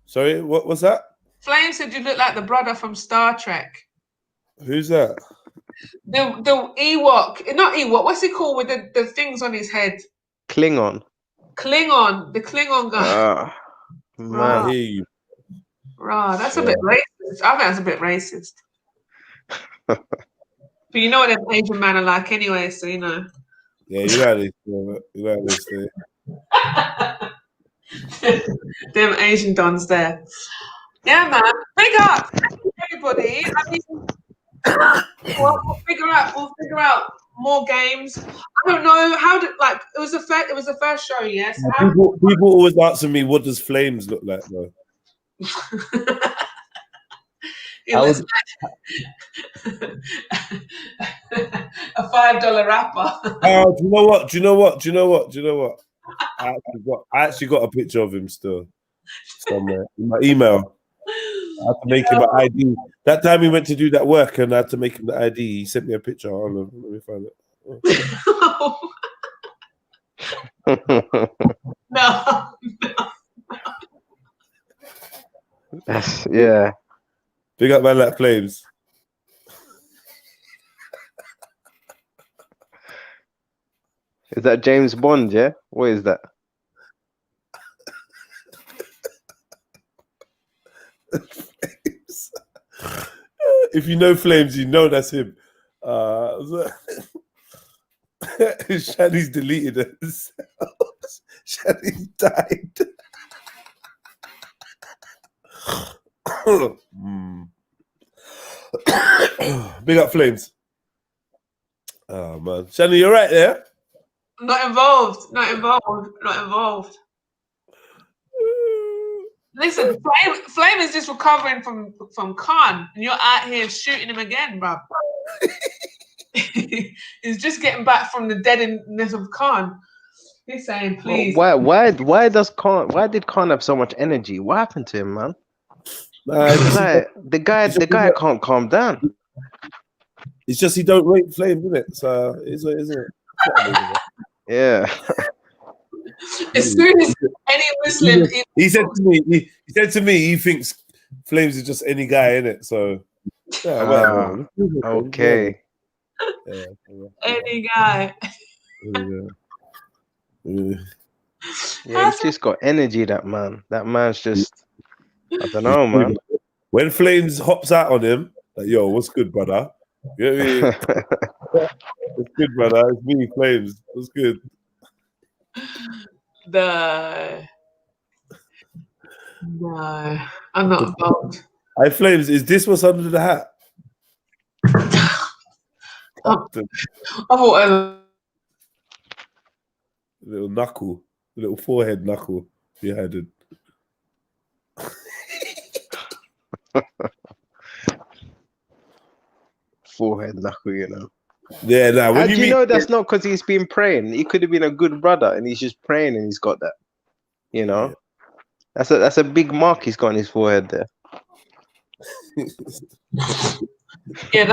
Sorry, what was that? Flame said you look like the brother from Star Trek. Who's that? The Ewok, not Ewok. What's he called with the things on his head? Klingon. The Klingon guy. I hear you. Right, that's a bit racist. I think that's a bit racist. But you know what them Asian men are like anyway, so you know. Yeah, you know how they say. Them Asian dons there. Yeah, man. Big up everybody. I mean, we'll figure out more games. I don't know how did it was the first show, yes. People always asking me, what does Flames look like, though? It looks like a $5 rapper. Oh, do you know what? I actually got a picture of him still somewhere in my email. I had to make him an ID. That time he went to do that work and I had to make him the ID. He sent me a picture. Hold on, let me find it. No. Yeah. Big up man like Flames. Is that James Bond, yeah? What is that? If you know Flames, you know that's him. Shani's deleted it. Shani died. Big up Flames. Oh man, Shani, you're right there. Not involved. Listen, Flame is just recovering from Khan, and you're out here shooting him again, bruv. He's just getting back from the deadness of Khan. He's saying, please. Why did Khan have so much energy? What happened to him, man? The guy can't calm down. It's just he don't rate Flame, isn't it? So isn't it? Yeah. As soon as any Muslim, he said to me, he thinks Flames is just any guy, innit? So whatever. Okay. Yeah. Any guy. Yeah, he's just got energy, that man. That man's just, I don't know, man. When Flames hops out on him, like, yo, what's good, brother? You know what I mean? What's good, brother? It's me, Flames. What's good? No, I'm not involved. Hey, Flames, is this what's under the hat? Little knuckle, little forehead knuckle you had it. Forehead knuckle, you know. Yeah, nah. How do you know that's not because he's been praying? He could have been a good brother, and he's just praying, and he's got that. You know, that's a big mark he's got on his forehead there. Yeah,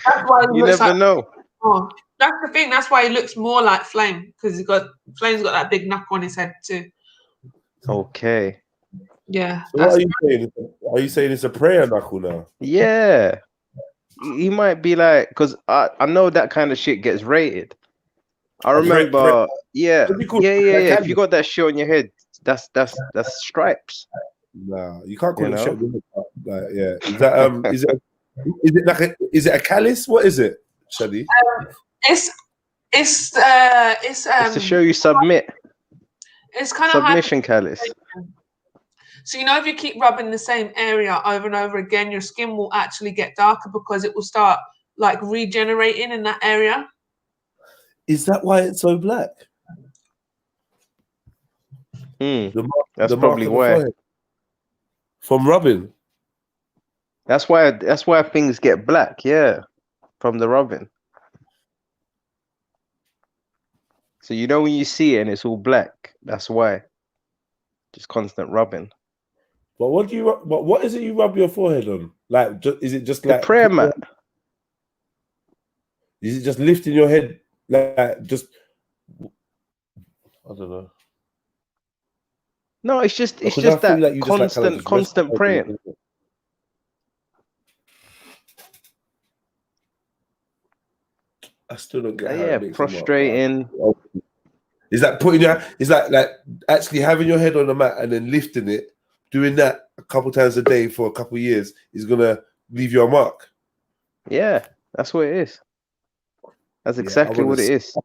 that's why he you looks never like, know. Oh, that's the thing. That's why he looks more like Flame, because Flame's got that big knuckle on his head too. Okay. Yeah. So what are you saying? Are you saying it's a prayer knuckle now? Yeah. He might be like, because I know that kind of shit gets rated. I remember, yeah. If you got that shit on your head, that's stripes. Nah, you can't call it shit. Like, yeah, is that is it a callus? What is it, Shadi? It's to show you submit. It's kind of submission callus. So you know, if you keep rubbing the same area over and over again, your skin will actually get darker because it will start like regenerating in that area. Is that why it's so black? That's probably why. From rubbing. That's why things get black, yeah. From the rubbing. So you know when you see it and it's all black, that's why. Just constant rubbing. But what is it you rub your forehead on? Like, is it just like the prayer mat? Is it just lifting your head, like just? I don't know. No, it's just that like constant praying. I still don't get. Yeah, prostrating. Is that putting your? Is that like actually having your head on the mat and then lifting it? Doing that a couple times a day for a couple of years is gonna leave you a mark. Yeah, that's what it is. That's exactly what it is.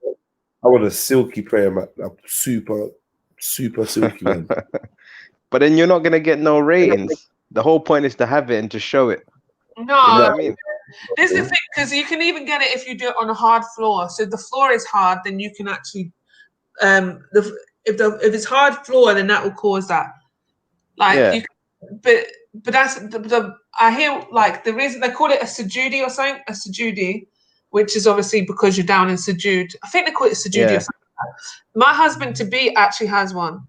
I want a silky prayer mat, a super silky one. But then you're not gonna get no ratings. The whole point is to have it and to show it. No, you know what I mean? This is the thing, because you can even get it if you do it on a hard floor. So if the floor is hard, then you can actually, if it's hard floor, then that will cause that. Like, but that's I hear like the reason they call it a sujudi or something, a sujudi, which is obviously because you're down in sujud. I think they call it sujudi or something like that. My husband to be actually has one.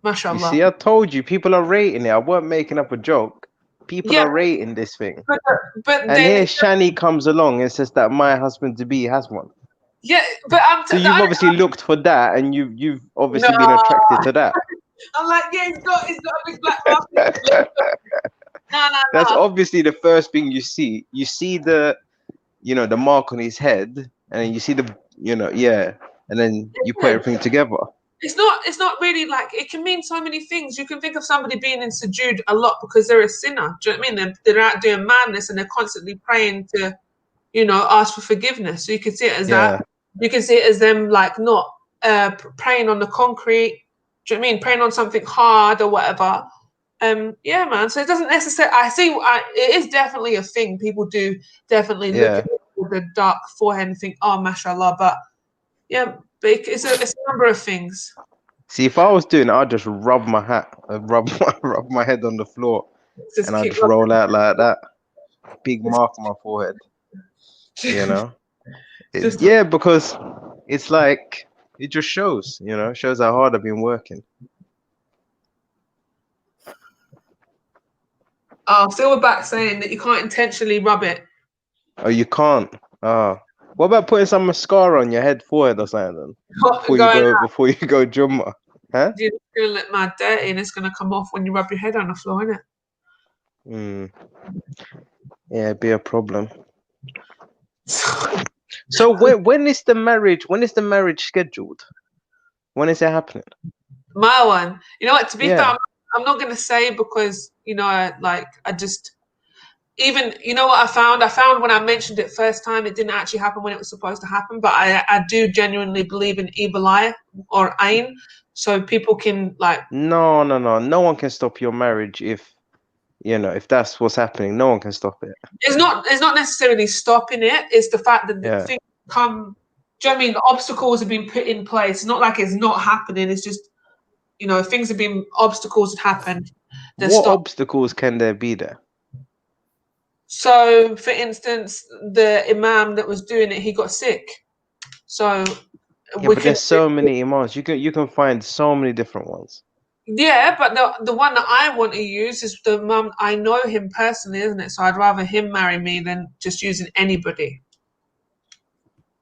Mashallah. You see, I told you, people are rating it. I weren't making up a joke. People are rating this thing. But and here Shani comes along and says that my husband to be has one. Yeah, but so you've obviously looked for that, and you've obviously been attracted to that. I'm like, yeah, he's got a big black mark. No. That's obviously the first thing you see. You see the, the mark on his head, and then you see the, and then you put everything together. It's not really like, it can mean so many things. You can think of somebody being in sujood a lot because they're a sinner. Do you know what I mean? They're out doing madness and they're constantly praying to, ask for forgiveness. So you can see it as that. You can see it as them like not praying on the concrete. Do you know what I mean? Praying on something hard or whatever. Yeah, man. So it doesn't necessarily. It is definitely a thing. People do definitely look at the dark forehead and think, "Oh, mashallah." But yeah, it's a number of things. See, if I was doing it, I'd just rub my my head on the floor, and I'd just roll out like that. Big mark on my forehead. Because it's like. It just shows, shows how hard I've been working. Oh, Silverback saying that you can't intentionally rub it. Oh, you can't? Oh. What about putting some mascara on your head, forehead or something then? Before you go Jumma? Huh? You're going to look mad dirty and it's going to come off when you rub your head on the floor, isn't it? Yeah, it'd be a problem. So when is the marriage? When is the marriage scheduled? When is it happening? My one. You know what? To be fair, I'm not going to say because I just even what I found. I found when I mentioned it first time, it didn't actually happen when it was supposed to happen. But I do genuinely believe in evil eye or ain, so people can like. No. No one can stop your marriage if that's what's happening. No one can stop it. It's not necessarily stopping it. It's the fact that the things come. Do you know what I mean? The obstacles have been put in place. It's not like it's not happening. It's just, things have been obstacles have happened. What obstacles can there be there? So, for instance, the imam that was doing it, he got sick. So, but there's so many imams. You can find so many different ones. Yeah, but the one that I want to use is the mum. I know him personally, isn't it? So I'd rather him marry me than just using anybody.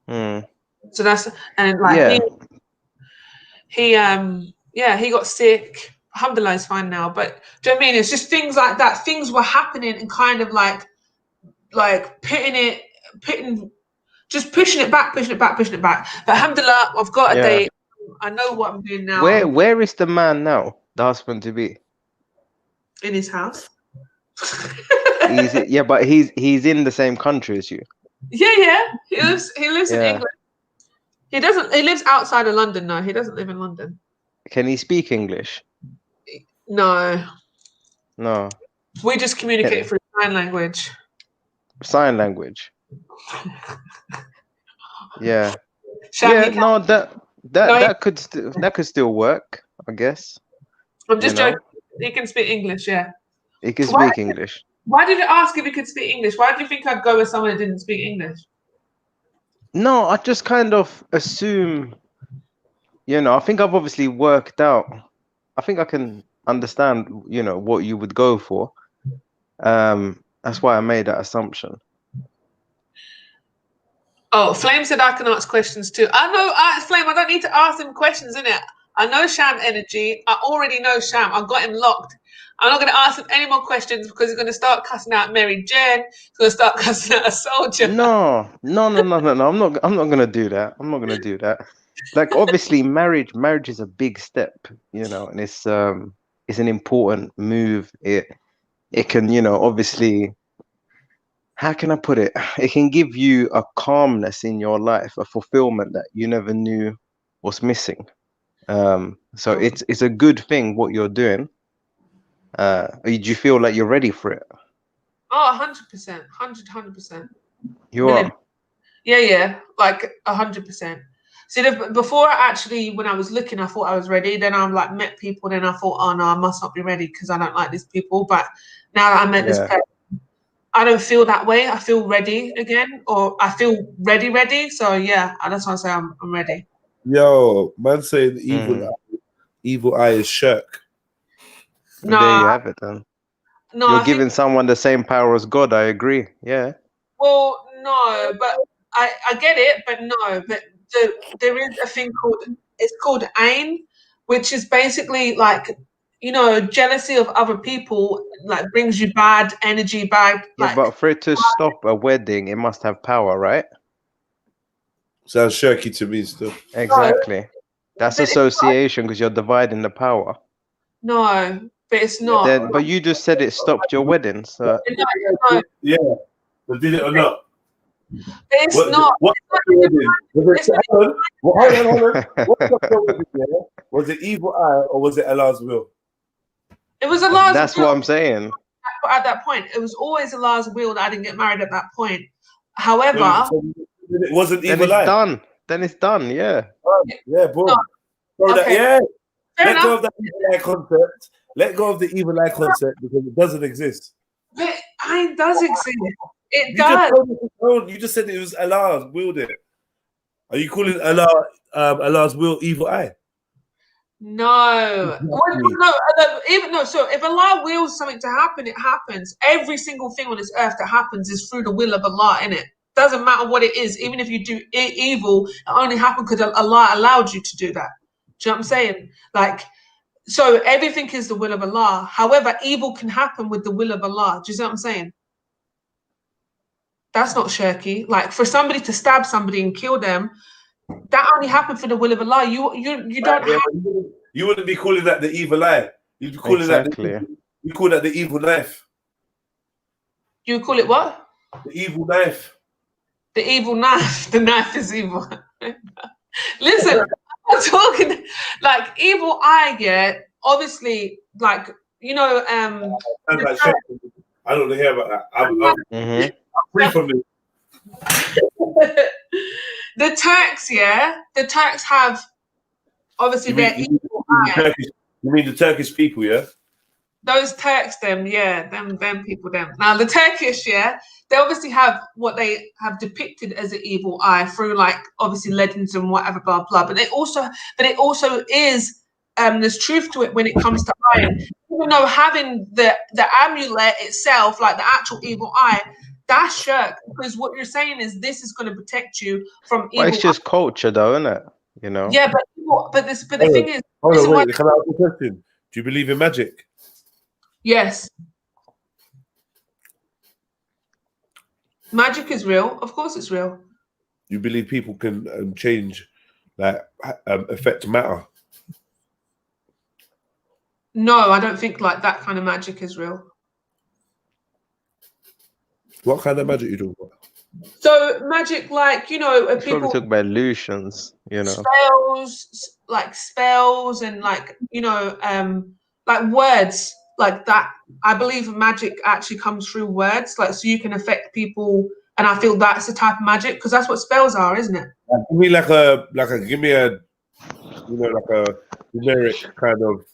So that's he got sick. Alhamdulillah, he's fine now. But do you know what I mean? It's just things like that. Things were happening and kind of like pushing it back. But alhamdulillah, I've got a date. I know what I'm doing now. Where is the man now? The husband to be? In his house. But he's in the same country as you. Yeah. He lives in England. He lives outside of London now. He doesn't live in London. Can he speak English? No. No. We just communicate through sign language. Sign language. Yeah. No, that could still work, I guess. I'm just joking. He can speak English, yeah. He can speak English. Why did you ask if he could speak English? Why do you think I'd go with someone that didn't speak English? No, I just kind of assume, I think I've obviously worked out. I think I can understand, what you would go for. That's why I made that assumption. Oh, Flame said I can ask questions too. I know, Flame, I don't need to ask him questions, innit? I know Sham energy. I already know Sham. I got him locked. I'm not going to ask him any more questions because he's going to start cussing out Mary Jane. He's going to start cussing out a soldier. No. I'm not going to do that. I'm not going to do that. like obviously marriage is a big step, you know, and it's an important move. It can, you know, obviously, how can I put it? It can give you a calmness in your life, a fulfillment that you never knew was missing. So it's a good thing what you're doing. Do you feel like you're ready for it? Oh, 100%, 100%. You are. Yeah, like 100%. See, before when I was looking, I thought I was ready. Then I like met people. Then I thought, oh no, I must not be ready because I don't like these people. But now that I met this person, I don't feel that way. I feel ready again, or I feel ready. So yeah, that's why I say I'm ready. Yo, man, saying evil eye is shirk. No, there you have it. Then you're giving someone the same power as God. I agree. Yeah. Well, no, but I get it, but no, but there is a thing called ain, which is basically like, you know, jealousy of other people, like brings you bad energy, Yeah, but for it to stop a wedding, it must have power, right? Sounds shirky to me still. Exactly. That's association because you're dividing the power. No, but it's not. Then, but you just said it stopped your wedding, so. Yeah, but did it or not? It's not. Hold on. Was it evil eye or was it Allah's will? It was Allah's That's will. what I'm saying. At that point, it was always Allah's will that I didn't get married at that point. However, it wasn't then evil it's eye. done. Then it's done. Yeah. Yeah, boom. No. Okay. Let go of that evil eye concept. Let go of the evil eye concept because it doesn't exist. But it does exist. It does. You just said it was Allah's willed it. Are you calling Allah's will evil eye? No. So if Allah wills something to happen, it happens. Every single thing on this earth that happens is through the will of Allah, innit? Doesn't matter what it is. Even if you do evil, it only happened because Allah allowed you to do that. Do you know what I'm saying? Like, so everything is the will of Allah. However, evil can happen with the will of Allah. Do you see what I'm saying? That's not shirky. Like for somebody to stab somebody and kill them, that only happened for the will of Allah. You don't have. You wouldn't be calling that the evil eye. You'd be calling that you call that the evil knife. You call it what? The evil knife. The evil knife. The knife is evil. Listen, I'm talking like evil eye. Yeah, obviously, like you know. I don't want to hear about that. I'm free from this. The Turks, yeah, the Turks have obviously their evil eye. You mean the Turkish people, yeah? Those Turks, them people. Now the Turkish, yeah, they obviously have what they have depicted as an evil eye through like obviously legends and whatever, blah blah. But it also is there's truth to it when it comes to iron. Even though having the amulet itself, like the actual evil eye, that's shirk, because what you're saying is this is going to protect you from evil. Well, it's just culture, though, isn't it? You know. Yeah, but the thing is. Hold on, wait. Can I ask a question? Do you believe in magic? Yes. Magic is real. Of course, it's real. You believe people can change, like affect matter? No, I don't think like that kind of magic is real. What kind of magic you talking about? So magic, like, you know, people talk about illusions, you know, spells and like, you know, like words like that. I believe magic actually comes through words, like so you can affect people, and I feel that's the type of magic because that's what spells are, isn't it? Give me give me a, you know, like a generic kind of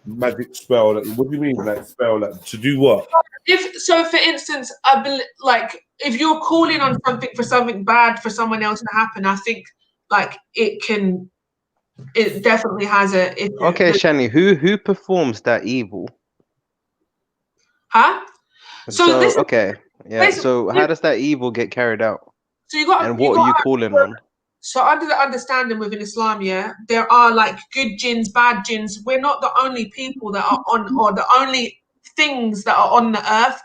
magic spell. What do you mean, like spell? Like to do what? For instance, I believe, like, if you're calling on for something bad for someone else to happen, I think like it definitely has a. Okay, Shani, who performs that evil? Huh? So how does that evil get carried out? So you got, and what are you calling on? So under the understanding within Islam, yeah, there are like good jinns, bad jinns. We're not the only people that are on, or the only things that are on the earth.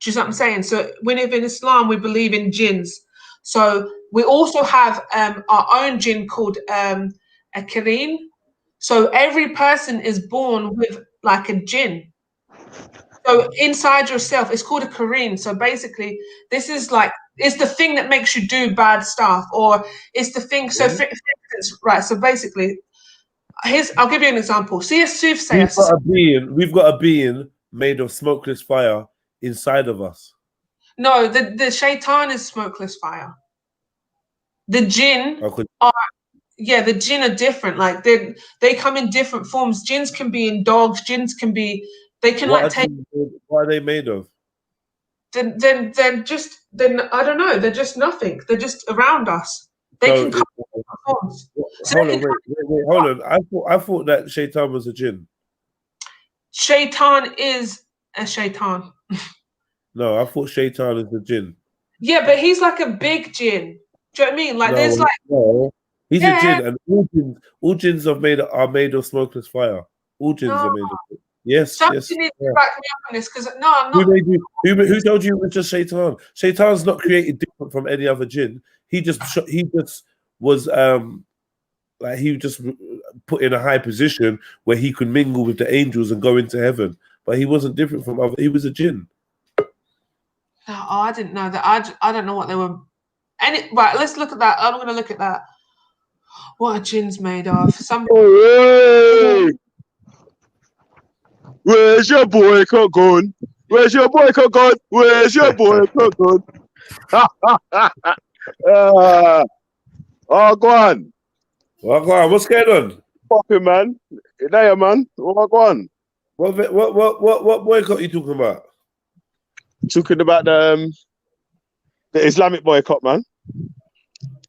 Do you know what I'm saying? So within Islam, we believe in jinns. So we also have our own jinn called a Kareen. So every person is born with like a jinn. So inside yourself, it's called a Kareen. So basically, this is like, it's the thing that makes you do bad stuff, or it's the thing. So for instance, right, so basically, I'll give you an example. See a soothsayer. We've got a being made of smokeless fire inside of us. No, the shaitan is smokeless fire. The jinn are, yeah, the jinn are different. Like they come in different forms. Jinns can be in dogs. Jinns can be, they can What like take. What are they made of? Then I don't know. They're just nothing. They're just around us. They can come in different forms. Hold on, wait, hold on. I thought that shaitan was a jinn. Shaitan is a shaitan. No, I thought shaitan is a jinn. Yeah, but he's like a big jinn. Do you know what I mean? Like there's like he's a jinn, and all jinns are made of smokeless fire. All jinns are made of. Yes, Somebody yes. needs to back me up on this because no, I'm not. Who told you it was just shaitan? Shaitan's not created different from any other jinn. He just was like he just put in a high position where he could mingle with the angels and go into heaven. But he wasn't different from other. He was a jinn. Oh, I didn't know that. I don't know what they were. Right, let's look at that. I'm going to look at that. What are jinns made of? Where's your boy gone? Where's your boy gone? Where's your boy gone? Oh, go on. What's going on? Popping, man. There, man. What go on? What boycott you talking about? Talking about the Islamic boycott, man.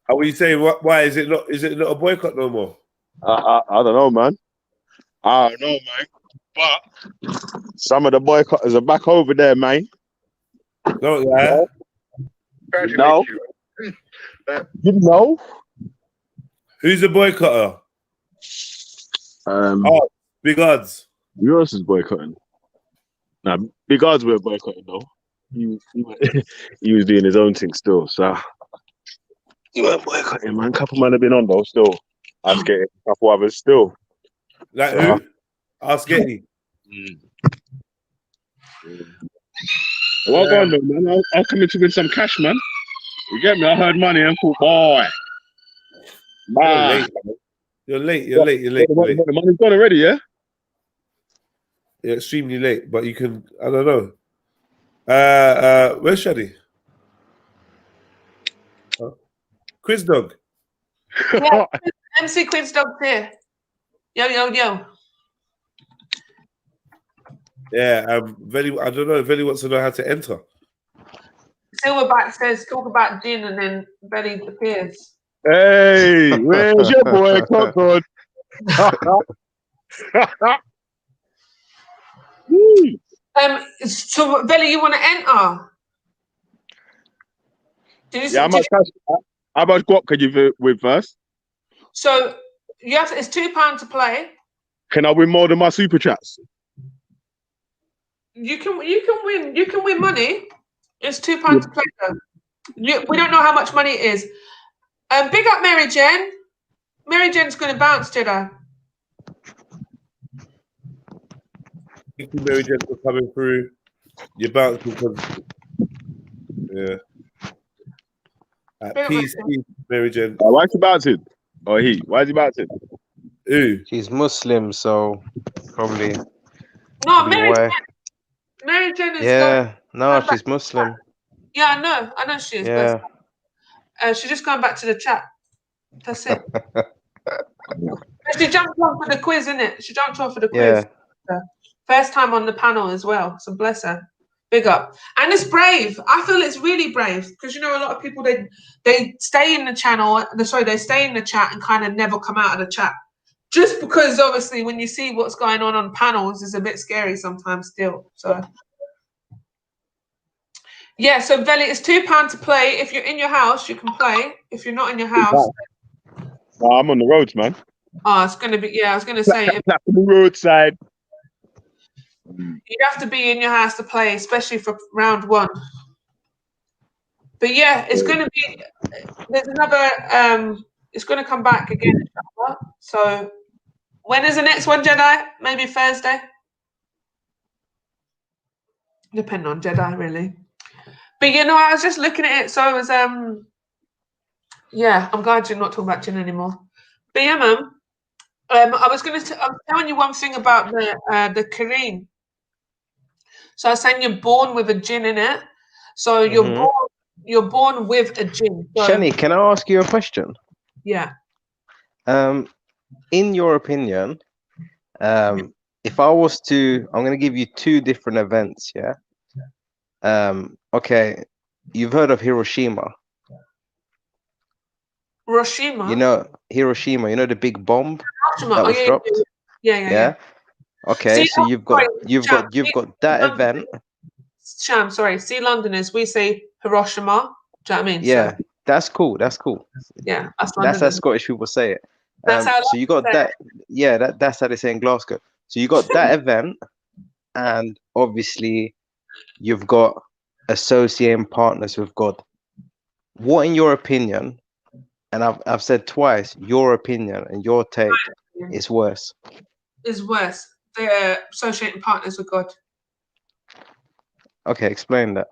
How are you saying? Why is it not? Is it not a boycott no more? I don't know, man. I don't know, man. But some of the boycotters are back over there, man. No, yeah. No. You know? Who's the boycotter? Big Odds. Who else is boycotting? Nah, Big Odds were boycotting though. He was doing his own thing still, so he weren't boycotting, man. A couple man have been on though, still. Ask Getty, a couple others still. Like who? Ask Getty. What going on, man? I'll come in to win some cash, man. You get me? I heard money and thought, boy. You're late. The money's gone already, yeah? You're extremely late, but you can. I don't know. Where's Shadi? Quiz Dog. Yeah, MC Quiz Dog's here. Yo. Yeah, Veli. I don't know. Veli wants to know how to enter. Silverback says, "Talk about gin," and then Belly appears. Hey, where's your boy Coco? So Belly, you want to enter? How much guap can you win first? So you have to, it's £2 to play. Can I win more than my super chats? You can win money. It's £2 to play though. We don't know how much money it is. Big up Mary Jen. Mary Jen's going to bounce, Jedi. Thank you, Mary Jen, for coming through. You're bouncing because peace, Mary Jen. Why is he bouncing? Or he? Why is he bouncing? Who? She's Muslim, so probably. No, Mary Jen is. Yeah, no, she's Muslim. Yeah, I know she is. Yeah. But, she's just going back to the chat. That's it. She jumped on for the quiz, innit? She jumped on for the quiz. Yeah. First time on the panel as well. So bless her. Big up. And it's brave. I feel it's really brave because a lot of people they stay in the channel. They stay in the chat and kind of never come out of the chat. Just because obviously when you see what's going on panels, it's a bit scary sometimes still. So yeah, so Belly, it's £2 to play. If you're in your house, you can play. If you're not in your house, I'm on the roads, man. Oh, it's gonna be. Yeah, I was gonna say. On the roadside. You have to be in your house to play, especially for round 1. But yeah, it's going to be. There's another. It's going to come back again. So when is the next one, Jedi? Maybe Thursday. Depending on Jedi, really. But you know, I was just looking at it. So I was yeah, I'm glad you're not talking about gin anymore. But yeah, man. I was I'm telling you one thing about the Kareem. So I was saying you're born with a gin in it. So you're born with a gin. So, Shani, can I ask you a question? Yeah. In your opinion, if I was to, I'm going to give you two different events, yeah? Okay, you've heard of Hiroshima. Hiroshima? You know, Hiroshima, you know the big bomb Hiroshima. that was dropped? Yeah. Okay, See, so you've got that event. Sham, sorry. See, Londoners, we say Hiroshima. Do you know what I mean? Yeah, So, that's cool. yeah, That's how Scottish people say it. That's how so you got that. Yeah, that's how they say in Glasgow. So you got that event, and obviously you've got associating partners with God. What, in your opinion, and I've said twice, your opinion and your take is worse? Is worse. They're associating partners with God. Okay, explain that.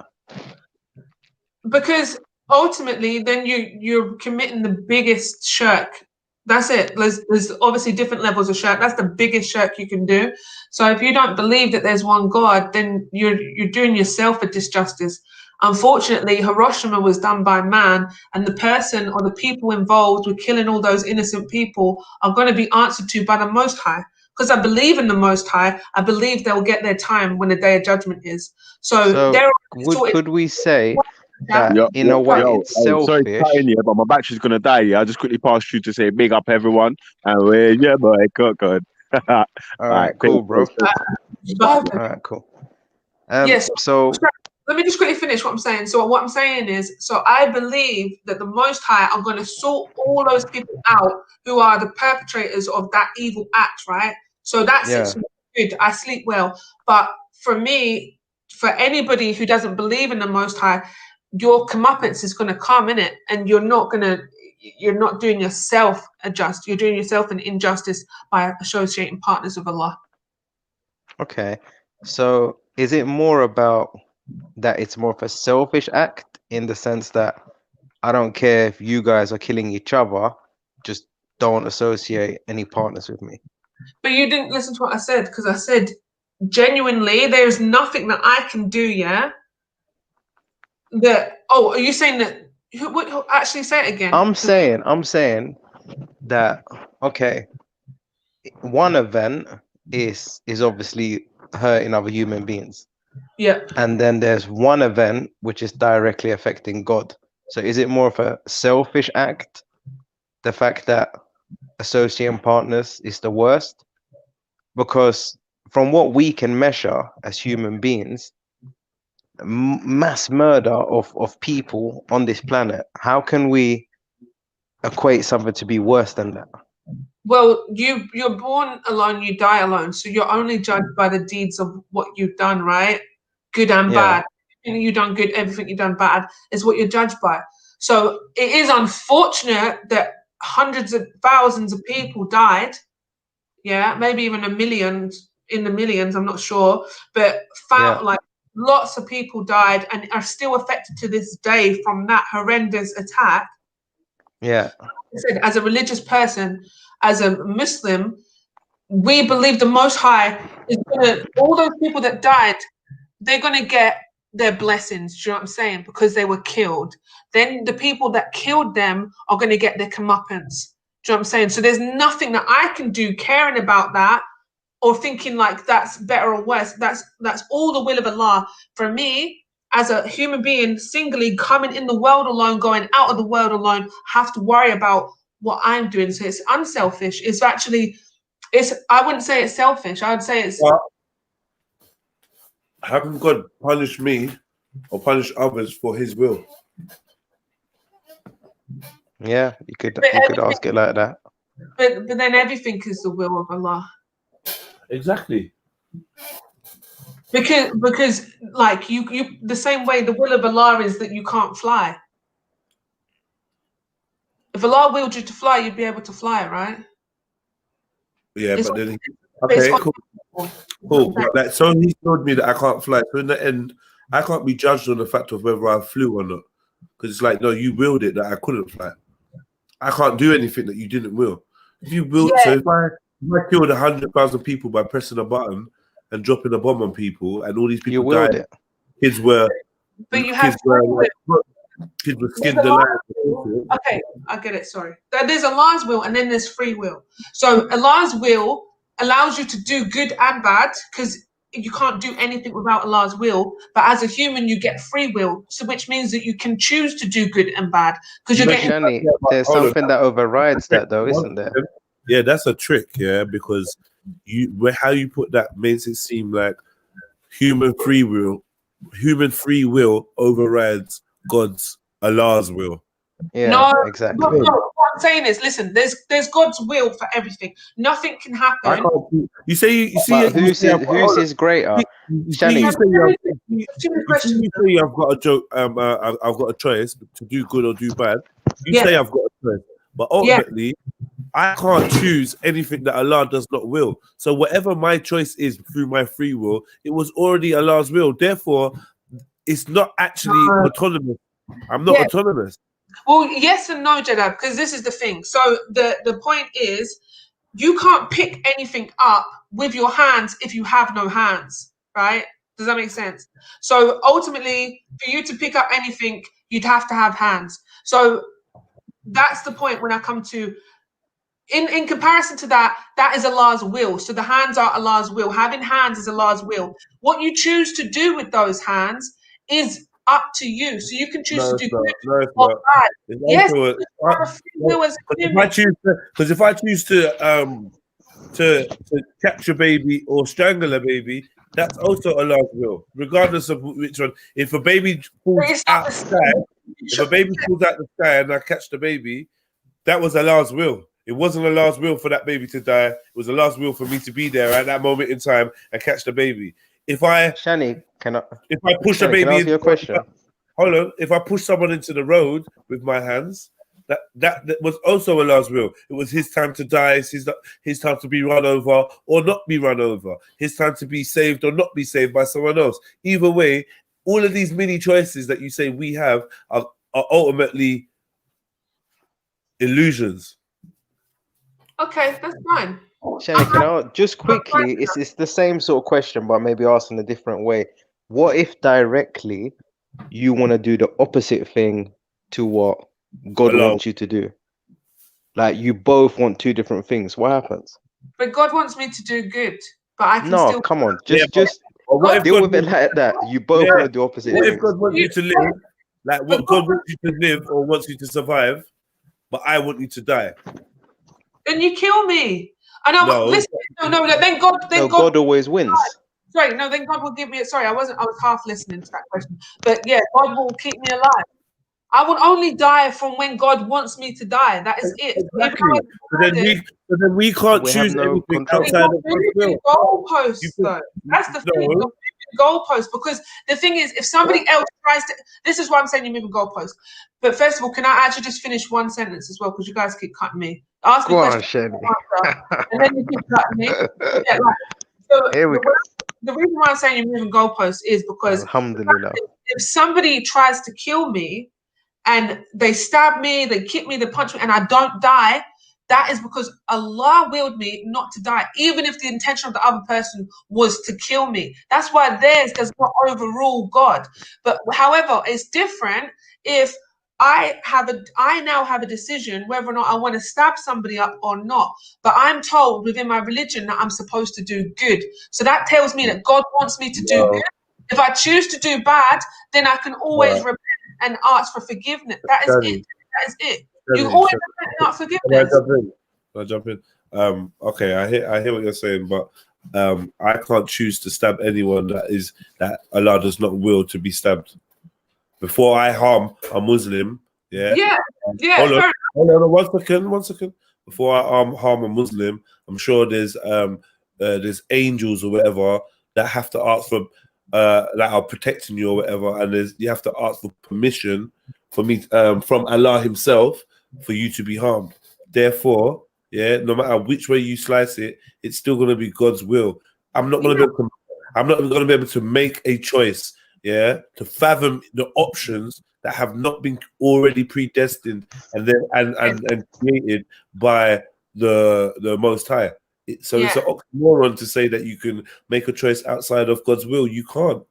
Because ultimately, then you're committing the biggest shirk. That's it. There's obviously different levels of shirk. That's the biggest shirk you can do. So if you don't believe that there's one God, then you're doing yourself a disjustice. Unfortunately, Hiroshima was done by man, and the person or the people involved with killing all those innocent people are going to be answered to by the Most High. Because I believe in the Most High, I believe they'll get their time when the Day of Judgment is. So could we say that in a way it's selfish? Sorry to cut in here, but my battery's gonna die. Yeah, I just quickly passed you to say big up everyone, and we're yeah, boy, good. All right, cool, bro. All right, cool. Yes. So let me just quickly finish what I'm saying. So what I'm saying is, so I believe that the Most High are going to sort all those people out who are the perpetrators of that evil act, right? So that's good. I sleep well. But for me, for anybody who doesn't believe in the Most High, your comeuppance is going to come in it, and you're not doing yourself a just. You're doing yourself an injustice by associating partners with Allah. Okay, so is it more about that it's more of a selfish act in the sense that I don't care if you guys are killing each other, just don't associate any partners with me? But you didn't listen to what I said, because I said genuinely there's nothing that I can do, yeah? Are you saying that who actually say it again? I'm saying that okay, one event is obviously hurting other human beings. Yeah. And then there's one event which is directly affecting God. So is it more of a selfish act, the fact that associating partners is the worst? Because from what we can measure as human beings, mass murder of people on this planet, how can we equate something to be worse than that? Well, you're born alone, you die alone. So you're only judged by the deeds of what you've done, right? Good and bad. Everything you've done good, everything you've done bad is what you're judged by. So it is unfortunate that hundreds of thousands of people died. Yeah, maybe even in the millions, I'm not sure. But like lots of people died and are still affected to this day from that horrendous attack. Yeah. I said, as a religious person, as a Muslim, we believe the Most High is gonna, all those people that died, they're gonna get their blessings, do you know what I'm saying? Because they were killed. Then the people that killed them are gonna get their comeuppance. Do you know what I'm saying? So there's nothing that I can do caring about that or thinking like that's better or worse. That's all the will of Allah. For me, as a human being, singly coming in the world alone, going out of the world alone, have to worry about what I'm doing. So it's unselfish. It's actually, I wouldn't say it's selfish. I would say it's. How can God punish me or punish others for his will? Yeah, you could ask it like that. But then everything is the will of Allah. Exactly. Because like you the same way the will of Allah is that you can't fly. If Allah willed you to fly, you'd be able to fly, right? Yeah, It's but then it's okay, cool. But like, so he told me that I can't fly. So in the end, I can't be judged on the fact of whether I flew or not, because it's like, no, you willed it that I couldn't fly. I can't do anything that you didn't will. If you willed, so if I killed 100,000 people by pressing a button and dropping a bomb on people, and all these people died, kids were skinned alive. Okay, I get it. Sorry. There's Allah's will, and then there's free will. So Allah's will allows you to do good and bad, because you can't do anything without Allah's will. But as a human, you get free will, so which means that you can choose to do good and bad, because you're getting. Shani, there's something that overrides that, though, isn't there? Yeah, that's a trick. Yeah, because how you put that makes it seem like human free will overrides Allah's will. Yeah, no, exactly. No, what I'm saying is, listen, there's God's will for everything. Nothing can happen. You see, who's his greater? Shani, you say I've got a joke. I've got a choice to do good or do bad. You say I've got a choice, but ultimately, I can't choose anything that Allah does not will. So whatever my choice is through my free will, it was already Allah's will. Therefore, it's not actually autonomous. I'm not autonomous. Well, yes and no, Jeddah, because this is the thing. So the point is, you can't pick anything up with your hands if you have no hands, right? Does that make sense? So ultimately, for you to pick up anything, you'd have to have hands. So that's the point when I come to, in comparison to that, that is Allah's will. So the hands are Allah's will. Having hands is Allah's will. What you choose to do with those hands is up to you. So you can choose to do good or bad. Yes, because if I choose to catch a baby or strangle a baby, that's also Allah's will, regardless of which one. If a baby falls out the sky, and I catch the baby, that was Allah's will. It wasn't Allah's will for that baby to die. It was Allah's will for me to be there at that moment in time and catch the baby. If I push a baby into question. Hold on. If I push someone into the road with my hands, that was also Allah's will. It was his time to die, it's his time to be run over or not be run over, his time to be saved or not be saved by someone else. Either way, all of these mini choices that you say we have are ultimately illusions. Okay, that's fine. Shani, can I just quickly, it's the same sort of question, but maybe asked in a different way. What if directly you want to do the opposite thing to what God wants you to do? Like you both want two different things. What happens? But God wants me to do good, but I can still. Come on, just deal with it like that. You both want to do opposite What things. if God wants you to live like what God wants you to live or wants you to survive, but I want you to die? Then you kill me. And I'm listen. No. Then God always wins. Sorry, no. Then God will give me. Sorry, I was half listening to that question. But yeah, God will keep me alive. I will only die from when God wants me to die. That is it. Exactly. So then we can't choose anything outside of God's will. Goalposts, though. That's the thing. You're moving goalposts, because the thing is, if somebody else tries to, this is why I'm saying you're moving goalposts. But first of all, can I actually just finish one sentence as well? Because you guys keep cutting me. Ask me questions, and then you keep cutting me. Yeah, so here we go. The reason why I'm saying you're moving goalposts is because if somebody tries to kill me and they stab me, they kick me, they punch me, and I don't die, that is because Allah willed me not to die, even if the intention of the other person was to kill me. That's why theirs does not overrule God. But however, it's different if I now have a decision whether or not I want to stab somebody up or not. But I'm told within my religion that I'm supposed to do good. So that tells me that God wants me to do good. If I choose to do bad, then I can always repent and ask for forgiveness. That is it. That is it. You always repent and ask forgiveness. Can I jump in? Okay, I hear what you're saying, but I can't choose to stab anyone that Allah does not will to be stabbed. Before I harm a Muslim, hold on, one second. Before I harm a Muslim, I'm sure there's angels or whatever that have to ask for that are protecting you or whatever, and you have to ask for permission for me from Allah Himself for you to be harmed. Therefore, yeah, no matter which way you slice it, it's still going to be God's will. I'm not going to be able to make a choice, yeah, to fathom the options that have not been already predestined and then and created by the Most High. So it's an oxymoron to say that you can make a choice outside of God's will. You can't.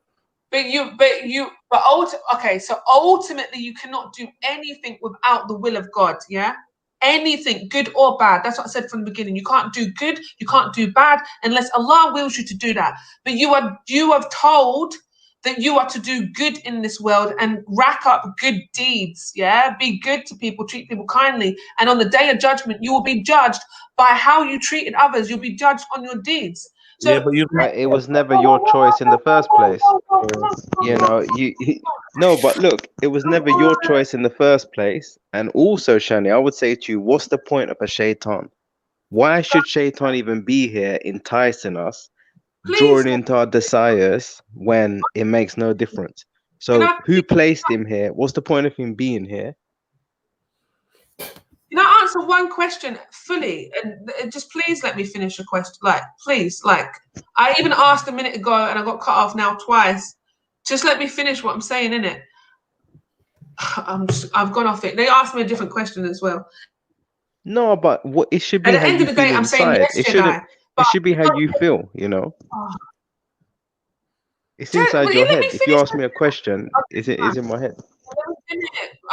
Okay, so ultimately you cannot do anything without the will of God, yeah? Anything, good or bad. That's what I said from the beginning. You can't do good, you can't do bad unless Allah wills you to do that. But you have told that you are to do good in this world and rack up good deeds, yeah? Be good to people, treat people kindly. And on the day of judgment, you will be judged by how you treated others. You'll be judged on your deeds. So, yeah, but it was never your choice in the first place. You know, no, but look, it was never your choice in the first place. And also, Shani, I would say to you, what's the point of a shaitan? Why should shaitan even be here enticing us, drawing into our desires when it makes no difference? So who placed him here? What's the point of him being here? Can I answer one question fully? And just please let me finish a question. Please, I even asked a minute ago and I got cut off now twice. Just let me finish what I'm saying, innit? I've gone off it. They asked me a different question as well. No, but it should be how you feel inside. It should be how you feel, you know. It's inside your head. If you ask me a question, it's in my head.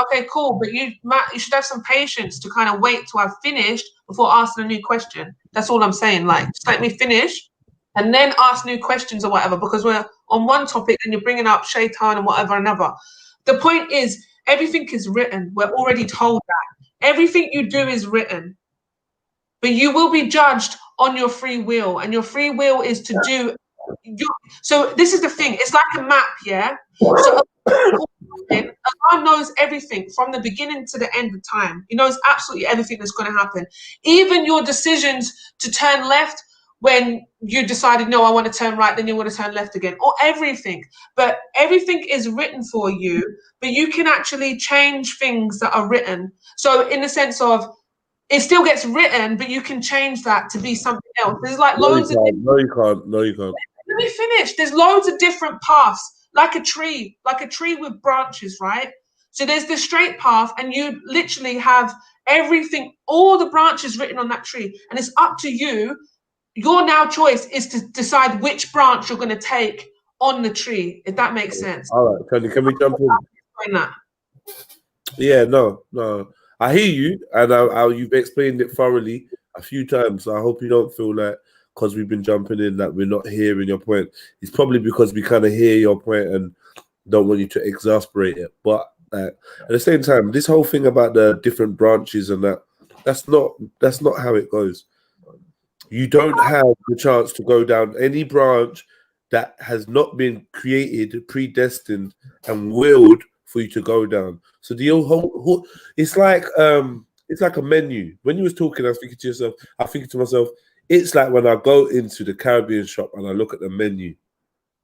Okay, cool. But you should have some patience to kind of wait till I've finished before asking a new question. That's all I'm saying. Just let me finish and then ask new questions or whatever, because we're on one topic and you're bringing up shaitan and whatever another. The point is, everything is written. We're already told that. Everything you do is written. But you will be judged on your free will, and your free will is to do. So this is the thing. It's like a map, yeah? So Allah knows everything from the beginning to the end of time. He knows absolutely everything that's going to happen. Even your decisions to turn left when you decided, no, I want to turn right, then you want to turn left again, or everything. But everything is written for you, but you can actually change things that are written. So in the sense of, it still gets written, but you can change that to be something else. There's loads of... No, you can't. Let me finish. There's loads of different paths, like a tree with branches, right? So there's the straight path, and you literally have everything, all the branches written on that tree, and it's up to you. Your now choice is to decide which branch you're going to take on the tree, if that makes sense. All right, Tony, can we jump in? Explain that. Yeah, no. I hear you, and you've explained it thoroughly a few times. So I hope you don't feel like, because we've been jumping in, that we're not hearing your point. It's probably because we kind of hear your point and don't want you to exasperate it. But at the same time, this whole thing about the different branches and that's not how it goes. You don't have the chance to go down any branch that has not been created, predestined, and willed for you to go down. So the whole it's like a menu. When you was talking, I was thinking to myself, it's like when I go into the Caribbean shop and I look at the menu.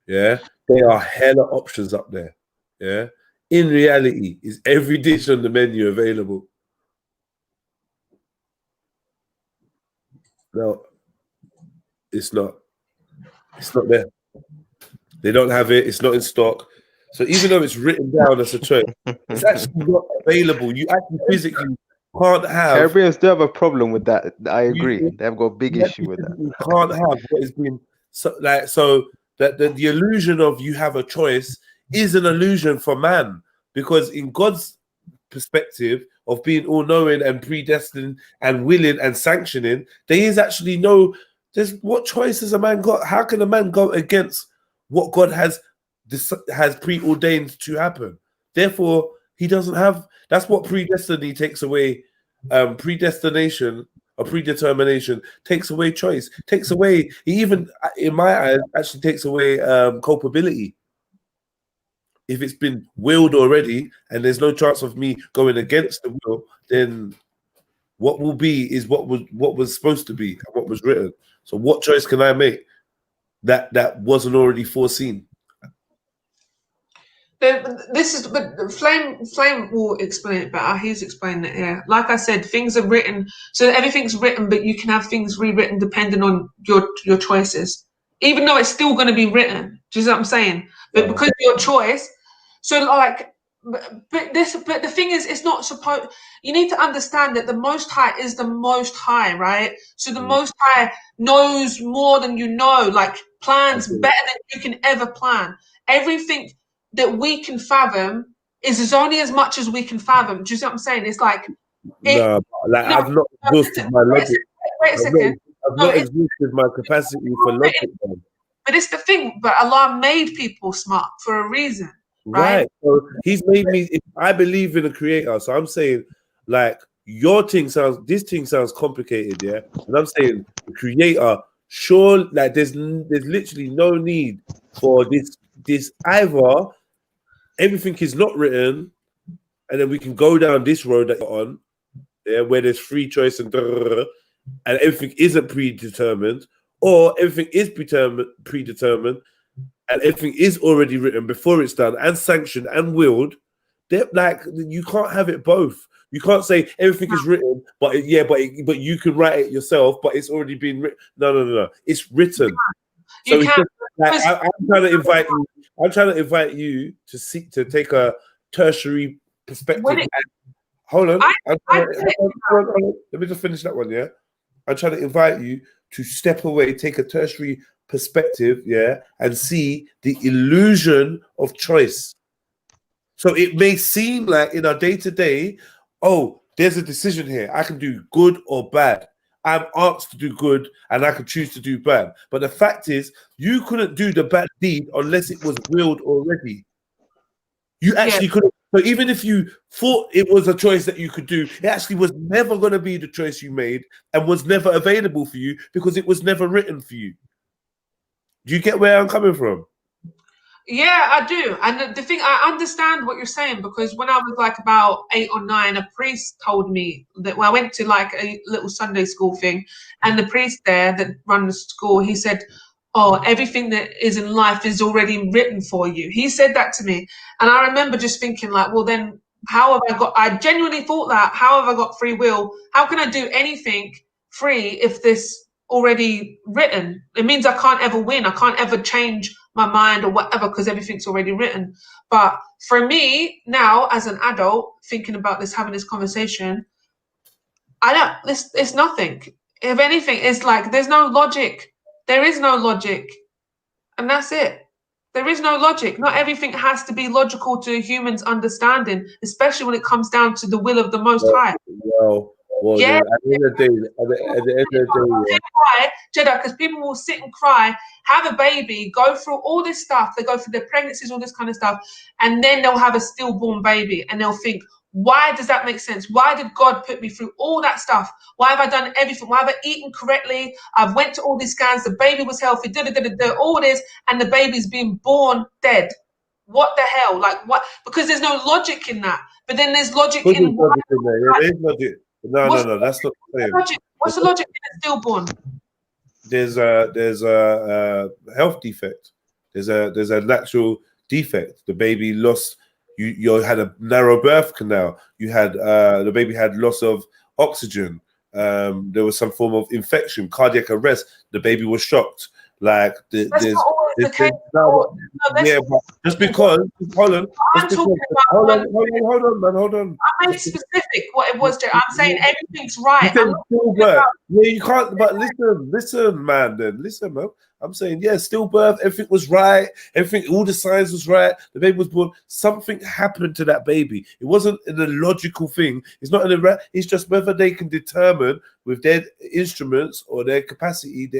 Yeah, there are hella options up there. Yeah, in reality, is every dish on the menu available? No, it's not. It's not there. They don't have it. It's not in stock. So even though it's written down as a choice, it's actually not available. You actually physically can't have. Caribbeans do have a problem with that. I agree. They've got a big issue with that. You can't have what has been so that the illusion of you have a choice is an illusion for man, because in God's perspective of being all-knowing and predestined and willing and sanctioning, there is actually there's what choice has a man got? How can a man go against what God has preordained to happen? Therefore, he doesn't have. That's what predestiny takes away. Predestination or predetermination takes away choice. Takes away. Even in my eyes, actually takes away culpability. If it's been willed already and there's no chance of me going against the will, then what will be is what was supposed to be and what was written. So what choice can I make? that wasn't already foreseen? But Flame will explain it better. He's explaining it here. Like I said, things are written, so everything's written, but you can have things rewritten depending on your choices. Even though it's still going to be written. Do you see what I'm saying? But because of your choice, so like, but the thing is, it's not supposed. You need to understand that the Most High is the Most High, right? So the Most High knows more than you know. Like plans better than you can ever plan. Everything that we can fathom is only as much as we can fathom. Do you see what I'm saying? It's like I've not exhausted my logic. Wait a second. I've not exhausted my capacity for logic. But it's the thing. But Allah made people smart for a reason, right? So He's made me. I believe in a creator, so I'm saying, like, this thing sounds complicated, yeah. And I'm saying the creator, sure, like there's literally no need for this either. Everything is not written, and then we can go down this road that you're on, yeah, where there's free choice and everything isn't predetermined, or everything is predetermined, and everything is already written before it's done and sanctioned and willed. Like, you can't have it both. You can't say everything is written, but you can write it yourself, but it's already been written. No. It's written. So it's just, like, I'm trying to invite you to take a tertiary perspective. Hold on. Let me just finish that one, yeah? I'm trying to invite you to step away, take a tertiary perspective, yeah, and see the illusion of choice. So it may seem like in our day-to-day, oh, there's a decision here. I can do good or bad. I'm asked to do good and I could choose to do bad. But the fact is, you couldn't do the bad deed unless it was willed already. You actually couldn't. So even if you thought it was a choice that you could do, it actually was never going to be the choice you made and was never available for you because it was never written for you. Do you get where I'm coming from? Yeah, I do. And the thing, I understand what you're saying, because when I was like about 8 or 9, a priest told me that when I went to like a little Sunday school thing, and the priest there that runs the school, he said, oh, everything that is in life is already written for you. He said that to me. And I remember just thinking like, well, then how have I genuinely thought that, how have I got free will? How can I do anything free if this already written? It means I can't ever win. I can't ever change my mind or whatever because everything's already written. But for me now, as an adult, thinking about this, having this conversation, it's nothing. If anything, it's like there's no logic. There is no logic, and that's it. There is no logic. Not everything has to be logical to a human's understanding, especially when it comes down to the will of the Most High. Well, yeah. At the end of the day, cry, Jeddah, because people will sit and cry, have a baby, go through all this stuff. They go through their pregnancies, all this kind of stuff, and then they'll have a stillborn baby, and they'll think, why does that make sense? Why did God put me through all that stuff? Why have I done everything? Why have I eaten correctly? I've went to all these scans. The baby was healthy. All this, and the baby's been born dead. What the hell? Like what? Because there's no logic in that. But then there's logic in. There's logic. No, that's not the same. What's the logic in a stillborn? There's a health defect. There's a natural defect. The baby lost. You had a narrow birth canal. You had the baby had loss of oxygen. There was some form of infection, cardiac arrest. The baby was shocked. Like but just because hold on, man. I made specific what it was. I'm saying everything's right. You can't. But listen, man. Then listen, man. I'm saying, yeah, stillbirth, everything was right. Everything, all the signs was right. The baby was born. Something happened to that baby. It wasn't an illogical thing. It's not it's just whether they can determine with their instruments or their capacity,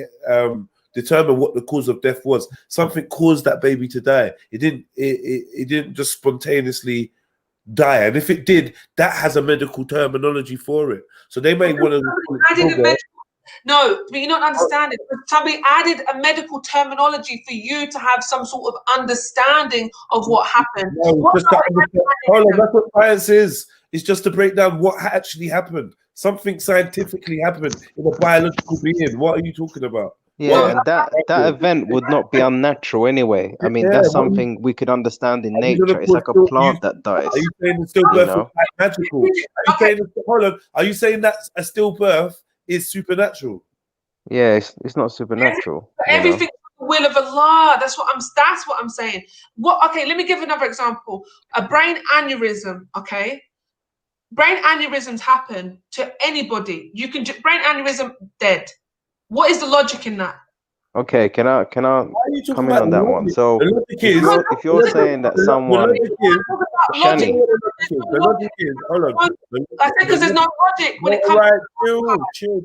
determine what the cause of death was. Something caused that baby to die. It didn't just spontaneously die. And if it did, that has a medical terminology for it. So they may want to. No, but you're not understanding. Somebody added a medical terminology for you to have some sort of understanding of what happened. No, that's what science is. It's just to break down what actually happened. Something scientifically happened in a biological being. What are you talking about? Yeah, and that event would not be unnatural anyway. I mean, that's something we could understand in nature. It's like a plant that dies. Are you saying the stillbirth is like magical? Are you saying, hold on, are you saying that a stillbirth is supernatural? Yeah, it's not supernatural. Everything the will of Allah. That's what I'm saying. Okay, let me give another example. A brain aneurysm, okay? Brain aneurysms happen to anybody. You can brain aneurysm dead. What is the logic in that? Okay, can I comment on that one? So if you're saying that someone, Shani, The logic is, hold on. I think because there's no logic when it comes. Chill.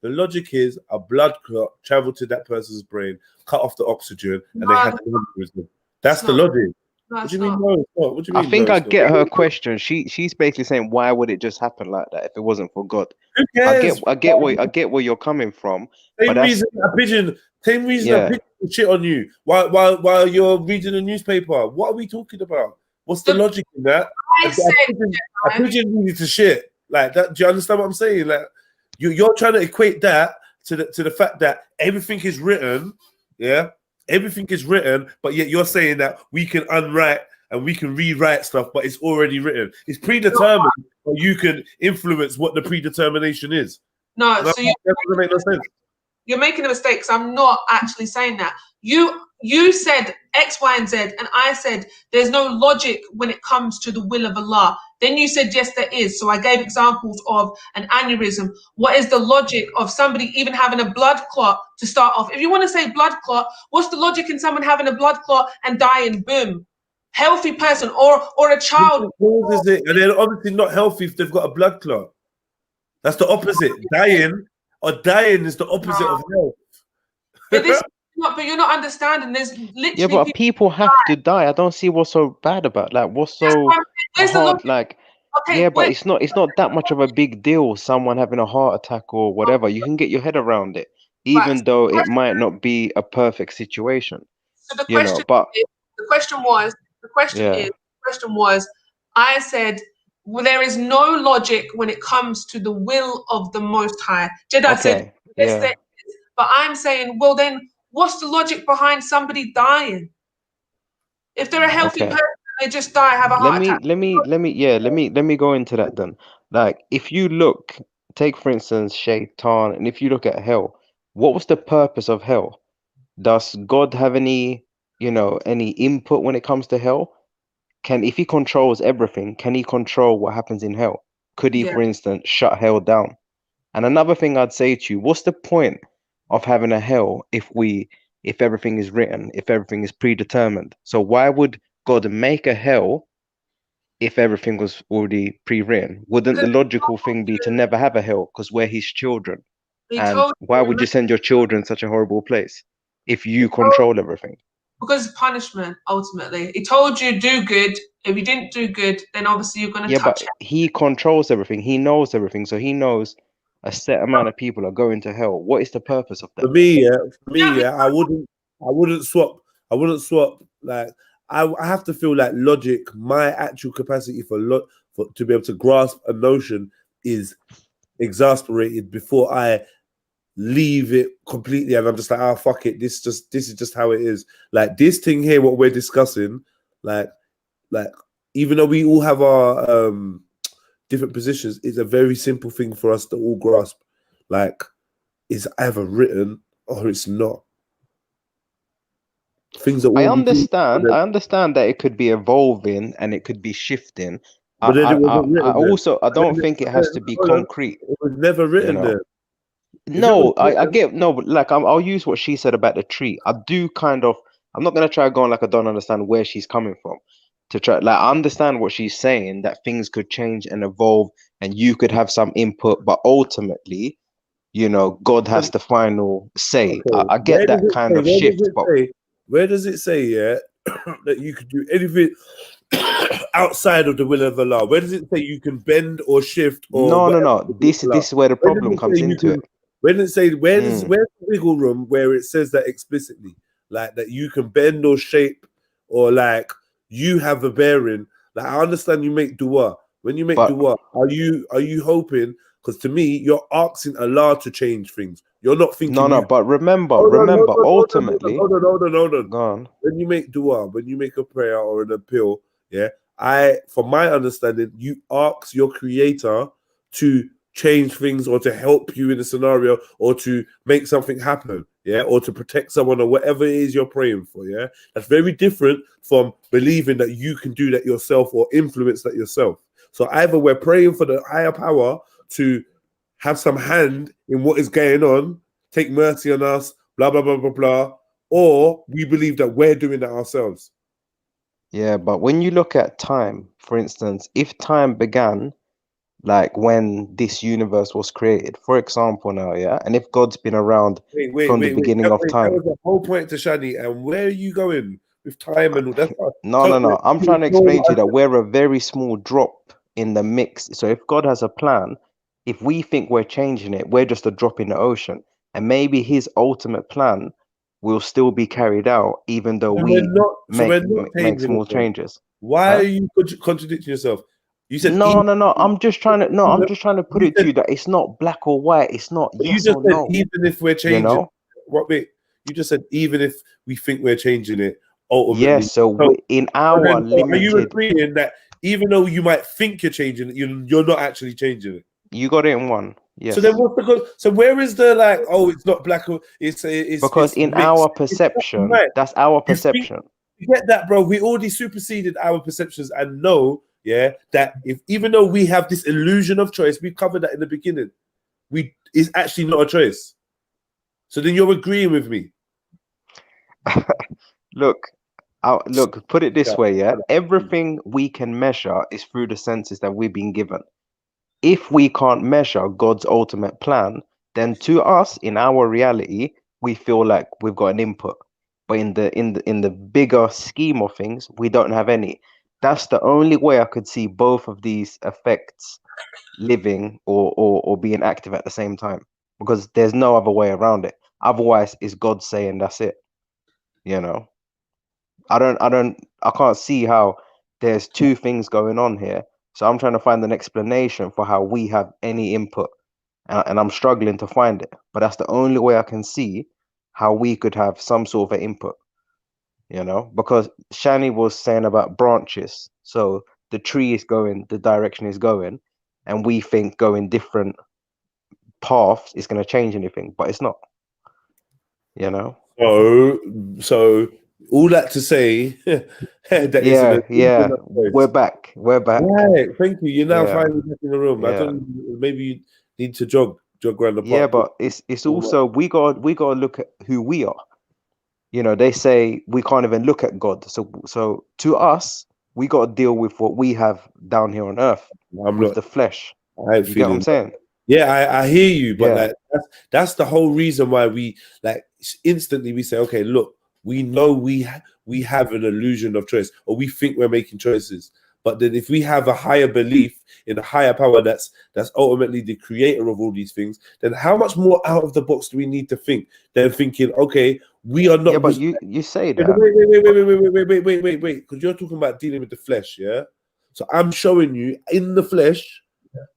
The logic is a blood clot traveled to that person's brain, cut off the oxygen, and they had an aneurysm. That's the logic. What do you mean? No, it's not. What do you mean? I think I get her question. She's basically saying, why would it just happen like that if it wasn't for God? Who cares? I get where you're coming from. Same reason a pigeon shit on you while you're reading a newspaper. What are we talking about? What's the logic in that? A pigeon needed to shit like that. Do you understand what I'm saying? Like you're trying to equate that to the fact that everything is written, yeah. Everything is written, but yet you're saying that we can unwrite and we can rewrite stuff, but it's already written. It's predetermined, but you can influence what the predetermination is. No, that doesn't make no sense. You're making a mistake because I'm not actually saying that. You said X, Y, and Z, and I said there's no logic when it comes to the will of Allah. Then you said yes, there is. So I gave examples of an aneurysm. What is the logic of somebody even having a blood clot to start off? If you want to say blood clot, what's the logic in someone having a blood clot and dying? Boom. Healthy person or a child. What is it? And they're obviously not healthy if they've got a blood clot. That's the opposite. Dying is the opposite of health. But you're not understanding. There's literally Yeah, but people have to die. I don't see what's so bad about what's so hard. Like, yeah, but it's not that much of a big deal. Someone having a heart attack or whatever, you can get your head around it, even though it might not be a perfect situation. So the question was, I said, well, there is no logic when it comes to the will of the Most High. Jeddah said, yes, there is. But I'm saying, well, then what's the logic behind somebody dying? If they're a healthy person, they just die, have a heart attack. Let me go into that then. Like, if you take for instance Shaitan, and if you look at hell, what was the purpose of hell? Does God have any input when it comes to hell? If he controls everything, can he control what happens in hell? Could he, for instance, shut hell down? And another thing I'd say to you, what's the point of having a hell if everything is written, if everything is predetermined? So why would God make a hell if everything was already pre-written? Wouldn't the logical thing be to never have a hell because we're his children? And why would you send your children such a horrible place if you control everything? Because it's punishment, ultimately. He told you do good. If you didn't do good, then obviously you're going to touch it. He controls everything. He knows everything. So he knows a set amount of people are going to hell. What is the purpose of that? For me, I wouldn't swap. Like I have to feel like logic. My actual capacity to be able to grasp a notion is exasperated before I leave it completely, and I'm just like, fuck it. This is just how it is. Like this thing here, what we're discussing, like even though we all have our different positions, it's a very simple thing for us to all grasp. Like, it's either written or it's not. Things are. I understand that it could be evolving and it could be shifting. But I don't think it has to be concrete. It was never written there. No, I get but like I'll use what she said about the tree. I do kind of. I'm not gonna try going like I don't understand where she's coming from. I understand what she's saying, that things could change and evolve, and you could have some input, but ultimately, God has the final say. Okay. I get that kind of shift. Where does it say that you could do anything outside of the will of Allah? Where does it say you can bend or shift? Or no. This is where the problem comes into it. Where does it say? Where's the wiggle room where it says that explicitly, like that you can bend or shape, or like you have a bearing? Like I understand you make dua. When you make dua, are you hoping? Because to me, you're asking Allah to change things You're not thinking. No, but remember, Hold on, ultimately. Hold on. Go on. When you make dua, when you make a prayer or an appeal, yeah, from my understanding, you ask your creator to change things or to help you in a scenario or to make something happen, yeah, or to protect someone or whatever it is you're praying for, yeah. That's very different from believing that you can do that yourself or influence that yourself. So either we're praying for the higher power to have some hand in what is going on, take mercy on us, blah, blah, blah, blah, blah, or we believe that we're doing that ourselves. Yeah, but when you look at time, for instance, if time began like when this universe was created, for example, now, yeah, and if God's been around from the beginning of time. That was the whole point to Shani, and where are you going with time and all that? No. I'm trying to explain to you that we're a very small drop in the mix. So if God has a plan, if we think we're changing it, we're just a drop in the ocean, and maybe His ultimate plan will still be carried out, even though we make small changes. Why are you contradicting yourself? You said no. I'm just trying to put it to you that it's not black or white. It's not yes or no. Even if we're changing, you know? You just said even if we think we're changing it, ultimately. Yes. So in our limited, are you agreeing that even though you might think you're changing it, you're not actually changing it? You got it in one. Yes. So then what's the so where is the like? Oh, it's not black or it's because in mixed. our perception, that's our perception. You get that, bro? We already superseded our perceptions and know, yeah, that if even though we have this illusion of choice, we covered that in the beginning. It's actually not a choice. So then you're agreeing with me. Look, put it this way, yeah. Everything we can measure is through the senses that we've been given. If we can't measure God's ultimate plan, then to us, in our reality, we feel like we've got an input. But in the bigger scheme of things, we don't have any. That's the only way I could see both of these effects living or being active at the same time, because there's no other way around it. Otherwise, it's God saying that's it. You know, I can't see how there's two things going on here. So I'm trying to find an explanation for how we have any input, and I'm struggling to find it. But that's the only way I can see how we could have some sort of an input. You know, because Shani was saying about branches. So the tree is going, the direction is going, and we think going different paths is going to change anything, but it's not. You know. So all that to say that we're back. Right, thank you. You're now finally back in the room. I don't. Maybe you need to jog around the park. Yeah, but it's also we got to look at who we are. You know, they say we can't even look at God. So to us, we got to deal with what we have down here on earth with the flesh. You get what I'm saying? Yeah, I hear you, but like that's the whole reason why we like instantly we say, okay, look, we know we have an illusion of choice, or we think we're making choices. But then if we have a higher belief in a higher power that's ultimately the creator of all these things, then how much more out of the box do we need to think than thinking, okay, we are not. Yeah, but you say that. Wait, because you're talking about dealing with the flesh, yeah? So I'm showing you in the flesh,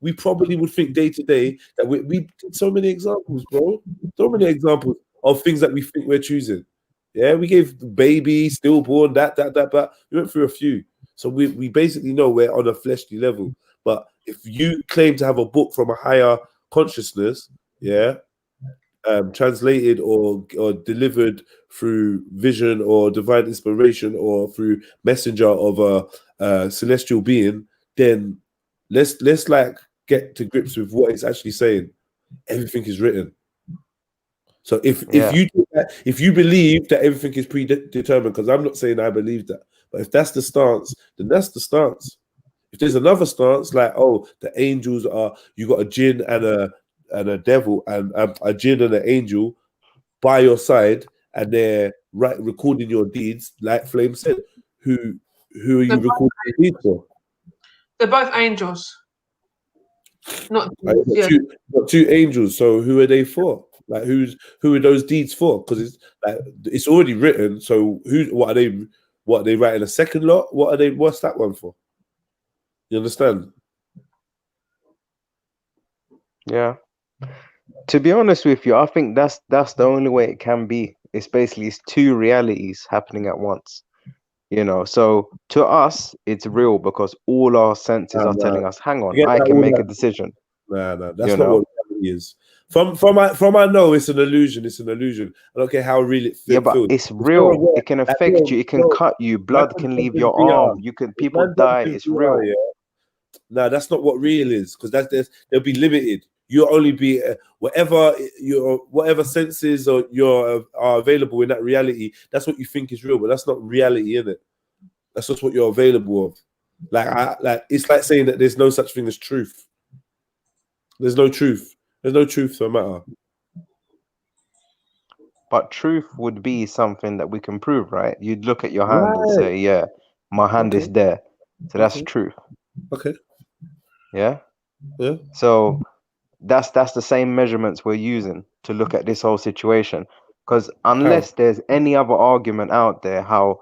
we probably would think day to day that we did so many examples, bro. So many examples of things that we think we're choosing. Yeah, we gave baby, stillborn, that. We went through a few. So we basically know we're on a fleshly level. But if you claim to have a book from a higher consciousness, yeah, translated or delivered through vision or divine inspiration or through messenger of a celestial being, then let's like get to grips with what it's actually saying. Everything is written. So if you believe that everything is predetermined, because I'm not saying I believe that, but if that's the stance, then that's the stance. If there's another stance like, oh, the angels are, you got a jinn and a devil and a jinn and an angel by your side, and they're recording your deeds, like Flame said, who are you recording your deeds for? They're both angels. Not two angels. So who are they for? Like who are those deeds for? Because it's like it's already written. So what are they writing a second lot? What's that one for? You understand? Yeah. To be honest with you, I think that's the only way it can be. It's basically it's two realities happening at once. You know, so to us, it's real because all our senses are telling us, hang on, Forget I that can all make a that. decision. Nah, that's You not know? what reality is. From I know it's an illusion. It's an illusion. I don't care how real it Yeah, but feels. it's If you're real. aware, It can like, affect you. It can cut you. man Blood can can jump leave in your VR. arm. If People man jumps die. in It's VR, real. yeah. No, that's not what real is, because they'll be limited. You'll only be whatever senses or are available in that reality. That's what you think is real, but that's not reality, is it? That's just what you're available of. Like it's like saying that there's no such thing as truth. There's no truth. There's no truth to a matter. But truth would be something that we can prove, right? You'd look at your hand and Right. say, yeah, my hand is there. So that's truth. Okay. Yeah? Yeah. So that's the same measurements we're using to look at this whole situation. Because unless there's any other argument out there how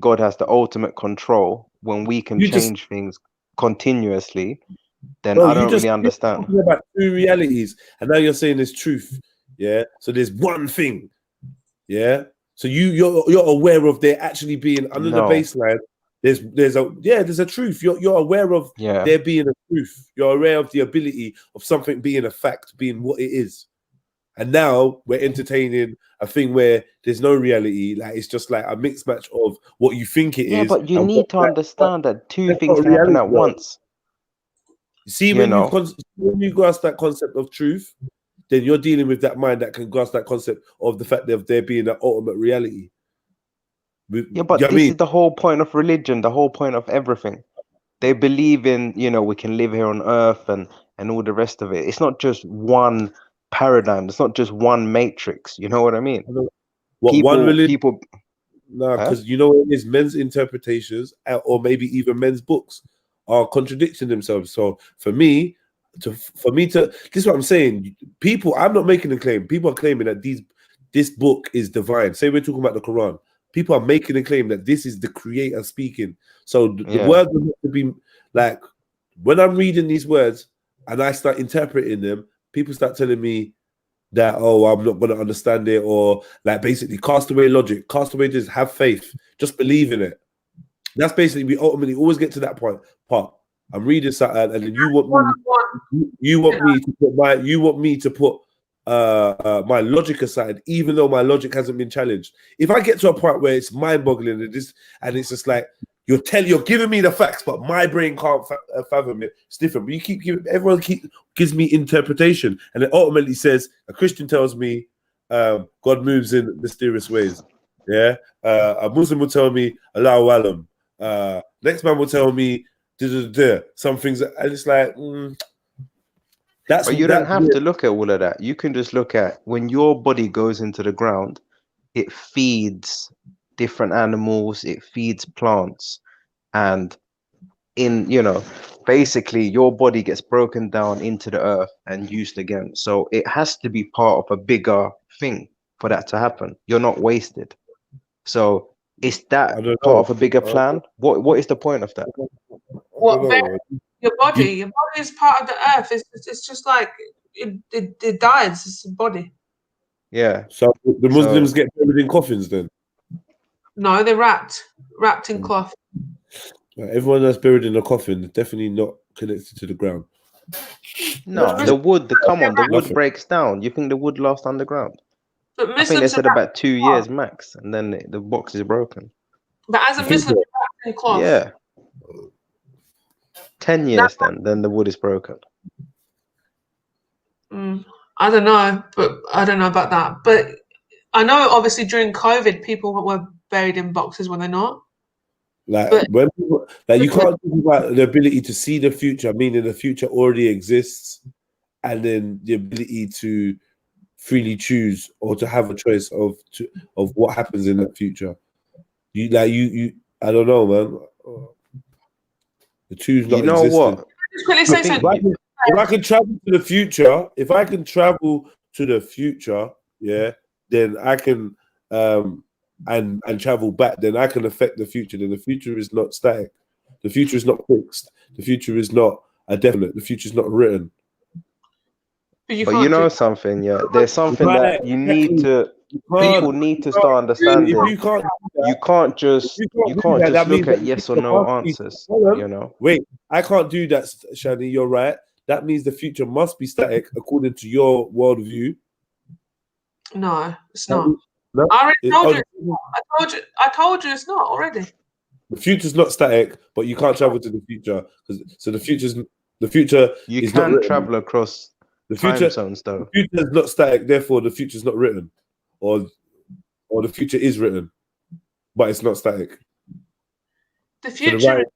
God has the ultimate control when we can change things continuously, then No, I you're don't really understand. talking about two realities, and now you're saying there's truth. Yeah. So there's one thing. Yeah. So you're aware of there actually being under the No. baseline. There's a truth. You're aware of there being a truth. You're aware of the ability of something being a fact, being what it is. And now we're entertaining a thing where there's no reality. Like it's just like a mixed match of what you think it is. Yeah, but you and need to what- understand that two that's things not can happen reality, at though. once. See, You when know? when you grasp that concept of truth, then you're dealing with that mind that can grasp that concept of the fact of there being an ultimate reality. Yeah, but this is the whole point of religion, the whole point of everything. They believe in, we can live here on earth and all the rest of it. It's not just one paradigm. It's not just one matrix. You know what I mean? One religion? People. No, because you know what it is, men's interpretations or maybe even men's books are contradicting themselves. So for me to this is what I'm saying. People, I'm not making a claim. People are claiming that this book is divine. Say we're talking about the Quran. People are making a claim that this is the creator speaking. So the words will have to be like when I'm reading these words and I start interpreting them, people start telling me that, oh, I'm not going to understand it, or like basically cast away logic, cast away just have faith, just believe in it. That's basically, we ultimately always get to that part. I'm reading something and then you want me to put my logic aside, even though my logic hasn't been challenged. If I get to a point where it's mind-boggling and it's just like you're giving me the facts, but my brain can't fathom it. It's different. But everyone gives me interpretation, and it ultimately says a Christian tells me God moves in mysterious ways. Yeah, a Muslim will tell me Allahu Alam. Next man will tell me some things, and it's like But you don't have to look at all of that. You can just look at when your body goes into the ground, it feeds different animals, it feeds plants, and basically your body gets broken down into the earth and used again. So it has to be part of a bigger thing for that to happen. You're not wasted. So is that part of a bigger plan? What is the point of that? Your body is part of the earth. It's just like it dies. It's a body. Yeah. So the Muslims get buried in coffins then? No, they're wrapped in cloth. Everyone that's buried in a coffin is definitely not connected to the ground. No, the wood, come on, the wood breaks down. You think the wood lasts underground? But I think they Muslims said about 2 years max, and then the box is broken. But as a Muslim, you're wrapped in cloth. Yeah. 10 years then the wood is broken. I don't know, but I don't know about that. But I know obviously during COVID, people were buried in boxes, were they not? When people, you can't talk about the ability to see the future, meaning the future already exists, and then the ability to freely choose or to have a choice of what happens in that future. You I don't know, man. The two's not existing. What? If I can travel to the future, yeah, then I can and travel back, then I can affect the future. Then the future is not static. The future is not fixed. The future is not a definite. The future is not written. But you But can't you know do something, yeah. There's something Right, that you need exactly. to. People need to start If understanding. you can't do that, You can't just. if You you can't do can't that, just that means look that at the yes or future no must be. answers. Hold on. You know. Wait, I can't do that, Shani. You're right. That means the future must be static according to your worldview. No, it's That not. means- no, I already it- told oh, you. It's not. I told you it's not already. the future's not static, but you can't travel to the future so the future You is not can written. travel across The time future, zones, though. the future is not static. Therefore, the future's not written, or the future is written, but it's not static. The So future, the right,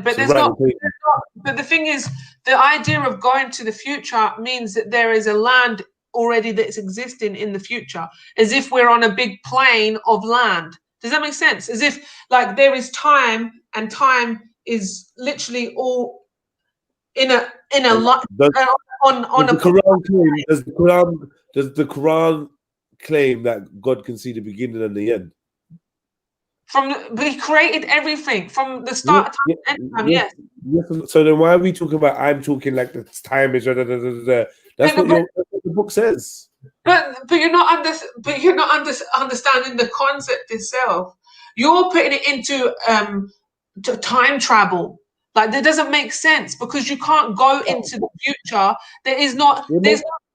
but so there's the right not. But the thing is, the idea of going to the future means that there is a land already that's existing in the future, as if we're on a big plane of land. Does that make sense? As if like there is time, and time is literally all in a lot on the a. Quran claim, does the Quran claim that God can see the beginning and the end? But he created everything from the start of time to end time. Yes. Yes. So then why are we talking about? I'm talking like the time is. That's what the book says. But you're not understanding the concept itself. You're putting it into to time travel. Like that doesn't make sense because you can't go into the future. There's no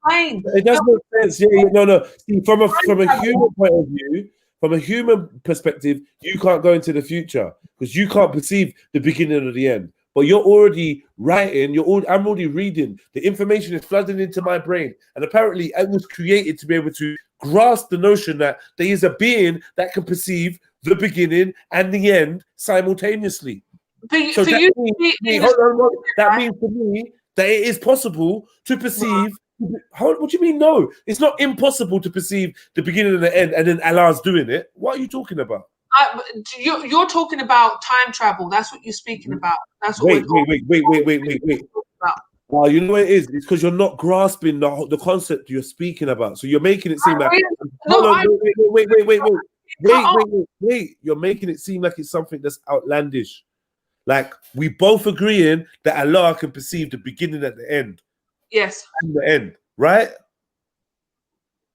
plane. It does make sense. Yeah, no. See, from a human point of view, from a human perspective, you can't go into the future because you can't perceive the beginning or the end. But you're already writing. I'm already reading. The information is flooding into my brain, and apparently, it was created to be able to grasp the notion that there is a being that can perceive the beginning and the end simultaneously. So that means to me that it is possible to perceive. What do you mean? No, it's not impossible to perceive the beginning and the end, and then Allah's doing it. What are you talking about? You're talking about time travel. That's what you're speaking about. That's what Wait. Well, you know what it is? It's because you're not grasping the concept you're speaking about. So you're making it seem like wait. You're making it seem like it's something that's outlandish. Like we both agreeing that Allah can perceive the beginning and the end. Yes. And the end, right?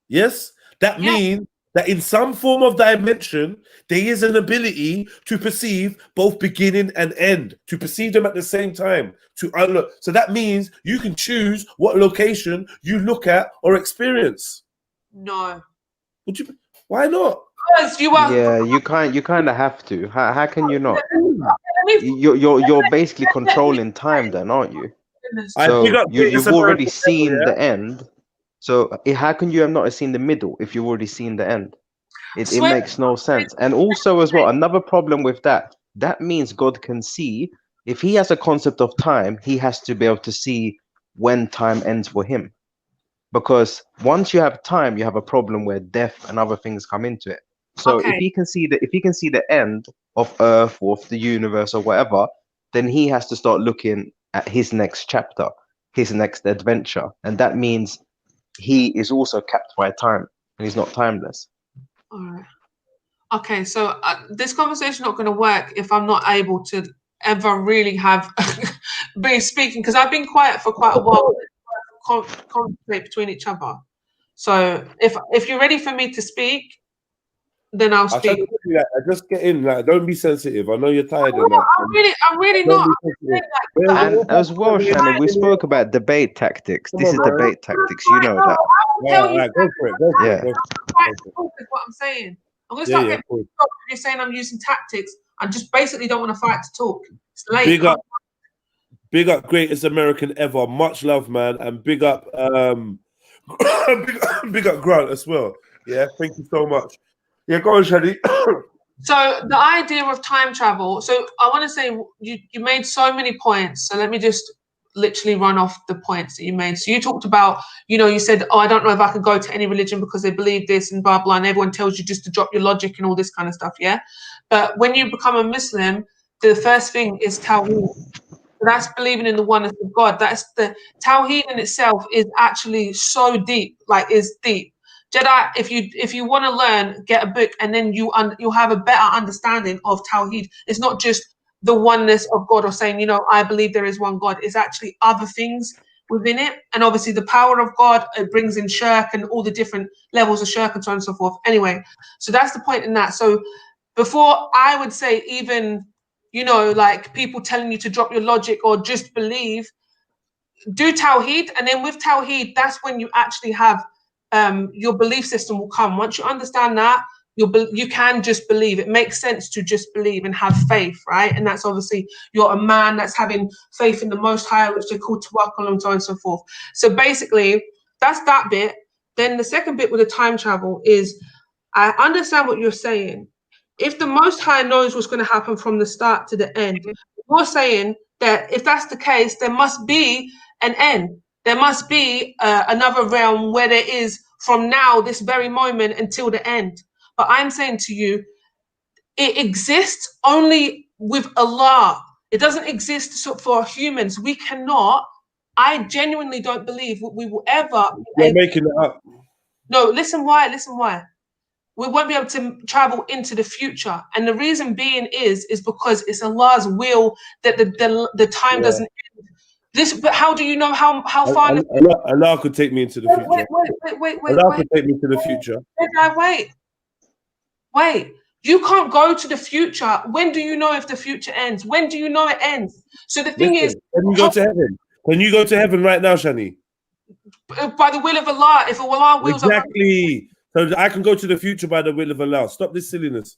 Yes? That means that in some form of dimension, there is an ability to perceive both beginning and end, to perceive them at the same time, to unlock. So that means you can choose what location you look at or experience. No. Why not? Because you are. Yeah, you kind of have to. How can you not? You're basically controlling time, then, aren't you? So you've already seen the end. So how can you have not seen the middle if you've already seen the end? It makes no sense. And also as well, another problem with that means God can see. If he has a concept of time, he has to be able to see when time ends for him. Because once you have time, you have a problem where death and other things come into it. So if he can see the end of Earth or of the universe or whatever, then he has to start looking at his next chapter, his next adventure. And that means he is also capped by time and he's not timeless. All right. Okay, so this conversation is not going to work if I'm not able to ever really have be speaking, because I've been quiet for quite a while. Conversate between each other. So if you're ready for me to speak, then I'll speak. Just get in. Like, don't be sensitive. I know you're tired. I'm really not. And as well, Shannon, we spoke about debate tactics. This is debate tactics. You know that. Go for it. Yeah. Is what I'm saying. I'm going to start getting you're saying I'm using tactics. I just basically don't want to fight to talk. It's late. Big up, greatest American ever. Much love, man, and big up, big up Grant as well. Yeah, thank you so much. Yeah, go on, Shadi. So the idea of time travel. So I want to say you made so many points. So let me just literally run off the points that you made. So you talked about, you said, I don't know if I can go to any religion because they believe this and blah, blah, and everyone tells you just to drop your logic and all this kind of stuff, yeah? But when you become a Muslim, the first thing is Tawheed. That's believing in the oneness of God. That's the Tawheed in itself is actually so deep, like is deep. Jedi, if you want to learn, get a book, and then you'll have a better understanding of Tawheed. It's not just the oneness of God or saying, I believe there is one God. It's actually other things within it. And obviously the power of God, it brings in shirk and all the different levels of shirk and so on and so forth. Anyway, so that's the point in that. So before I would say even, you know, like people telling you to drop your logic or just believe, do Tawheed. And then with Tawheed, that's when you actually have your belief system will come. Once you understand that, you can just believe. It makes sense to just believe and have faith, right? And that's obviously you're a man that's having faith in the Most High, which they call tawakkul and so on and so forth. So basically, that's that bit. Then the second bit with the time travel is, I understand what you're saying. If the Most High knows what's going to happen from the start to the end, you're saying that if that's the case, there must be an end. There must be another realm where there is from now, this very moment until the end. But I'm saying to you, it exists only with Allah. It doesn't exist for humans. We cannot. I genuinely don't believe we will ever. You're making it up. No, listen why. Listen why. We won't be able to travel into the future, and the reason being is because it's Allah's will that the time doesn't end. This, but how do you know how far? Allah could take me into the future. Wait. Allah could take me to the future. Wait. You can't go to the future. When do you know if the future ends? When do you know it ends? So the thing is, can you go to heaven? Can you go to heaven right now, Shani? By the will of Allah. If Allah wills, exactly. So I can go to the future by the will of Allah. Stop this silliness.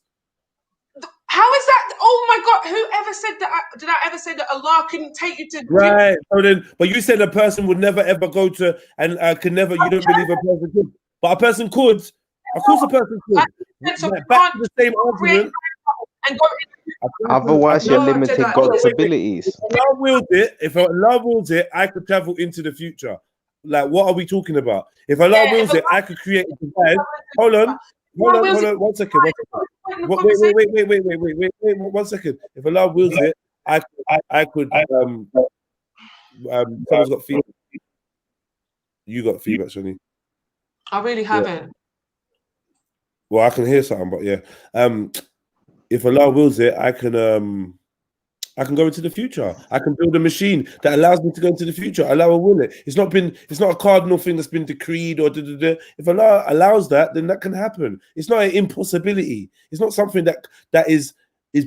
How is that? Oh my God! Whoever said that? Did I ever say that Allah couldn't take you to? Right. So then, but you said a person would never ever go to and can never. You don't believe a person could, but a person could. Of course, a person could. So back to the same argument. Otherwise, you're limiting God's abilities. If Allah wills it, I could travel into the future. Like, what are we talking about? If Allah wills it, I could create a device. Hold on, 1 second. Wait, 1 second. If Allah wills it, I could. Someone's got feedback. You got feedback, Shani. I really haven't. Well, I can hear something, but yeah. If Allah wills it, I can go into the future. I can build a machine that allows me to go into the future. Allah will will it. It's not a cardinal thing that's been decreed or If Allah allows that, then that can happen. It's not an impossibility. It's not something that is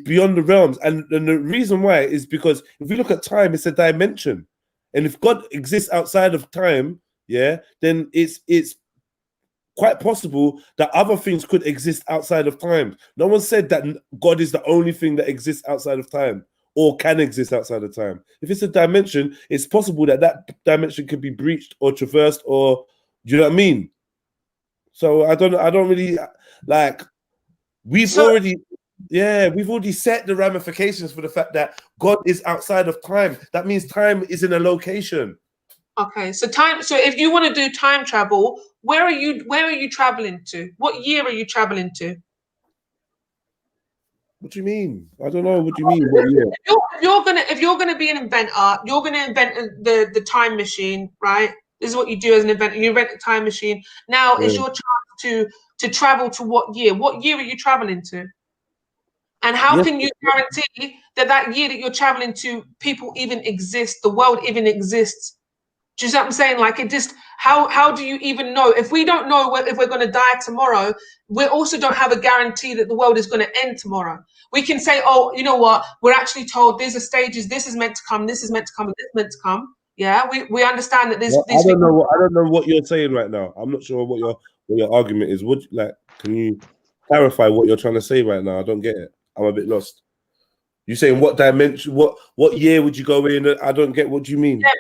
beyond the realms. And the reason why is because if we look at time, it's a dimension. And if God exists outside of time, then it's quite possible that other things could exist outside of time. No one said that God is the only thing that exists outside of time or can exist outside of time. If it's a dimension, it's possible that dimension could be breached or traversed, or do you know what I mean? So I don't really like. We've already set the ramifications for the fact that God is outside of time. That means time is in a location. Okay, so if you want to do time travel, where are you traveling to? What year are you traveling to? What do you mean? I don't know. What do you mean? What year? If you're gonna be an inventor, you're gonna invent the time machine, right? This is what you do as an inventor. You invent a time machine. Now is your chance to travel to what year? What year are you traveling to? And how can you guarantee that year that you're traveling to, people even exist, the world even exists? Do you see what I'm saying? Like, it just, how do you even know? If we don't know if we're going to die tomorrow, we also don't have a guarantee that the world is going to end tomorrow. We can say, oh, you know what? We're actually told there's a stages. This is meant to come. This is meant to come. This is meant to come. Yeah, we understand that there's. Well, I don't know what you're saying right now. I'm not sure what your argument is. Can you clarify what you're trying to say right now? I don't get it. I'm a bit lost. You're saying what dimension? What year would you go in? I don't get what you mean. Yeah,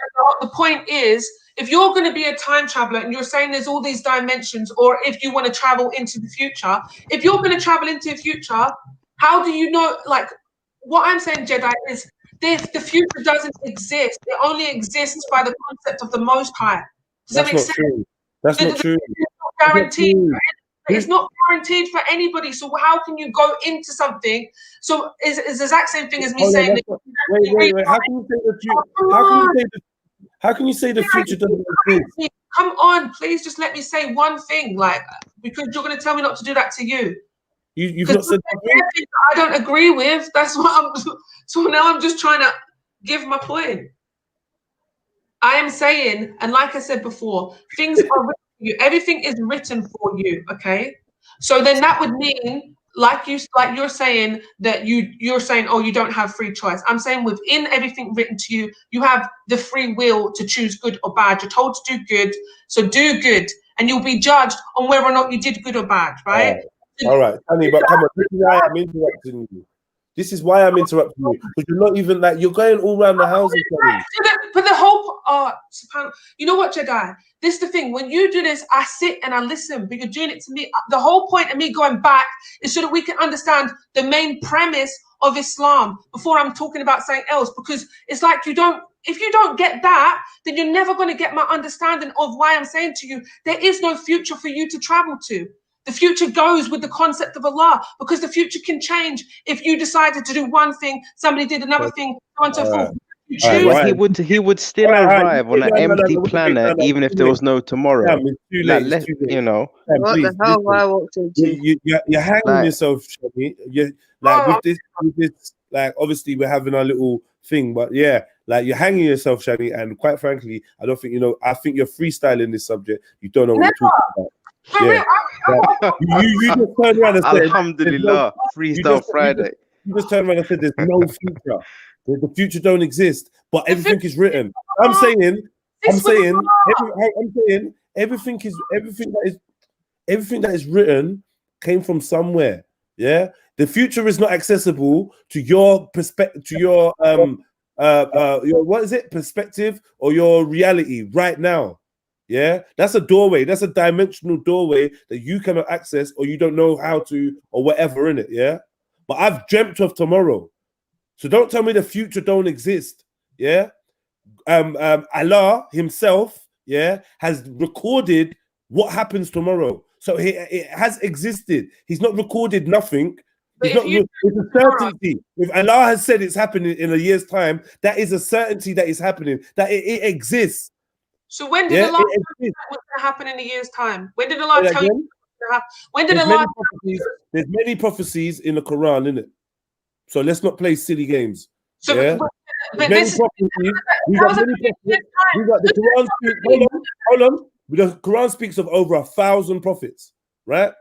the point is, if you're going to be a time traveler and you're saying there's all these dimensions, or if you want to travel into the future, if you're going to travel into the future, how do you know? Like, what I'm saying, Jedi, is the future doesn't exist. It only exists by the concept of the Most High. Does that make sense? True. That's not true. It's not guaranteed. It's not guaranteed for anybody. So how can you go into something? So it's the exact same thing as me saying. Wait. How can you say the future doesn't exist? Come on, please just let me say one thing, because you're going to tell me not to do that to you. You've not said something I don't agree with. That's what I'm. So now I'm just trying to give my point. I am saying, and like I said before, things are written for you. Everything is written for you. Okay. So then that would mean, like you're saying that you're saying, oh, you don't have free choice. I'm saying within everything written to you, you have the free will to choose good or bad. You're told to do good, so do good, and you'll be judged on whether or not you did good or bad, right? All right, Annie, but come on, this is why I'm interrupting you. This is why I'm interrupting you, because you're not even like, you're going all around the houses. But the whole, you know what, Jedi? This is the thing. When you do this, I sit and I listen, but you're doing it to me. The whole point of me going back is so that we can understand the main premise of Islam before I'm talking about something else. Because it's like if you don't get that, then you're never going to get my understanding of why I'm saying to you, there is no future for you to travel to. The future goes with the concept of Allah, because the future can change. If you decided to do one thing, somebody did another thing, so on and so forth. But he would still arrive on an empty planet, even if there was no tomorrow. It's too late. You know. What the hell have I walked into? You're hanging yourself, Shani. You're like with this, like obviously we're having our little thing, but yeah, like you're hanging yourself, Shani. And quite frankly, I don't think I think you're freestyling this subject. You don't know what you're talking about. Yeah, you just turned around and said, Alhamdulillah, Freestyle Friday. You just turned around and said, "There's no future. The future don't exist, but everything is written." I'm saying everything that is written came from somewhere. Yeah, the future is not accessible to your perspective, to your what is it, perspective or your reality right now. Yeah, that's a doorway. That's a dimensional doorway that you cannot access, or you don't know how to, or whatever in it. Yeah, but I've dreamt of tomorrow, so don't tell me the future don't exist. Yeah, Allah Himself, yeah, has recorded what happens tomorrow, so it has existed. He's not recorded nothing. It's a certainty. If Allah has said it's happening in a year's time, that is a certainty that it's happening. That it exists. So when did Allah tell you what's going to happen in a year's time? When did Allah tell you what's going to happen? When did Allah? There's many prophecies in the Quran, isn't it? So let's not play silly games. So, yeah? but this is, we got the Quran speaks. Hold on. The Quran speaks of over 1,000 prophets, right?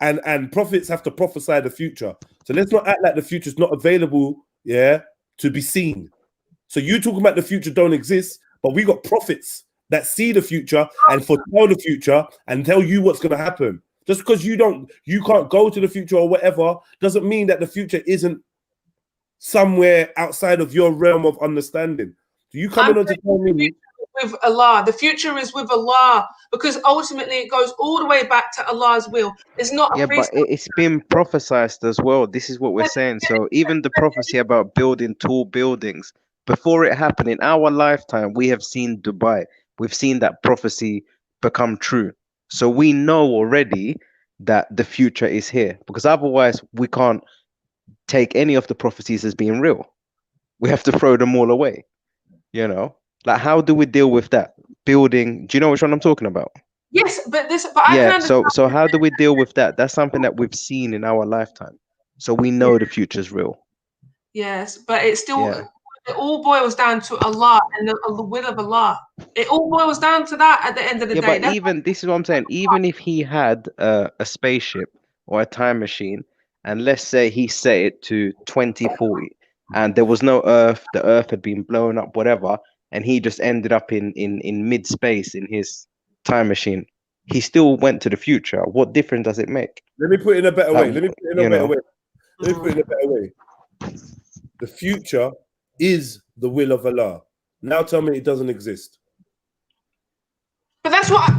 And prophets have to prophesy the future. So let's not act like the future is not available, yeah, to be seen. So you talking about the future don't exist. But we got prophets that see the future and foretell the future and tell you what's going to happen. Just because you can't go to the future or whatever, doesn't mean that the future isn't somewhere outside of your realm of understanding. So you coming on to tell me with Allah? The future is with Allah, because ultimately it goes all the way back to Allah's will. It's not. But it's been prophesized as well. This is what we're saying. So even the prophecy about building tall buildings. Before it happened in our lifetime, we have seen Dubai. We've seen that prophecy become true. So we know already that the future is here, because otherwise we can't take any of the prophecies as being real. We have to throw them all away. You know, like how do we deal with that? Building, do you know which one I'm talking about? Yes, but I can understand. So how do we deal with that? That's something that we've seen in our lifetime. So we know the future's real. Yes, but it's still it all boils down to Allah and the will of Allah. It all boils down to that at the end of the day. But even this is what I'm saying. Even if he had a spaceship or a time machine, and let's say he set it to 2040, and there was no Earth, the Earth had been blown up, whatever, and he just ended up in mid space in his time machine, he still went to the future. What difference does it make? Let me put it in a better way. Let me put it in a better way. The future is the will of Allah. Now tell me it doesn't exist. But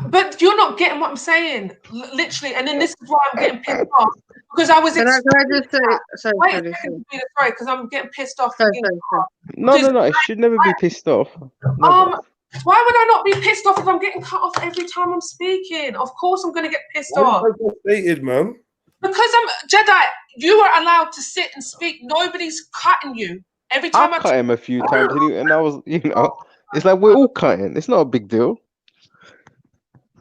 but you're not getting what I'm saying, literally. And then this is why I'm getting pissed off, because I was. Can I just say, sorry, because I'm getting pissed off. No, it should never be pissed off. Why would I not be pissed off if I'm getting cut off every time I'm speaking? Of course I'm going to get pissed off. Man. Because I'm Jedi. You are allowed to sit and speak. Nobody's cutting you. Every time I cut him a few times, and I was, it's like we're all cutting. It's not a big deal.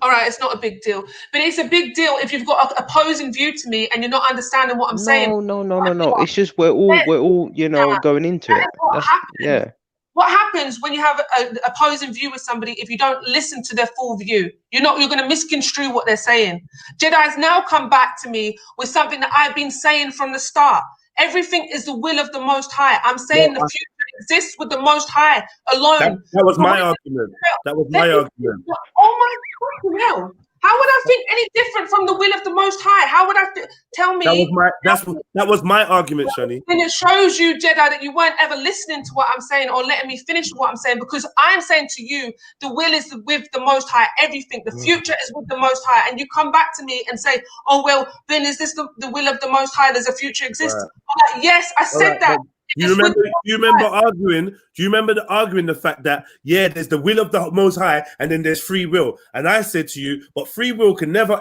All right, it's not a big deal, but it's a big deal if you've got an opposing view to me and you're not understanding what I'm saying. No. It's just we're all going into it. That's what happens. what happens when you have an opposing view with somebody if you don't listen to their full view? You're going to misconstrue what they're saying. Jedi's now come back to me with something that I've been saying from the start. Everything is the will of the Most High. I'm saying the future exists with the Most High alone. That was my argument. That was my argument. Oh my God, hell. How would I think any different from the will of the Most High? How would I tell me? That was my argument, Shani. And it shows you, Jedi, that you weren't ever listening to what I'm saying or letting me finish what I'm saying, because I'm saying to you, the will is with the Most High. Everything, the future is with the Most High. And you come back to me and say, oh, well, then is this the will of the Most High? There's a future exists. Right. I'm like, yes, I said that. Do you remember arguing? Do you remember arguing the fact that there's the will of the Most High and then there's free will? And I said to you, but free will can never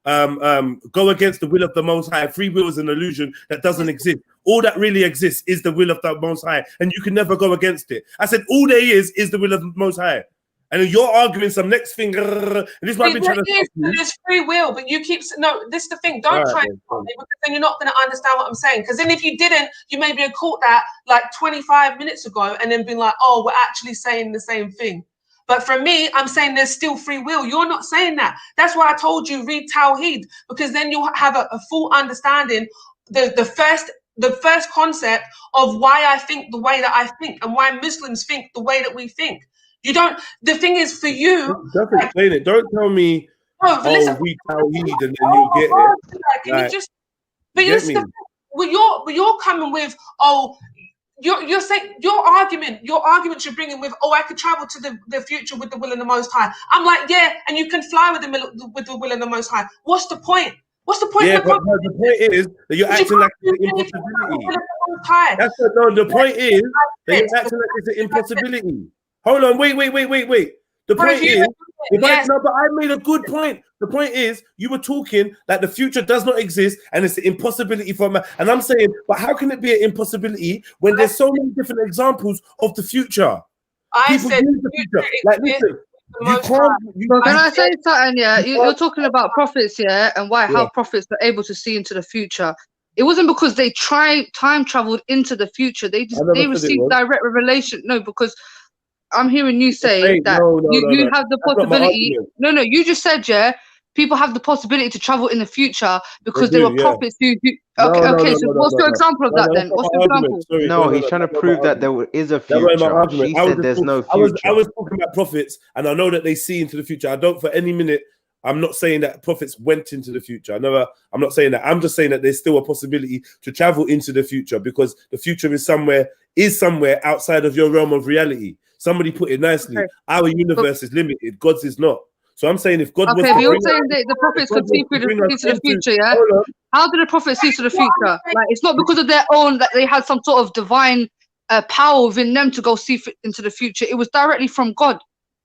go against the will of the Most High. Free will is an illusion that doesn't exist. All that really exists is the will of the Most High, and you can never go against it. I said all there is the will of the Most High. And then you're arguing some next thing. And this might be trying to there's free will, but you keep this is the thing. Don't try and stop me, because then you're not going to understand what I'm saying. Because then if you didn't, you maybe had caught that like 25 minutes ago and then been like, oh, we're actually saying the same thing. But for me, I'm saying there's still free will. You're not saying that. That's why I told you read Tawheed, because then you'll have a full understanding. The first concept of why I think the way that I think and why Muslims think the way that we think. You don't. The thing is, for you, don't explain it. Don't tell me. Listen, we Tawheed, and then you'll get it. Can you just? But you're coming with you're saying your arguments you're bringing with I could travel to the future with the will of the Most High. I'm like, yeah, and you can fly with the will of the Most High. What's the point? What's the point? Yeah, but the point is that you're acting like it's an impossibility. The point is that you're acting like it's an impossibility. Hold on, wait. The point is, but I made a good point. The point is, you were talking that the future does not exist and it's an impossibility for man. And I'm saying, but how can it be an impossibility when there's so many different examples of the future? People use the future. Like, listen, you can't. Can I say something? Yeah, you're talking about prophets, and how prophets are able to see into the future. It wasn't because they time traveled into the future. They received direct revelation. No, because I'm hearing you say that you have the possibility. No, you just said, people have the possibility to travel in the future because there were prophets who. Okay. So what's your example of that then? What's your example? No, he's trying to prove that there is a future. She said there's no future. I was talking about prophets, and I know that they see into the future. I don't for any minute. I'm not saying that prophets went into the future. I'm not saying that. I'm just saying that there's still a possibility to travel into the future because the future is somewhere outside of your realm of reality. Somebody put it nicely. Okay. Our universe is limited. God's is not. So I'm saying if God was but you're saying that the prophets could see through the future, yeah? How did the prophets see to the future? Like, it's not because of their own that they had some sort of divine power within them to go see into the future. It was directly from God.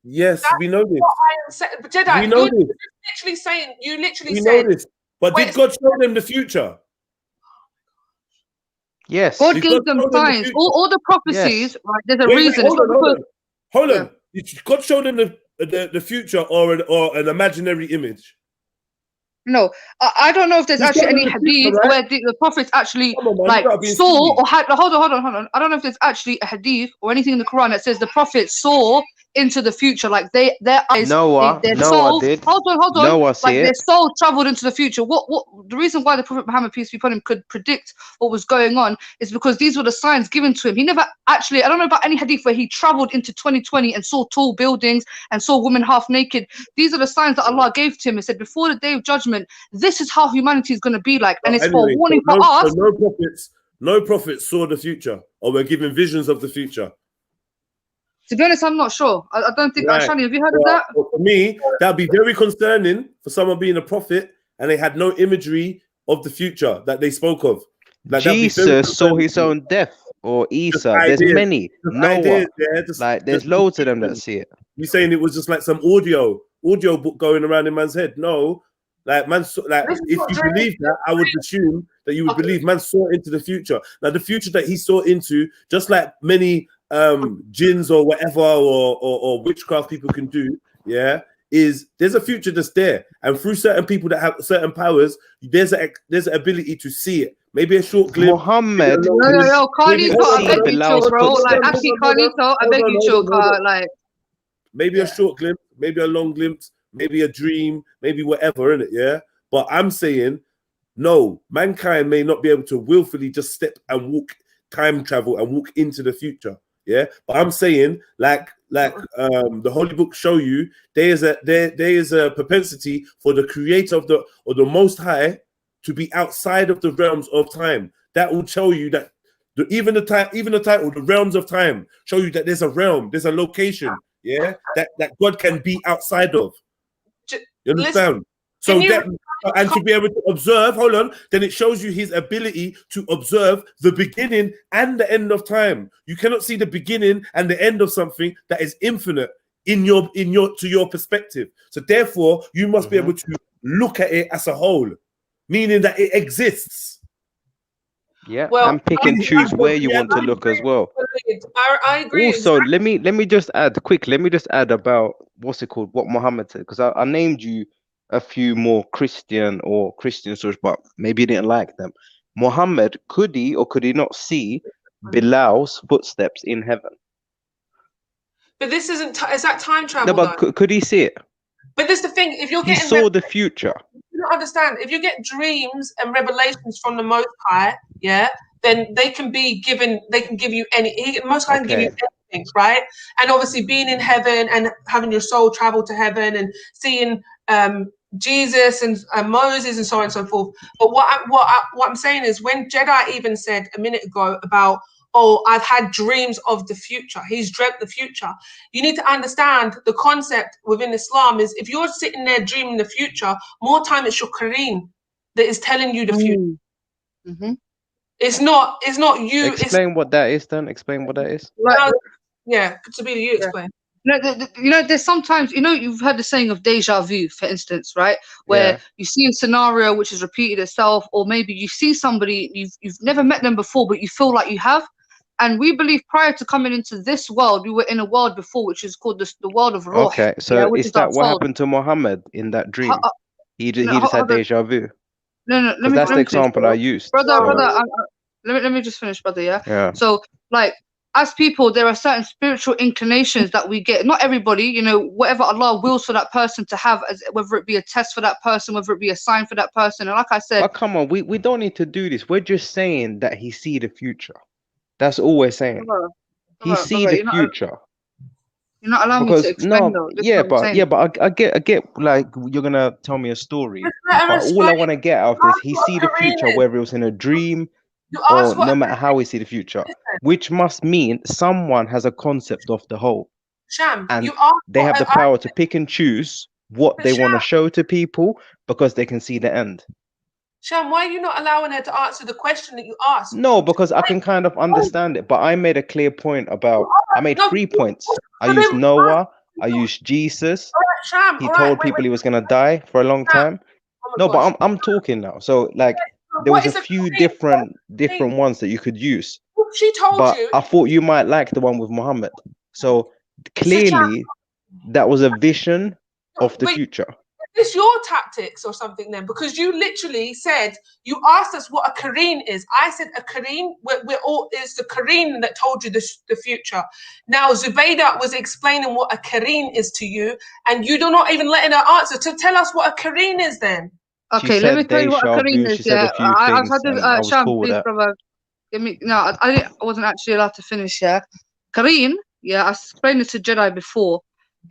Yes, we know this. But Jedi, we know this. You literally said this. But did God show them the future? Yes. God gave them signs. All the prophecies, right? There's a reason. Hold on. God showed them the future or an imaginary image. No, I don't know if there's actually any hadith where the prophets actually saw or had. Hold on. I don't know if there's actually a hadith or anything in the Quran that says the prophets saw into the future, like their eyes, their soul. Hold on. Noah their soul traveled into the future. What the reason why the Prophet Muhammad, peace be upon him, could predict what was going on is because these were the signs given to him. He never actually, I don't know about any hadith where he traveled into 2020 and saw tall buildings and saw women half naked. These are the signs that Allah gave to him. He said, before the day of judgment, this is how humanity is going to be like, and it's for warning for us. No prophets saw the future or were given visions of the future. To be honest, I'm not sure. I don't think. Shani, have you heard of that? For me, that'd be very concerning for someone being a prophet and they had no imagery of the future that they spoke of. Like, Jesus saw his own death, or Isa. There's many. Noah. There's loads of them that see it. You saying it was just like some audio book going around in man's head? No, if you believe that, I would assume that you would believe man saw into the future. Now, the future that he saw into, just like many jinns or whatever or witchcraft people can do, is there's a future that's there, and through certain people that have certain powers, there's an ability to see it maybe a short glimpse. Muhammad Yo, couldn't Carlito, I see beg you Bilal's chill, bro. Like, footsteps. actually, Carlito, I beg you chill, like. Maybe a short glimpse, maybe a long glimpse, maybe a dream, maybe whatever, innit? Yeah. But I'm saying, no, mankind may not be able to willfully just step and walk, time travel and walk into the future. Yeah. But I'm saying, like the holy books show you, there is a propensity for the creator of the Most High to be outside of the realms of time. That will show you that even the title, the realms of time, show you that there's a realm, there's a location, yeah, that God can be outside of. You understand? And to be able to observe, hold on, then it shows you his ability to observe the beginning and the end of time. You cannot see the beginning and the end of something that is infinite to your perspective. So therefore, you must be able to look at it as a whole, meaning that it exists. Yeah, and pick and choose where you want to look as well. I agree. Also, let me just add about what's it called, what Muhammad said, because I named you a few more Christian stories, but maybe you didn't like them. Muhammad, could he or could he not see Bilal's footsteps in heaven? But this is that time travel? No, but could he see it? But this is the thing. If you're he getting saw the future. You don't understand. If you get dreams and revelations from the Most High, yeah, then they can be given. They can give you any. Most High can give you anything, right? And obviously, being in heaven and having your soul travel to heaven and seeing Jesus and Moses and so on and so forth. But what I'm saying is, when Jedi even said a minute ago about, oh, I've had dreams of the future. He's dreamt the future. You need to understand the concept within Islam is if you're sitting there dreaming the future, more time it's your Kareem that is telling you the future. Mm-hmm. It's not you. Explain what that is then. Explain what that is. Yeah, Sabina, you explain. There's sometimes, you've heard the saying of deja vu, for instance, right? Where you see a scenario which has repeated itself, or maybe you see somebody, you've never met them before, but you feel like you have. And we believe prior to coming into this world, we were in a world before, which is called the world of Ruh. Okay, so is that what happened to Muhammad in that dream? He just had deja vu. No, that's the example I used. Brother, let me just finish, brother, yeah? So, like, as people, there are certain spiritual inclinations that we get. Not everybody, whatever Allah wills for that person to have, whether it be a test for that person, whether it be a sign for that person. And like I said, but come on, we don't need to do this. We're just saying that he see the future. That's all we're saying. He see the future. You're not allowing me to explain though. But I get like you're gonna tell me a story. But all I want to get out of this, he see the future, whether it was in a dream or no matter how we see the future, which must mean someone has a concept of the whole. Sham, and they have the power to pick and choose what they want to show to people because they can see the end. Sham, why are you not allowing her to answer the question that you asked? No, because I can kind of understand it, but I made a clear point about, I made 3 points. I used Noah, I used Jesus. He told people he was going to die for a long time. No, but I'm talking now. So like, there was a few different ones that you could use. She told you. I thought you might like the one with Muhammad. So clearly, that was a vision of the future. Is this your tactics or something then? Because you literally said, you asked us what a Kareem is. I said a Kareem, it's the Kareem that told you the future. Now Zubaydah was explaining what a Kareem is to you, and you do not even letting her answer. To tell us what a Kareem is then. Okay, let me tell you what a Kareem is. Yeah, I've had to, Sham, please, brother. I wasn't actually allowed to finish. Yeah, Kareem. Yeah, I explained it to Jedi before.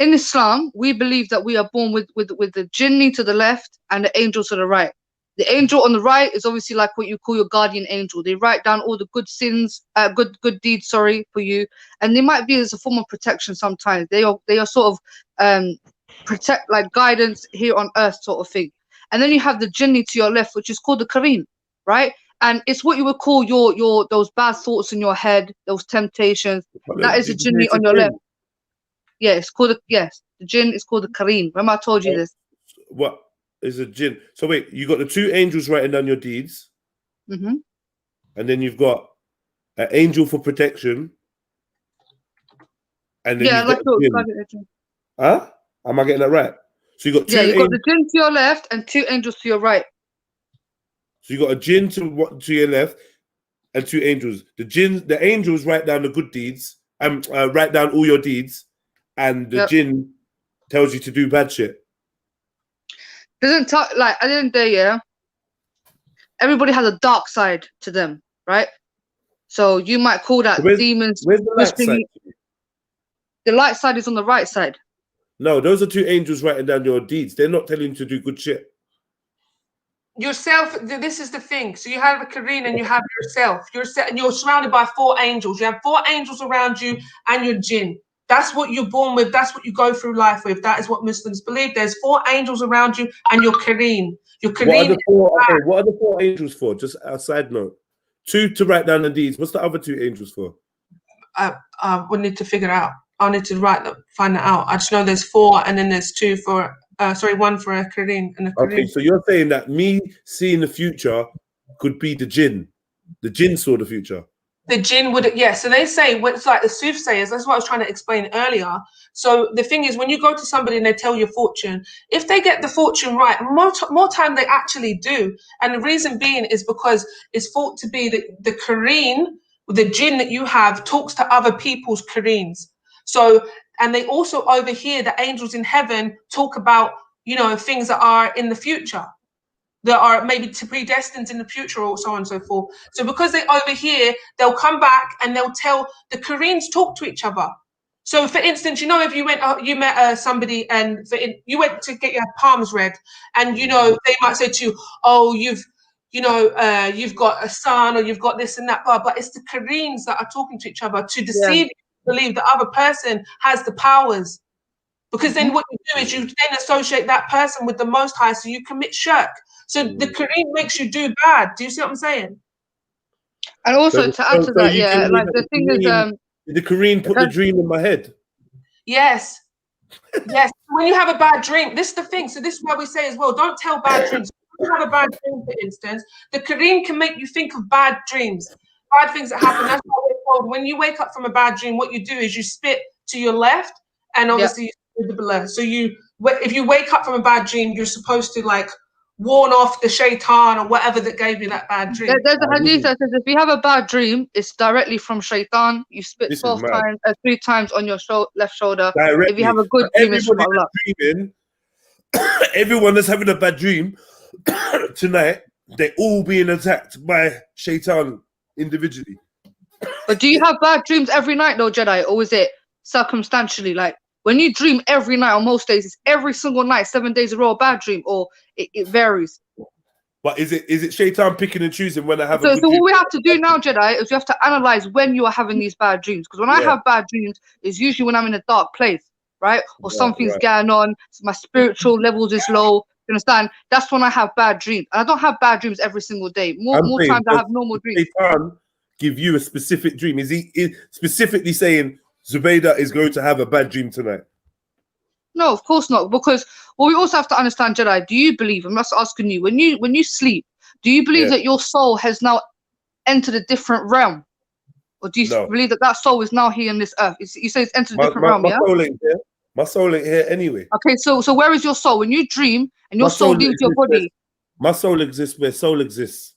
In Islam, we believe that we are born with the jinni to the left and the angel to the right. The angel on the right is obviously like what you call your guardian angel. They write down all the good sins, good deeds, for you, and they might be as a form of protection sometimes. They are sort of protect, like guidance here on earth, sort of thing. And then you have the jinni to your left, which is called the Kareem, right? And it's what you would call your those bad thoughts in your head, those temptations. That is the jinni on your left. Yeah, it's called the jinn is called the Kareem. Remember I told you this. What is a jinn? So wait, you got the 2 angels writing down your deeds, and then you've got an angel for protection, and then you've got the jinn. Huh? Am I getting that right? So you got 2 you've got the jinn to your left and 2 angels to your right. So you got a jinn to your left and 2 angels. The angels write down the good deeds and write down all your deeds, and the jinn tells you to do bad shit. Doesn't talk like at the end of the day, yeah. Everybody has a dark side to them, right? So you might call that demons. Where's the light side? The light side is on the right side. No, those are 2 angels writing down your deeds. They're not telling you to do good shit. Yourself, this is the thing. So you have a Kareen and you have yourself. And you're surrounded by 4 angels. You have 4 angels around you and your jinn. That's what you're born with. That's what you go through life with. That is what Muslims believe. There's 4 angels around you and your Kareen. Your Kareen. What are the 4 angels for? Just a side note. 2 to write down the deeds. What's the other 2 angels for? I would need to figure it out. I'll need to find that out. I just know there's 4 and then there's 2 for 1 for a Kareen and a Kareen. Okay, so you're saying that me seeing the future could be the jinn. The jinn saw the future. The jinn would, yeah. So they say, it's like the soothsayers. That's what I was trying to explain earlier. So the thing is, when you go to somebody and they tell your fortune, if they get the fortune right, more time they actually do. And the reason being is because it's thought to be that the Kareen, the jinn that you have, talks to other people's Kareens. So, and they also overhear the angels in heaven talk about, things that are in the future, that are maybe predestined in the future, or so on and so forth. So because they overhear, they'll come back and they'll tell the Kareens talk to each other. So for instance, if you went, you met somebody and you went to get your palms read, and they might say to you, oh, you've got a son, or you've got this and that, but it's the Kareens that are talking to each other to deceive you, believe the other person has the powers. Because then what you do is you then associate that person with the Most High, so you commit shirk. So the Kareen makes you do bad. Do you see what I'm saying? And also to add to that, the thing is, did the Kareen put the dream in my head? Yes. Yes. When you have a bad dream, this is the thing. So this is why we say as well, don't tell bad dreams. When you have a bad dream, for instance, the Kareen can make you think of bad dreams, bad things that happen. That's why we're told when you wake up from a bad dream, what you do is you spit to your left, and obviously so if you wake up from a bad dream, you're supposed to warn off the shaitan or whatever that gave you that bad dream. There's a hadith that says if you have a bad dream, it's directly from shaitan. You spit 3 times on your left shoulder. Directly. If you have a good dream, it's from Allah. Everyone that's having a bad dream tonight, they're all being attacked by shaitan individually. But do you have bad dreams every night though, Jedi, or is it circumstantially? Like when you dream every night, on most days, it's every single night, 7 days in a row, a bad dream, or it varies. But is it shaitan picking and choosing when I have a good So dream? what we have to do now, Jedi, is we have to analyze when you are having these bad dreams. Because when I have bad dreams, it's usually when I'm in a dark place, right? Or something's going on, so my spiritual levels is low. You understand? That's when I have bad dreams. And I don't have bad dreams every single day. More times I have normal dreams. Shaitan give you a specific dream? Is he specifically saying Zubaydah is going to have a bad dream tonight? No, of course not. Because we also have to understand, Jedi, do you believe, I'm just asking you, when you sleep, do you believe that your soul has now entered a different realm? Or do you believe that soul is now here on this earth? You say it's entered a different realm, my soul ain't here. My soul ain't here anyway. Okay, so where is your soul? When you dream and your soul leaves your body. My soul exists where soul exists.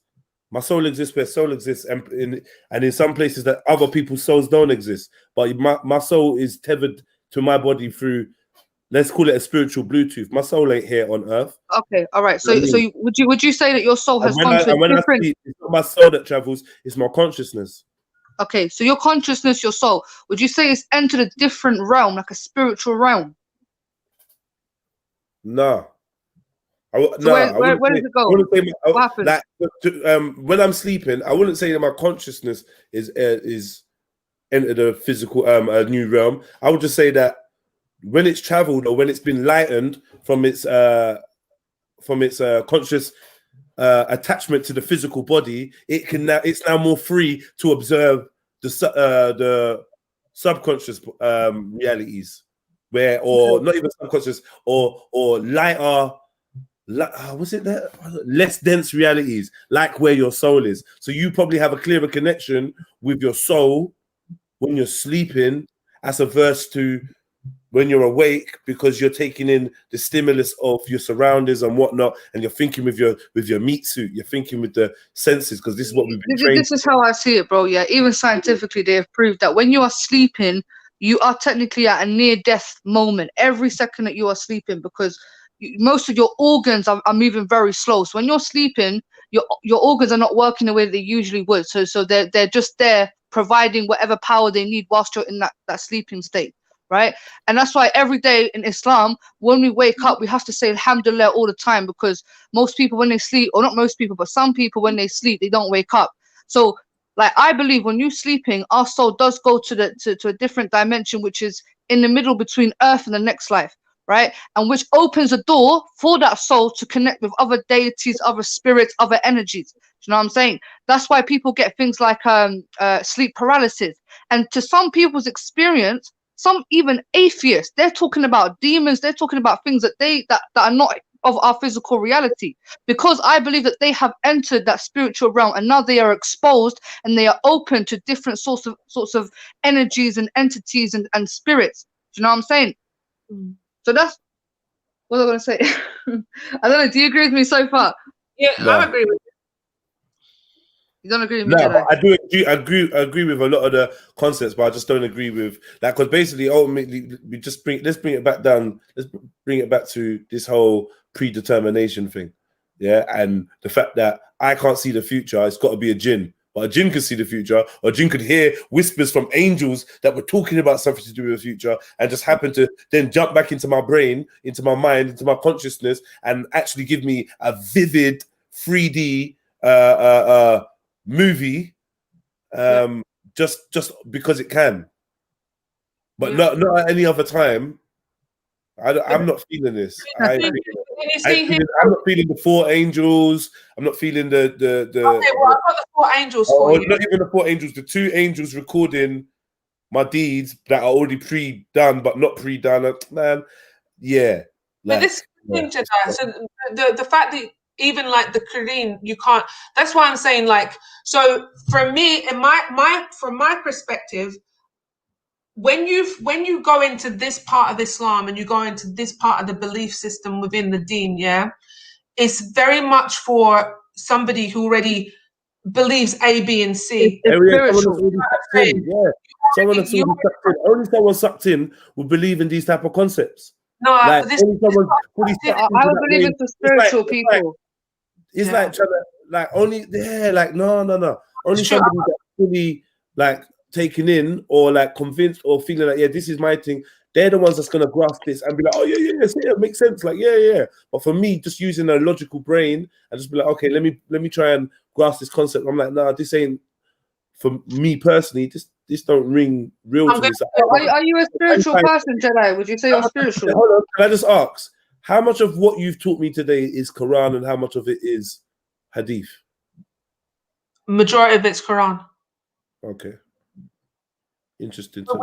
My soul exists where soul exists, and in some places that other people's souls don't exist. But my soul is tethered to my body through, let's call it a spiritual Bluetooth. My soul ain't here on earth. Okay, all right. So would you say that your soul has gone to a different? I sleep, it's not my soul that travels; it's my consciousness. Okay, so your consciousness, your soul, would you say it's entered a different realm, like a spiritual realm? No. Where does it go? What happens? When I'm sleeping, I wouldn't say that my consciousness is entered a physical a new realm. I would just say that when it's traveled or when it's been lightened from its conscious attachment to the physical body, it's now more free to observe the subconscious realities, or not even subconscious, or lighter. Was it that less dense realities, like where your soul is? So you probably have a clearer connection with your soul when you're sleeping, as averse to when you're awake, because you're taking in the stimulus of your surroundings and whatnot, and you're thinking with your meat suit, you're thinking with the senses, because this is what we've been trained. This is how I see it, bro. Yeah, even scientifically, they have proved that when you are sleeping, you are technically at a near-death moment every second that you are sleeping, because most of your organs are moving very slow. So when you're sleeping, your organs are not working the way they usually would. So they're just there providing whatever power they need whilst you're in that sleeping state. Right. And that's why every day in Islam, when we wake up, we have to say Alhamdulillah all the time, because most people, when they sleep, or not most people, but some people, when they sleep, they don't wake up. So, like, I believe when you're sleeping, our soul does go to a different dimension, which is in the middle between earth and the next life. Right. And which opens a door for that soul to connect with other deities, other spirits, other energies. Do you know what I'm saying? That's why people get things like sleep paralysis. And to some people's experience, some even atheists, they're talking about demons, they're talking about things that are not of our physical reality, because I believe that they have entered that spiritual realm, and now they are exposed and they are open to different sorts of energies and entities and spirits. Do you know what I'm saying? So that's what I'm gonna say. I don't know, do you agree with me so far? Yeah, No. I agree with you. You don't agree with me? No, I agree with a lot of the concepts, but I just don't agree with that, because basically, ultimately, let's bring it back down. Let's bring it back to this whole predetermination thing, yeah, and the fact that I can't see the future. It's got to be a jinn, but a jinn could see the future, or a jinn could hear whispers from angels that were talking about something to do with the future, and just happen to then jump back into my brain, into my mind, into my consciousness, and actually give me a vivid 3D movie, just because it can, but not at any other time. I'm not feeling this. I'm not feeling the 4 angels. I'm not feeling the Okay, well, I've got the 4 angels for you. Not even the 4 angels. The 2 angels recording my deeds that are already pre-done, but not pre-done. Man, yeah. But this thing, Jedi. So the fact that even like the Quran, you can't. That's why I'm saying, like, so for me, in from my perspective, when you go into this part of Islam and you go into this part of the belief system within the Deen, yeah, it's very much for somebody who already believes A, B, and C. Only someone sucked in will believe in these type of concepts. No, I don't believe it's the spiritual people. It's like trying to only no. Only somebody that's fully taken in or convinced or feeling like this is my thing. They're the ones that's gonna grasp this and be like, oh yeah, it makes sense. Like yeah. But for me, just using a logical brain and just be like, okay, let me try and grasp this concept. I'm like, nah, this ain't for me personally. This don't ring real to me. Are you a spiritual person, Jedi? Would you say you're spiritual? Hold on, can I just ask? How much of what you've taught me today is Quran and how much of it is Hadith? Majority of it's Quran. Okay. Interesting. For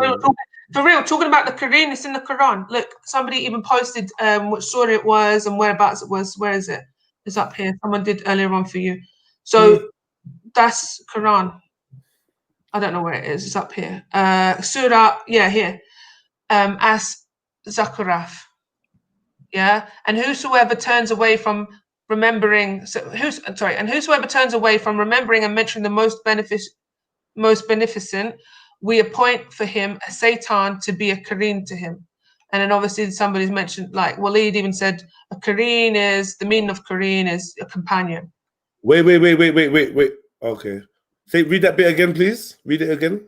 real, talking about the Quran, it's in the Quran. Look, somebody even posted which surah it was and whereabouts it was. Where is it? It's up here. Someone did earlier on for you. So that's Quran. I don't know where it is. It's up here. Surah, here. As Zakaraf. Yeah, and whosoever turns away from remembering, and whosoever turns away from remembering and mentioning the most beneficent, we appoint for him a Satan to be a Qareen to him. And then obviously somebody's mentioned, like Waleed even said, a Qareen is, the meaning of Qareen is a companion. Wait. Okay. Read that bit again, please. Read it again.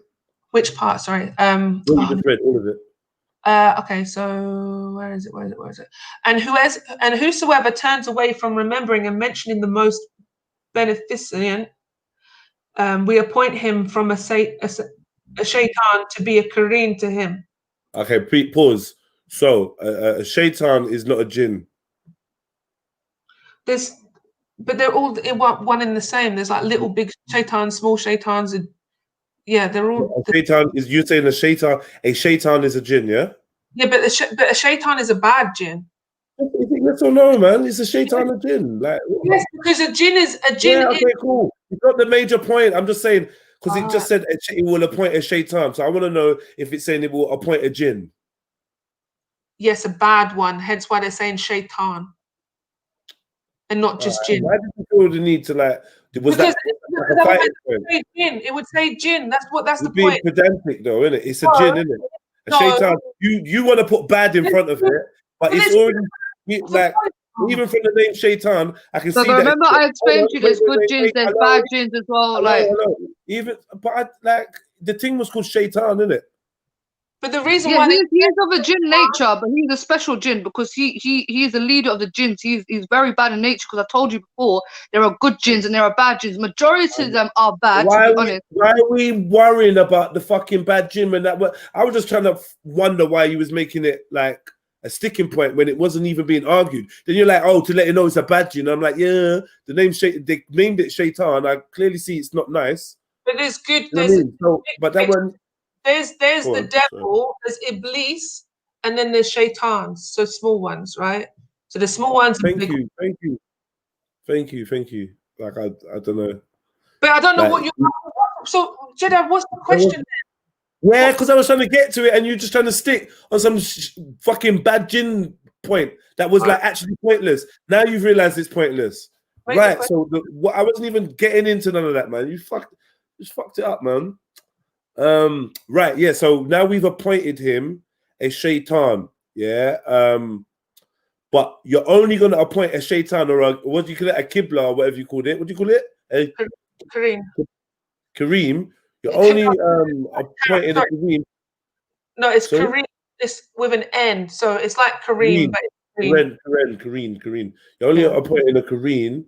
Which part? Sorry. You just read all of it. Okay, so where is it? And whosoever turns away from remembering and mentioning the most beneficent, we appoint him from a shaitan to be a Qareen to him. Okay, pause. So a shaitan is not a jinn. But they're all one and the same. There's like little big shaitans, small shaitans, and they're all. A shaitan is, you're saying a shaitan is a jinn, yeah? Yeah, but a shaitan is a bad jinn. Yes or no, man? It's a shaitan, a jinn. Yes, because a jinn is a jinn. Yeah, okay, cool. It's not the major point. I'm just saying because it just said it will appoint a shaitan. So I want to know if it's saying it will appoint a jinn. yes, a bad one. Hence why they're saying shaitan and not just jinn. Why did you feel the need to like? Was Because that a fighting point? say jinn. It would say jinn. That's the Being point. pedantic though, isn't it? It's a No, jinn, isn't it? A no. shaitan. You want to put bad in front of it, but it's already like even from the name shaitan, I can So see that. remember, I explained to you there's good jinns, there's bad jinns as well. Like, even, but like the thing was called shaitan, isn't it? But the reason yeah, why he's of a jinn nature, but he's a special jinn because he is the leader of the jinns. He's very bad in nature because I told you before there are good jinns and there are bad jinns. Majority of them are bad. Why to be honest. Why are we worrying about the fucking bad jinn and that? I was just trying to wonder why you was making it like a sticking point when it wasn't even being argued. Then you're like, oh, to let you know it's a bad jinn. I'm like, yeah, the name they named it shaitan. I clearly see it's not nice. But there's good. You know what I mean? So, but that one. There's the devil, there's Iblis, and then there's shaitans, so small ones, right? So the small ones. Thank you. Like I don't know. But I don't know like, what you. So Jedi, what's the question then? Yeah, because I was trying to get to it, and you're just trying to stick on some fucking bad jinn point that was like actually pointless. Now you've realized it's pointless, right? So I wasn't even getting into none of that, man. You just fucked it up, man. Right, yeah. So now we've appointed him a shaitan, yeah. But you're only going to appoint a shaitan or what do you call it, a kibla or whatever you called it. What do you call it? Kareem. Kareem. You're only appointing a Kareem. No, it's Kareem. It's with an N, so it's like Kareem, but it's Kareem. You're only appointing a Kareem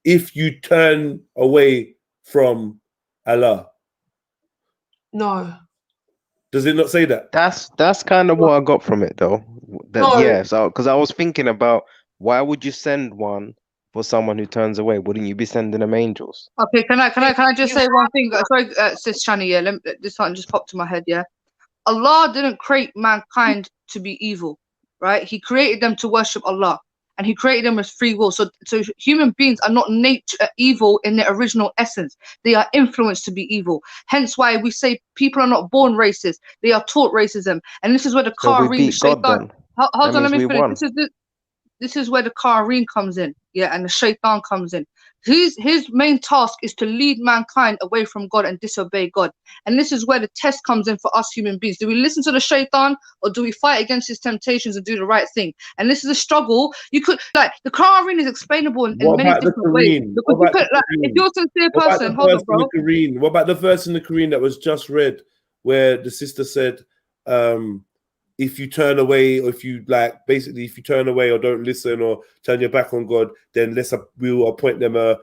if you turn away from Allah. No. Does it not say that? That's kind of what I got from it, though. Yeah, so because I was thinking about why would you send one for someone who turns away? Wouldn't you be sending them angels? Okay, can I just say one thing? Sorry, Sis Chani, yeah. This one just popped to my head, yeah. Allah didn't create mankind to be evil, right? He created them to worship Allah. And he created them as free will. So human beings are not evil in their original essence. They are influenced to be evil. Hence why we say people are not born racist. They are taught racism. And this is where the Qareen shaitan. Hold on, let me finish. This is where the Qareen comes in. Yeah, and the shaitan comes in. His main task is to lead mankind away from God and disobey God. And this is where the test comes in for us human beings. Do we listen to the shaitan or do we fight against his temptations and do the right thing? And this is a struggle. You could, like, the Qareen is explainable in many different ways. Because you could, like, if you're a sincere person, hold on, bro. What about the verse in the Quran that was just read where the sister said, if you turn away, or if you if you turn away or don't listen or turn your back on God, then we'll appoint him a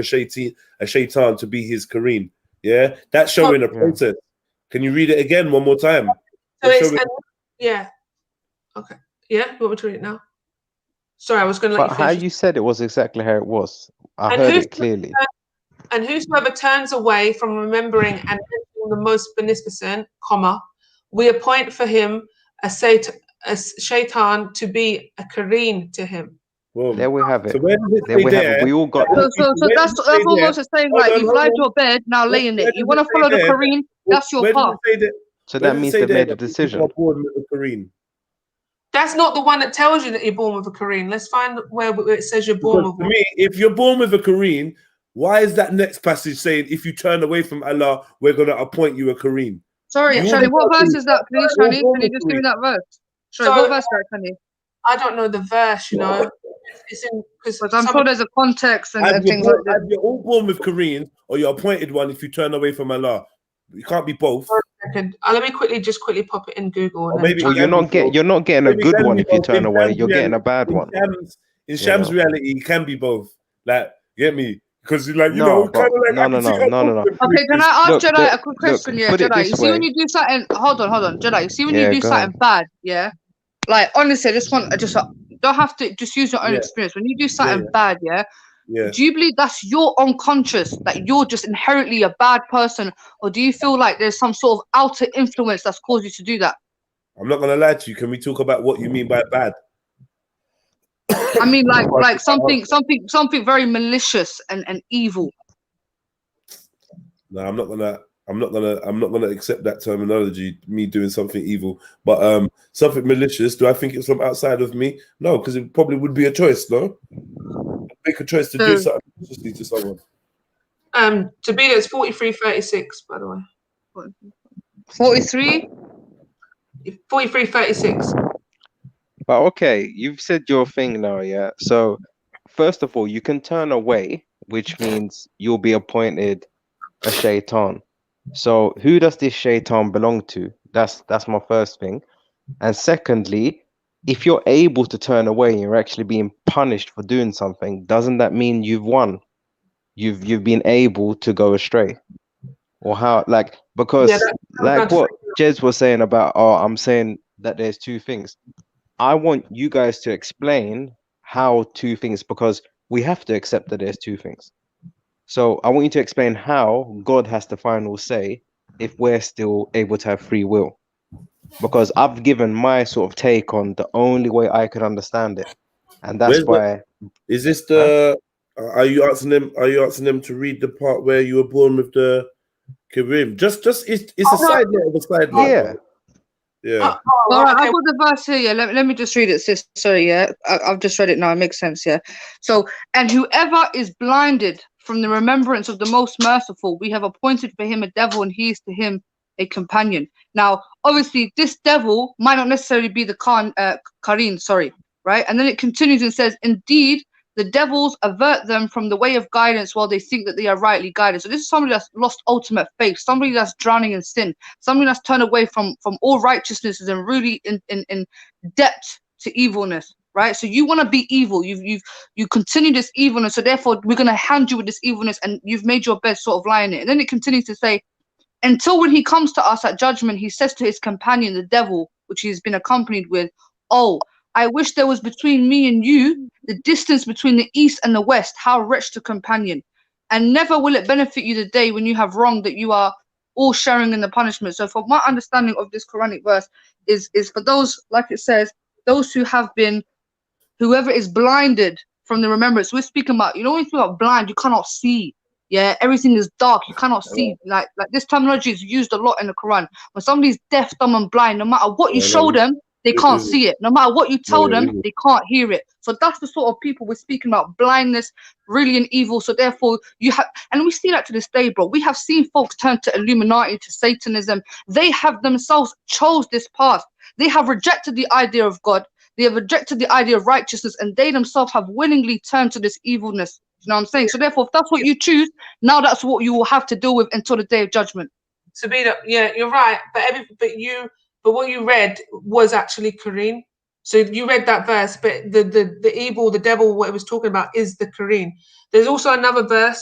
shaitan to be his Kareem. Yeah, that's showing a process. Can you read it again one more time? So yeah. Okay. Yeah, you want me to read it now? Sorry, I was going to let you finish. How you said it was exactly how it was. I heard it clearly. And whosoever turns away from remembering and the most beneficent, we appoint for him a shaitan to be a Kareem to him. Well, there we have it. So where does it there we have it. We all got so that's almost saying, like, you've lied to your bed, now lay in it. You want to follow the Kareem, that's your path. So that means they made a decision. That's not the one that tells you that you're born with a Kareem. Let's find where it says you're born with one. For me, if you're born with a Kareem, why is that next passage saying if you turn away from Allah, we're going to appoint you a Kareem? Sorry, Shani, what verse is that, please, Shani? Can you just give me that verse? Sorry, what verse is that, Shani? I don't know the verse, you know. It's in because I'm sure there's a context and things like that. You're all born with Kareem, or you're appointed one if you turn away from Allah. You can't be both. Let me quickly pop it in Google. Well, you're not getting a good one if you turn away. You're getting a bad one. In Sham's reality, it can be both. Like, get me? Because you like, no. Okay, can I ask Jedi a quick question? Yeah, Jedi. You see when you do something, hold on, Jedi. You see when you do something bad, yeah? Like, honestly, don't have to just use your own experience. When you do something bad, do you believe that's your unconscious, that you're just inherently a bad person, or do you feel like there's some sort of outer influence that's caused you to do that? I'm not gonna lie to you. Can we talk about what you mean by bad? I mean, like something very malicious and evil. No, I'm not gonna. I'm not gonna accept that terminology, me doing something evil. But something malicious, do I think it's from outside of me? No, because it probably would be a choice, no? Make a choice to do something maliciously to someone. To be there, it's 43-36, by the way. 43? 43-36. But okay, you've said your thing now, yeah? So, first of all, you can turn away, which means you'll be appointed a shaitan. So, who does this shaitan belong to? That's my first thing. And secondly, if you're able to turn away and you're actually being punished for doing something, doesn't that mean you've won? You've been able to go astray? Or how, like, because like what Jez was saying about, I'm saying that there's two things. I want you guys to explain how two things, because we have to accept that there's two things. So I want you to explain how God has the final say if we're still able to have free will. Because I've given my sort of take on the only way I could understand it. And that's why... Is this the... Are you asking them to read the part where you were born with the Kareem? Just it's a side note of a side note. Yeah. Yeah. All right, I've got the verse here. Yeah, let me just read it, sis. Sorry, yeah, I've just read it now. It makes sense, yeah. So, and whoever is blinded from the remembrance of the Most Merciful, we have appointed for him a devil, and he is to him a companion. Now, obviously, this devil might not necessarily be the Kareen, sorry, right? And then it continues and says, indeed, the devils avert them from the way of guidance while they think that they are rightly guided. So this is somebody that's lost ultimate faith, somebody that's drowning in sin, somebody that's turned away from all righteousnesses and really in depth to evilness, right? So you want to be evil, you continue this evilness, so therefore we're going to hand you with this evilness, and you've made your bed sort of lie in it. And then it continues to say, until when he comes to us at judgment, he says to his companion, the devil, which he's been accompanied with, oh, I wish there was between me and you the distance between the east and the west. How wretched a companion. And never will it benefit you the day when you have wronged, that you are all sharing in the punishment. So from my understanding of this Quranic verse is for those, like it says, those who have been, whoever is blinded from the remembrance. We're speaking about, you know, when you speak about blind, you cannot see. Yeah, everything is dark. You cannot see. Like this terminology is used a lot in the Quran. When somebody's deaf, dumb, and blind, no matter what you show them, they can't see it. No matter what you tell them, they can't hear it. So that's the sort of people we're speaking about, blindness, really and evil. So therefore, you have, and we see that to this day, bro. We have seen folks turn to Illuminati, to Satanism. They have themselves chose this path. They have rejected the idea of God. They have rejected the idea of righteousness, and they themselves have willingly turned to this evilness. You know what I'm saying? So therefore, if that's what you choose, now that's what you will have to deal with until the day of judgment. Sabina, yeah, you're right. But what you read was actually Kareem. So you read that verse, but the evil, the devil, what it was talking about is the Kareem. There's also another verse,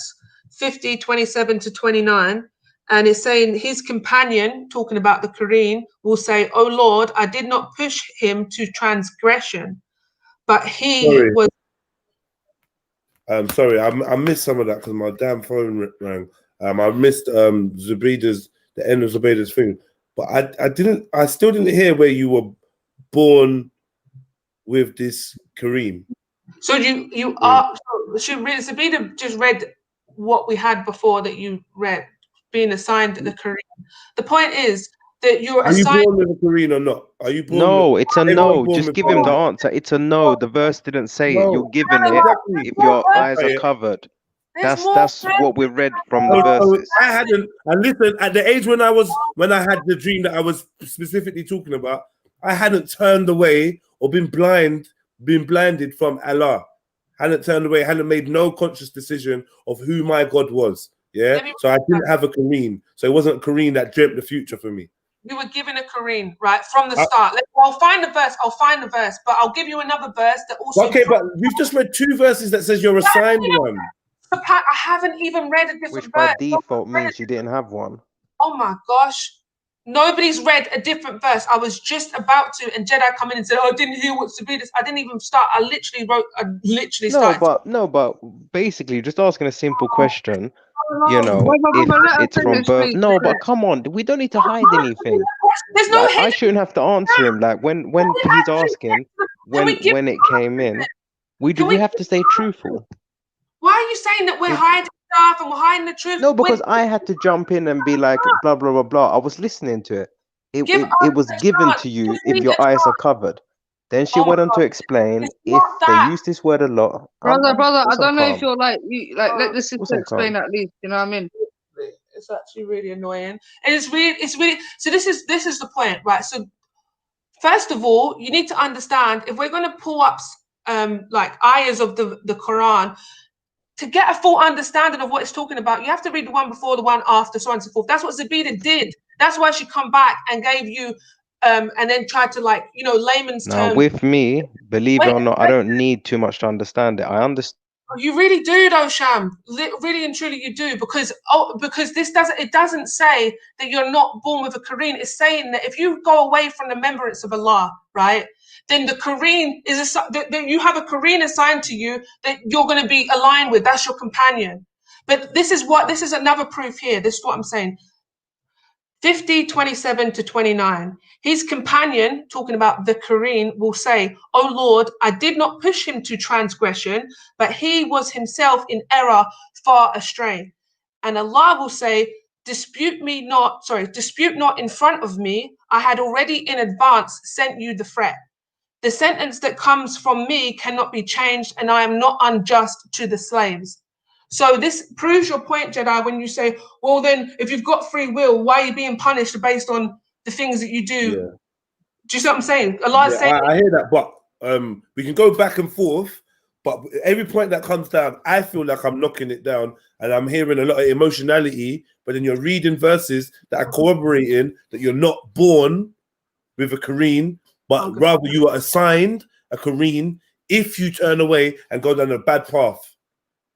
50:27-29, and it's saying his companion, talking about the Kareem, will say, "Oh Lord, I did not push him to transgression, but he was." Sorry, I missed some of that because my damn phone rang. I missed Zubayda's, the end of Zubayda's thing. But I still didn't hear where you were born with this Kareem. So you are, so Zubayda just read what we had before that you read, being assigned the Kareem. The point is that you're assigned. Are you born with a Kareem or not? Are you born? No, it's a no. Just give him the answer. It's a no. The verse didn't say it. You're given it if your eyes are covered. That's what we read from the verses. I hadn't. And listen, at the age when I had the dream that I was specifically talking about, I hadn't turned away or been blinded from Allah. Hadn't turned away. Hadn't made no conscious decision of who my God was. Yeah. So I didn't have a Kareem. So it wasn't a Kareem that dreamt the future for me. You were given a Kareem, right, from the start. I'll find the verse, but I'll give you another verse that also. Okay, but we've just read 2 verses that says you're assigned one. I haven't even read a different Which verse. by default means you didn't have one. Oh my gosh. Nobody's read a different verse. I was just about to, and Jedi come in and said, "Oh, I didn't hear what Sabina." I didn't even start. I literally started. No, but basically just asking a simple question. You know, if it's from birth. No, but come on, we don't need to hide anything. There's no I shouldn't have to answer him. Like when he's asking, when it came in, we have to stay truthful. Why are you saying that we're hiding stuff and we're hiding the truth. No, because I had to jump in and be like, blah, blah, blah, blah. I was listening to it. Give It us was a given chance. to you Give if me your a eyes are chance. covered. Then she Oh my went on to God. explain It's if not they that. use this word a lot. Brother, Of I course I'm don't know if calm. you're like, let the Of sister course I'm explain calm. at least. You know what I mean? It's actually really annoying. And it's really, so this is the point, right? So first of all, you need to understand, if we're going to pull up like ayahs of the Quran, to get a full understanding of what it's talking about, you have to read the one before, the one after, so on and so forth. That's what Zabida did. That's why she come back and gave you, and then tried to, like, you know, layman's Now, terms. with me, believe it Wait, or not, I don't need too much to understand it. I understand. you really do, though, Sham. Really and truly, you do, because this doesn't say that you're not born with a Kareen. It's saying that if you go away from the remembrance of Allah, right, then the Kareen is that you have a Kareen assigned to you that you're going to be aligned with. That's your companion. But this is another proof here. This is what I'm saying. 50:27 to 29. His companion, talking about the Kareen, will say, "O Lord, I did not push him to transgression, but he was himself in error, far astray." And Allah will say, dispute not in front of me. I had already in advance sent you the threat. The sentence that comes from me cannot be changed, and I am not unjust to the slaves. So this proves your point, Jedi, when you say, well, then if you've got free will, why are you being punished based on the things that you do? Yeah. Do you see what I'm saying? Allah is saying, I hear that, but we can go back and forth. But every point that comes down, I feel like I'm knocking it down, and I'm hearing a lot of emotionality. But then you're reading verses that are corroborating that you're not born with a Kareen, but rather you are assigned a Kareen if you turn away and go down a bad path.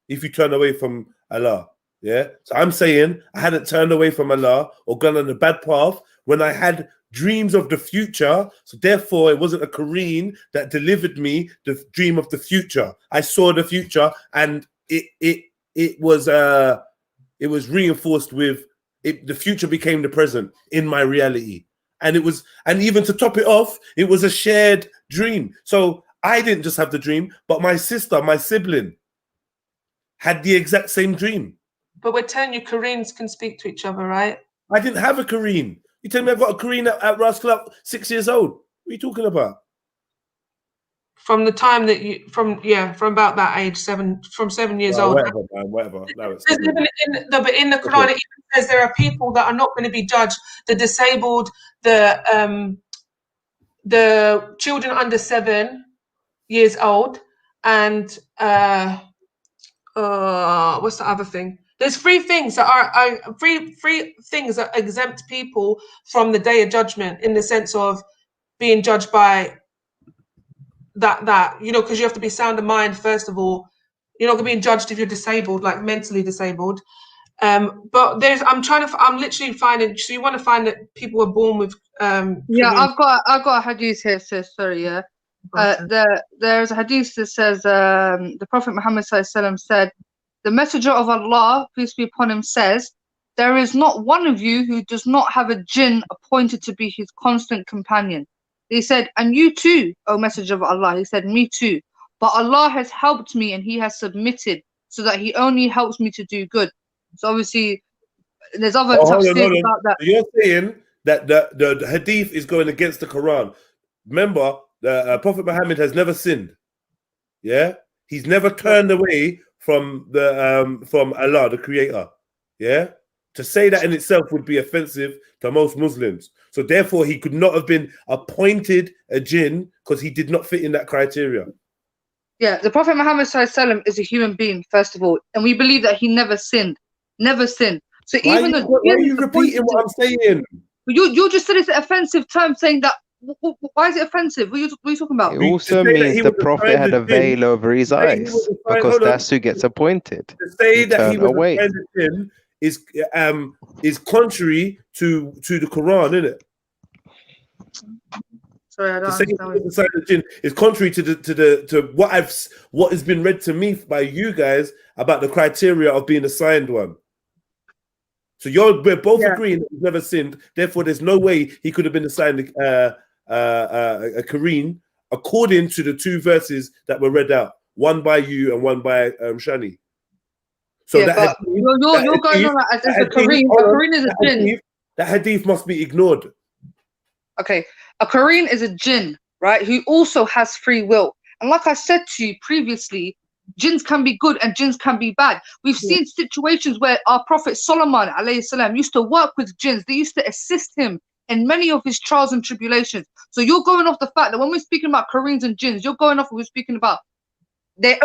If you turn away from Allah, yeah. So I'm saying I hadn't turned away from Allah or gone on a bad path when I had dreams of the future. So therefore, it wasn't a Kareen that delivered me the dream of the future. I saw the future, and it was reinforced with it. The future became the present in my reality, and even to top it off, it was a shared dream. So I didn't just have the dream, but my sister, my sibling, had the exact same dream. but we're telling you Kareens can speak to each other, right? I didn't have a Kareen. You tell me I got a Kareen at Ras Club, 6 years old. What are you talking about? From the time that from about that age, 7 years old. Whatever, man, whatever. No, it's But in the Quran, it even says there are people that are not going to be judged: the disabled, the children under 7 years old, and what's the other thing? There's three things that are three things that exempt people from the day of judgment, in the sense of being judged by that you know, because you have to be sound of mind first of all. You're not going to be judged if you're disabled, like mentally disabled. But I'm literally finding. So you want to find that people were born with Yeah, I've got a hadith here, sis. Sorry, yeah. There's a hadith that says the Prophet Muhammad ﷺ said, "The Messenger of Allah, peace be upon him, says, there is not one of you who does not have a jinn appointed to be his constant companion." He said, "And you too, O Messenger of Allah." He said, "Me too. But Allah has helped me and He has submitted, so that He only helps me to do good." So obviously, there's other tafsirs about that. So you're saying that the hadith is going against the Quran. Remember, the Prophet Muhammad has never sinned. Yeah, he's never turned away from from Allah, the Creator. Yeah, to say that in itself would be offensive to most Muslims. So therefore, he could not have been appointed a jinn because he did not fit in that criteria. Yeah, the Prophet Muhammad ﷺ is a human being, first of all, and we believe that he never sinned. Never sinned. So Why even are you repeating what I'm saying? You just said it's an offensive term, saying that. Why is it offensive? What are you talking about? It also means the prophet had a veil over his eyes, because that's who gets appointed. To say that he was away. assigned a jinn is contrary to the Quran, isn't it? Sorry, I don't understand. Is contrary to what has been read to me by you guys about the criteria of being assigned one. So we're both agreeing that he's never sinned. Therefore, there's no way he could have been assigned a Kareen, according to the two verses that were read out, one by you and one by Shani. So Yeah, that but hadith, you're going on like as a Kareem. A Kareem is a jinn. That hadith must be ignored. Okay, a Kareem is a jinn, right? Who also has free will. And like I said to you previously, jinns can be good and jinns can be bad. We've seen situations where our Prophet Solomon alayhi salam used to work with jinns. They used to assist him in many of his trials and tribulations. So you're going off the fact that when we're speaking about Kareems and jinns, you're going off what we're speaking about. Their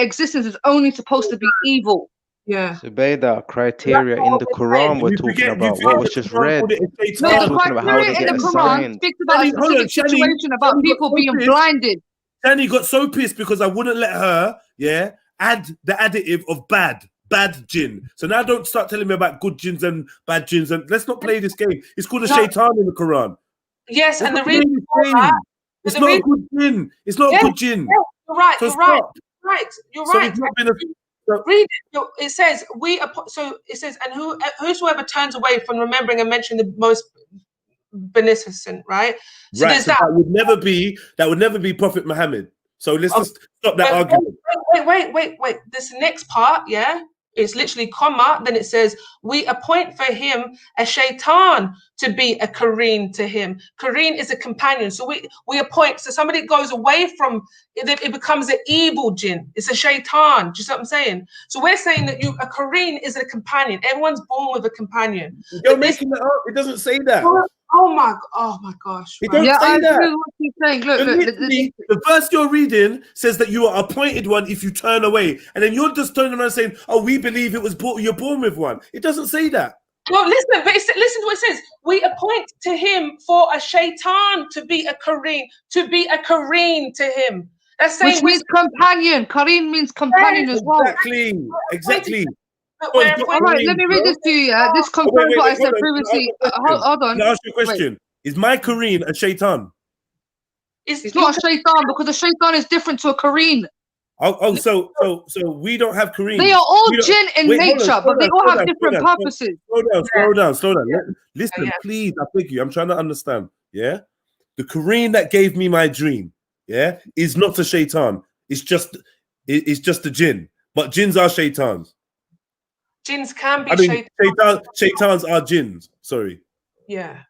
existence is only supposed to be evil. Yeah. Zubaydah, criteria in the Quran we're talking about. What was just read? No, the talking about how criteria they in get the Quran assigned. speaks about a specific situation about people being blinded. Shani got so pissed because I wouldn't let her, add the additive of bad jinn. So now don't start telling me about good jinns and bad jinns. And let's not play this game. It's called a shaitan in the Quran. Yes, Let's and the not play reason this for game. that. It's not a good jinn. It's not a good jinn. You're right. So You're right. stop. You're So right. it's not been a. Read it. It says and whosoever turns away from remembering and mentioning the most beneficent, right? So Right. there's So that. that would never be Prophet Muhammad. So let's just stop that Wait, argument. wait. This next part, it's literally comma. Then it says, we appoint for him a shaitan to be a Kareen to him. Kareen is a companion. So we appoint. So somebody goes away from it becomes an evil jinn. It's a shaitan. Do you see what I'm saying? So we're saying that a Kareen is a companion. Everyone's born with a companion. You're making it up. It doesn't say that. Oh my gosh. It don't say that. What he's saying. Look, the verse you're reading says that you are appointed one if you turn away, and then you're just turning around saying, "Oh, we believe you're born with one." It doesn't say that. Well, listen to what it says. We appoint to him for a shaitan to be a Kareen to him. That's saying which means companion. Kareen means companion as well. Exactly. All right, let me read this to you. This confirms what I said previously. Hold on. Can I ask you a question? Is my Kareen a shaitan? It's not a shaitan because a shaitan is different to a Kareen. So we don't have Kareen. They are all jinn in nature, but they all have different purposes. Slow down. Listen, please, I beg you. I'm trying to understand. Yeah, the Kareen that gave me my dream, is not a shaitan. It's just a jinn. But jinns are shaitans. Jinns can be shaitans. Shaitans are jinns. Sorry. Yeah.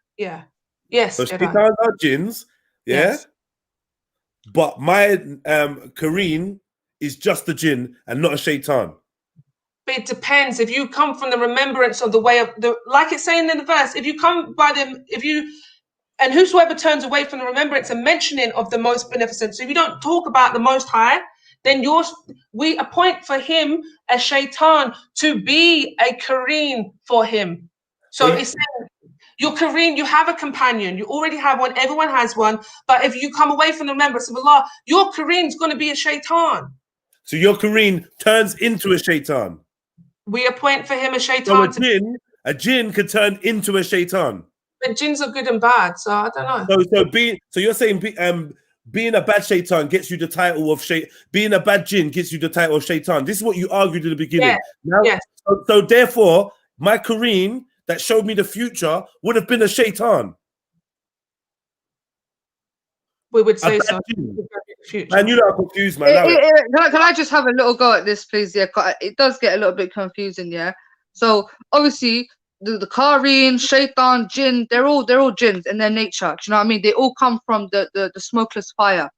Yes. So shaitans are jinns. Yeah. Yes. But my Kareen is just a jinn and not a shaitan. But it depends. If you come from the remembrance of the way of like it's saying in the verse, if you come by them, and whosoever turns away from the remembrance and mentioning of the most beneficent. So if you don't talk about the Most High, then we appoint for him a shaitan to be a Kareen for him. So it's saying your Kareen, you have a companion, you already have one, everyone has one. But if you come away from the remembrance of Allah, your Kareen's going to be a shaitan. So your Kareen turns into a shaitan. We appoint for him a shaitan. So a jinn could turn into a shaitan. But jinns are good and bad, so I don't know. So you're saying being a bad shaitan gets you the title of being a bad jinn gets you the title of shaitan. This is what you argued at the beginning. Yes. So therefore, my Kareen that showed me the future would have been a shaitan. We would say so. Man, you are confused, man. Can I just have a little go at this, please? Yeah, it does get a little bit confusing. Yeah. So obviously, the Kareen, shaitan, jinn, they're all jinns in their nature. Do you know what I mean? They all come from the smokeless fire.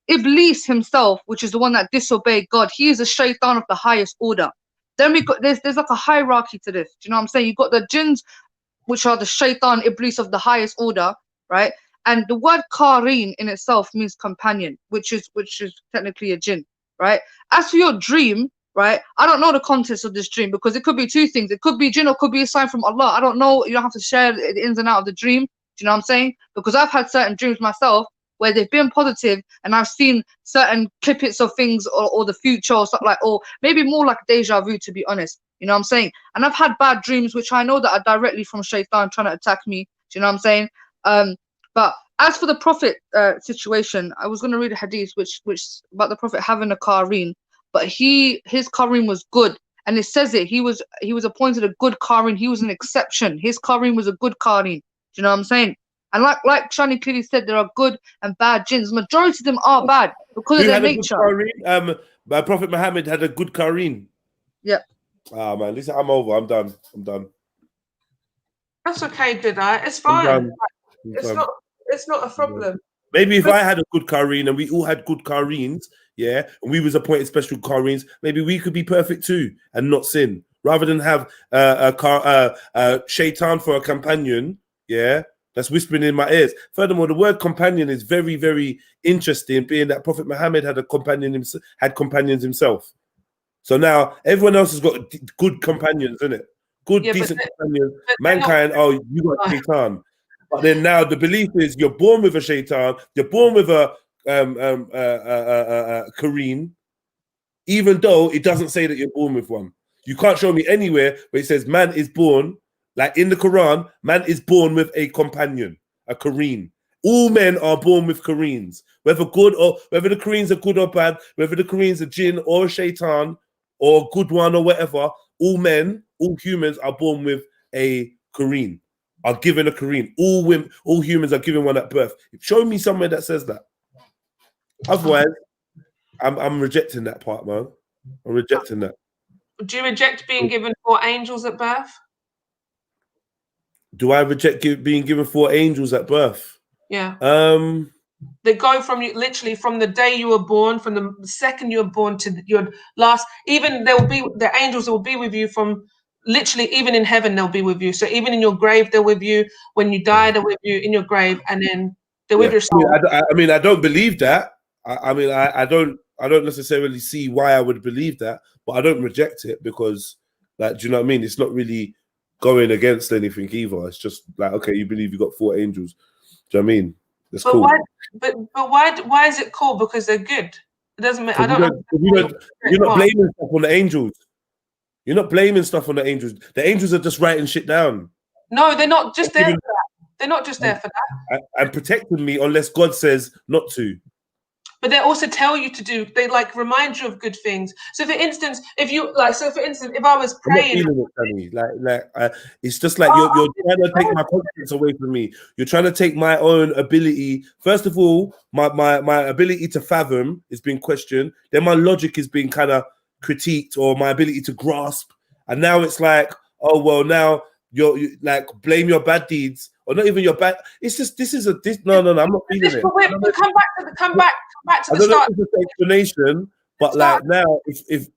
Iblis himself, which is the one that disobeyed God, he is a shaitan of the highest order. Then we got there's like a hierarchy to this. Do you know what I'm saying? You got the jinns, which are the shaitan, Iblis of the highest order, right? And the word Kareen in itself means companion, which is technically a jinn, right? As for your dream, right? I don't know the context of this dream because it could be two things. It could be jinn or could be a sign from Allah. I don't know. You don't have to share the ins and outs of the dream. Do you know what I'm saying? Because I've had certain dreams myself where they've been positive and I've seen certain clippets of things or the future or something like, or maybe more like deja vu, to be honest. You know what I'm saying? And I've had bad dreams, which I know that are directly from shaitan trying to attack me. Do you know what I'm saying? But as for the Prophet situation, I was going to read a hadith which about the Prophet having a Kareen, but his Kareen was good, and it says he was appointed a good Kareen. He was an exception. His Kareen was a good Kareen. Do you know what I'm saying? And like Shani clearly said, there are good and bad jinns. Majority of them are bad because of their nature. Prophet Muhammad had a good Kareen. Yep. Ah man, listen, I'm over. I'm done. I'm done. That's okay, Jedi. It's I'm fine. done. It's not. It's not a problem. Maybe if I had a good Kareen and we all had good Kareens, yeah, and we was appointed special Kareens, maybe we could be perfect too and not sin. Rather than have shaitan for a companion, yeah, that's whispering in my ears. Furthermore, the word companion is very, very interesting, being that Prophet Muhammad had a companion, had companions himself. So now everyone else has got good companions, isn't it? Good, Yeah, decent companions. Mankind, oh, you got shaitan. But then now the belief is you're born with a shaitan, you're born with a Kareen, even though it doesn't say that you're born with one. You can't show me anywhere where it says man is born, like in the Quran, man is born with a companion, a Kareen. All men are born with Kareens, whether good or whether the Kareens are good or bad, whether the Kareens are jinn or a shaitan or good one or whatever. All men, all humans are born with a Kareen, are given a Kareen. All women, all humans are given one at birth. Show me somewhere that says that. Otherwise, I'm rejecting that part, man. I'm rejecting that. Do you reject being given 4 angels at birth? Do I reject being given 4 angels at birth? Yeah. They go from you literally from the day you were born, from the second you were born to your last. Even there will be the angels that will be with you from literally even in heaven they'll be with you. So even in your grave they're with you. When you die they're with you in your grave, and then they're with your soul. I mean, I don't believe that. I don't necessarily see why I would believe that, but I don't reject it because, like, do you know what I mean? It's not really going against anything either. It's just like, okay, you believe you got 4 angels. Do you know what I mean? It's But cool. why is it cool? Because they're good. It doesn't make. I don't. You're not blaming stuff on the angels. You're not blaming stuff on the angels. The angels are just writing shit down. No, they're not just there for that. They're not just there for that. And protecting me unless God says not to. But they also tell you to do. They like remind you of good things. So, for instance, if you like, if I was praying, it's just like you're trying to take my confidence away from me. You're trying to take my own ability. First of all, my ability to fathom is being questioned. Then my logic is being kind of critiqued, or my ability to grasp. And now it's like, oh well, now you like blame your bad deeds, or not even your bad. It's just no. I'm not feeling it. But come back to the start. It's an explanation, but like now, if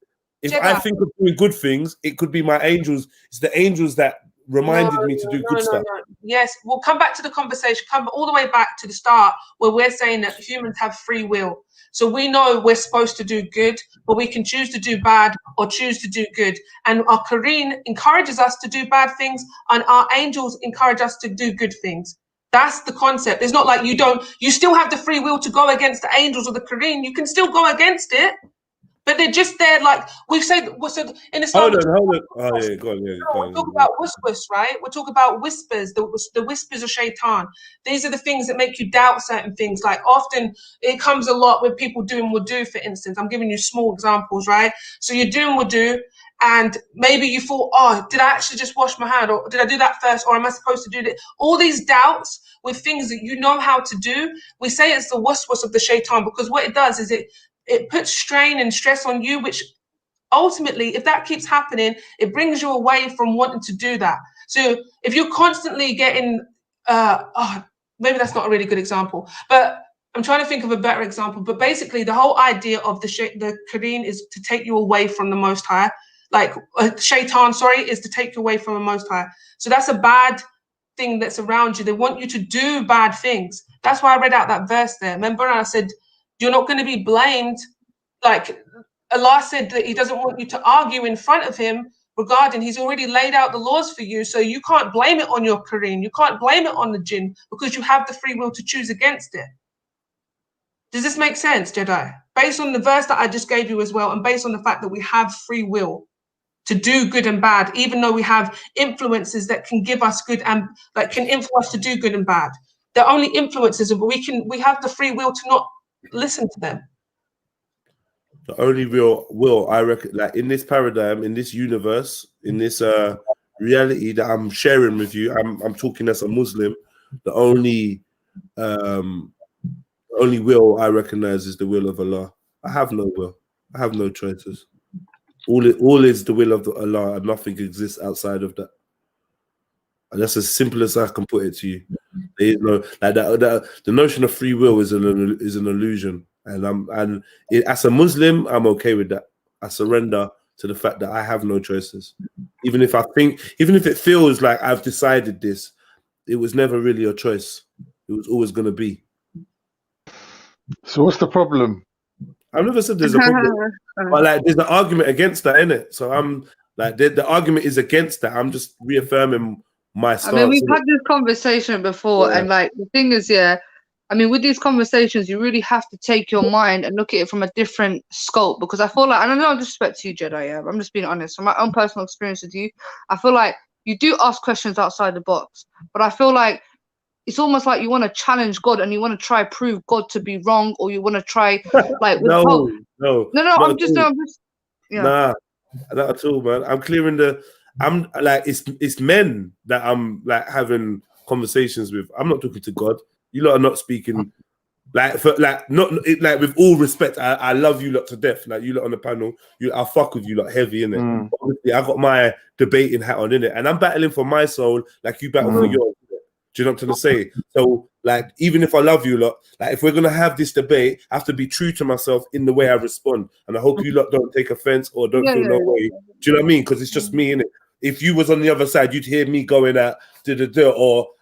I think of doing good things, it could be my angels. It's the angels that reminded me to do good stuff. No. Yes, we'll come back to the conversation. Come all the way back to the start, where we're saying that humans have free will. So we know we're supposed to do good, but we can choose to do bad or choose to do good. And our Kareen encourages us to do bad things, and our angels encourage us to do good things. That's the concept. It's not like you still have the free will to go against the angels or the Kareen. You can still go against it, but they're just there. Like we've said, so in Islam, hold on. Oh yeah, go on. we're talking about whispers, right? We're talking about whispers, the whispers of shaitan. These are the things that make you doubt certain things. Like often it comes a lot with people doing wudu, for instance. I'm giving you small examples, right? So you're doing wudu, and maybe you thought, oh, did I actually just wash my hand? Or did I do that first? Or am I supposed to do that? All these doubts with things that you know how to do, we say it's the waswas of the shaitan, because what it does is it puts strain and stress on you, which ultimately, if that keeps happening, it brings you away from wanting to do that. So if you're constantly getting, maybe that's not a really good example, but I'm trying to think of a better example. But basically, the whole idea of the Kareen is to take you away from the Most High. Like shaitan, is to take you away from the Most High. So that's a bad thing that's around you. They want you to do bad things. That's why I read out that verse there. Remember, I said, you're not going to be blamed. Like Allah said that He doesn't want you to argue in front of Him regarding, He's already laid out the laws for you. So you can't blame it on your Kareen. You can't blame it on the jinn, because you have the free will to choose against it. Does this make sense, Jedi? Based on the verse that I just gave you as well, and based on the fact that we have free will to do good and bad, even though we have influences that can give us good and that can influence us to do good and bad. They're only influences, but we have the free will to not listen to them. The only real will, I reckon, like in this paradigm, in this universe, in this reality that I'm sharing with you, I'm talking as a Muslim. The only will I recognize is the will of Allah. I have no will. I have no choices. All is the will of Allah, and nothing exists outside of that. And that's as simple as I can put it to you. There is no like that. The notion of free will is an illusion, and as a Muslim, I'm okay with that. I surrender to the fact that I have no choices. Even if it feels like I've decided this, it was never really a choice. It was always going to be. So what's the problem? I've never said there's a problem, but like there's an argument against that, innit? So I'm like the argument is against that. I'm just reaffirming my stance. I mean, we've had this conversation before, and like the thing is, I mean, with these conversations, you really have to take your mind and look at it from a different scope, because I feel like, and I know disrespect to you, Jedi, yeah, I'm just being honest. From my own personal experience with you, I feel like you do ask questions outside the box, but I feel like it's almost like you want to challenge God and you want to try prove God to be wrong, or you want to try like no, I'm just yeah. Nah, not at all, man. I'm like it's men that I'm like having conversations with. I'm not talking to God. You lot are not speaking like with all respect. I love you lot to death. Like you lot on the panel, I'll fuck with you lot heavy, innit? Obviously, I got my debating hat on, innit? And I'm battling for my soul like you battle for yours. Do you know what I'm trying to say? So, like, even if I love you lot, like, if we're gonna have this debate, I have to be true to myself in the way I respond. And I hope you lot don't take offense or don't feel no way. Do you know what I mean? Because it's just me, innit? If you was on the other side, you'd hear me going at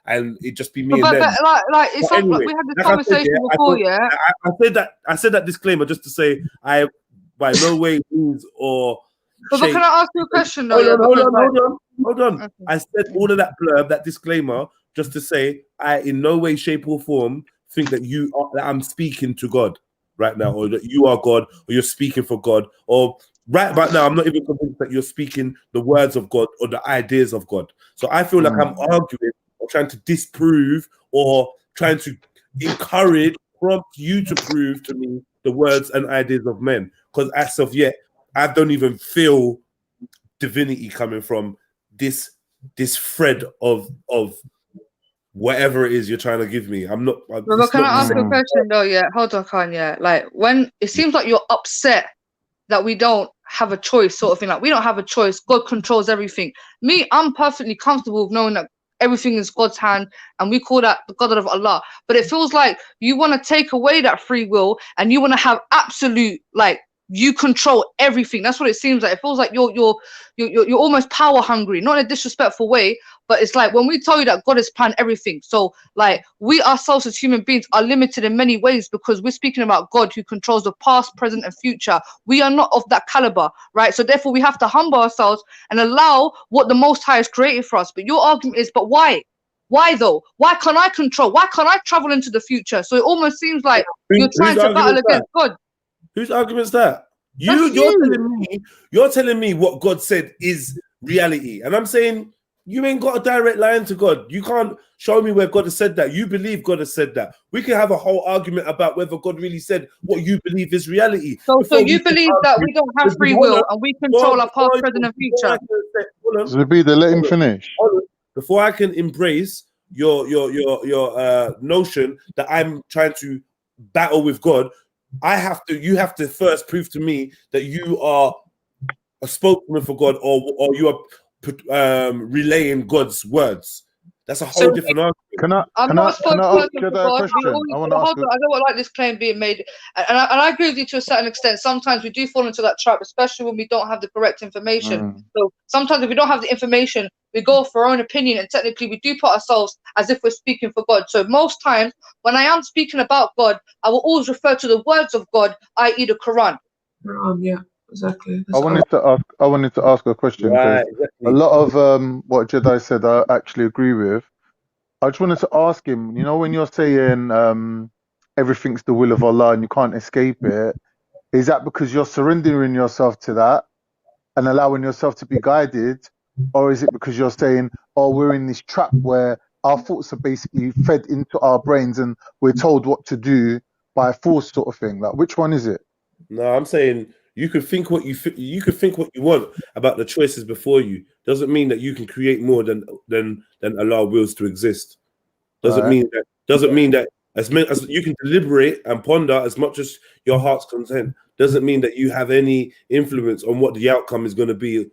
and it'd just be me. But and them. like it's But anyway, like we had this like conversation before, I said that disclaimer just to say I by no way means or. But can I ask you a question though? Hold on. Okay. I said all of that blurb, that disclaimer, just to say I in no way, shape, or form think that that I'm speaking to God right now, or that you are God, or you're speaking for God, or right now I'm not even convinced that you're speaking the words of God or the ideas of God. So I feel like I'm arguing or trying to disprove or trying to encourage, prompt you to prove to me the words and ideas of men. Because as of yet, I don't even feel divinity coming from this thread of whatever it is you're trying to give me. I'm not. But can I ask you a question though? Yeah, hold on, Kanye. Like when it seems like you're upset that we don't have a choice, sort of thing. Like we don't have a choice. God controls everything. Me, I'm perfectly comfortable with knowing that everything is God's hand, and we call that the God of Allah. But it feels like you want to take away that free will, and you want to have absolute like. You control everything. That's what it seems like. It feels like you're almost power hungry, not in a disrespectful way, but it's like when we tell you that God has planned everything. So like we ourselves as human beings are limited in many ways because we're speaking about God who controls the past, present, and future. We are not of that caliber, right? So therefore we have to humble ourselves and allow what the Most High has created for us. But your argument is, but why? Why though? Why can't I control? Why can't I travel into the future? So it almost seems like you're trying to battle against God. Whose argument's that? You're telling me what God said is reality, and I'm saying you ain't got a direct line to God. You can't show me where God has said that. You believe God has said that. We can have a whole argument about whether God really said what you believe is reality. So you believe that we don't have free will and we control our past, present, and future. Zabida, let him finish. Before I can embrace your notion that I'm trying to battle with God, you have to first prove to me that you are a spokesman for God, or you are relaying God's words. That's a whole different argument. I'm not a spokesperson for God. I don't like this claim being made, and I agree with you to a certain extent. Sometimes we do fall into that trap, especially when we don't have the correct information. So sometimes if we don't have the information, we go for our own opinion, and technically we do put ourselves as if we're speaking for God. So most times when I am speaking about God, I will always refer to the words of God, i.e. the Quran. Yeah, exactly. I wanted to ask a question. Right, exactly. A lot of what Jedi said I actually agree with. I just wanted to ask him, you know, when you're saying everything's the will of Allah and you can't escape it, is that because you're surrendering yourself to that and allowing yourself to be guided? Or is it because you're saying, oh, we're in this trap where our thoughts are basically fed into our brains and we're told what to do by force, sort of thing? Like, which one is it? No, I'm saying you can think what you can think what you want about the choices before you. Doesn't mean that you can create more than Allah wills to exist. Doesn't mean that As you can deliberate and ponder as much as your heart's content, doesn't mean that you have any influence on what the outcome is going to be.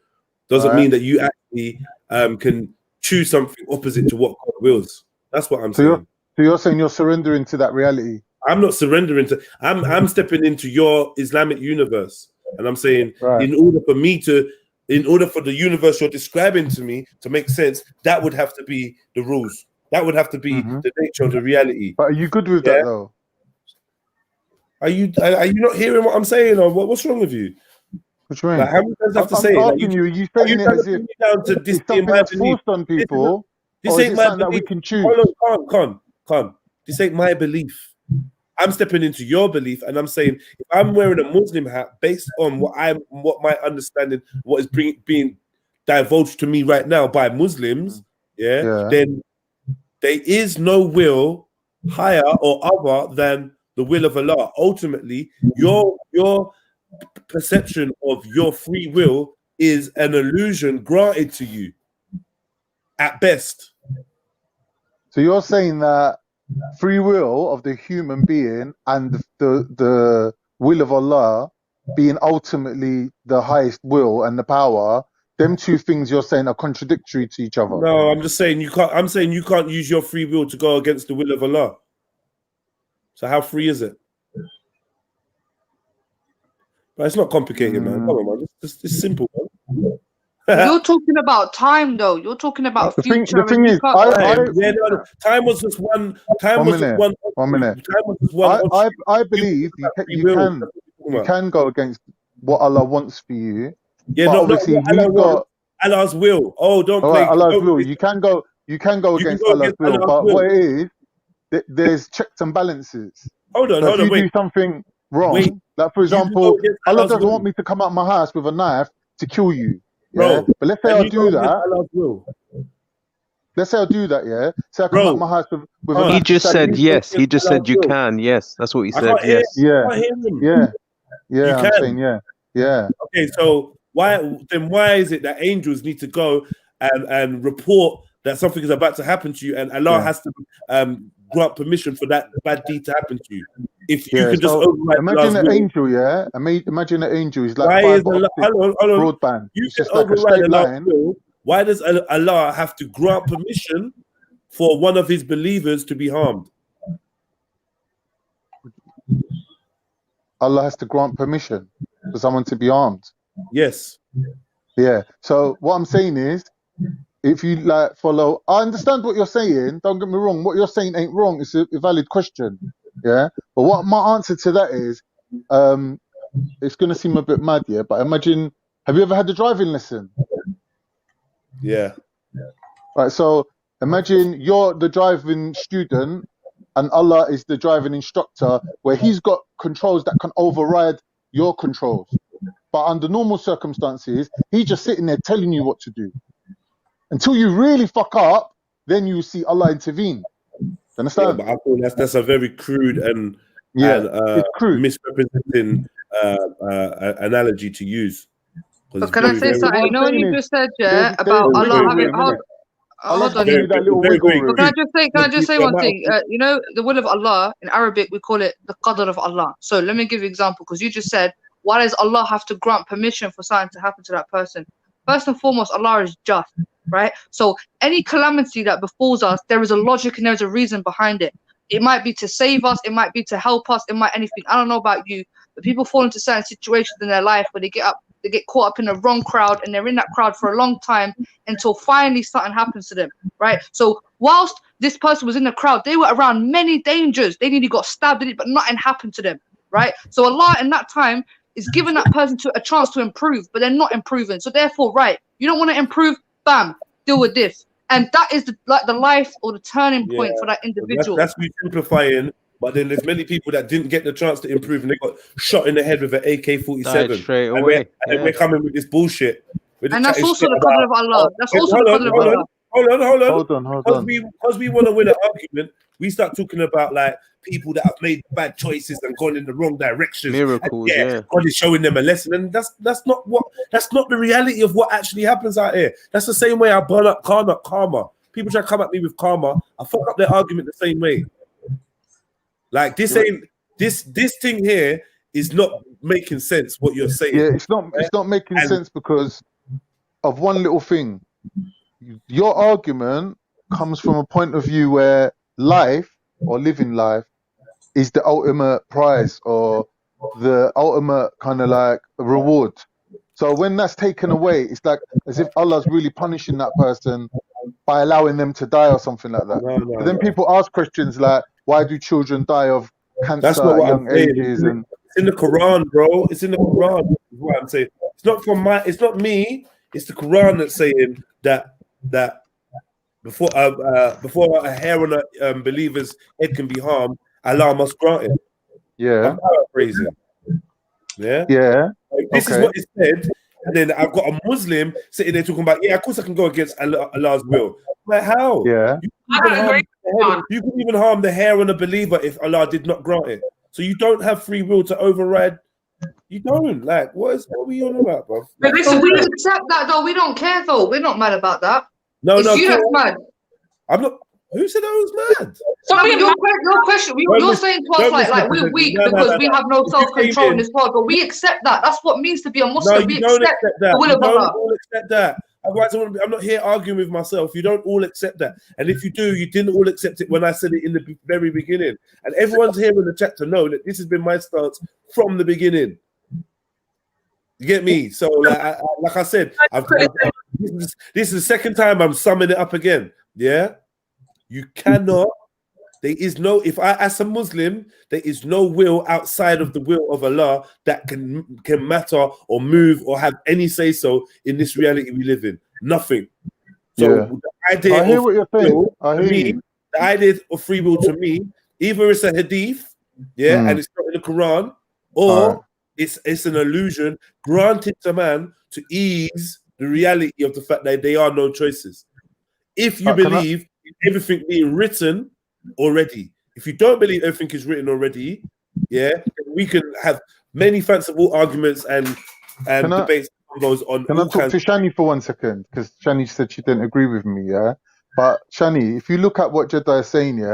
Doesn't mean that you actually can choose something opposite to what God wills. That's what I'm saying. So you're saying you're surrendering to that reality? I'm not surrendering to. I'm stepping into your Islamic universe, and I'm saying in order for the universe you're describing to me to make sense, that would have to be the rules. That would have to be the nature of the reality. But are you good with that though? Are you not hearing what I'm saying, or what's wrong with you? What do you mean? Like, how many times I have to say? I'm asking you. Are you saying it as if it's something that's forced on people, or is it something that we can choose? Hold on, Con. This ain't my belief. I'm stepping into your belief, and I'm saying if I'm wearing a Muslim hat based on what my understanding, what is being divulged to me right now by Muslims, then there is no will higher or other than the will of Allah. Ultimately, your perception of your free will is an illusion granted to you at best. So you're saying that free will of the human being and the will of Allah being ultimately the highest will and the power, them two things you're saying are contradictory to each other. No, I'm just saying you can't. I'm saying you can't use your free will to go against the will of Allah. So how free is it? But it's not complicated, man. Come on, man. It's simple, man. You're talking about time, though. You're talking about future. The thing is, time was just one. One minute. I believe you can go against what Allah wants for you. Yeah, but obviously you've got Allah's will. Oh, don't play Allah's will. You can go against Allah's will, but what it is, there's checks and balances. Hold on, if you do something wrong, like for example, Allah doesn't want me to come out my house with a knife to kill you. Yeah? Bro, but let's say I do that. Let's say I do that, yeah. Say I come out my house with a knife. He just said yes. He just said you can. Yes, that's what he said. Yes. Yeah. I'm saying yeah. Okay, so why is it that angels need to go and report that something is about to happen to you, and Allah has to grant permission for that bad deed to happen to you? If you can just override imagine an angel, imagine an angel is like broadband. You can override Allah's will. Why does Allah have to grant permission for one of His believers to be harmed? Allah has to grant permission for someone to be harmed. Yes. Yeah. So what I'm saying is, if you follow, I understand what you're saying. Don't get me wrong. What you're saying ain't wrong. It's a valid question. Yeah. But what my answer to that is, it's going to seem a bit mad, but imagine, have you ever had a driving lesson? Yeah. Right. So imagine you're the driving student and Allah is the driving instructor, where He's got controls that can override your controls. But under normal circumstances, He's just sitting there telling you what to do. Until you really fuck up, then you see Allah intervene. Understand? Yeah, but I thought that's a very crude and misrepresenting analogy to use. But can I say something? You know when you just said about Allah having hold on. Can I just say one thing? You know, the will of Allah in Arabic we call it the qadr of Allah. So let me give you an example, because you just said, why does Allah have to grant permission for something to happen to that person? First and foremost, Allah is just, right? So any calamity that befalls us, there is a logic and there's a reason behind it. It might be to save us, it might be to help us, it might anything. I don't know about you, but people fall into certain situations in their life where they get caught up in the wrong crowd, and they're in that crowd for a long time until finally something happens to them, right? So whilst this person was in the crowd, they were around many dangers. They nearly got stabbed, but nothing happened to them, right? So Allah in that time is giving that person a chance to improve, but they're not improving. So therefore, right, you don't want to improve, bam, deal with this. And that is the life or the turning point for that individual. That's me simplifying. But then there's many people that didn't get the chance to improve, and they got shot in the head with an AK-47 straight away. And we're coming with this bullshit. And that's also the qadr of Allah. That's also the qadr of Allah. Hold on. Because we want to win an argument, we start talking about like people that have made bad choices and gone in the wrong direction. Miracles, God is showing them a lesson, and that's not the reality of what actually happens out here. That's the same way I burn up karma. People try to come at me with karma. I fuck up their argument the same way. Like this ain't this thing here is not making sense. What you're saying? Yeah, it's not making sense because of one little thing. Your argument comes from a point of view where life or living life is the ultimate prize or the ultimate kind of like reward. So when that's taken away, it's like as if Allah's really punishing that person by allowing them to die or something like that. But then people ask questions like, why do children die of That's cancer not at what young I'm saying. ages? It's in the Quran, bro. It's in the Quran. Is what I'm saying. It's not from it's not me. It's the Quran that's saying that before a hair on a believer's head can be harmed, Allah must grant it. Yeah. I'm paraphrasing. Yeah. Yeah. Like, this is what it said, and then I've got a Muslim sitting there talking about, of course I can go against Allah's will. Like how? Yeah. You can even harm the hair on a believer if Allah did not grant it. So you don't have free will to override. You don't. Like, what are we on about, bro? But listen, we accept that though. We don't care though. We're not mad about that. No, it's you that's mad. I'm not. Who said I was mad? So your question, you're saying to us like we're weak because we have no self-control in this world, but we accept that. That's what it means to be a Muslim. No, we you don't accept that. the will You of don't Allah. all accept that. Otherwise, I'm not here arguing with myself. You don't all accept that. And if you do, you didn't all accept it when I said it in the very beginning. And everyone's here in the chat to know that this has been my stance from the beginning. You get me? So, like I said, this is the second time I'm summing it up again. Yeah? You cannot. There is no, as a Muslim, there is no will outside of the will of Allah that can matter or move or have any say so in this reality we live in. Nothing. So the idea I hear what you're saying. I hear you. The idea of free will to me, either it's a hadith, and it's not in the Quran, or it's an illusion granted to man to ease the reality of the fact that there are no choices. If you believe in everything being written already, if you don't believe everything is written already, we can have many fanciful arguments and debates goes on. Can I talk to Shani for 1 second? Because Shani said she didn't agree with me, But Shani, if you look at what Jedi is saying,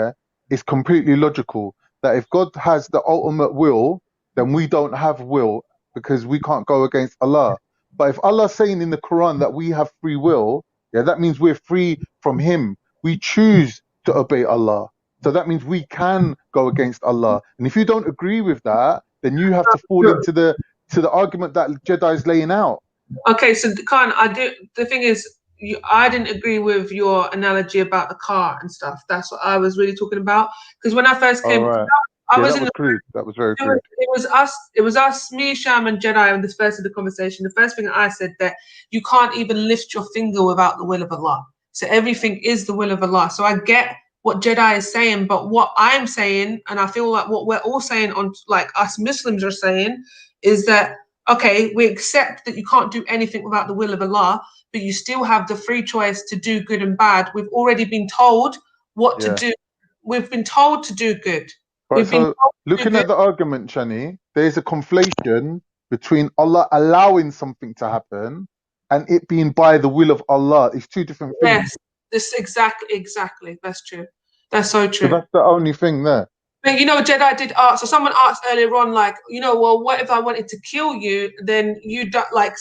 it's completely logical that if God has the ultimate will, then we don't have will because we can't go against Allah. But if Allah's saying in the Quran that we have free will, that means we're free from Him. We choose to obey Allah. So that means we can go against Allah. And if you don't agree with that, then you have to fall into the argument that Jedi is laying out. Okay, so Khan, I do. The thing is, I didn't agree with your analogy about the car and stuff. That's what I was really talking about. Because when I first came, I was in the. That was very crude. It was us, me, Sham, and Jedi on this first of the conversation. The first thing I said that you can't even lift your finger without the will of Allah. So everything is the will of Allah. So I get what Jedi is saying, but what I'm saying, and I feel like what we're all saying on, like us Muslims are saying, is that, okay, we accept that you can't do anything without the will of Allah, but you still have the free choice to do good and bad. We've already been told what to do. We've been told to do good. Right, so looking at the argument, Shani, there's a conflation between Allah allowing something to happen and it being by the will of Allah. It's two different things. Yes, this exactly. That's true. That's so true. So that's the only thing there. But you know, Jedi did ask. So someone asked earlier on, like, well, what if I wanted to kill you? Then you don't like.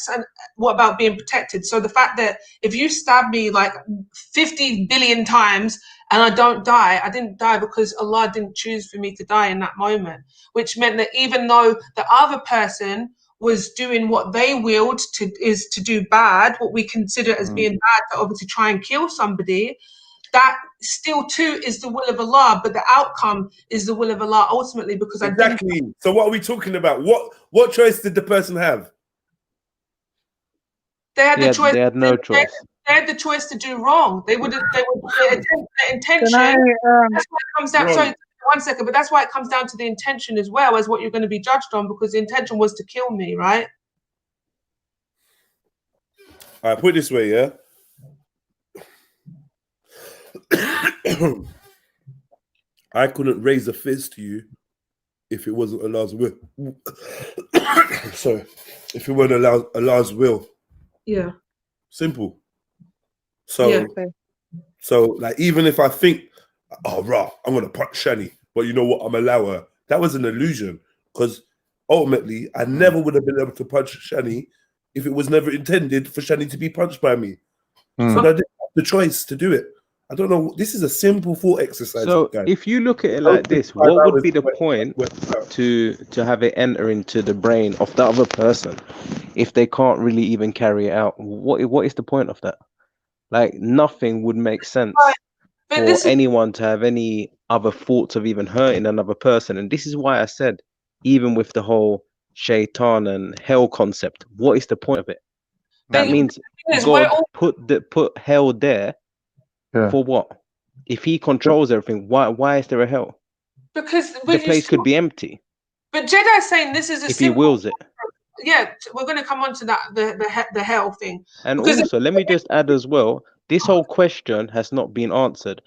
What about being protected? So the fact that if you stab me like 50 billion times and I don't die, I didn't die because Allah didn't choose for me to die in that moment. Which meant that even though the other person was doing what they willed to do bad, what we consider as being bad, to obviously try and kill somebody, that still too is the will of Allah, but the outcome is the will of Allah ultimately, because exactly. So what are we talking about? What choice did the person have? They had the choice. They had no choice. They had the choice to do wrong. Their intention. That's why it comes down. Sorry, 1 second, but that's why it comes down to the intention as well as what you're going to be judged on, because the intention was to kill me, right? All right, put it this way, yeah. I couldn't raise a fist to you if it wasn't Allah's will. Sorry, if it weren't Allah's will. Yeah. Simple. So, so like, even if I think, oh, rah, I'm gonna punch Shani, but you know what, I'm a lower. That was an illusion, because ultimately I never would have been able to punch Shani if it was never intended for Shani to be punched by me. So I didn't have the choice to do it. I don't know. This is a simple thought exercise. So guys. if you look at it like this, what would be the point to have it enter into the brain of the other person if they can't really even carry it out? What is the point of that? Like, nothing would make sense for anyone to have any other thoughts of even hurting another person. And this is why I said, even with the whole shaitan and hell concept, what is the point of it? That means God put hell there for what? If he controls everything, why is there a hell? Because the place could be empty. But Jedi's saying this is a if he wills it. Yeah, we're going to come on to that, the hell thing. And also, let me just add as well, this whole question has not been answered.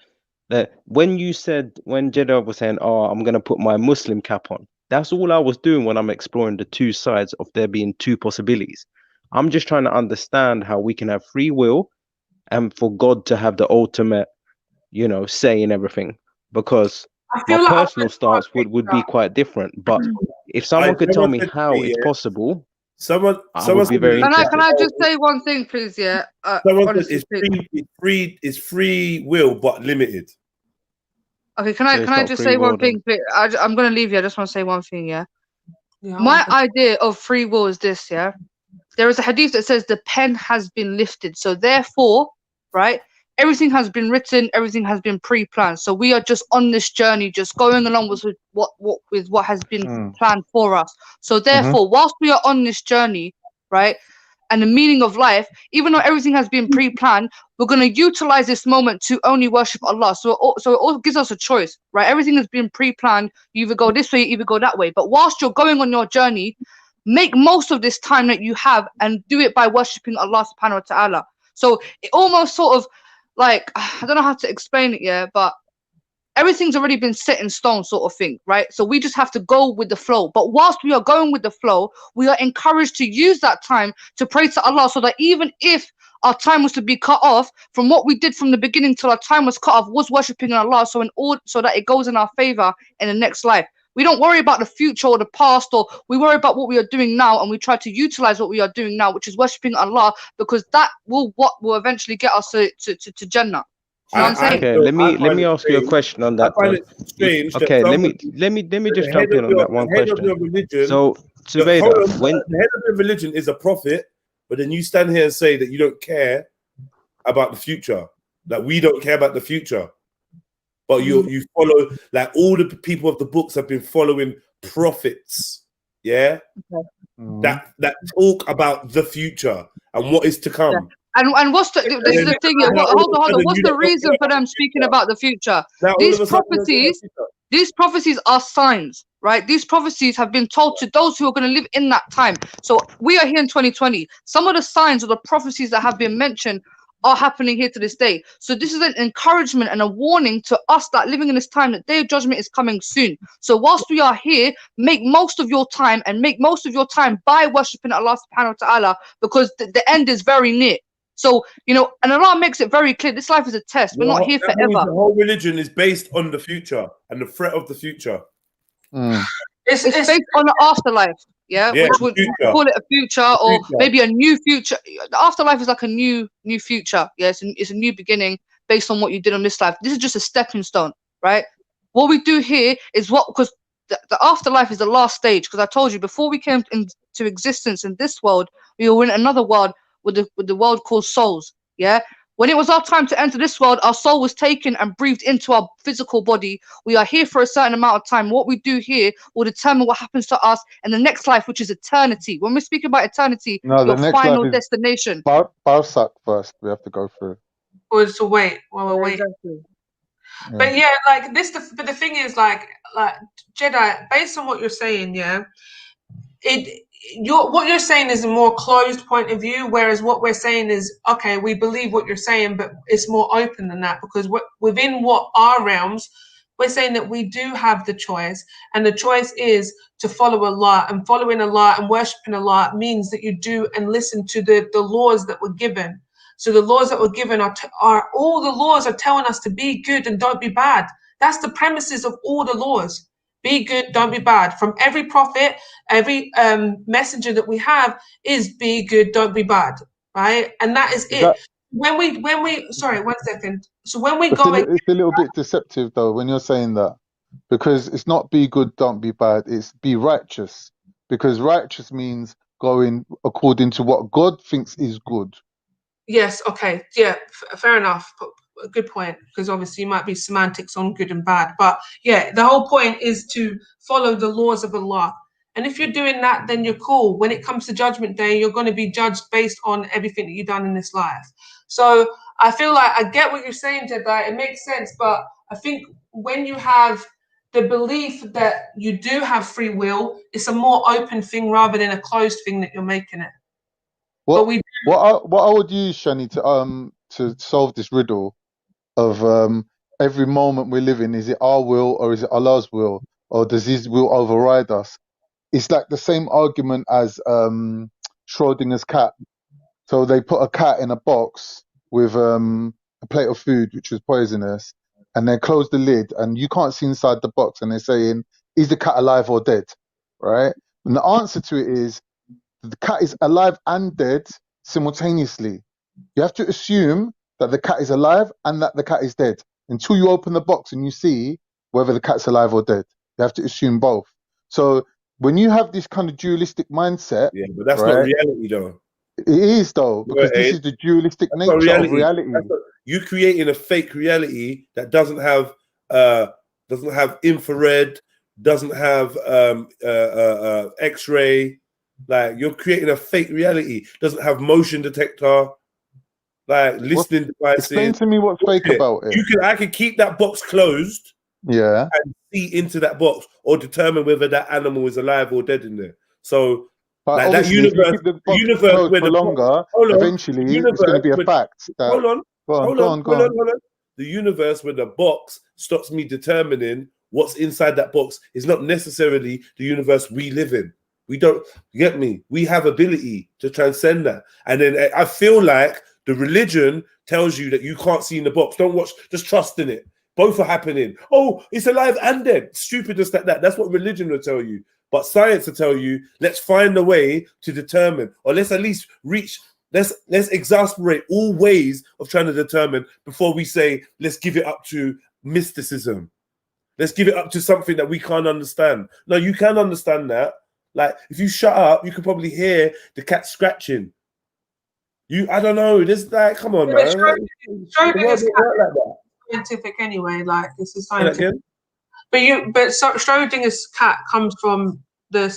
That when Jedi was saying, "Oh, I'm going to put my Muslim cap on," that's all I was doing when I'm exploring the two sides of there being two possibilities. I'm just trying to understand how we can have free will and for God to have the ultimate, say in everything. Because my personal stance would be quite different. But if someone could tell me how it's possible, I would be very interested. Can I just say one thing, please? Yeah. Someone said it's free will, but limited. Okay, can I just say one thing? I'm going to leave you. I just want to say one thing, yeah? My idea of free will is this, yeah? There is a hadith that says the pen has been lifted. So therefore, right, everything has been written, everything has been pre-planned. So we are just on this journey, just going along with what has been planned for us. So therefore, whilst we are on this journey, right, and the meaning of life, even though everything has been pre-planned, we're going to utilize this moment to only worship Allah. So it all gives us a choice, right? Everything has been pre-planned. You either go this way, you either go that way. But whilst you're going on your journey, make most of this time that you have and do it by worshipping Allah subhanahu wa ta'ala. So it almost sort of like, I don't know how to explain it, yeah, but everything's already been set in stone sort of thing, right? So we just have to go with the flow. But whilst we are going with the flow, we are encouraged to use that time to pray to Allah, so that even if our time was to be cut off, from what we did from the beginning till our time was cut off was worshipping Allah, so that it goes in our favor in the next life. We don't worry about the future or the past, or we worry about what we are doing now, and we try to utilize what we are doing now, which is worshipping Allah, because that will eventually get us to Jannah. You know what I'm saying? Okay, let me ask you a question on that. Okay, let me just jump in on that one question. So, Zubaydah, when the head of your religion is a prophet, but then you stand here and say that you don't care about the future, that we don't care about the future. But you follow, like, all the people of the books have been following prophets, yeah, that talk about the future and what is to come. Yeah. And what's this is the thing? Hold on. What's the reason for them speaking about the future? These prophecies are signs, right? These prophecies have been told to those who are going to live in that time. So we are here in 2020. Some of the signs or the prophecies that have been mentioned are happening here to this day. So this is an encouragement and a warning to us that living in this time, that day of judgment is coming soon. So whilst we are here, make most of your time, and make most of your time by worshipping Allah subhanahu wa ta'ala, because the end is very near. So, and Allah makes it very clear, this life is a test. We're not here forever. The whole religion is based on the future and the threat of the future. It's based on the afterlife. Yeah, which would call it a future, or maybe a new future. The afterlife is like a new future. Yeah, it's a new beginning based on what you did on this life. This is just a stepping stone, right? What we do here is because the afterlife is the last stage. Because I told you, before we came into existence in this world, we were in another world with the world called souls. Yeah. When it was our time to enter this world, our soul was taken and breathed into our physical body. We are here for a certain amount of time. What we do here will determine what happens to us in the next life, which is eternity. When we speak about eternity, your final destination. Barzakh first, we have to go through. Or to wait while we're waiting. Yeah. But yeah, like this. But the thing is, like Jedi, based on what you're saying, yeah, what you're saying is a more closed point of view, whereas what we're saying is, okay, we believe what you're saying, but it's more open than that, because within our realms, we're saying that we do have the choice, and the choice is to follow Allah, and following Allah and worshiping Allah means that you do and listen to the laws that were given. So the laws that were given are all the laws are telling us to be good and don't be bad. That's the premises of all the laws. Be good, don't be bad. From every prophet, every messenger that we have is be good, don't be bad, right? And that is it. When we sorry, 1 second. So when we go, it's a little bit deceptive though when you're saying that, because it's not be good, don't be bad. It's be righteous, because righteous means going according to what God thinks is good. yes, okay, yeah, fair enough. A good point, because obviously you might be semantics on good and bad, but yeah, the whole point is to follow the laws of Allah. And if you're doing that, then you're cool. When it comes to Judgment Day, you're going to be judged based on everything that you've done in this life. So I feel like I get what you're saying, Jedi. It makes sense, but I think when you have the belief that you do have free will, it's a more open thing rather than a closed thing that you're making it. What I would use, Shani, to solve this riddle of every moment we live in, is it our will or is it Allah's will, or does His will override us? It's like the same argument as Schrodinger's cat. So they put a cat in a box with a plate of food which was poisonous, and they close the lid, and you can't see inside the box, and they're saying, is the cat alive or dead? Right? And the answer to it is the cat is alive and dead simultaneously. You have to assume that the cat is alive and that the cat is dead until you open the box and you see whether the cat's alive or dead. You have to assume both. So when you have this kind of dualistic mindset, yeah, but that's not reality, though. It is, though, because this is the dualistic nature of reality. You creating a fake reality that doesn't have infrared, doesn't have X-ray. Like, you're creating a fake reality. Doesn't have motion detector, like listening devices. Explain to me what's fake about it. I can keep that box closed. Yeah. And see into that box or determine whether that animal is alive or dead in there. So, like that universe, where the longer, eventually it's going to be a fact. Hold on. The universe where the box stops me determining what's inside that box is not necessarily the universe we live in. We don't, you get me? We have ability to transcend that. And then I feel like the religion tells you that you can't see in the box. Don't watch, just trust in it. Both are happening. Oh, it's alive and dead. Stupidness like that. That's what religion will tell you. But science will tell you, let's find a way to determine, or let's at least reach, let's exasperate all ways of trying to determine before we say, let's give it up to mysticism. Let's give it up to something that we can't understand. No, you can understand that. Like, if you shut up, you could probably hear the cat scratching. I don't know. This, like, come on, man. Scientific anyway, like this is scientific. But Schrodinger's cat comes from the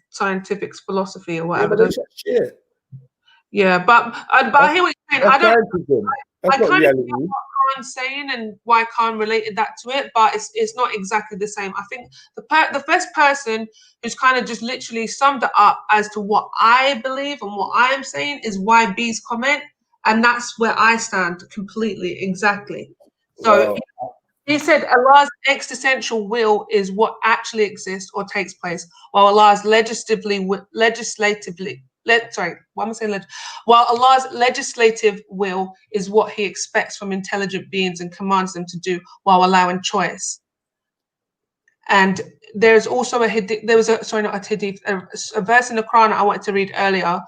scientific philosophy or whatever. Yeah, but I hear what you're saying. I kind of get what Khan's saying and why Khan related that to it, but it's not exactly the same. I think the first person who's kind of just literally summed it up as to what I believe and what I am saying is YB's comment, and that's where I stand completely, exactly. So he said Allah's existential will is what actually exists or takes place, while Allah's while Allah's legislative will is what He expects from intelligent beings and commands them to do while allowing choice. And there's also a verse in the Quran I wanted to read earlier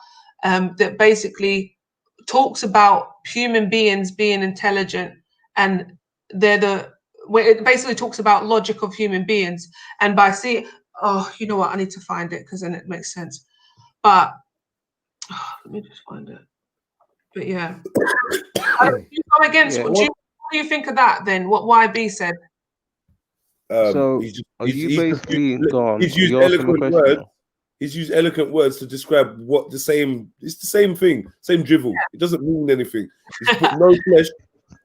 that basically talks about human beings being intelligent, and it basically talks about logic of human beings. And by seeing, you know what, I need to find it because then it makes sense. But let me just find it. But yeah, what do you think of that then? What YB said? So he's used eloquent words. He's used eloquent words to describe what it's the same thing, same drivel. Yeah. It doesn't mean anything. He's put no flesh.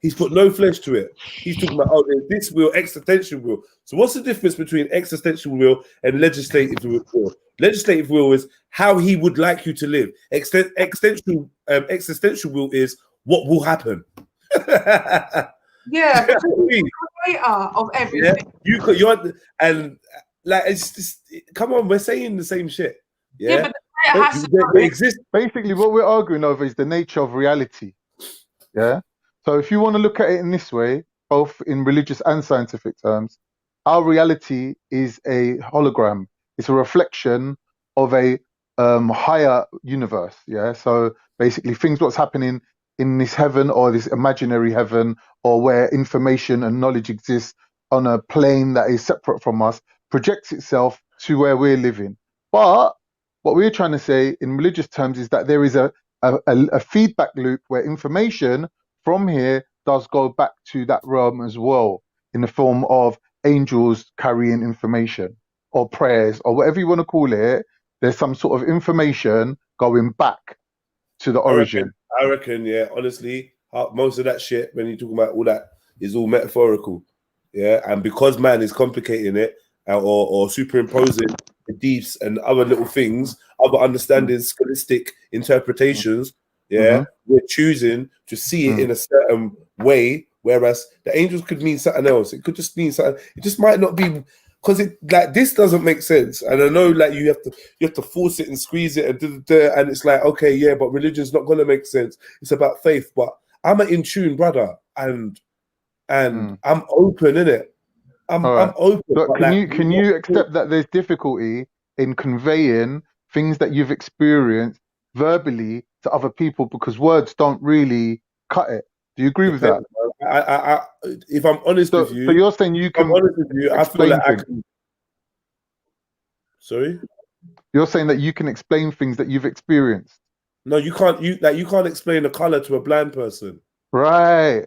He's put no flesh to it. He's talking about, there's this will, existential will. So what's the difference between existential will and legislative will? Legislative will is how he would like you to live. Existential will is what will happen. Yeah, but the creator of everything. Yeah? You're and like, it's just, come on, we're saying the same shit. Yeah, but the creator has to exist. Basically, what we're arguing over is the nature of reality. Yeah. So if you want to look at it in this way, both in religious and scientific terms, our reality is a hologram. It's a reflection of a higher universe. Yeah. So basically, what's happening in this heaven or this imaginary heaven, or where information and knowledge exists on a plane that is separate from us, projects itself to where we're living. But what we're trying to say in religious terms is that there is a feedback loop where information from here does go back to that realm as well, in the form of angels carrying information or prayers or whatever you want to call it. There's some sort of information going back to the origin. I reckon, yeah, honestly, most of that shit, when you talk about all that, is all metaphorical. Yeah, and because man is complicating it or superimposing the deeps and other little things, other understandings, scholastic interpretations, yeah, we're choosing to see it in a certain way, whereas the angels could mean something else. It could just mean something. It just might not be, because it like this doesn't make sense. And I know like you have to force it and squeeze it and it's like, okay, yeah, but religion's not gonna make sense. It's about faith. But I'm an in tune brother, and I'm open, innit? I'm open. But can you accept that there's difficulty in conveying things that you've experienced verbally to other people because words don't really cut it? Do you agree with that? If I'm honest with you, so you're saying you can. I'm honest with you, I feel like I can. Sorry? You're saying that you can explain things that you've experienced. No, you can't. You can't explain a color to a blind person. Right.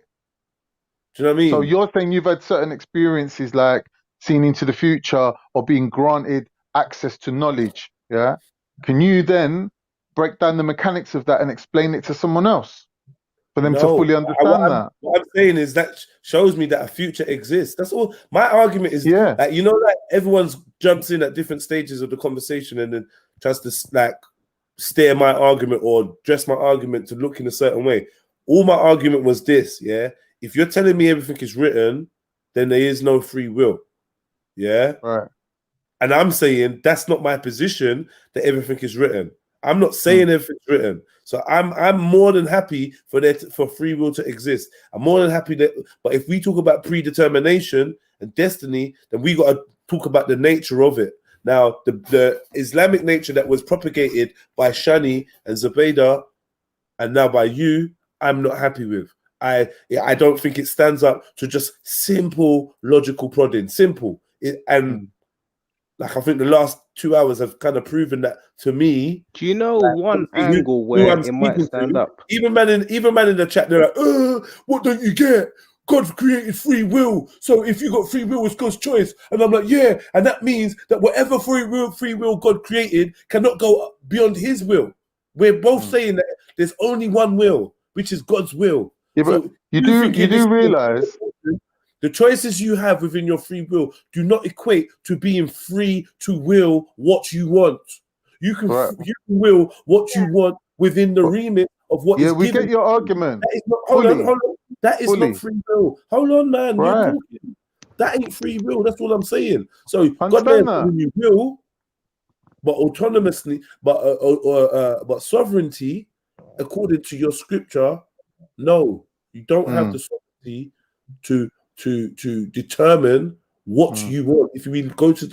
Do you know what I mean? So you're saying you've had certain experiences like seeing into the future or being granted access to knowledge. Yeah. Can you then break down the mechanics of that and explain it to someone else for them to fully understand that? What I'm saying is that shows me that a future exists. That's all. My argument is, like, you know, like everyone's jumps in at different stages of the conversation and then tries to like steer my argument or dress my argument to look in a certain way. All my argument was this, yeah. If you're telling me everything is written, then there is no free will. Yeah. Right. And I'm saying that's not my position, that everything is written. I'm not saying everything's written. So I'm more than happy for free will to exist. I'm more than happy that, but if we talk about predetermination and destiny, then we got to talk about the nature of it. Now, the Islamic nature that was propagated by Shani and Zubaydah and now by you, I'm not happy with. I don't think it stands up to just simple logical prodding. Simple. Like I think the last 2 hours have kind of proven that to me. Do you know one angle where it might stand up? Even man in the chat, they're like, what don't you get? God created free will. So if you got free will, it's God's choice. And I'm like, yeah. And that means that whatever free will God created cannot go beyond his will. We're both saying that there's only one will, which is God's will. Yeah, but so you do realize the choices you have within your free will do not equate to being free to will what you want. You can you can will what you want within the remit of what is given. Yeah, we get your argument. That is not, hold on. That is not free will. Hold on, man. You're talking. That ain't free will. That's all I'm saying. So God knows when you will, but autonomously, but sovereignty, according to your scripture, no, you don't have the sovereignty to determine what you want. If we go to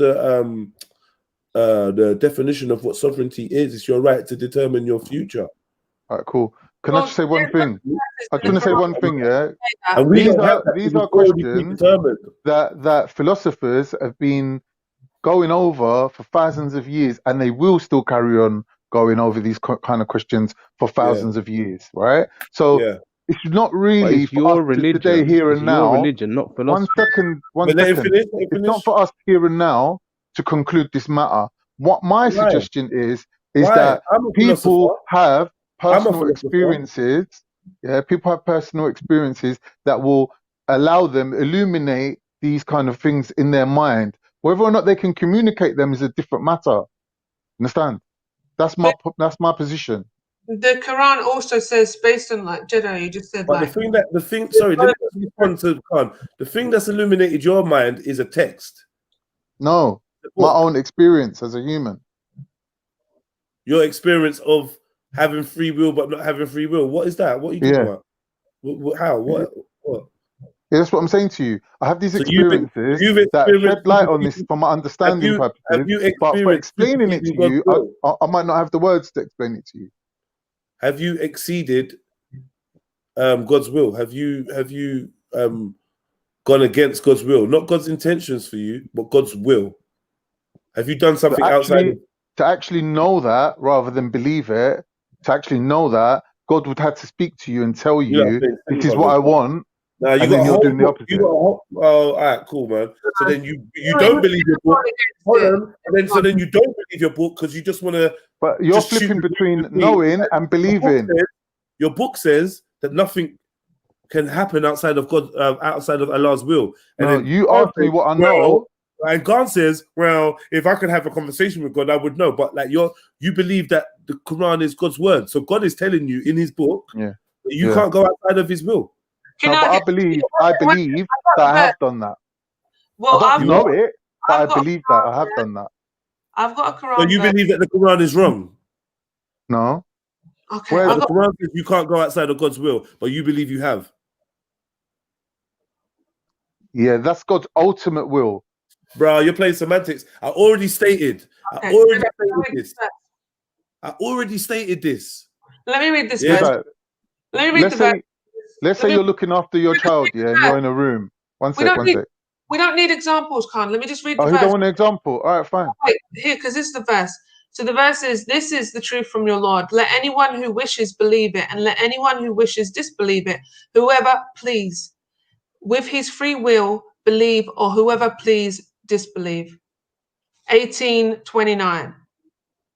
the definition of what sovereignty is, it's your right to determine your future. All right, cool. Can I just say one thing? I just want to say one thing, yeah. And these are questions that philosophers have been going over for thousands of years, and they will still carry on going over these kind of questions for thousands of years, right? So it's not really for us today, here and now. Your religion, not philosophy. One second. It's not for us here and now to conclude this matter. What my suggestion is that people have personal experiences. Yeah, people have personal experiences that will allow them illuminate these kind of things in their mind. Whether or not they can communicate them is a different matter. Understand? That's my position. The Quran also says, based on like Jedi, you just said, but like the thing that's illuminated your mind is a text. No, my own experience as a human. Your experience of having free will but not having free will. What is that? What are you talking about? How? What? Yeah, that's what I'm saying to you. I have these So experiences you've that experienced shed light on this for my understanding have purposes. you But for experienced explaining it to superseding God's you, will? I might not have the words to explain it to you. Have you exceeded God's will? Have you gone against God's will? Not God's intentions for you, but God's will. Have you done something outside of... To actually know that rather than believe it, to actually know that, God would have to speak to you and tell you, this is what I want, Now you and got then a you're whole doing the book. opposite. You got a whole, oh, all right, cool, man. So then you don't believe your book. Hold on. And then you don't believe your book because you just want to. But you're flipping between knowing and believing. Your book says that nothing can happen outside of God, outside of Allah's will. And No, then you asked me what I know. And God says, "Well, if I could have a conversation with God, I would know." But like you believe that the Quran is God's word, so God is telling you in His book, that you can't go outside of His will. No, but I believe that I have done that. Well, I don't know it, but I believe that I have done that. I've got a Quran. So you believe that the Quran is wrong? No. Okay. Where the Quran says you can't go outside of God's will, but you believe you have. Yeah, that's God's ultimate will. Bro, you're playing semantics. I already stated. Okay. I already stated this. Let me read this Yeah, verse. Let me read the verse. Let's say you're looking after your child, yeah, and you're in a room. One sec. We don't need examples, Khan. Let me just read the Oh, verse. you don't want an example? All right, fine. Wait, here, because this is the verse. So the verse is, "This is the truth from your Lord. Let anyone who wishes believe it, and let anyone who wishes disbelieve it. Whoever please, with his free will, believe, or whoever please disbelieve." 18:29.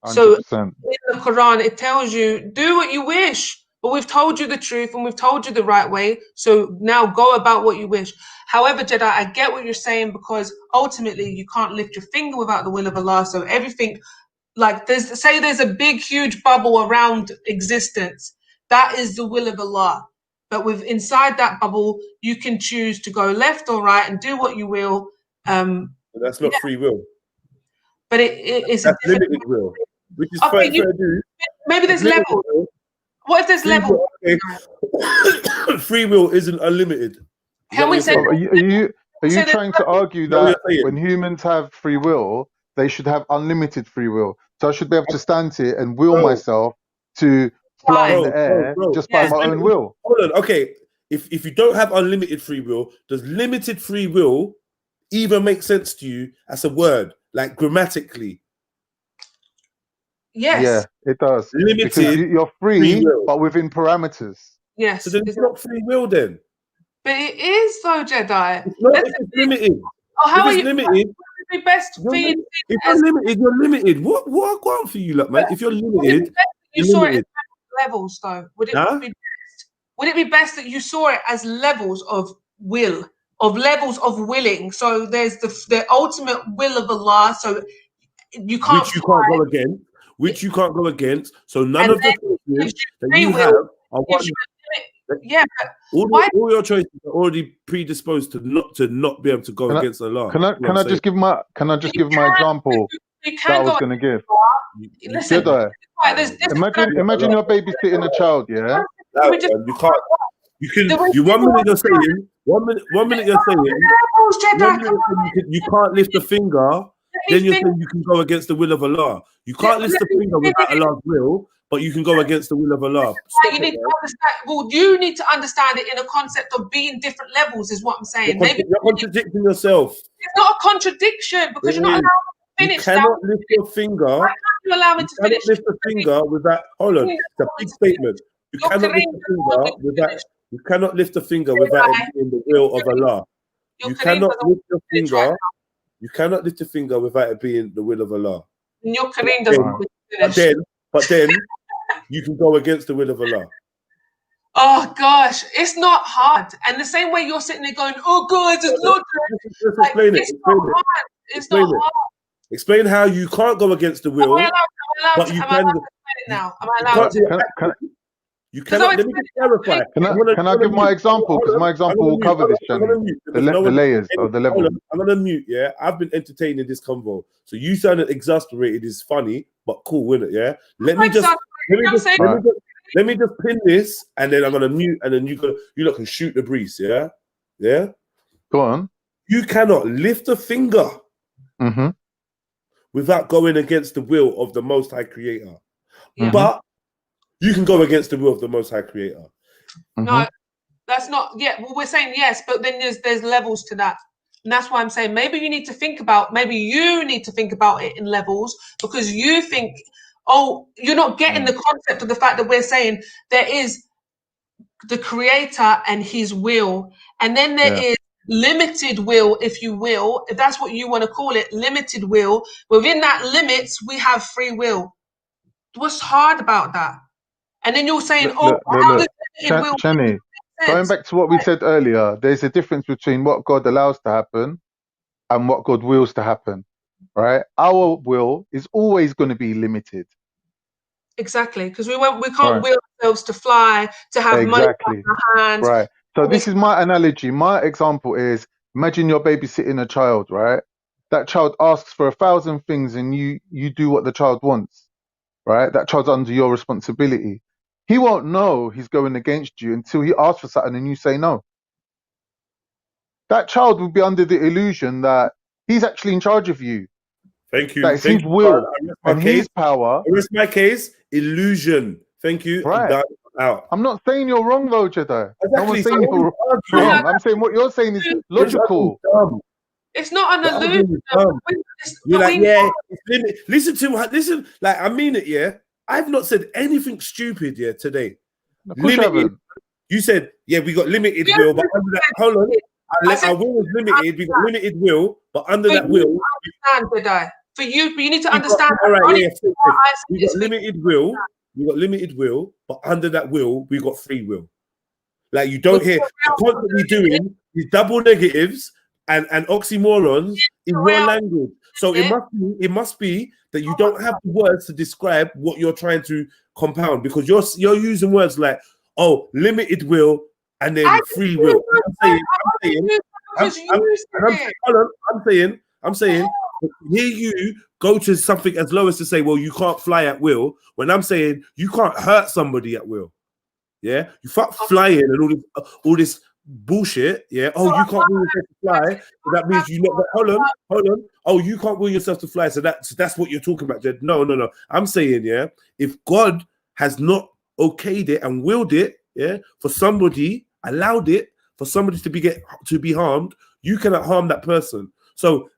So 100%. in the Quran, it tells you, do what you wish. But we've told you the truth and we've told you the right way. So now go about what you wish. However, Jedi, I get what you're saying, because ultimately you can't lift your finger without the will of Allah. So everything, like there's a big, huge bubble around existence. That is the will of Allah. But inside that bubble, you can choose to go left or right and do what you will. But that's not free will. But it's that's limited will, which is fair to do. Maybe there's levels. What if there's levels? Free will isn't unlimited. Can we say? Are you trying to argue that when humans have free will, they should have unlimited free will? So I should be able to stand here and will myself to fly in the air just by my own will. Hold on, okay. If you don't have unlimited free will, does limited free will even make sense to you as a word, like grammatically? Yes. Yeah, it does. Limited because you're free but within parameters. Yes. So then it's not free will then. But it is though, Jedi. It's not. It's limited. Oh, how if are it's you? limited, Be best for you. If you're limited, you're limited. What go on for you, look, man? If you're limited, you saw it as levels, though. Would it Huh? be best? Would it be best that you saw it as levels of will, of levels of willing? So there's the ultimate will of Allah. So you can't. Which you can't go against. Which you can't go against. So none of the choices that you have are one. Yeah, all your choices are already predisposed to not be able to go against Allah. Can I just give my example that I was going to give? Listen, imagine you're babysitting a child, yeah. No, you can't. You 1 minute you're saying 1 minute you're saying you can't lift a finger. Then you're saying you can go against the will of Allah. You can't lift a finger without Allah's will, but you can go against the will of Allah. You need to understand. Well, you need to understand it in a concept of being different levels, is what I'm saying. You're contradicting yourself. It's not a contradiction because you're not allowed to finish. You cannot lift your finger. Why can't you allow me to finish? Lift a finger without. Hold on, it's a big statement. You cannot lift a finger without. You cannot lift a finger without it being the will of Allah. You cannot lift your finger. You cannot lift a finger without it being the will of Allah. Your Kareem doesn't but then you can go against the will of Allah. Oh gosh, it's not hard. And the same way you're sitting there going, "Oh God, it's not hard." It's not hard. Explain how you can't go against the will, but you can. Now, am I allowed to? You cannot. Let me just clarify. Can I give my example? Because my example will cover this, channel. The layers of the level. I'm gonna mute. Yeah, I've been entertaining this convo. So you sounded exasperated. Is funny, but cool, isn't it? Yeah. Let me just pin this, and then I'm gonna mute, and then you lot can shoot the breeze. Yeah. Yeah? Go on. You cannot lift a finger Mm-hmm. without going against the will of the Most High Creator. Yeah. But you can go against the will of the Most High Creator. No, that's not. Yeah, well, we're saying yes, but then there's levels to that, and that's why I'm saying maybe you need to think about. Maybe you need to think about it in levels because you think, oh, you're not getting the concept of the fact that we're saying there is the Creator and His will, and then there is limited will, if you will, if that's what you want to call it, limited will. Within that limits, we have free will. What's hard about that? And then you're saying, Look. limited will Shani, going back to what we said earlier, there's a difference between what God allows to happen and what God wills to happen, right? Our will is always going to be limited. Exactly, because we can't will ourselves to fly, to have money in our hands. Right. So this is my analogy. My example is, imagine you're babysitting a child, right? That child asks for 1,000 things and you do what the child wants, right? That child's under your responsibility. He won't know he's going against you until he asks for something and you say no. That child will be under the illusion that he's actually in charge of you. Thank you. That it's his will and his power. Where's my case? Illusion. Thank you. Right. I'm done. Out. I'm not saying you're wrong though, Jedi. Exactly. No one's saying you're wrong. I'm saying what you're saying is logical. It's not an illusion. You're like, yeah, listen, like I mean it, yeah. I've not said anything stupid, yeah, today. Limited. You said, yeah, we got limited will, but under that, hold on. Our will is limited. We got limited will, but under that will, for you need to understand. All right, yeah, we got limited will. We got limited will, but under that will, we got free will. Like you don't hear constantly doing these double negatives and oxymorons in your language. So it must be that you don't have the words to describe what you're trying to compound because you're using words like limited will and then free will. I'm saying here you go to something as low as to say, well, you can't fly at will, when I'm saying you can't hurt somebody at will. Yeah, you fuck flying and all this bullshit. Yeah, you can't will yourself to fly, so that means you not. Hold on. Oh, you can't will yourself to fly, so that's what you're talking about, Jed. No. I'm saying, yeah, if God has not okayed it and willed it, yeah, for somebody, allowed it for somebody to be harmed, you cannot harm that person. So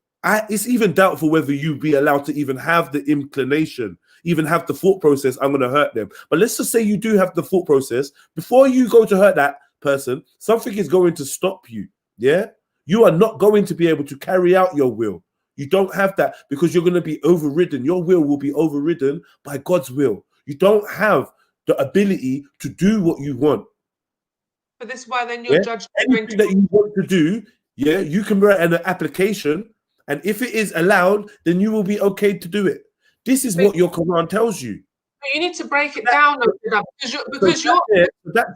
it's even doubtful whether you be allowed to even have the inclination, even have the thought process, I'm going to hurt them. But let's just say you do have the thought process. Before you go to hurt that person, something is going to stop you. Yeah? You are not going to be able to carry out your will. You don't have that because you're going to be overridden. Your will be overridden by God's will. You don't have the ability to do what you want. But this is why then you're judged. Anything that you want to do, yeah, you can write an application. And if it is allowed, then you will be okay to do it. This is what your Quran tells you. You need to break it down because that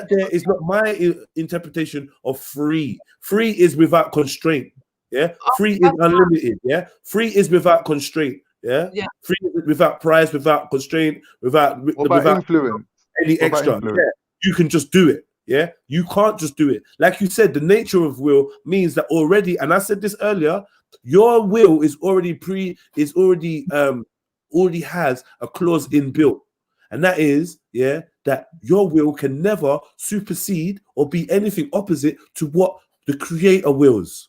there is not my interpretation of free. Free is without constraint. Yeah, free is unlimited. Yeah, free is without constraint. Yeah, free is without price, without constraint, without influence, any extra. Yeah, you can just do it. Yeah, you can't just do it. Like you said, the nature of will means that already, and I said this earlier, your will is already already has a clause inbuilt, and that is, that your will can never supersede or be anything opposite to what the Creator wills.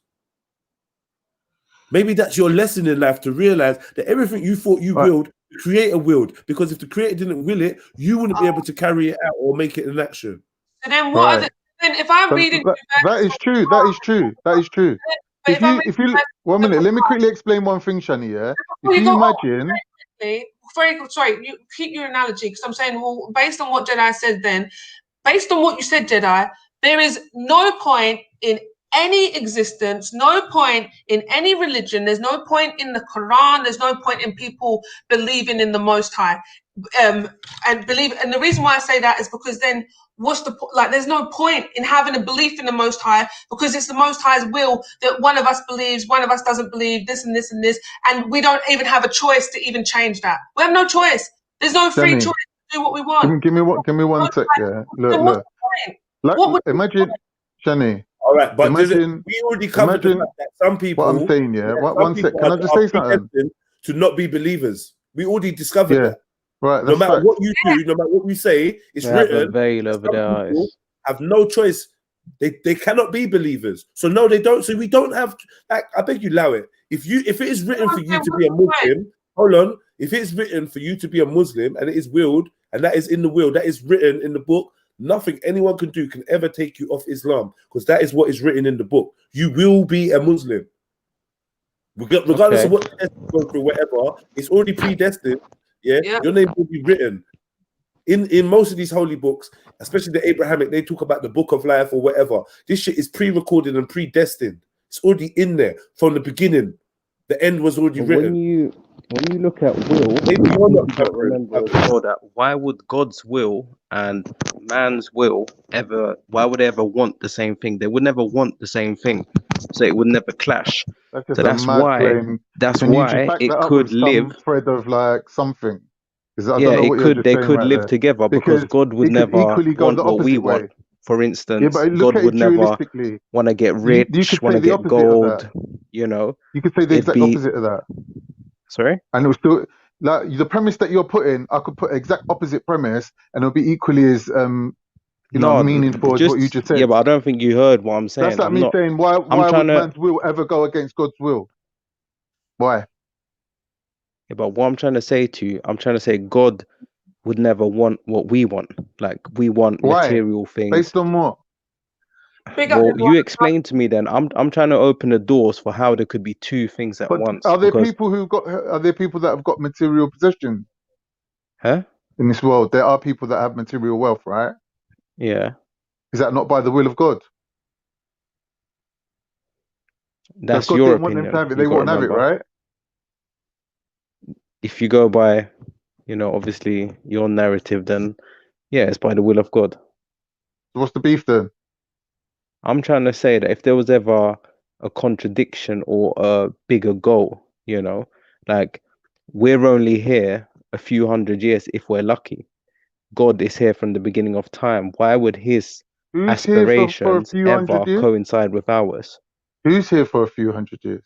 Maybe that's your lesson in life, to realize that everything you thought you willed, the Creator willed, because if the Creator didn't will it, you wouldn't be able to carry it out or make it an action. So then what? Then if I'm reading, that is true. That is true. That is true. If you 1 minute, let me quickly explain one thing, Shani. Yeah, if you imagine. Sorry, you keep your analogy because I'm saying, well, based on what Jedi said, then based on what you said, Jedi, there is no point in any existence, no point in any religion. There's no point in the Quran. There's no point in people believing in the Most High. And the reason why I say that is because then there's no point in having a belief in the Most High, because it's the Most High's will that one of us believes, one of us doesn't believe, this and this and this, and we don't even have a choice to even change that. We have no choice. There's no free choice to do what we want. Give me one sec. Yeah, look. Like, imagine, Shani, All right, but imagine, we already covered the fact that some people, what I'm saying, yeah. some One people sec, can I just say something? predestined to not be believers. We already discovered Yeah, that. right. No That's matter fact. what you do, no matter what you say, it's They have a written. veil that over some their people eyes. have no choice. They cannot be believers. So no, they don't. So we don't have. Like, I beg you, allow it. If it is written for you to be a Muslim, hold on. If it's written for you to be a Muslim and it is willed, and that is in the will, that is written in the book, nothing anyone can do can ever take you off Islam, because that is what is written in the book. You will be a Muslim. Regardless of what test you go through, whatever, it's already predestined. Yeah, your name will be written. In most of these holy books, especially the Abrahamic, they talk about the book of life or whatever. This shit is pre-recorded and predestined. It's already in there from the beginning. The end was already written. When you look at will, Maybe you're not you've got to remember as well that why would God's will and man's will why would they ever want the same thing? They would never want the same thing, so it would never clash. That's just So a that's mad why claim. Can you just back it that up could with live. some thread of like something? Because I Yeah, don't know what you're just they saying could right live there. together because God would it could never equally go want the what we opposite way. want. For Yeah, instance, but look God at would it never dualistically. want to get You rich, could want say to the get opposite of that. gold, you know. You could say the It'd exact be opposite of that. sorry? And it was still like the premise that you're putting, I could put exact opposite premise and it'll be equally as No, meaningful as what you just said. but I don't think you heard what I'm saying. That's like I'm me not. saying I'm why trying would to. man's will ever go against God's will? Why? Yeah, but what I'm trying to say to you, I'm trying to say God would never want what we want. Like we want Why? material things. Based on what? Well, you explain to me then. I'm trying to open the doors for how there could be two things at But once. are there Because, people that have got material possessions huh? in this world? There are people that have material wealth, right? Yeah. Is that not by the will of God? That's God your didn't want them to opinion. have it. You They got to won't have it, remember. right? If you go by, obviously your narrative, then yeah, it's by the will of God. So what's the beef then? I'm trying to say that if there was ever a contradiction or a bigger goal, like we're only here a few hundred years if we're lucky. God is here from the beginning of time. Why would his Who's here for a aspirations few ever hundred years? coincide with ours? Who's here for a few hundred years?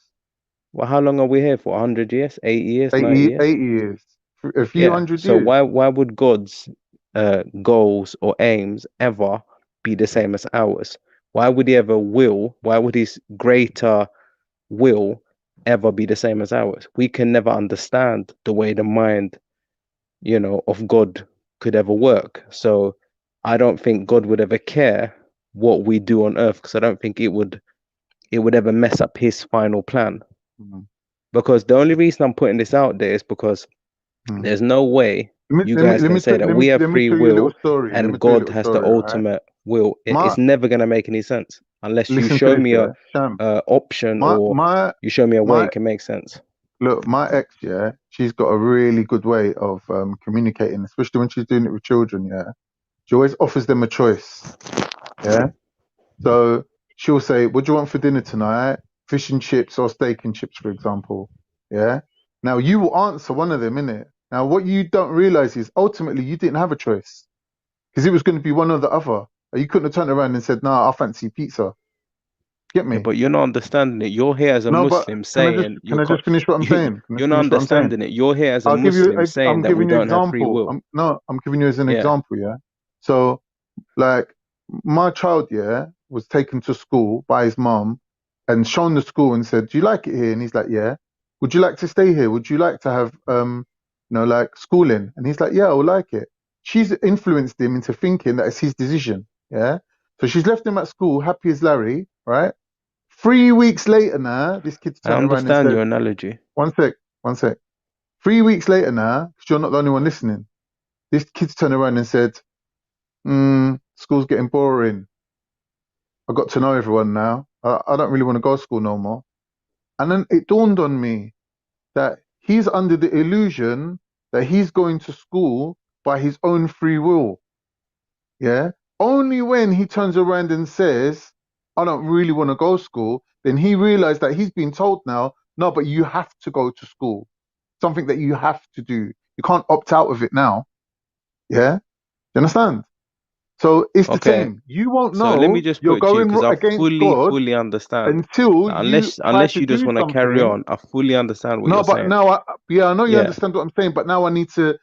Well, how long are we here for? 100 years? 80 years? 90 years? 80 years. A few Yeah. hundred So years. why would God's goals or aims ever be the same as ours? Why would his greater will ever be the same as ours? We can never understand the way the mind, of God could ever work. So I don't think God would ever care what we do on earth, because I don't think it would ever mess up his final plan. Mm-hmm. Because the only reason I'm putting this out there is because there's no way you guys can say that we have free will and God has the ultimate will. It's never going to make any sense unless you show me a option or you show me a way it can make sense. Look, my ex, yeah, she's got a really good way of communicating, especially when she's doing it with children, yeah. She always offers them a choice, yeah. So she'll say, what do you want for dinner tonight? Fish and chips or steak and chips, for example, yeah. Now, you will answer one of them, innit? Now, what you don't realize is ultimately you didn't have a choice because it was going to be one or the other. You couldn't have turned around and said, "Nah, I fancy pizza." Get me? Yeah, but you're not understanding it. You're here as a Muslim saying can I just finish what I'm saying? You're not understanding it. You're here as a Muslim saying that we don't have free will. I'm giving you as an example, yeah. So, like, my child, yeah, was taken to school by his mom and shown the school and said, "Do you like it here?" And he's like, "Yeah." "Would you like to stay here? Would you like to have like schooling?" And he's like, "Yeah, I would like it." She's influenced him into thinking that it's his decision. Yeah. So she's left him at school, happy as Larry, right? 3 weeks later now, this kid's turned around and said, I understand your analogy. One sec. 3 weeks later now, because you're not the only one listening, this kid's turned around and said, school's getting boring. I got to know everyone now. I don't really want to go to school no more. And then it dawned on me that he's under the illusion that he's going to school by his own free will. Yeah? Only when he turns around and says, I don't really want to go to school, then he realized that he's been told now, no, but you have to go to school. Something that you have to do. You can't opt out of it now. Yeah? You understand? So it's the Okay. same. You won't So let me know just you're put it to you, going because I against fully, God fully understand. until Like, you try unless to you just do want to carry something. on, I fully understand what No, you're but saying. now, I know you Yeah. understand what I'm saying, but now I need to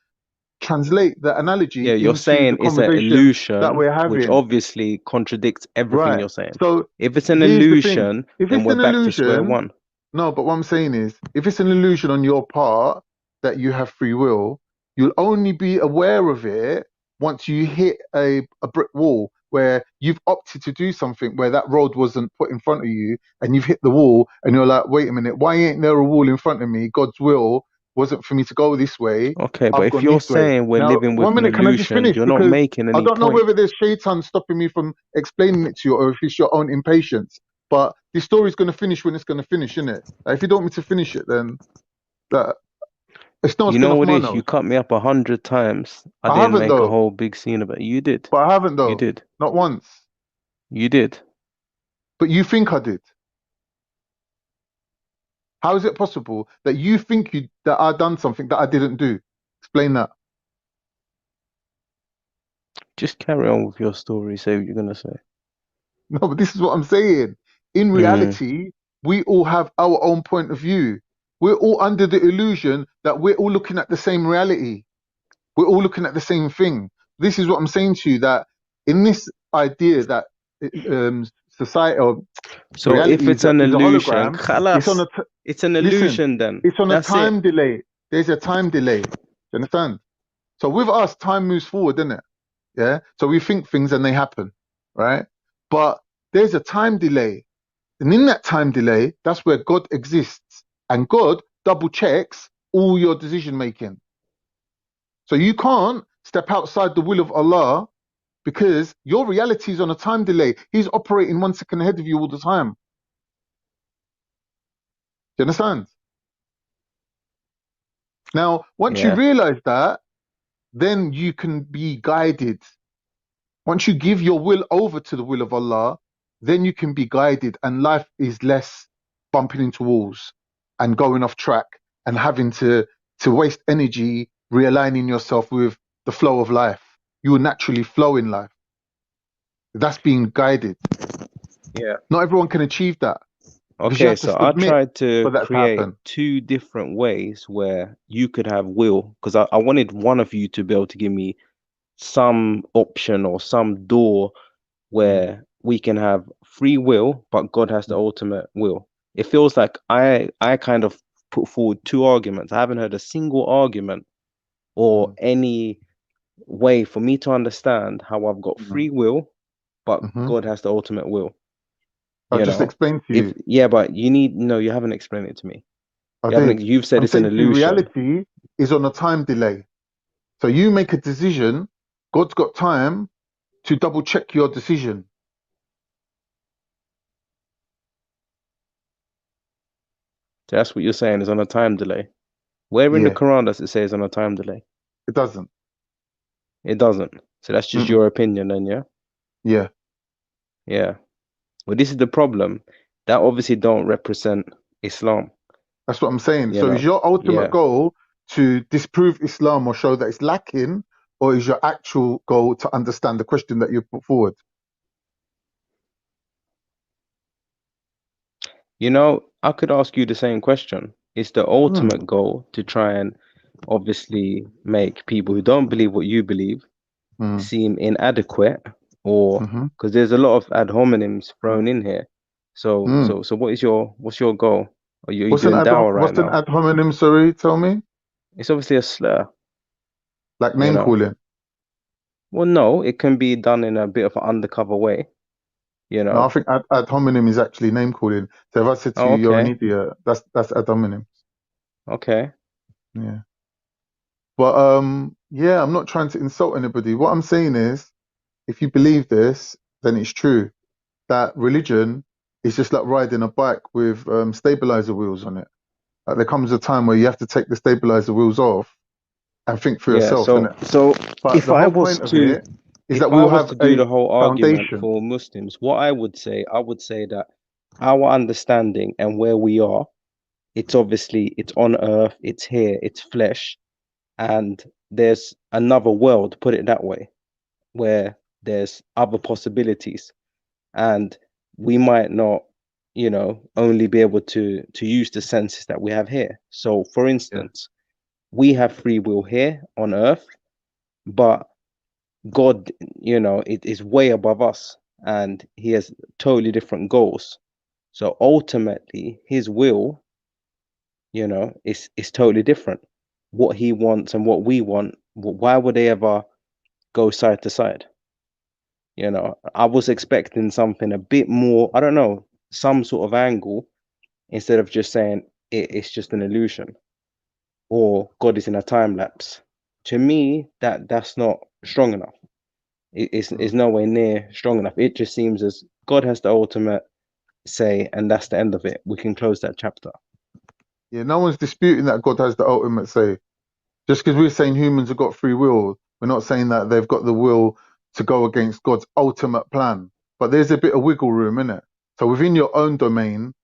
translate the analogy Yeah, you're into the saying it's an conversation that illusion, we're which having. obviously contradicts everything Right. you're saying. So If it's an here's the thing. illusion, If then it's we're an back to square illusion, one. no, but what I'm saying is, if it's an illusion on your part that you have free will, you'll only be aware of it once you hit a brick wall where you've opted to do something where that road wasn't put in front of you, and you've hit the wall and you're like, wait a minute, why ain't there a wall in front of me? God's will wasn't for me to go this way. Okay, but I've if gone you're this way. saying we're Now, living with 1 an minute, can I just illusion, finish? you're not Because making I any don't know point. whether there's shaitan stopping me from explaining it to you or if it's your own impatience. But this story's going to finish when it's going to finish, isn't it? Like, if you don't want me to finish it, then that it's no You skin know off what my it is? You nose. cut me up 100 times. I I didn't haven't make a though. whole big scene about it. You did. But I haven't You though. did. Not once. You did. But you think I did. How is it possible that you think that I done something that I didn't do? Explain that. Just carry on with your story. Say what you're gonna say. No, but this is what I'm saying. In reality, we all have our own point of view. We're all under the illusion that we're all looking at the same reality. We're all looking at the same thing. This is what I'm saying to you, that in this idea that society or So if reality it's an is a illusion, hologram, it's on khalas, it's an listen, illusion then. it's on a That's it. time delay. There's a time delay. Do you understand? So with us, time moves forward, doesn't it? Yeah. So we think things and they happen, right? But there's a time delay. And in that time delay, that's where God exists. And God double checks all your decision making. So you can't step outside the will of Allah because your reality is on a time delay. He's operating 1 second ahead of you all the time. Do you understand? Now, once you Yeah. realize that, then you can be guided. Once you give your will over to the will of Allah, then you can be guided, and life is less bumping into walls and going off track and having to waste energy realigning yourself with the flow of life. You will naturally flow in life. That's being guided. Yeah. Not everyone can achieve that because you Okay, have to so I submit tried to for that to create happen. 2 different ways where you could have will, because I wanted one of you to be able to give me some option or some door where we can have free will, but God has the ultimate will. It feels like I kind of put forward 2 arguments. I haven't heard a single argument or any way for me to understand how I've got free will, but God has the ultimate will. I You just know, explained to if you. but you haven't explained it to me. I You haven't. did. You've said I'm it's an saying to you, illusion. reality is on a time delay. So you make a decision, God's got time to double check your decision. So that's what you're saying is on a time delay. Where in the Yeah, Quran does it say it's on a time delay? it doesn't. It doesn't. So that's just Mm-mm. your opinion then, yeah? Yeah, Yeah. Well, this is the problem. That obviously don't represent Islam, that's what I'm saying. you So is know? your ultimate Yeah. goal to disprove Islam or show that it's lacking, or is your actual goal to understand the question that you put forward? You know, I could ask you the same question. Is the ultimate goal to try and obviously make people who don't believe what you believe seem inadequate, or because there's a lot of ad hominems thrown in here. So what's your goal? Are you doing dawah right What's an now? ad hominem? Sorry, tell me. It's obviously a slur, Like you name know. calling. Well, no, it can be done in a bit of an undercover way, you No, I know. think ad hominem is actually name calling. So if I said to Oh, you, you're an okay, idiot, that's ad hominem. okay. Yeah. But yeah, I'm not trying to insult anybody. What I'm saying is, if you believe this, then it's true that religion is just like riding a bike with stabilizer wheels on it. Like there comes a time where you have to take the stabilizer wheels off and think for Yeah, yourself, innit? so But if the I whole was point of to it is that if we I will was have to do the a whole argument foundation. for Muslims, what I would say that our understanding and where we are, it's obviously it's on earth, it's here, it's flesh, and there's another world, put it that way, where there's other possibilities, and we might not, you know, only be able to use the senses that we have here. So for instance, we have free will here on earth, but God, you know, it is way above us, and he has totally different goals. So ultimately his will, you know, is totally different. What he wants and what we want, why would they ever go side to side? You know, I was expecting something a bit more, I don't know, some sort of angle, instead of just saying it's just an illusion or God is in a time lapse. To me, that's not strong enough. It's nowhere near strong enough. It just seems as God has the ultimate say, and that's the end of it. We can close that chapter. Yeah, no one's disputing that God has the ultimate say. Just because we're saying humans have got free will, we're not saying that they've got the will to go against God's ultimate plan. But there's a bit of wiggle room in it. So within your own domain,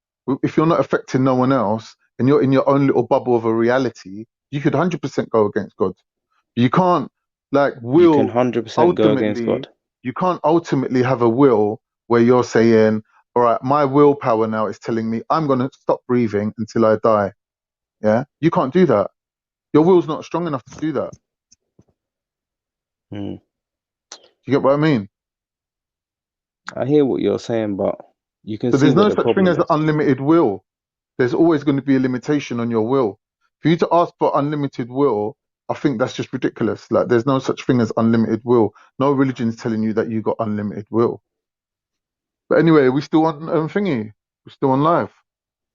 if you're not affecting no one else and you're in your own little bubble of a reality, you could 100% go against God. You can't, like, You can will 100% go against ultimately, God. you can't ultimately have a will where you're saying, all right, my willpower now is telling me I'm going to stop breathing until I die. Yeah, you can't do that. Your will's not strong enough to do that. Hmm. You get what I mean? I hear what you're saying, but you can So see there's no what the such thing problem as an is. unlimited will. There's always going to be a limitation on your will. For you to ask for unlimited will, I think that's just ridiculous. Like, there's no such thing as unlimited will. No religion's telling you that you got unlimited will. But anyway, we still on thingy. We're still on live.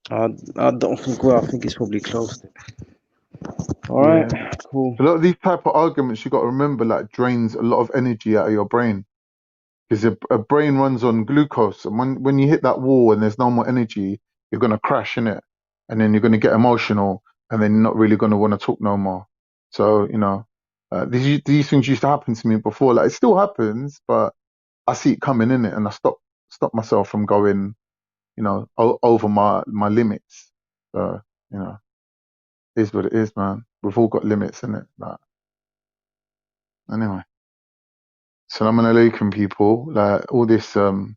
I don't think well. I think it's probably closed. All Yeah. right, cool. A lot of these type of arguments, you got to remember, like, drains a lot of energy out of your brain. Because a brain runs on glucose, and when you hit that wall and there's no more energy, you're gonna crash in it, and then you're gonna get emotional, and then you're not really gonna want to talk no more. So you know, these things used to happen to me before. Like, it still happens, but I see it coming in it, and I stop myself from going, you know, over my limits. So you know, it is what it is, man. We've all got limits in it. Like, anyway, Assalamu alaikum, people. Like, all this it's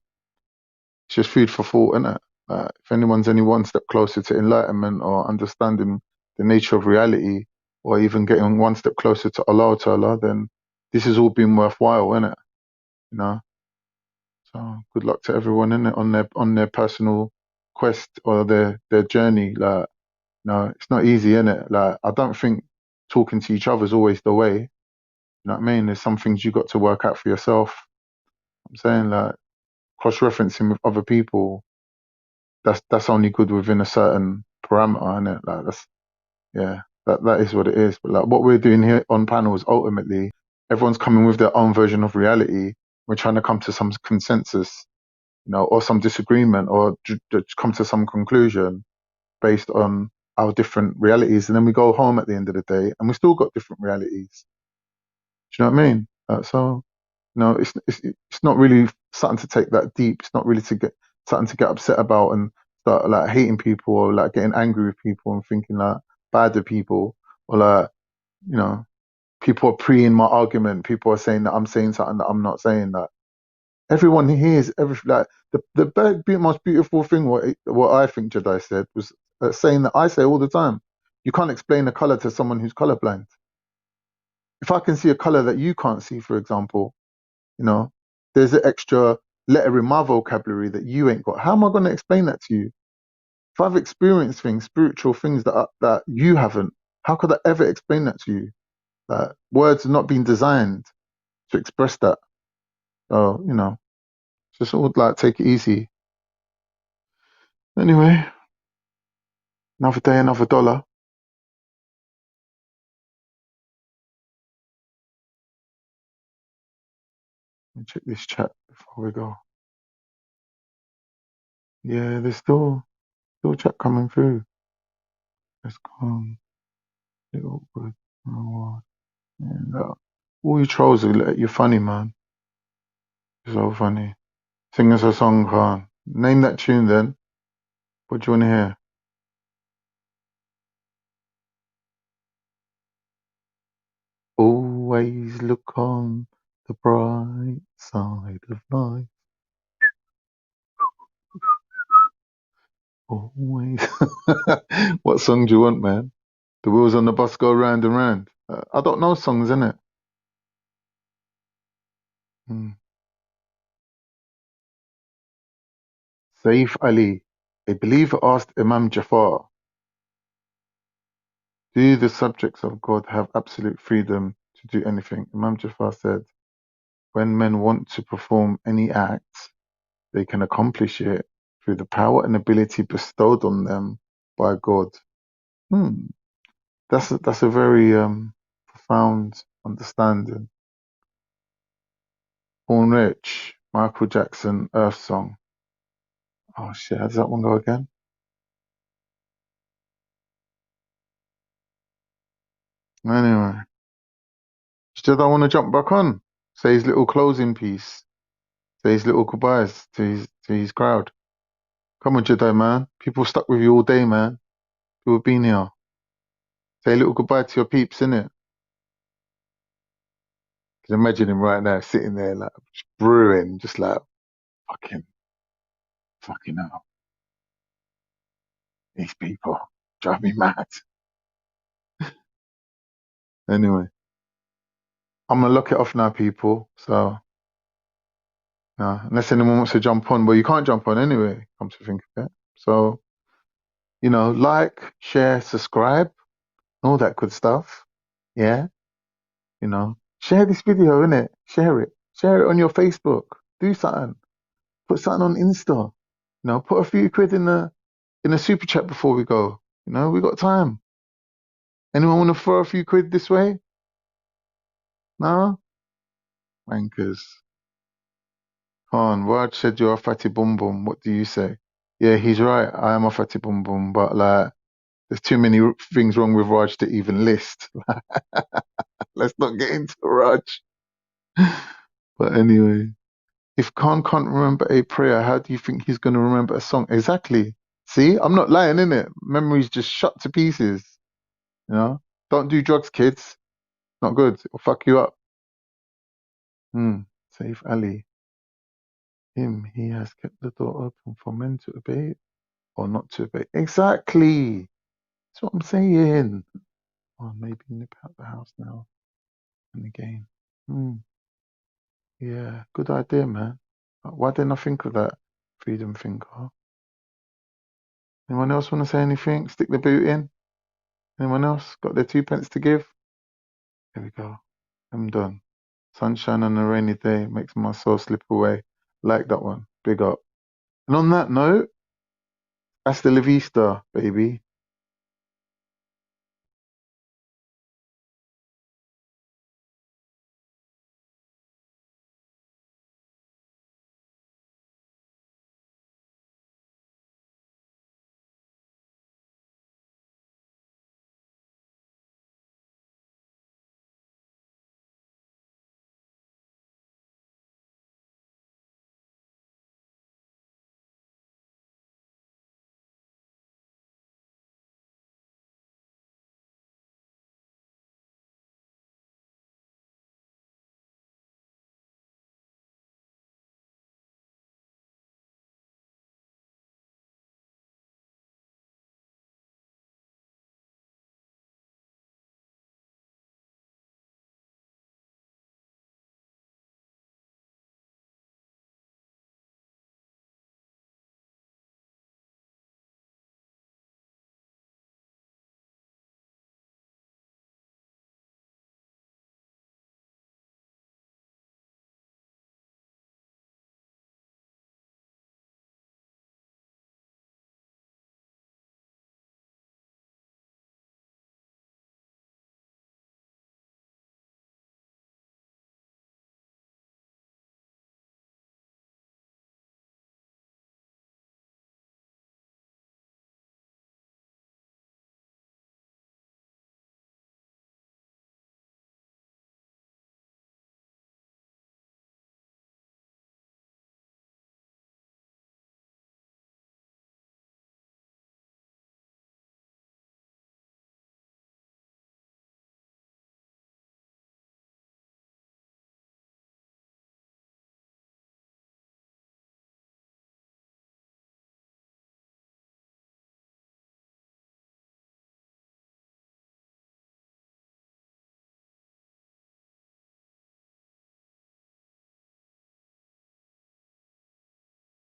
just food for thought, isn't it? If anyone's any one step closer to enlightenment or understanding the nature of reality, or even getting one step closer to Allah, then this has all been worthwhile, isn't it? You know. So good luck to everyone in it on their personal quest or their journey. Like, no, it's not easy, innit? Like, I don't think talking to each other is always the way. You know what I mean? There's some things you got to work out for yourself. I'm saying, like, cross-referencing with other people, that's only good within a certain parameter, innit? Like, that is what it is. But like, what we're doing here on panels, ultimately, everyone's coming with their own version of reality. We're trying to come to some consensus, you know, or some disagreement, or come to some conclusion based on our different realities, and then we go home at the end of the day, and we still got different realities. Do you know what I mean? So, no, it's not really something to take that deep. It's not really something to get upset about and start like hating people or like getting angry with people and thinking like bad of people, or like, you know, people are pre-ing my argument. People are saying that I'm saying something that I'm not saying. That everyone hears everything. Like, the most beautiful thing, what I think Jedi said was saying that I say all the time. You can't explain a color to someone who's colorblind. If I can see a color that you can't see, for example, you know, there's an extra letter in my vocabulary that you ain't got. How am I going to explain that to you? If I've experienced things, spiritual things that you haven't, how could I ever explain that to you? That words are not being designed to express that. So, you know, just all like take it easy. Anyway, another day, another dollar. Let me check this chat before we go. Yeah, there's still chat coming through. Let's go. Bit awkward. Oh, yeah, no. All you trolls you're funny, man. You're so funny. Sing us a song, Khan. Name that tune then. What do you want to hear? Always look on The bright side of life. Always. What song do you want, man? The wheels on the bus go round and round. I don't know songs, innit? Saif Ali, a believer, asked Imam Jafar, do the subjects of God have absolute freedom to do anything? Imam Jafar said, when men want to perform any act, they can accomplish it through the power and ability bestowed on them by God. That's a very profound understanding. Born Rich, Michael Jackson, Earth Song. Oh shit, how does that one go again? Anyway, still don't want to jump back on. Say his little closing piece. Say his little goodbyes to his crowd. Come on, Jedi, man. People stuck with you all day, man. People have been here. Say a little goodbye to your peeps, innit? Can imagine him right now sitting there like just brewing, just like fucking hell. These people drive me mad. Anyway, I'm gonna lock it off now, people. So, unless anyone wants to jump on, well, you can't jump on anyway. Come to think of it. So, like, share, subscribe, all that good stuff. Yeah, share this video, innit? Share it. Share it on your Facebook. Do something. Put something on Insta. Put a few quid in the super chat before we go. We got time. Anyone want to throw a few quid this way? No? Wankers. Khan, Raj said you're a fatty bum bum. What do you say? Yeah, he's right. I am a fatty bum bum, but like, there's too many things wrong with Raj to even list. Let's not get into Raj. But anyway, if Khan can't remember a prayer, how do you think he's going to remember a song? Exactly. See, I'm not lying, innit? Memory's just shut to pieces. Don't do drugs, kids. Not good. It'll fuck you up. Saif Ali. He has kept the door open for men to obey or not to obey. Exactly. That's what I'm saying. Oh, maybe nip out the house now and again. Yeah, good idea, man. Why didn't I think of that freedom thinker? Anyone else want to say anything? Stick the boot in? Anyone else got their 2 pence to give? There we go. I'm done. Sunshine on a rainy day makes my soul slip away. Like that one. Big up. And on that note, hasta la vista, baby.